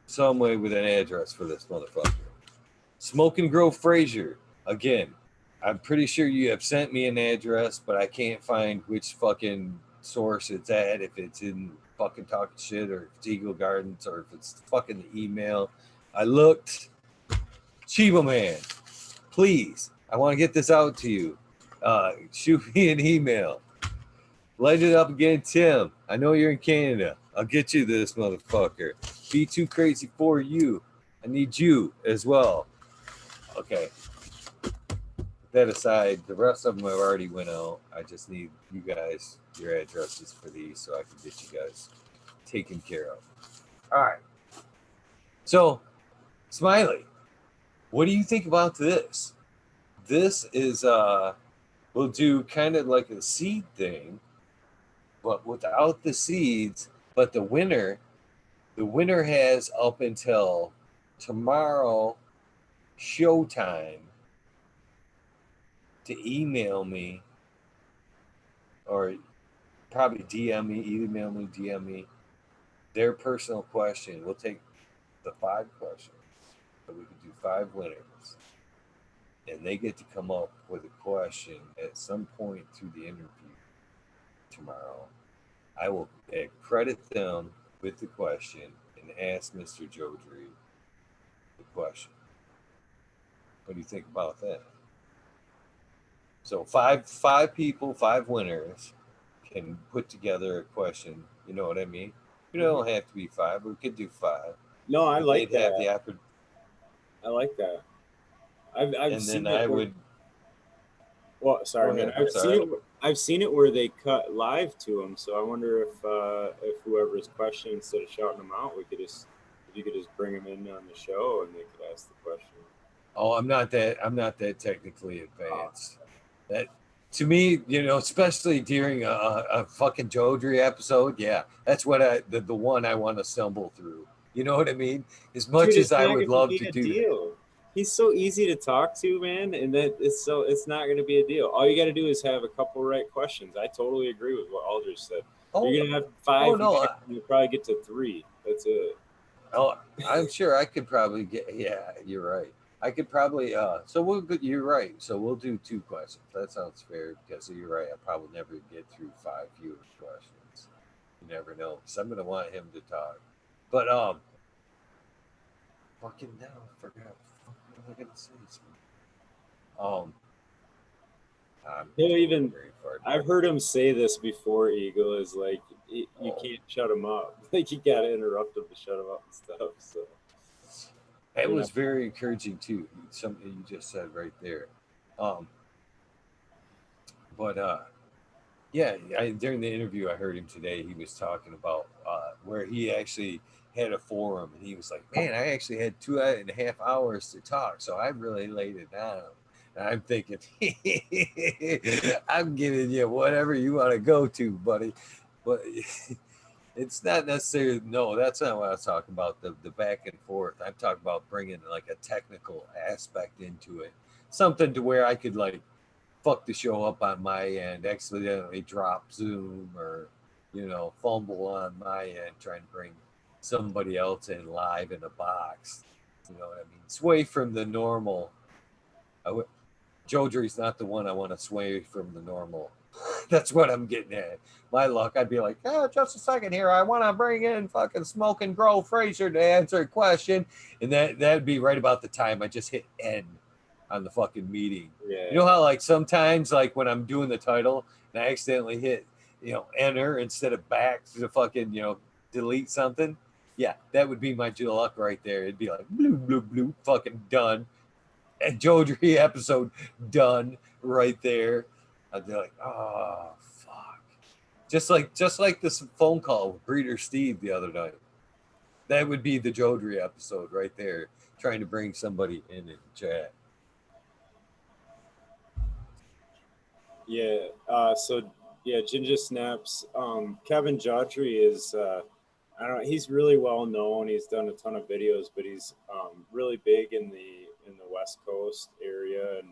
some way with an address for this motherfucker. Smoke and Grow Frazier. Again, I'm pretty sure you have sent me an address, but I can't find which fucking source it's at. If it's in fucking Talking Shit, or if it's Eagle Gardens, or if it's fucking the email. I looked. Chiba Man, please, I want to get this out to you. Shoot me an email. Light it up again, Tim. I know you're in Canada. I'll get you this motherfucker. Be too crazy for you. I need you as well. Okay. That aside, the rest of them have already went out. I just need you guys, your addresses for these, so I can get you guys taken care of. All right. So, Smiley, what do you think about this? This is we'll do kind of like a seed thing, but without the seeds. But the winner has up until tomorrow showtime to email me, or probably DM me their personal question. We'll take the 5 questions, but we can do 5 winners, and they get to come up with a question at some point through the interview tomorrow. I will credit them with the question and ask Mr. Jodri question. What do you think about that? So five people, 5 winners can put together a question. You know what I mean? You don't have to be 5. We could do 5. No, I like They'd have that. the opportunity. I like that. I've And seen then it I where- would. Well, sorry, Go man. ahead, sorry. I've seen it where they cut live to them. So I wonder if whoever's question, instead of shouting them out, if you could just bring them in on the show and they could ask the question. Oh, I'm not that technically advanced. That to me, especially during a fucking Jodry episode, yeah, that's what the one I want to stumble through. You know what I mean? As much Dude, as it's I not would gonna love be to a do deal. He's so easy to talk to, man, and it's not going to be a deal. All you got to do is have a couple right questions. I totally agree with what Aldrich said. that. You're gonna have 5. Oh no, You'll probably get to 3. That's it. oh, I'm sure I could probably get. Yeah, you're right. I could probably. You're right. So we'll do 2 questions. That sounds fair because you're right. I probably never get through 5 viewer questions. You never know. So I'm gonna want him to talk. But fucking now I forgot. What was I gonna say? He'll even. very far I've down. heard him say this before. Eagle is like, you can't shut him up. Like you got to interrupt him to shut him up and stuff. So It was very encouraging too. Something you just said right there. Yeah, during the interview I heard him today, he was talking about where he actually had a forum, and he was like, "Man, I actually had 2.5 hours to talk, so I really laid it down." And I'm thinking, I'm giving you whatever you want to go to, buddy, but it's not necessarily. No, that's not what I was talking about. The back and forth. I'm talking about bringing like a technical aspect into it, something to where I could like fuck the show up on my end, accidentally drop Zoom or, fumble on my end, trying to bring somebody else in live in a box. You know what I mean? Sway from the normal. Jodry's not the one I want to sway from the normal. That's what I'm getting at. My luck, I'd be like, just a second here. I want to bring in fucking Smoke and Grow Fraser to answer a question. And that'd be right about the time I just hit end on the fucking meeting. yeah. You know how like sometimes like when I'm doing the title and I accidentally hit, enter instead of back to fucking, delete something. Yeah, that would be my luck right there. It'd be like bloop, bloop, bloop, fucking done. And Jodry episode done right there. I'd be like, oh fuck. Just like this phone call with Breeder Steve the other night. That would be the Jodry episode right there, trying to bring somebody in and chat. Yeah. Ginger Snaps. Kevin Jodry is. I don't know. He's really well known. He's done a ton of videos, but he's really big in the West Coast area, and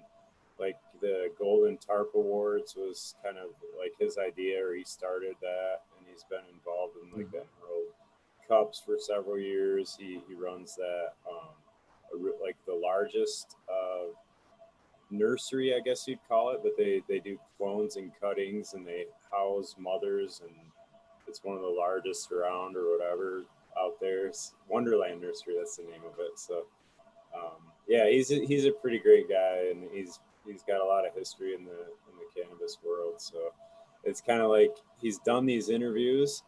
like the Golden Tarp Awards was kind of like his idea, or he started that, and he's been involved in like the Emerald Cups for several years. He runs that like the largest nursery, I guess you'd call it, but they do clones and cuttings, and they house mothers, and it's one of the largest around or whatever out there. It's Wonderland Nursery, that's the name of it. So he's a pretty great guy, and he's got a lot of history in the cannabis world. So it's kind of like he's done these interviews,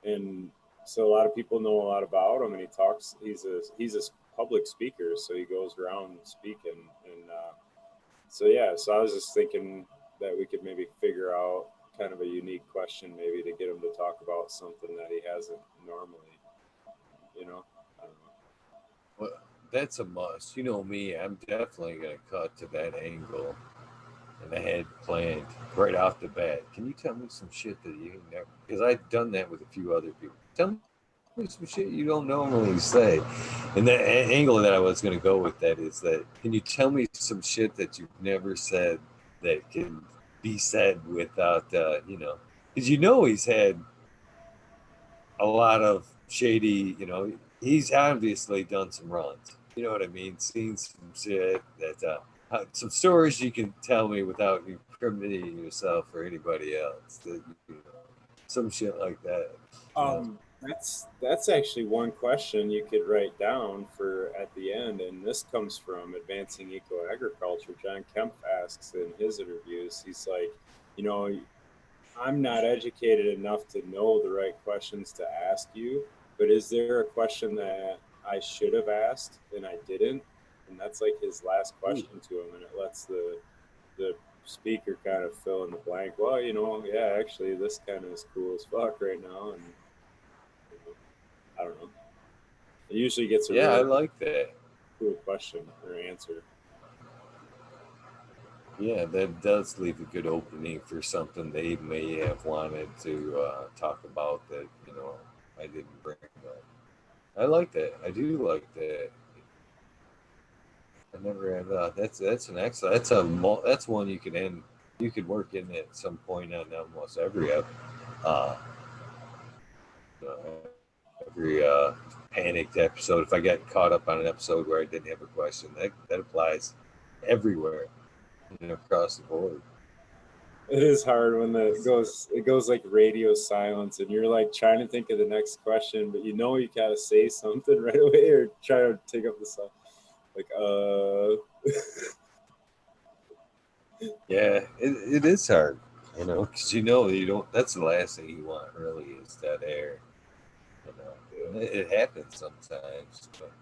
and so a lot of people know a lot about him, and he talks. He's a public speaker, so he goes around speaking, and so I was just thinking that we could maybe figure out kind of a unique question, maybe to get him to talk about something that he hasn't normally, I don't know. Well, that's a must. You know me, I'm definitely going to cut to that angle. And I had planned right off the bat. Can you tell me some shit that you never? Because I've done that with a few other people. Tell me some shit you don't normally say. And the angle that I was going to go with that is that, can you tell me some shit that you've never said that can be said without, because he's had a lot of shady, he's obviously done some runs. You know what I mean? Seen some shit that, some stories you can tell me without incriminating yourself or anybody else. Some shit like that. That's actually one question you could write down for at the end, and this comes from Advancing Eco Agriculture. John Kemp asks in his interviews, he's like, you know, I'm not educated enough to know the right questions to ask you, but is there a question that I should have asked and I didn't? And that's like his last question to him, and it lets the speaker kind of fill in the blank. Well, yeah, actually, this kind of is cool as fuck right now, and I don't know. It usually gets a Yeah, I really like that. cool question or answer. Yeah, that does leave a good opening for something they may have wanted to talk about that, I didn't bring up. I like that. I do like that. I never have. That's an excellent. That's one you could end. You could work in at some point on almost every uh, every panicked episode. If I get caught up on an episode where I didn't have a question, that applies everywhere, across the board. It is hard when it goes like radio silence, and you're like trying to think of the next question, but you gotta say something right away or try to take up the stuff. Like Yeah, it is hard, because you don't. That's the last thing you want, really, is that air. It happens sometimes, but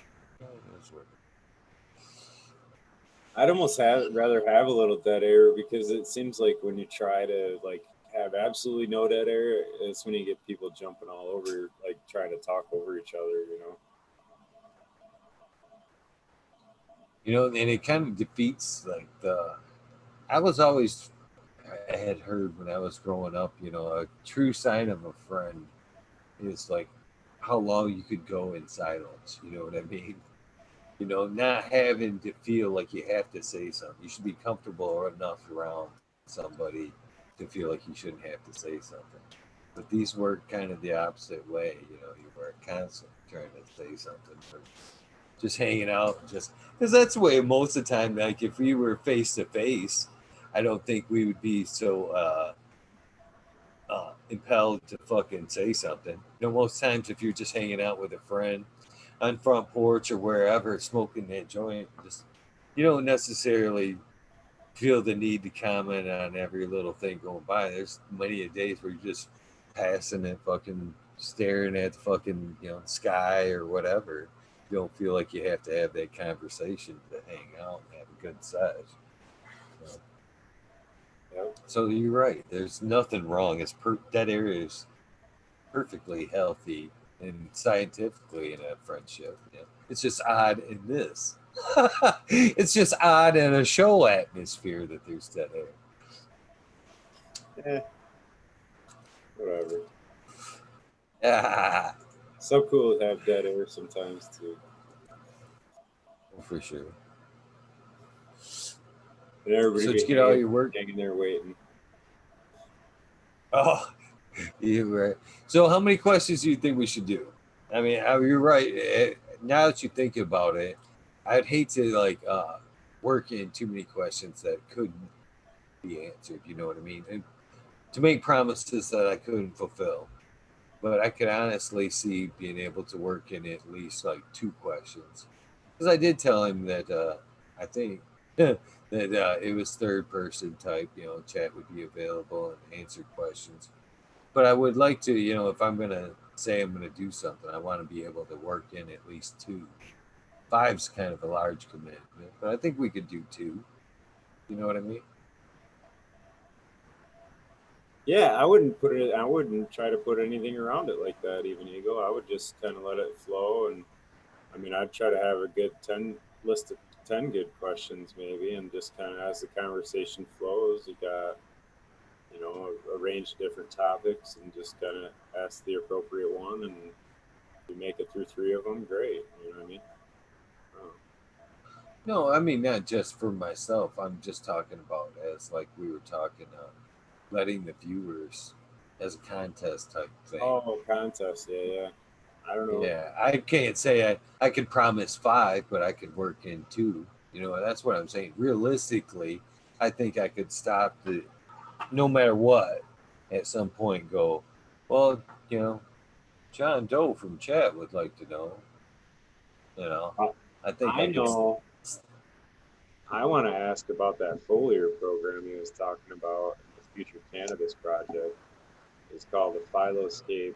it is worth it. I'd almost rather have a little dead air, because it seems like when you try to like have absolutely no dead air, it's when you get people jumping all over, like trying to talk over each other. And it kind of defeats like the. I had heard when I was growing up, a true sign of a friend is like how long you could go in silence. You know what I mean? Not having to feel like you have to say something. You should be comfortable enough around somebody to feel like you shouldn't have to say something. But these work kind of the opposite way. You were constantly trying to say something, or just hanging out, just because that's the way most of the time. Like if we were face to face, I don't think we would be so impelled to fucking say something. Most times if you're just hanging out with a friend on front porch or wherever, smoking that joint, just you don't necessarily feel the need to comment on every little thing going by. There's many a days where you're just passing and fucking staring at the fucking sky or whatever. You don't feel like you have to have that conversation to hang out and have a good size. So you're right. There's nothing wrong. That area is perfectly healthy and scientifically in a friendship. It's just odd in this. It's just odd in a show atmosphere that there's dead air. Whatever. Ah, So cool to have dead air sometimes too. for sure. And everybody So did you get all your work? hanging there waiting. Oh, you're right. So how many questions do you think we should do? I mean, you're right. Now that you think about it, I'd hate to work in too many questions that couldn't be answered. You know what I mean? And to make promises that I couldn't fulfill. But I could honestly see being able to work in at least like 2 questions, because I did tell him that I think that it was third person type. Chat would be available and answer questions. But I would like to, if I'm gonna say I'm gonna do something, I want to be able to work in at least 2. 5's kind of a large commitment, but I think we could do 2. You know what I mean? Yeah, I wouldn't try to put anything around it like that, even Eagle. I would just kind of let it flow. And I mean, I'd try to have a good 10 list of 10 good questions maybe, and just kind of as the conversation flows, you got, a range of different topics, and just kind of ask the appropriate one. And if you make it through 3 of them, great. You know what I mean? No, I mean not just for myself. I'm just talking about as like we were talking, letting the viewers as a contest type thing. Oh, contest, yeah. I don't know. Yeah, I can't say I could promise 5, but I could work in 2. That's what I'm saying. Realistically, I think I could stop no matter what, at some point go, well, John Doe from chat would like to know. You know, I think I I can. know. I want to ask about that foliar program he was talking about in the Future Cannabis Project. It's called the Philoscape.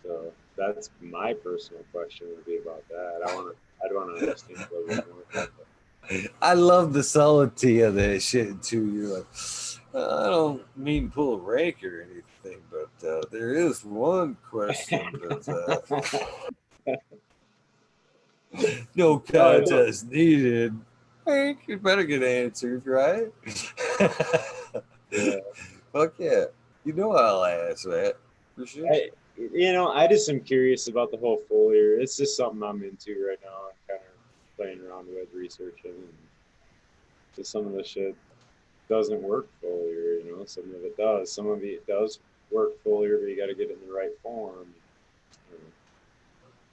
So that's my personal question would be about that. I'd want to understand a little bit more about that. I love the subtlety of that shit too. You're like, I don't mean pull a rank or anything, but there is one question that no contest needed. Hank, you better get answered, right? Yeah. Fuck yeah. You know I'll ask that for sure. I just am curious about the whole foliar. It's just something I'm into right now. I'm kind of playing around with, researching, and just some of the shit doesn't work foliar. Some of it does. Some of it does work foliar, but you got to get it in the right form.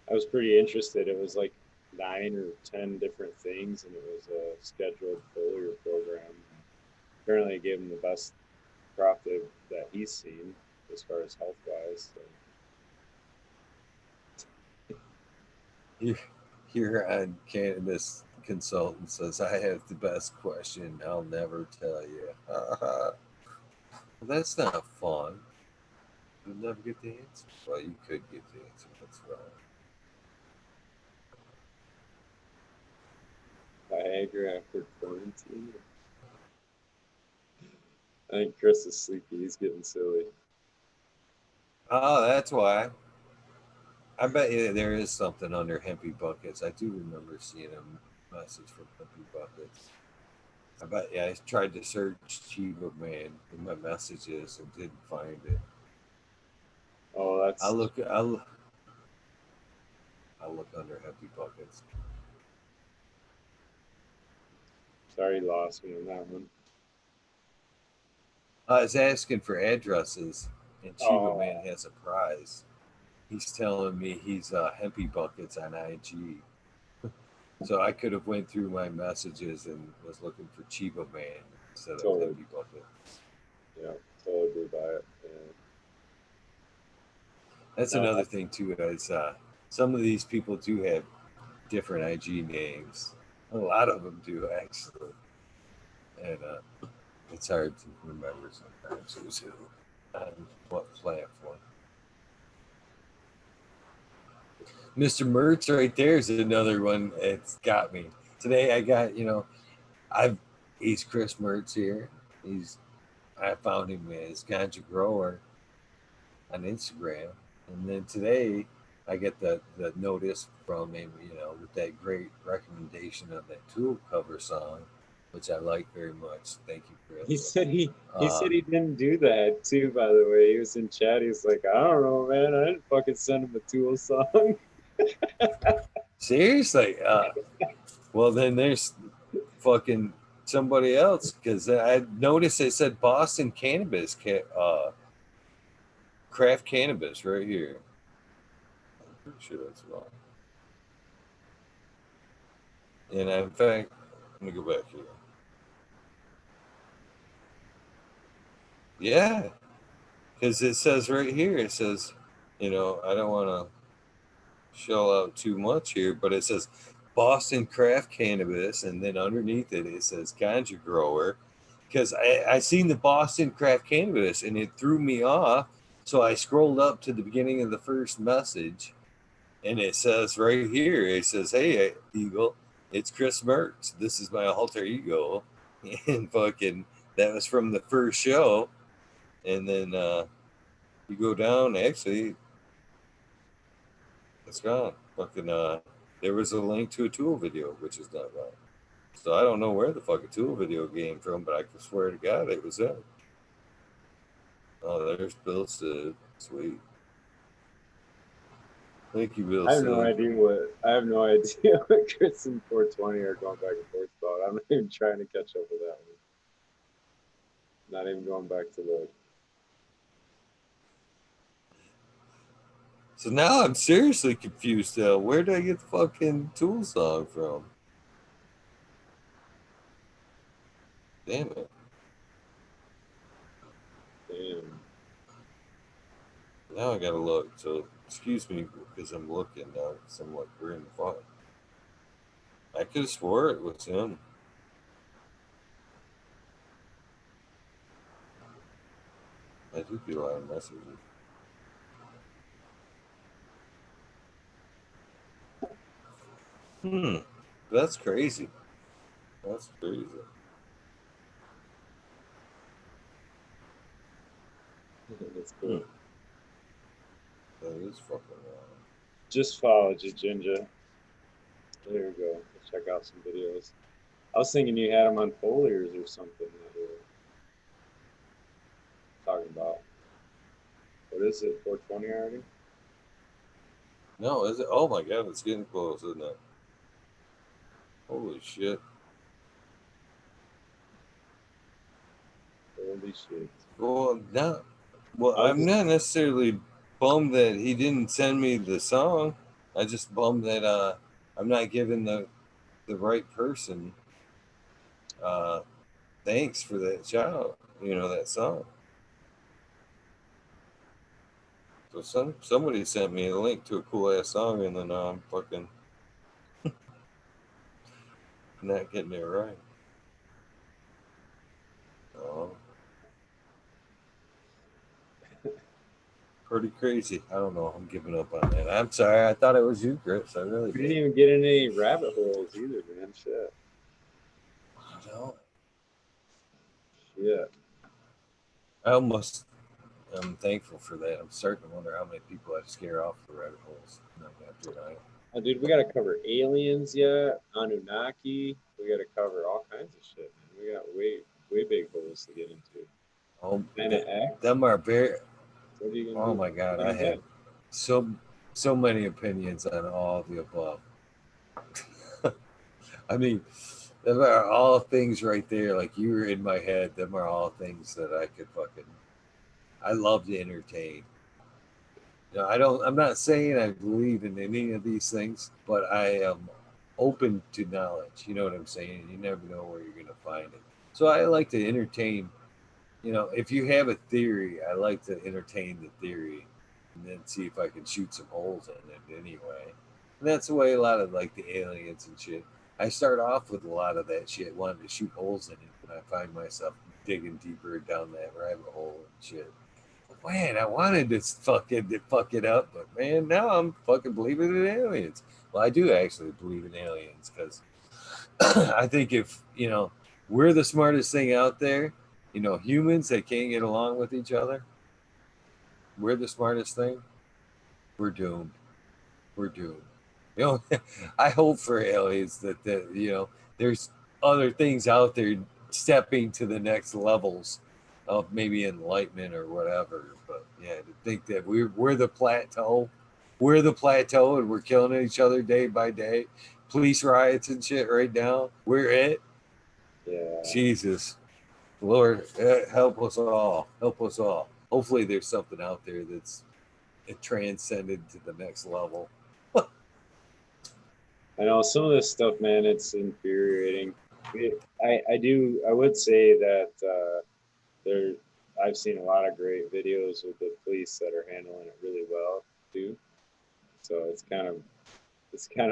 I was pretty interested. It was like 9 or 10 different things, and it was a scheduled foliar program. Apparently, it gave him the best profit that he's seen as far as health wise. So. Here on Cannabis Consultant says, I have the best question. I'll never tell you. Well, that's not fun. You'll never get the answer. Well, you could get the answer. That's wrong. Viagra after quarantine. I think Chris is sleepy. He's getting silly. Oh, that's why. I bet you there is something under Hempy Buckets. I do remember seeing a message from Hempy Buckets. I bet I tried to search Chiba Man in my messages and didn't find it. Oh, that's. I'll look under Hempy Buckets. Sorry, lost me on that one. I was asking for addresses, and Chiba Man has a prize. He's telling me he's Hempy Buckets on IG. So I could have went through my messages and was looking for Chiba Man instead of Hempy Buckets. Yeah, totally buy it. Yeah. That's another thing too, is some of these people do have different IG names. A lot of them do actually, and it's hard to remember sometimes who's who on what platform. Mr. Mertz right there is another one that's got me. Today I got, he's Chris Mertz here. I found him as Ganja Grower on Instagram. And then today I get the notice from him, with that great recommendation of that Tool cover song, which I like very much. Thank you, Chris. He said he didn't do that too, by the way. He was in chat. He was like, I don't know, man. I didn't fucking send him a Tool song. Seriously? Well, then there's fucking somebody else, because I noticed it said Boston Cannabis, Craft Cannabis right here. I'm pretty sure that's wrong. And in fact, let me go back here. Yeah, because it says right here, it says, I don't want to shell out too much here, but it says Boston Craft Cannabis, and then underneath it says Ganja Grower, because I seen the Boston Craft Cannabis and it threw me off, so I scrolled up to the beginning of the first message, and it says right here, it says, hey, Eagle, it's Chris Mertz. This is my alter ego, and fucking that was from the first show, and then you go down, actually, it's gone. Fucking there was a link to a Tool video, which is not right. So I don't know where the fucking Tool video came from, but I can swear to God it was there. Oh, there's Bill Sid. Sweet. Thank you, Bill I have Sid. no idea what Chris and 420 are going back and forth about. I'm not even trying to catch up with that one. Not even going back to look. So now I'm seriously confused. Where did I get the fucking Tool song from? Damn it. Damn. Now I gotta look. So excuse me because I'm looking now. Because I'm like, we're in the fuck. I could have swore it was him. I do get a lot of messages. That's crazy. That's crazy. That's cool. That is fucking wild. Just followed you, Ginger. There we go. Let's check out some videos. I was thinking you had them on foliars or something that you were talking about. What is it? 420 already? No, is it? Oh my god, it's getting close, isn't it? Holy shit. Holy shit. Well, not. Well, I was I'm not necessarily bummed that he didn't send me the song. I just bummed that I'm not giving the right person thanks for that shout. You know that song. So somebody sent me a link to a cool ass song, and then I'm fucking not getting it right. Oh. Pretty crazy. I don't know. I'm giving up on that. I'm sorry. I thought it was you, Chris. I really we did. didn't even get in any rabbit holes either, man. Shit. No. Shit. I'm thankful for that. I'm starting to wonder how many people I scare off the rabbit holes night after night. Oh, dude, we gotta cover aliens yet, Anunnaki. We gotta cover all kinds of shit, man. We got way big holes to get into. Oh, Planet X. them are very. What are you gonna Oh do? my God, I Planet have X. so many opinions on all of the above. I mean, them are all things right there. Like you were in my head. Them are all things that I could fucking. I love to entertain. You know, I don't. I'm not saying I believe in any of these things, but I am open to knowledge. You know what I'm saying? You never know where you're gonna find it. So I like to entertain. You know, if you have a theory, I like to entertain the theory, and then see if I can shoot some holes in it anyway. And that's the way a lot of like the aliens and shit. I start off with a lot of that shit, wanting to shoot holes in it, and I find myself digging deeper down that rabbit hole and shit. Man, I wanted to fucking fuck it up, but man, now I'm fucking believing in aliens. Well, I do actually believe in aliens because I think if we're the smartest thing out there, humans that can't get along with each other, we're the smartest thing. We're doomed. We're doomed. You know, I hope for aliens that there's other things out there stepping to the next levels of maybe enlightenment or whatever. But yeah, to think that we're the plateau, and we're killing each other day by day, police riots and shit right now. We're it. Yeah. Jesus, Lord, help us all. Help us all. Hopefully, there's something out there that's transcended to the next level. I know some of this stuff, man. It's infuriating. I would say that there. I've seen a lot of great videos with the police that are handling it really well too. So it's kind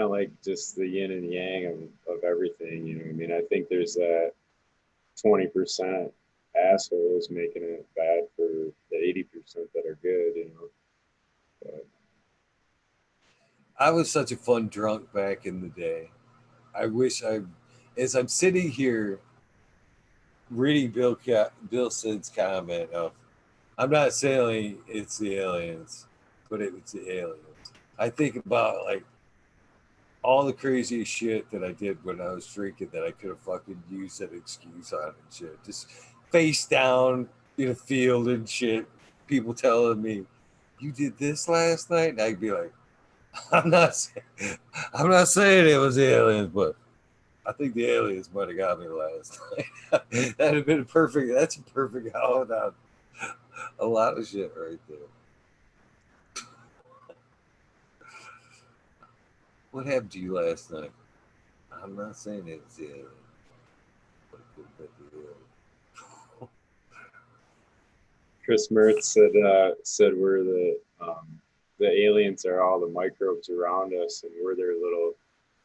of like just the yin and yang of everything. You know what I mean? I think there's that 20% assholes making it bad for the 80% that are good. You know. But, I was such a fun drunk back in the day. I wish as I'm sitting here reading Bill Sid's comment of, I'm not saying it's the aliens, but it's the aliens. I think about like all the crazy shit that I did when I was drinking that I could have fucking used that excuse on and shit. Just face down in a field and shit. People telling me, "You did this last night," and I'd be like, "I'm not, I'm not saying it was the aliens, but I think the aliens might have got me last night." That'd have been perfect. That's a perfect out on a lot of shit right there. What happened to you last night? I'm not saying it's the aliens, but it could have been the aliens. Chris Mertz said we're the the aliens are all the microbes around us, and we're their little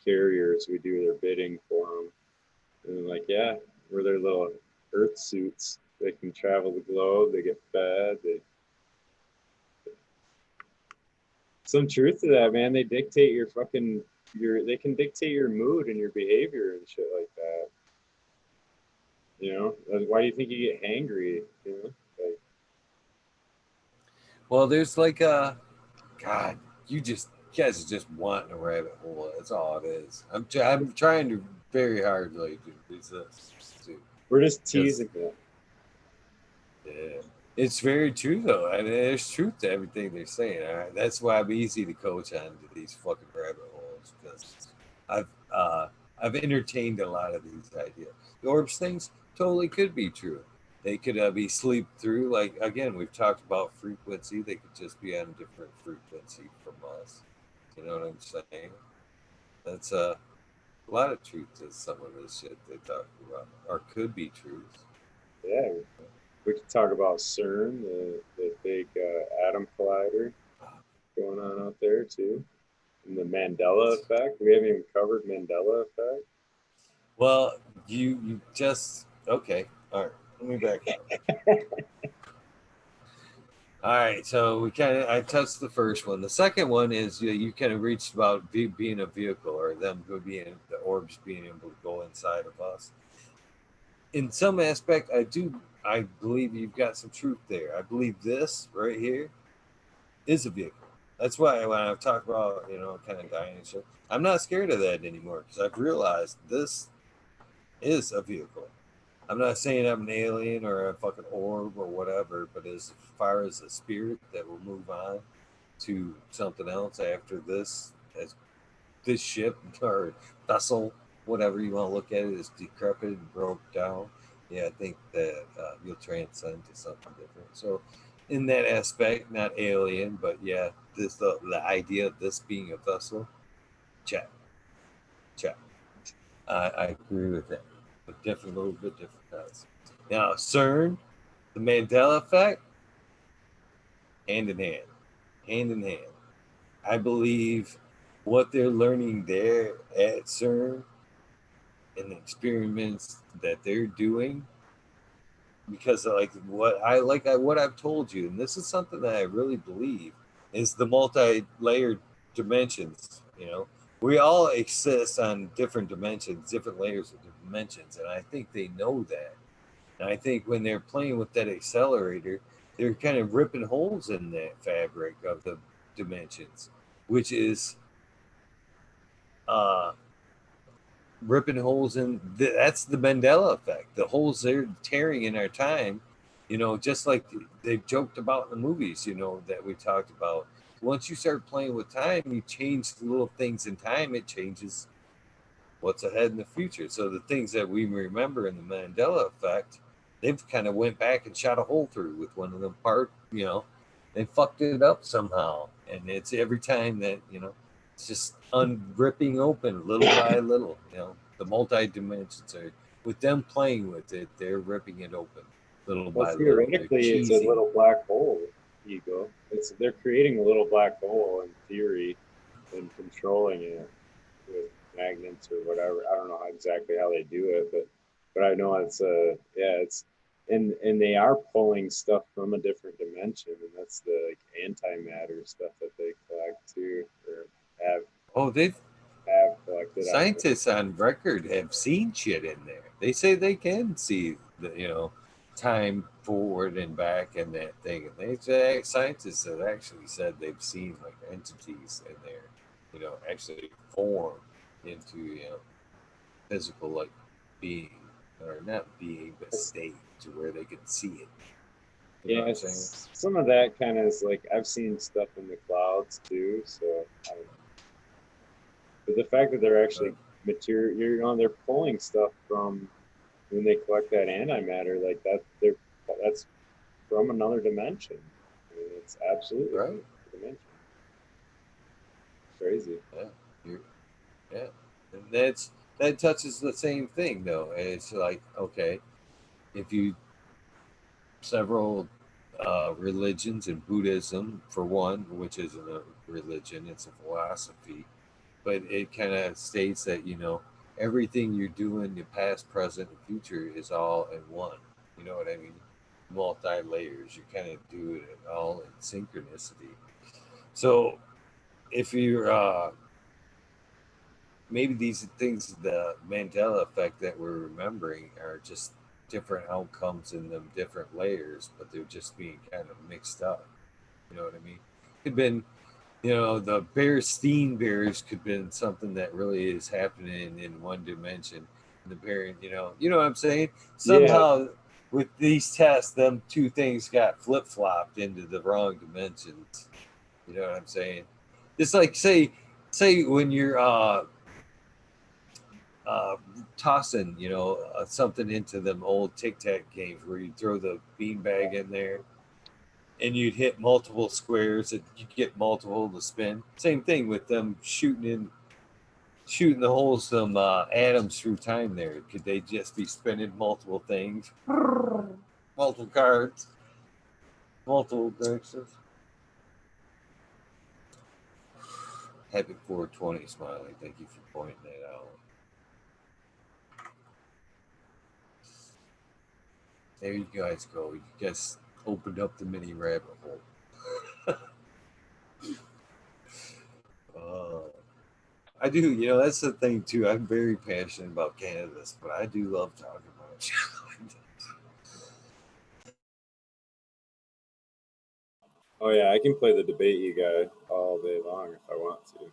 carriers. We do their bidding for them. And like, yeah, we're their little Earth suits. They can travel the globe. They get fed. Some truth to that, man. They dictate your fucking they can dictate your mood and your behavior and shit like that. You know, why do you think you get hangry? You know, like, Well, there's like God, you guys are just wanting a rabbit hole. That's all it is. I'm trying to very hard like to resist. We're just teasing it. Yeah, it's very true though. I mean, there's truth to everything they're saying. All right, that's why I'm easy to coach onto these fucking rabbit holes because I've entertained a lot of these ideas. The orbs things totally could be true. They could be sleep through. Like again, we've talked about frequency. They could just be on a different frequency from us. You know what I'm saying? That's a lot of truth to some of this shit they talk about, or could be truth. Yeah, we could talk about CERN, the big atom collider going on out there too, and the Mandela effect. We haven't even covered Mandela effect. Well, you just okay. All right, let me back up. All right, so I touched the first one. The second one is you kind of reached about being a vehicle or them being the orbs being able to go inside of us. In some aspect, I believe you've got some truth there. I believe this right here is a vehicle. That's why when I've talked about kind of dying and shit, I'm not scared of that anymore because I've realized this is a vehicle. I'm not saying I'm an alien or a fucking orb or whatever, but as far as a spirit that will move on to something else after this, as this ship or vessel, whatever you want to look at it, is decrepit and broke down. Yeah, I think that you'll transcend to something different. So, in that aspect, not alien, but yeah, the idea of this being a vessel, check. I agree with that, but a little bit different guys. Now, CERN, the Mandela effect, hand in hand. I believe what they're learning there at CERN and the experiments that they're doing, because what I've told you, and this is something that I really believe, is the multi-layered dimensions. We all exist on different dimensions, different layers of dimensions, and I think they know that. And I think when they're playing with that accelerator, they're kind of ripping holes in that fabric of the dimensions, which is ripping holes in. That's the Mandela effect. The holes they're tearing in our time, just like they've joked about in the movies, that we talked about. Once you start playing with time, you change the little things in time. It changes what's ahead in the future. So the things that we remember in the Mandela effect, they've kind of went back and shot a hole through with one of them they fucked it up somehow. And it's every time that, it's just unripping open little by little, the multi-dimensions are, with them playing with it, they're ripping it open little by little. Theoretically, it's a little black hole, Ego. They're creating a little black hole in theory and controlling it with magnets or whatever. I don't know exactly how they do it, but I know it's and they are pulling stuff from a different dimension, and that's the antimatter stuff that they collect too, or have. Oh, they've collected. Scientists on record have seen shit in there. They say they can see the time forward and back and that thing. And they say scientists have actually said they've seen like entities in there, actually form into physical like being, or not being, but state to where they can see it. Yeah, some of that kind of is like I've seen stuff in the clouds too. So, I don't know. But the fact that they're actually material, they're pulling stuff from when they collect that antimatter, like that. That's from another dimension. I mean, it's absolutely right. Dimension. Crazy. Yeah, and that touches the same thing though. It's like, okay, if you several religions and Buddhism, for one, which isn't a religion, it's a philosophy. But it kind of states that, everything you're doing, your past, present, and future is all in one. You know what I mean? Multi layers. You kind of do it all in synchronicity. So if you're maybe these things, the Mandela effect that we're remembering, are just different outcomes in them different layers, but they're just being kind of mixed up. You know what I mean? Could have been, the Bearstein Bears could have been something that really is happening in one dimension. And the bear, what I'm saying? Yeah. Somehow with these tests, them two things got flip flopped into the wrong dimensions. You know what I'm saying? Just like say when you're tossing, something into them old tic tac games where you throw the beanbag in there and you'd hit multiple squares and you get multiple to spin. Same thing with them shooting the holes, some atoms through time there. Could they just be spinning multiple things, multiple cards, multiple directions? Happy 420, Smiley. Thank you for pointing that out. There you guys go. You guys opened up the mini rabbit hole. I do, that's the thing too. I'm very passionate about cannabis, but I do love talking about it. Oh yeah, I can play the debate you guy all day long if I want to.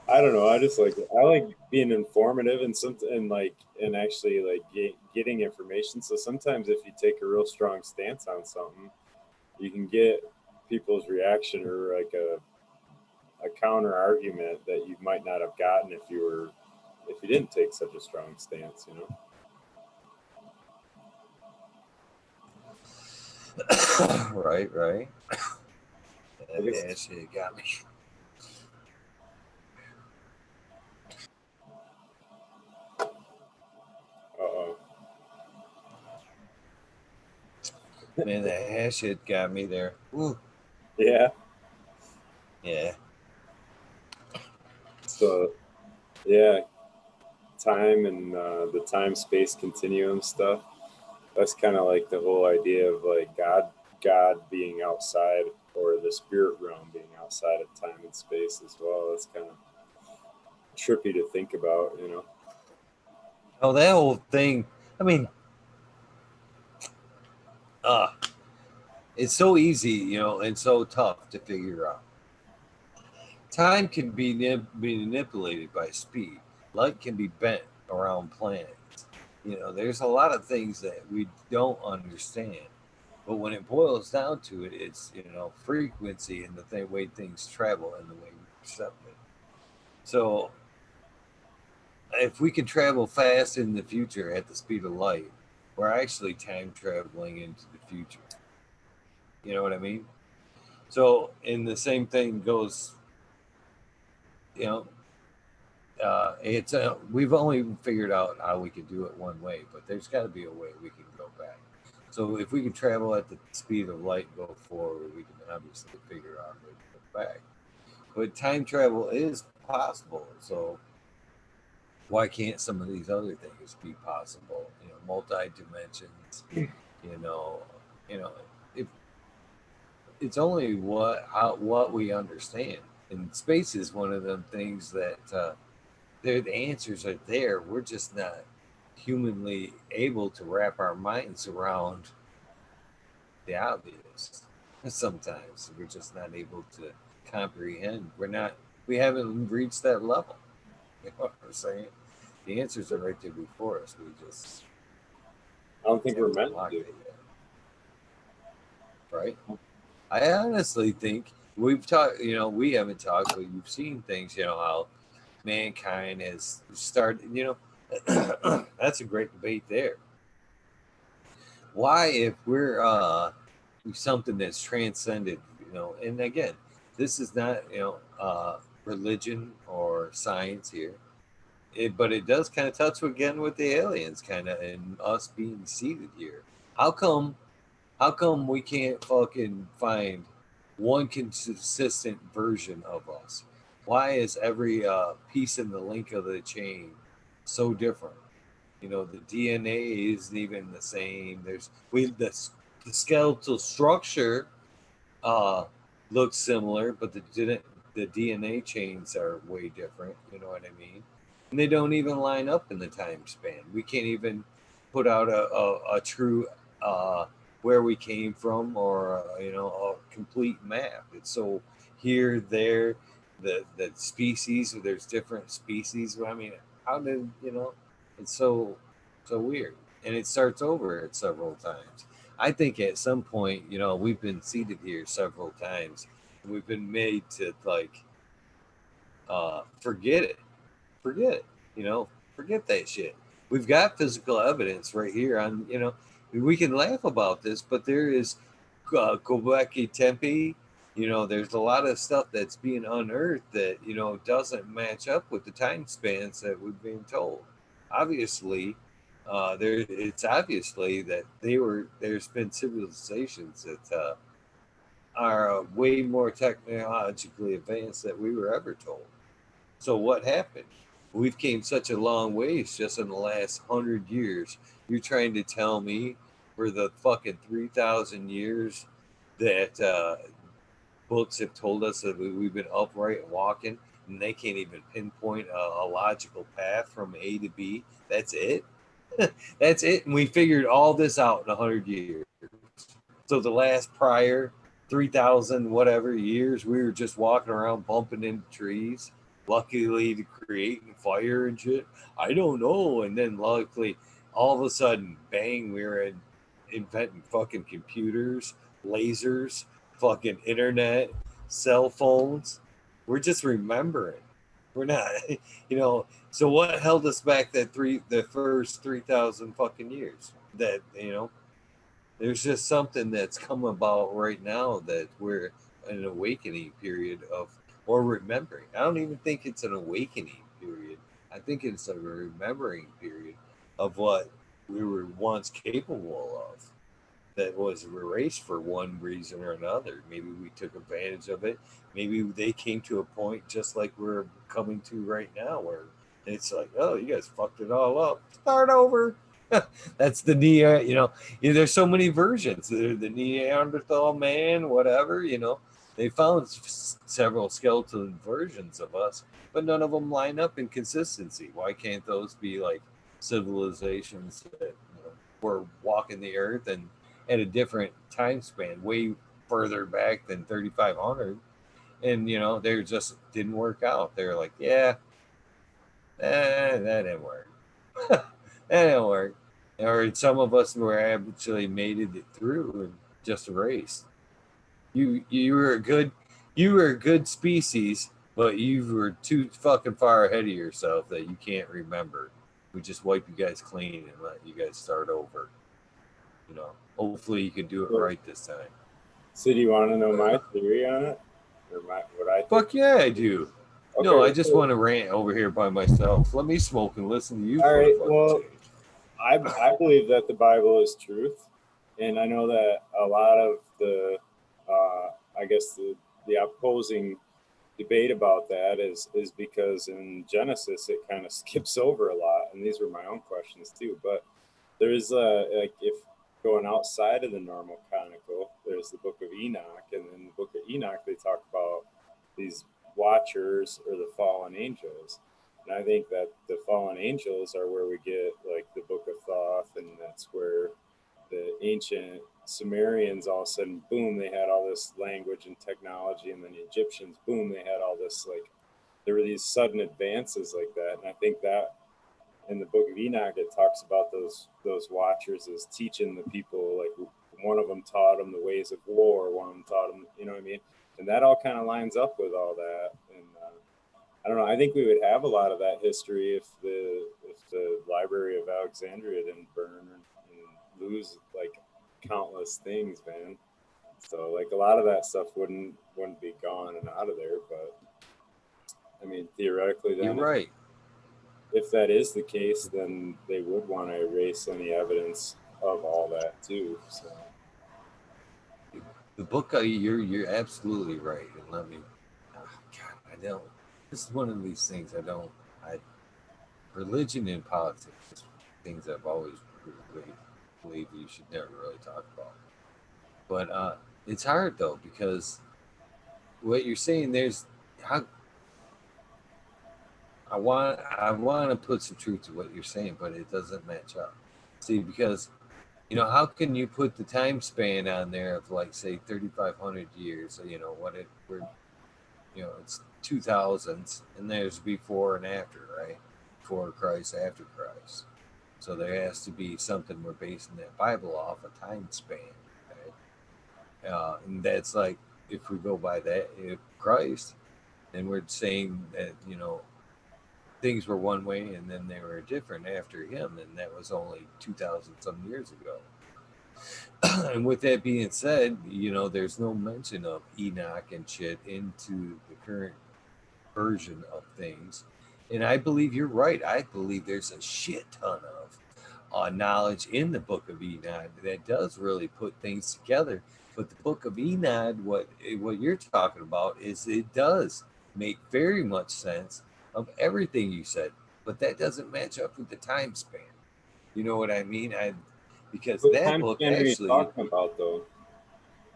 I don't know. I just like I like being informative and and actually like getting information. So sometimes if you take a real strong stance on something, you can get people's reaction or like a counter argument that you might not have gotten if you didn't take such a strong stance. Right. That shit got me. Uh-oh. Man, that hash shit got me there. Ooh. Yeah. Yeah. So, yeah, time and the time space continuum stuff. That's kind of like the whole idea of like God being outside, or the spirit realm being outside of time and space as well. That's kind of trippy to think about. Oh, that whole thing. I mean, it's so easy, and so tough to figure out. Time can be manipulated by speed. Light can be bent around planets. There's a lot of things that we don't understand. But when it boils down to it, it's frequency and the way things travel and the way we perceive it. So if we can travel fast in the future at the speed of light, we're actually time traveling into the future. You know what I mean? So, and the same thing goes, it's we've only figured out how we can do it one way, but there's got to be a way we can go back. So if we can travel at the speed of light and go forward, we can obviously figure out a way to go back. But time travel is possible. So why can't some of these other things be possible? Multi dimensions. If it's only what we understand. And space is one of them things that the answers are there. We're just not humanly able to wrap our minds around the obvious. Sometimes we're just not able to comprehend. We haven't reached that level. You know what I'm saying? The answers are right there before us. I don't think we're meant to. It yet. Right? I honestly think we've talked, we haven't talked, but you've seen things, how mankind has started, that's a great debate there. Why, if we're something that's transcended, and again, this is not, religion or science here. but it does kind of touch again with the aliens, kind of, and us being seated here. How come? How come we can't fucking find one consistent version of us? Why is every piece in the link of the chain so different? You know, the DNA isn't even the same. The skeletal structure uh, looks similar, but the DNA chains are way different. You know what I mean? And they don't even line up in the time span. We can't even put out a true where we came from, or you know, a complete map. It's so here, there, the species. There's different species. I mean, how did you know? It's so weird, and it starts over at several times. I think at some point, you know, we've been seated here several times. We've been made to like forget it, forget it, you know, forget that shit. We've got physical evidence right here on, you know, we can laugh about this, but there is Göbekli Tempe. You know, there's a lot of stuff that's being unearthed that, you know, doesn't match up with the time spans that we've been told. Obviously, it's obviously that there's been civilizations that are way more technologically advanced than we were ever told. So what happened? We've came such a long ways just in the last 100 years. You're trying to tell me for the fucking 3,000 years that books have told us that we've been upright and walking, and they can't even pinpoint a logical path from A to B. That's it. That's it. And we figured all this out in 100 years. So the last prior 3,000 whatever years, we were just walking around bumping into trees. Luckily, to creating fire and shit. I don't know. And then luckily, all of a sudden, bang, we were inventing fucking computers, lasers, fucking internet, cell phones. We're just remembering. We're not, you know. So what held us back the first 3,000 fucking years? That, you know, there's just something that's come about right now that we're in an awakening period of, or remembering. I don't even think it's an awakening period. I think it's a remembering period of what we were once capable of that was erased for one reason or another. Maybe we took advantage of it. Maybe they came to a point just like we're coming to right now where it's like, oh, you guys fucked it all up. Start over. That's the you know, there's so many versions. The Neanderthal man, whatever, you know. They found several skeleton versions of us, but none of them line up in consistency. Why can't those be like civilizations that, you know, were walking the earth and at a different time span, way further back than 3,500, and you know they just didn't work out. They're like, yeah, that didn't work. That didn't work. Or some of us were actually made it through and just erased. You were a good species, but you were too fucking far ahead of yourself that you can't remember. We just wipe you guys clean and let you guys start over. You know, hopefully you can do it right this time. So do you want to know my theory on it? Or what I think? Fuck yeah, I do. Okay, no, I just want to rant over here by myself. Let me smoke and listen to you. All right, well, I believe that the Bible is truth. And I know that a lot of the, I guess the opposing debate about that is because in Genesis, it kind of skips over a lot. And these were my own questions too. But there's like, if going outside of the normal canonical, there's the book of Enoch. And in the book of Enoch, they talk about these watchers or the fallen angels. And I think that the fallen angels are where we get like the book of Thoth, and that's where the ancient Sumerians all of a sudden, boom, they had all this language and technology, and then the Egyptians, boom, they had all this, like, there were these sudden advances like that. And I think that in the book of Enoch, it talks about those watchers as teaching the people, like one of them taught them the ways of war, one of them taught them, you know what I mean? And that all kind of lines up with all that. And I don't know, I think we would have a lot of that history if the Library of Alexandria didn't burn and lose like countless things, man. So like a lot of that stuff wouldn't be gone and out of there. But I mean, theoretically, then you're right. if that is the case, then they would want to erase any evidence of all that too. So The book, you're absolutely right. And let me, oh God, I don't. This is one of these things I don't. I religion and politics is things I've always really believed you should never really talk about. But it's hard though because what you're saying there's how I want to put some truth to what you're saying, but it doesn't match up. See, because how can you put the time span on there of like say 3,500 years? What it we're it's 2000s, and there's before and after, right? Before Christ, after Christ. So there has to be something we're basing that Bible off a time span, right? And that's like if we go by that, if Christ, then we're saying that things were one way and then they were different after him, and that was only 2,000 some years ago. And with that being said, there's no mention of Enoch and shit into the current version of things. And I believe you're right. I believe there's a shit ton of knowledge in the book of Enoch that does really put things together. But the book of Enoch, what you're talking about is it does make very much sense of everything you said, but that doesn't match up with the time span. You know what I mean? Because what that time book span are you actually, talking about though?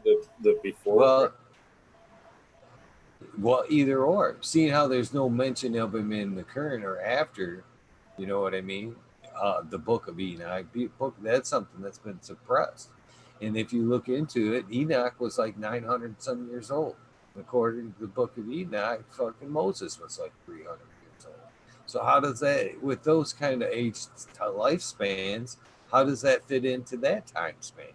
The before? well, either or. Seeing how there's no mention of him in the current or after, you know what I mean? The book of Enoch, that's something that's been suppressed. And if you look into it, Enoch was like 900 some years old. According to the book of Enoch, fucking Moses was like 300 years old. So how does that, with those kind of age lifespans, how does that fit into that time span?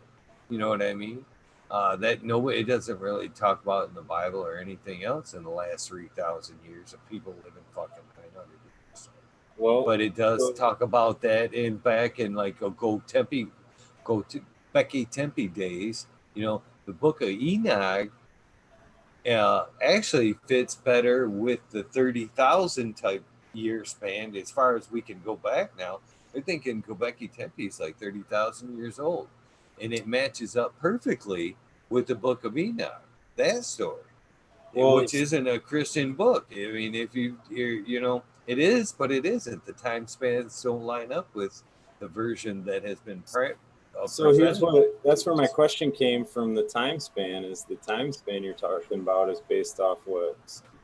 You know what I mean? That nobody, it doesn't really talk about in the Bible or anything else in the last 3,000 years of people living fucking 900 years. Well, But it does talk about that in back in like go to Becky Tempe days. The book of Enoch actually fits better with the 30,000 type year span as far as we can go back now. I think in Göbekli Tepe is like 30,000 years old, and it matches up perfectly with the book of Enoch, that story, which isn't a Christian book. I mean, if it is, but it isn't. The time spans don't line up with the version that has been so here's that's where my question came from. The time span is the time span you're talking about is based off what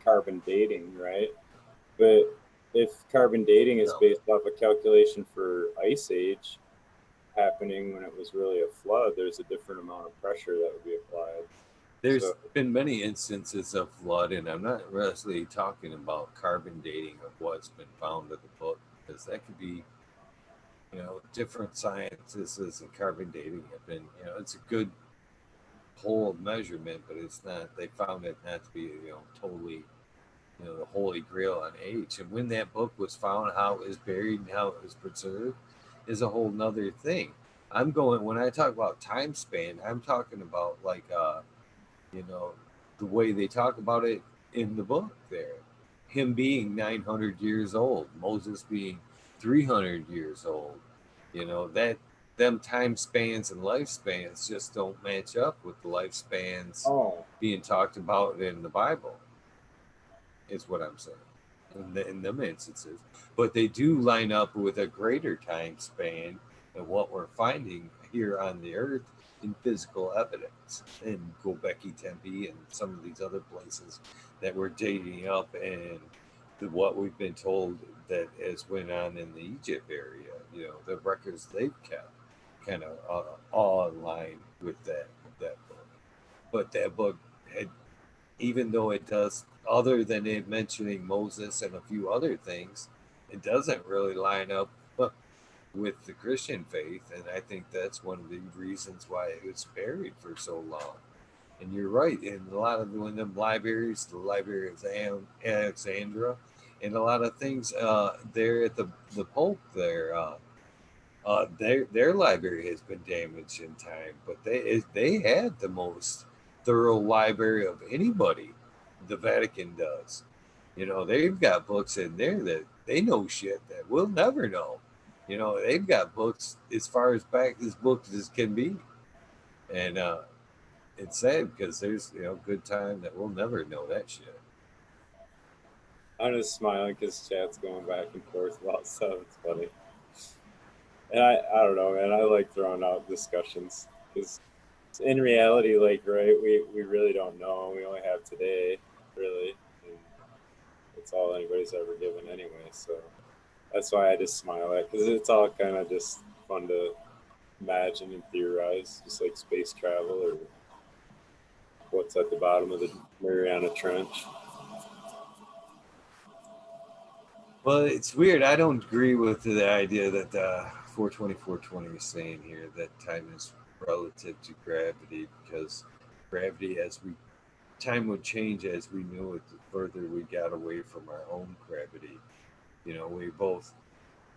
carbon dating, right? But if carbon dating is based off a calculation for ice age happening when it was really a flood, there's a different amount of pressure that would be applied. There's been many instances of flood, and I'm not really talking about carbon dating of what's been found in the book, because that could be different sciences and carbon dating have been, it's a good whole measurement, but it's not, they found it not to be, totally, the holy grail on age. And when that book was found, how it was buried and how it was preserved is a whole nother thing. When I talk about time span, I'm talking about like, the way they talk about it in the book there. Him being 900 years old, Moses being 300 years old, that them time spans and lifespans just don't match up with the lifespans being talked about in the Bible, is what I'm saying in them instances. But they do line up with a greater time span than what we're finding here on the earth in physical evidence in Göbekli Tempe and some of these other places that we're digging up, and what we've been told that has went on in the Egypt area, the records they've kept kind of all in line with that book. But that book had, even though it does, other than it mentioning Moses and a few other things, it doesn't really line up with the Christian faith, and I think that's one of the reasons why it was buried for so long. And you're right, in a lot of them libraries, the Library of Alexandria, and a lot of things there at the Pope there, their library has been damaged in time, but they had the most thorough library of anybody. The Vatican does. You know, they've got books in there that they know shit that we'll never know. You know, they've got books as far as back as books as can be. And it's sad because there's, you know, good time that we'll never know that shit. I'm just smiling because chat's going back and forth about stuff. It's funny. And I don't know, man. I like throwing out discussions because in reality, like, right, we really don't know. We only have today, really. And it's all anybody's ever given anyway. So that's why I just smile at because it's all kind of just fun to imagine and theorize, just like space travel or what's at the bottom of the Mariana Trench. Well, it's weird. I don't agree with the idea that 420 is saying here that time is relative to gravity because gravity, time would change as we knew it the further we got away from our own gravity. You know, we both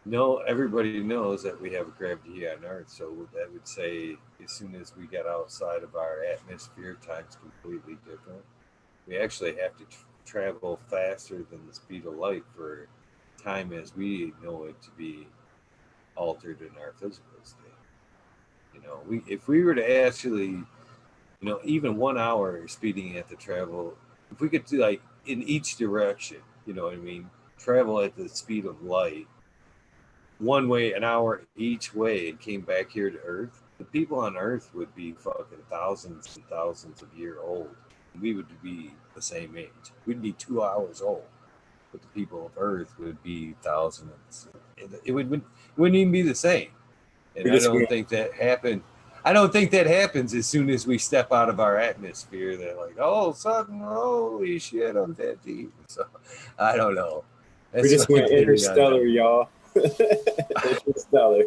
know, everybody knows that we have gravity here on Earth. So that would say as soon as we get outside of our atmosphere, time's completely different. We actually have to travel faster than the speed of light for time as we know it to be altered in our physical state. You know, if we were to actually, you know, even 1 hour speeding at the travel, if we could do like in each direction, you know what I mean, travel at the speed of light, one way, an hour each way, and came back here to Earth, the people on Earth would be fucking thousands and thousands of years old. We would be the same age. We'd be 2 hours old, but the people of Earth would be thousands. It wouldn't even be the same. And I don't think that happened. I don't think that happens as soon as we step out of our atmosphere. They're like, oh, sudden, holy shit, I'm 50. So I don't know. We just went interstellar, y'all. Interstellar.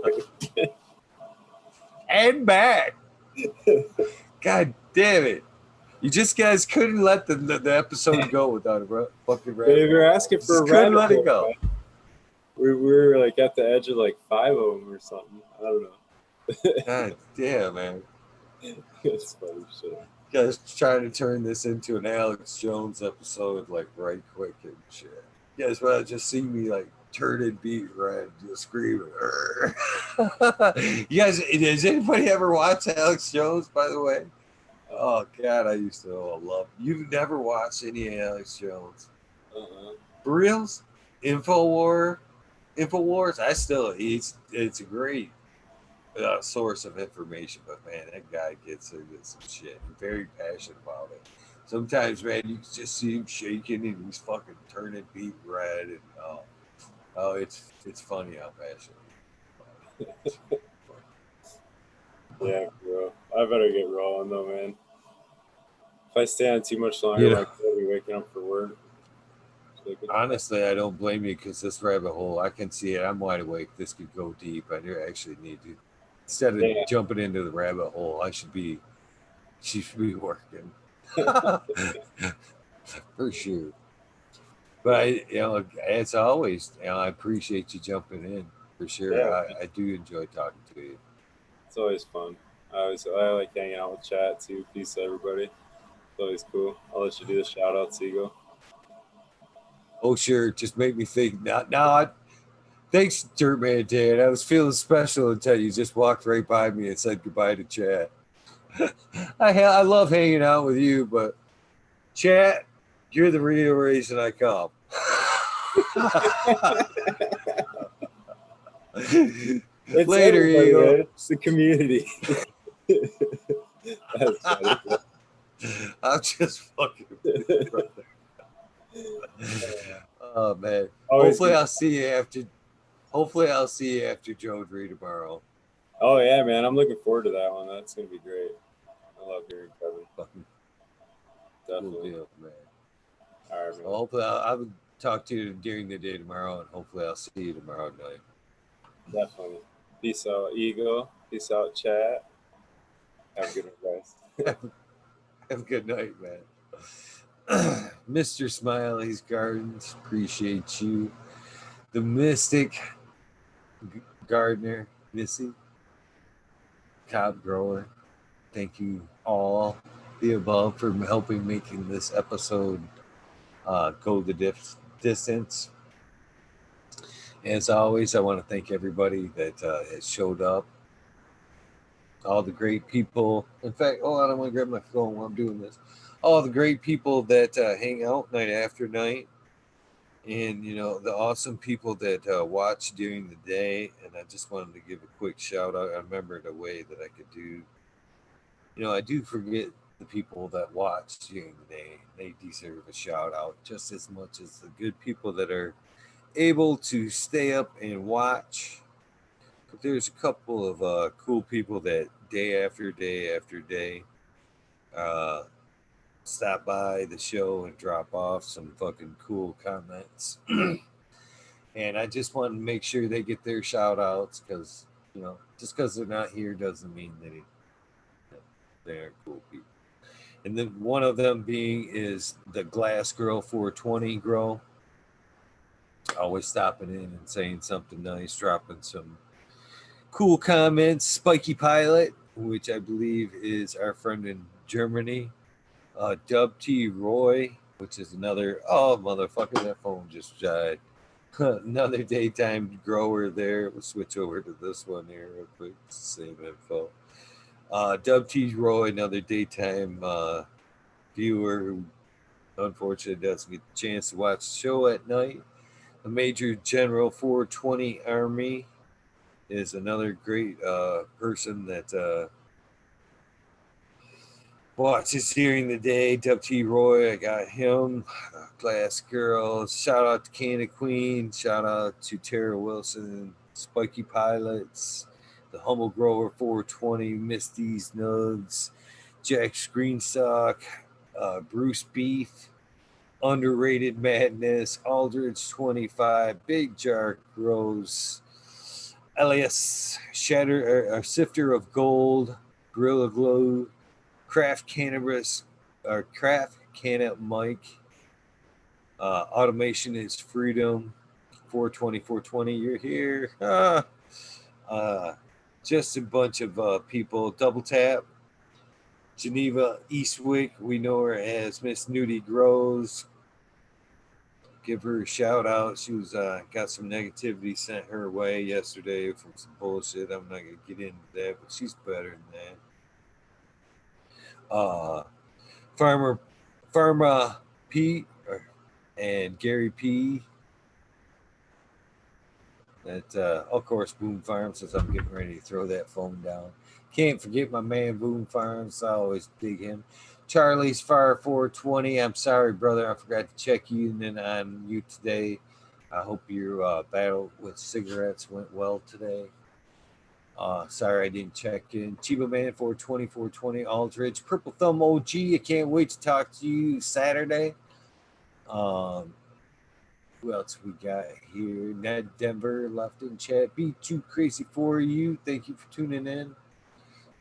And back. God damn it. You just guys couldn't let the episode go without a fucking rabbit. They were asking for a rabbit. Couldn't let it go. We were like at the edge of like 5 of them or something. I don't know. God damn, man. It's funny shit. You guys trying to turn this into an Alex Jones episode like right quick and shit. You guys want to just see me like turn and beat red, just screaming. You guys, has anybody ever watched Alex Jones, by the way? Oh God, I used to love. You've never watched any Alex Jones? For reals? Infowars. I still. It's a great source of information, but man, that guy gets into some shit. He's very passionate about it. Sometimes, man, you just see him shaking and he's fucking turning beet red, and oh, it's funny how passionate. Yeah, bro. I better get rolling though, man. If I stay on too much longer, I could be waking up for work. Honestly, I don't blame you because this rabbit hole, I can see it. I'm wide awake. This could go deep. I actually need to, instead of jumping into the rabbit hole, she should be working. For sure. But as always, I appreciate you jumping in for sure. Yeah. I do enjoy talking to you. It's always fun. I like hanging out with chat too. Peace, everybody. It's always cool. I'll let you do the shout out, Seagull. Oh, sure. Just make me think. Thanks, Dirtman Dan. I was feeling special until you just walked right by me and said goodbye to chat. I love hanging out with you, but chat, you're the real reason I come. It's later, Eagle. It's the community. That's funny. I'm just fucking with you, brother. Oh man. Hopefully I'll see you after Joe Dree tomorrow. Oh yeah, man. I'm looking forward to that one. That's gonna be great. I love hearing Kevin. Fucking definitely, cool deal, man. All right, man. Well, hopefully I'll talk to you during the day tomorrow, and hopefully I'll see you tomorrow night. Definitely. Peace out, Eagle. Peace out, chat. Have a good one, guys. Have a good night, man. Mr. Smiley's Gardens, appreciate you. The Mystic Gardener, Missy, Cob Grower, thank you all, the above, for helping making this episode go the distance. As always, I want to thank everybody that has showed up. All the great people. In fact, I don't want to grab my phone while I'm doing this. All the great people that hang out night after night, and the awesome people that watch during the day. And I just wanted to give a quick shout out. I remembered a way that I could do. I do forget the people that watch during the day. They deserve a shout out just as much as the good people that are able to stay up and watch. But there's a couple of cool people that day after day after day uh, stop by the show and drop off some fucking cool comments. And I just want to make sure they get their shout outs because, just because they're not here doesn't mean they aren't cool people. And then one of them being is the Glass Girl 420 Grow. Always stopping in and saying something nice, dropping some cool comments. Spiky Pilot, which I believe is our friend in Germany. Dub T Roy, which is another, oh motherfucker, that phone just died. Another daytime grower there. We'll switch over to this one here real quick. It's the same info. Dub T Roy, another daytime viewer who unfortunately doesn't get the chance to watch the show at night. The Major General 420 Army is another great person that watches during the day. Dub T Roy, I got him. Glass Girls. Shout out to Canada Queen. Shout out to Tara Wilson. Spiky Pilots. The Humble Grower 420. Misty's Nugs. Jack Screenstock. Bruce Beef. Underrated Madness. Aldridge 25. Big Jar Grows. Elias. Sifter of Gold. Gorilla Glue. Craft Cannabis, or Craft Canna Mike. Automation is Freedom. 420, you're here. Just a bunch of people. Double Tap. Geneva Eastwick, we know her as Miss Nudie Grows. Give her a shout out. She was got some negativity sent her way yesterday from some bullshit. I'm not gonna get into that, but she's better than that. Farmer Pete and Gary P. That of course Boom Farms, as I'm getting ready to throw that phone down. Can't forget my man Boom Farms. I always dig him. Charlie's Fire 420. I'm sorry, brother. I forgot to check you in on you today. I hope your battle with cigarettes went well today. Sorry I didn't check in. Chiba Man 420, Aldridge. Purple Thumb OG. I can't wait to talk to you Saturday. Who else we got here? Ned Denver left in chat. Be too crazy for you. Thank you for tuning in.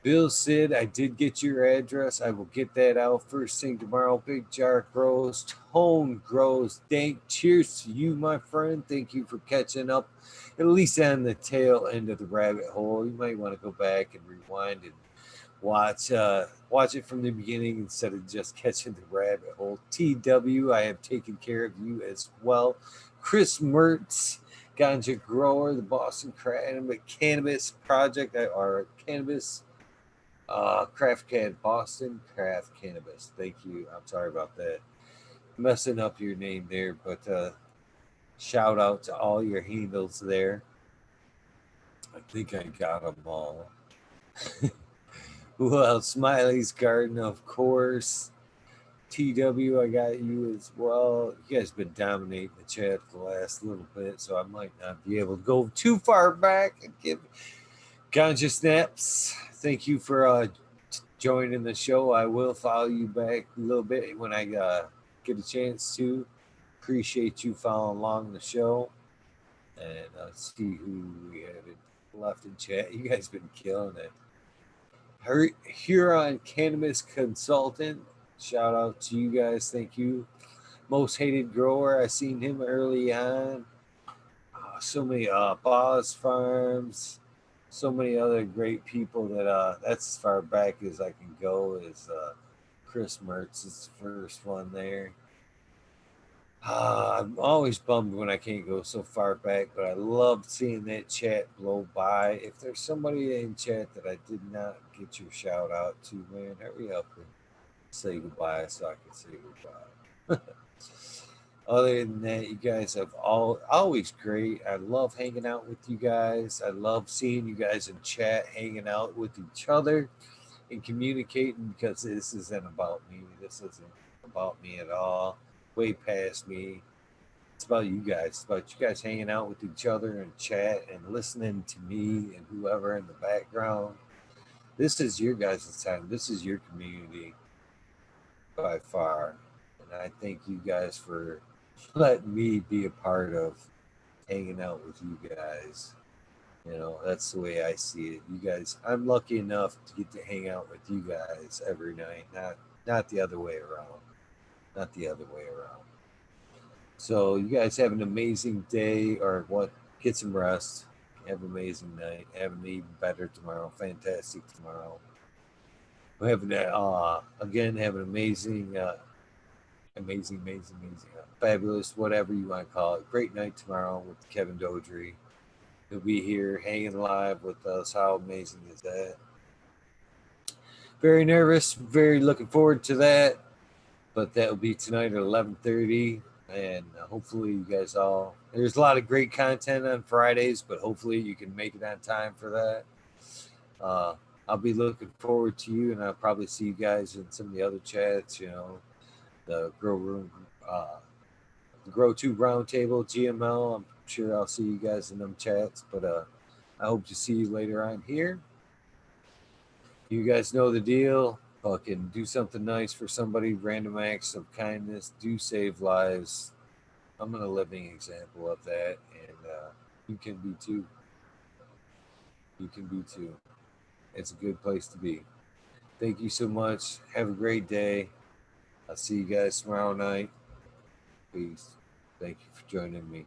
Bill Sid, I did get your address. I will get that out first thing tomorrow. Big Jar Grows. Tone Grows. Dank. Cheers to you, my friend. Thank you for catching up, at least on the tail end of the rabbit hole. You might want to go back and rewind and watch it from the beginning instead of just catching the rabbit hole. TW, I have taken care of you as well. Chris Mertz, Ganja Grower, the Boston Cannabis Project, or Cannabis Craft Can Boston Craft Cannabis. Thank you. I'm sorry about that. Messing up your name there, but shout out to all your handles there. I think I got them all. Who else? Smiley's Garden, of course. TW, I got you as well. You guys been dominating the chat for the last little bit, so I might not be able to go too far back and give Ganja Snaps. Thank you for joining the show. I will follow you back a little bit when I get a chance to. Appreciate you following along the show. And see who we had left in chat. You guys been killing it. Huron Cannabis Consultant. Shout out to you guys. Thank you. Most Hated Grower. I seen him early on. So many Boz Farms. So many other great people that that's as far back as I can go. Is Chris Mertz is the first one there. I'm always bummed when I can't go so far back, but I love seeing that chat blow by. If there's somebody in chat that I did not get your shout out to, man, hurry up and say goodbye so I can say goodbye. Other than that, you guys have always great. I love hanging out with you guys. I love seeing you guys in chat, hanging out with each other and communicating, because this isn't about me. This isn't about me at all. Way past me. It's about you guys. It's about you guys hanging out with each other and chat and listening to me and whoever in the background. This is your guys' time. This is your community by far. And I thank you guys for letting me be a part of hanging out with you guys. You know, that's the way I see it. You guys, I'm lucky enough to get to hang out with you guys every night, not the other way around. Not the other way around. So you guys have an amazing day, or what? Get some rest. Have an amazing night. Have an even better tomorrow. Fantastic tomorrow. We have again have an amazing, fabulous, whatever you want to call it. Great night tomorrow with Kevin Dodry. He'll be here hanging live with us. How amazing is that? Very nervous. Very looking forward to that. But that will be tonight at 11:30. And hopefully you guys all, there's a lot of great content on Fridays, but hopefully you can make it on time for that. I'll be looking forward to you, and I'll probably see you guys in some of the other chats, you know, the Grow Room, the Grow Tube Roundtable, GML. I'm sure I'll see you guys in them chats, but I hope to see you later on here. You guys know the deal. Fucking do something nice for somebody. Random acts of kindness do save lives. I'm a living example of that, and you can be too. You can be too. It's a good place to be. Thank you so much. Have a great day. I'll see you guys tomorrow night. Peace. Thank you for joining me.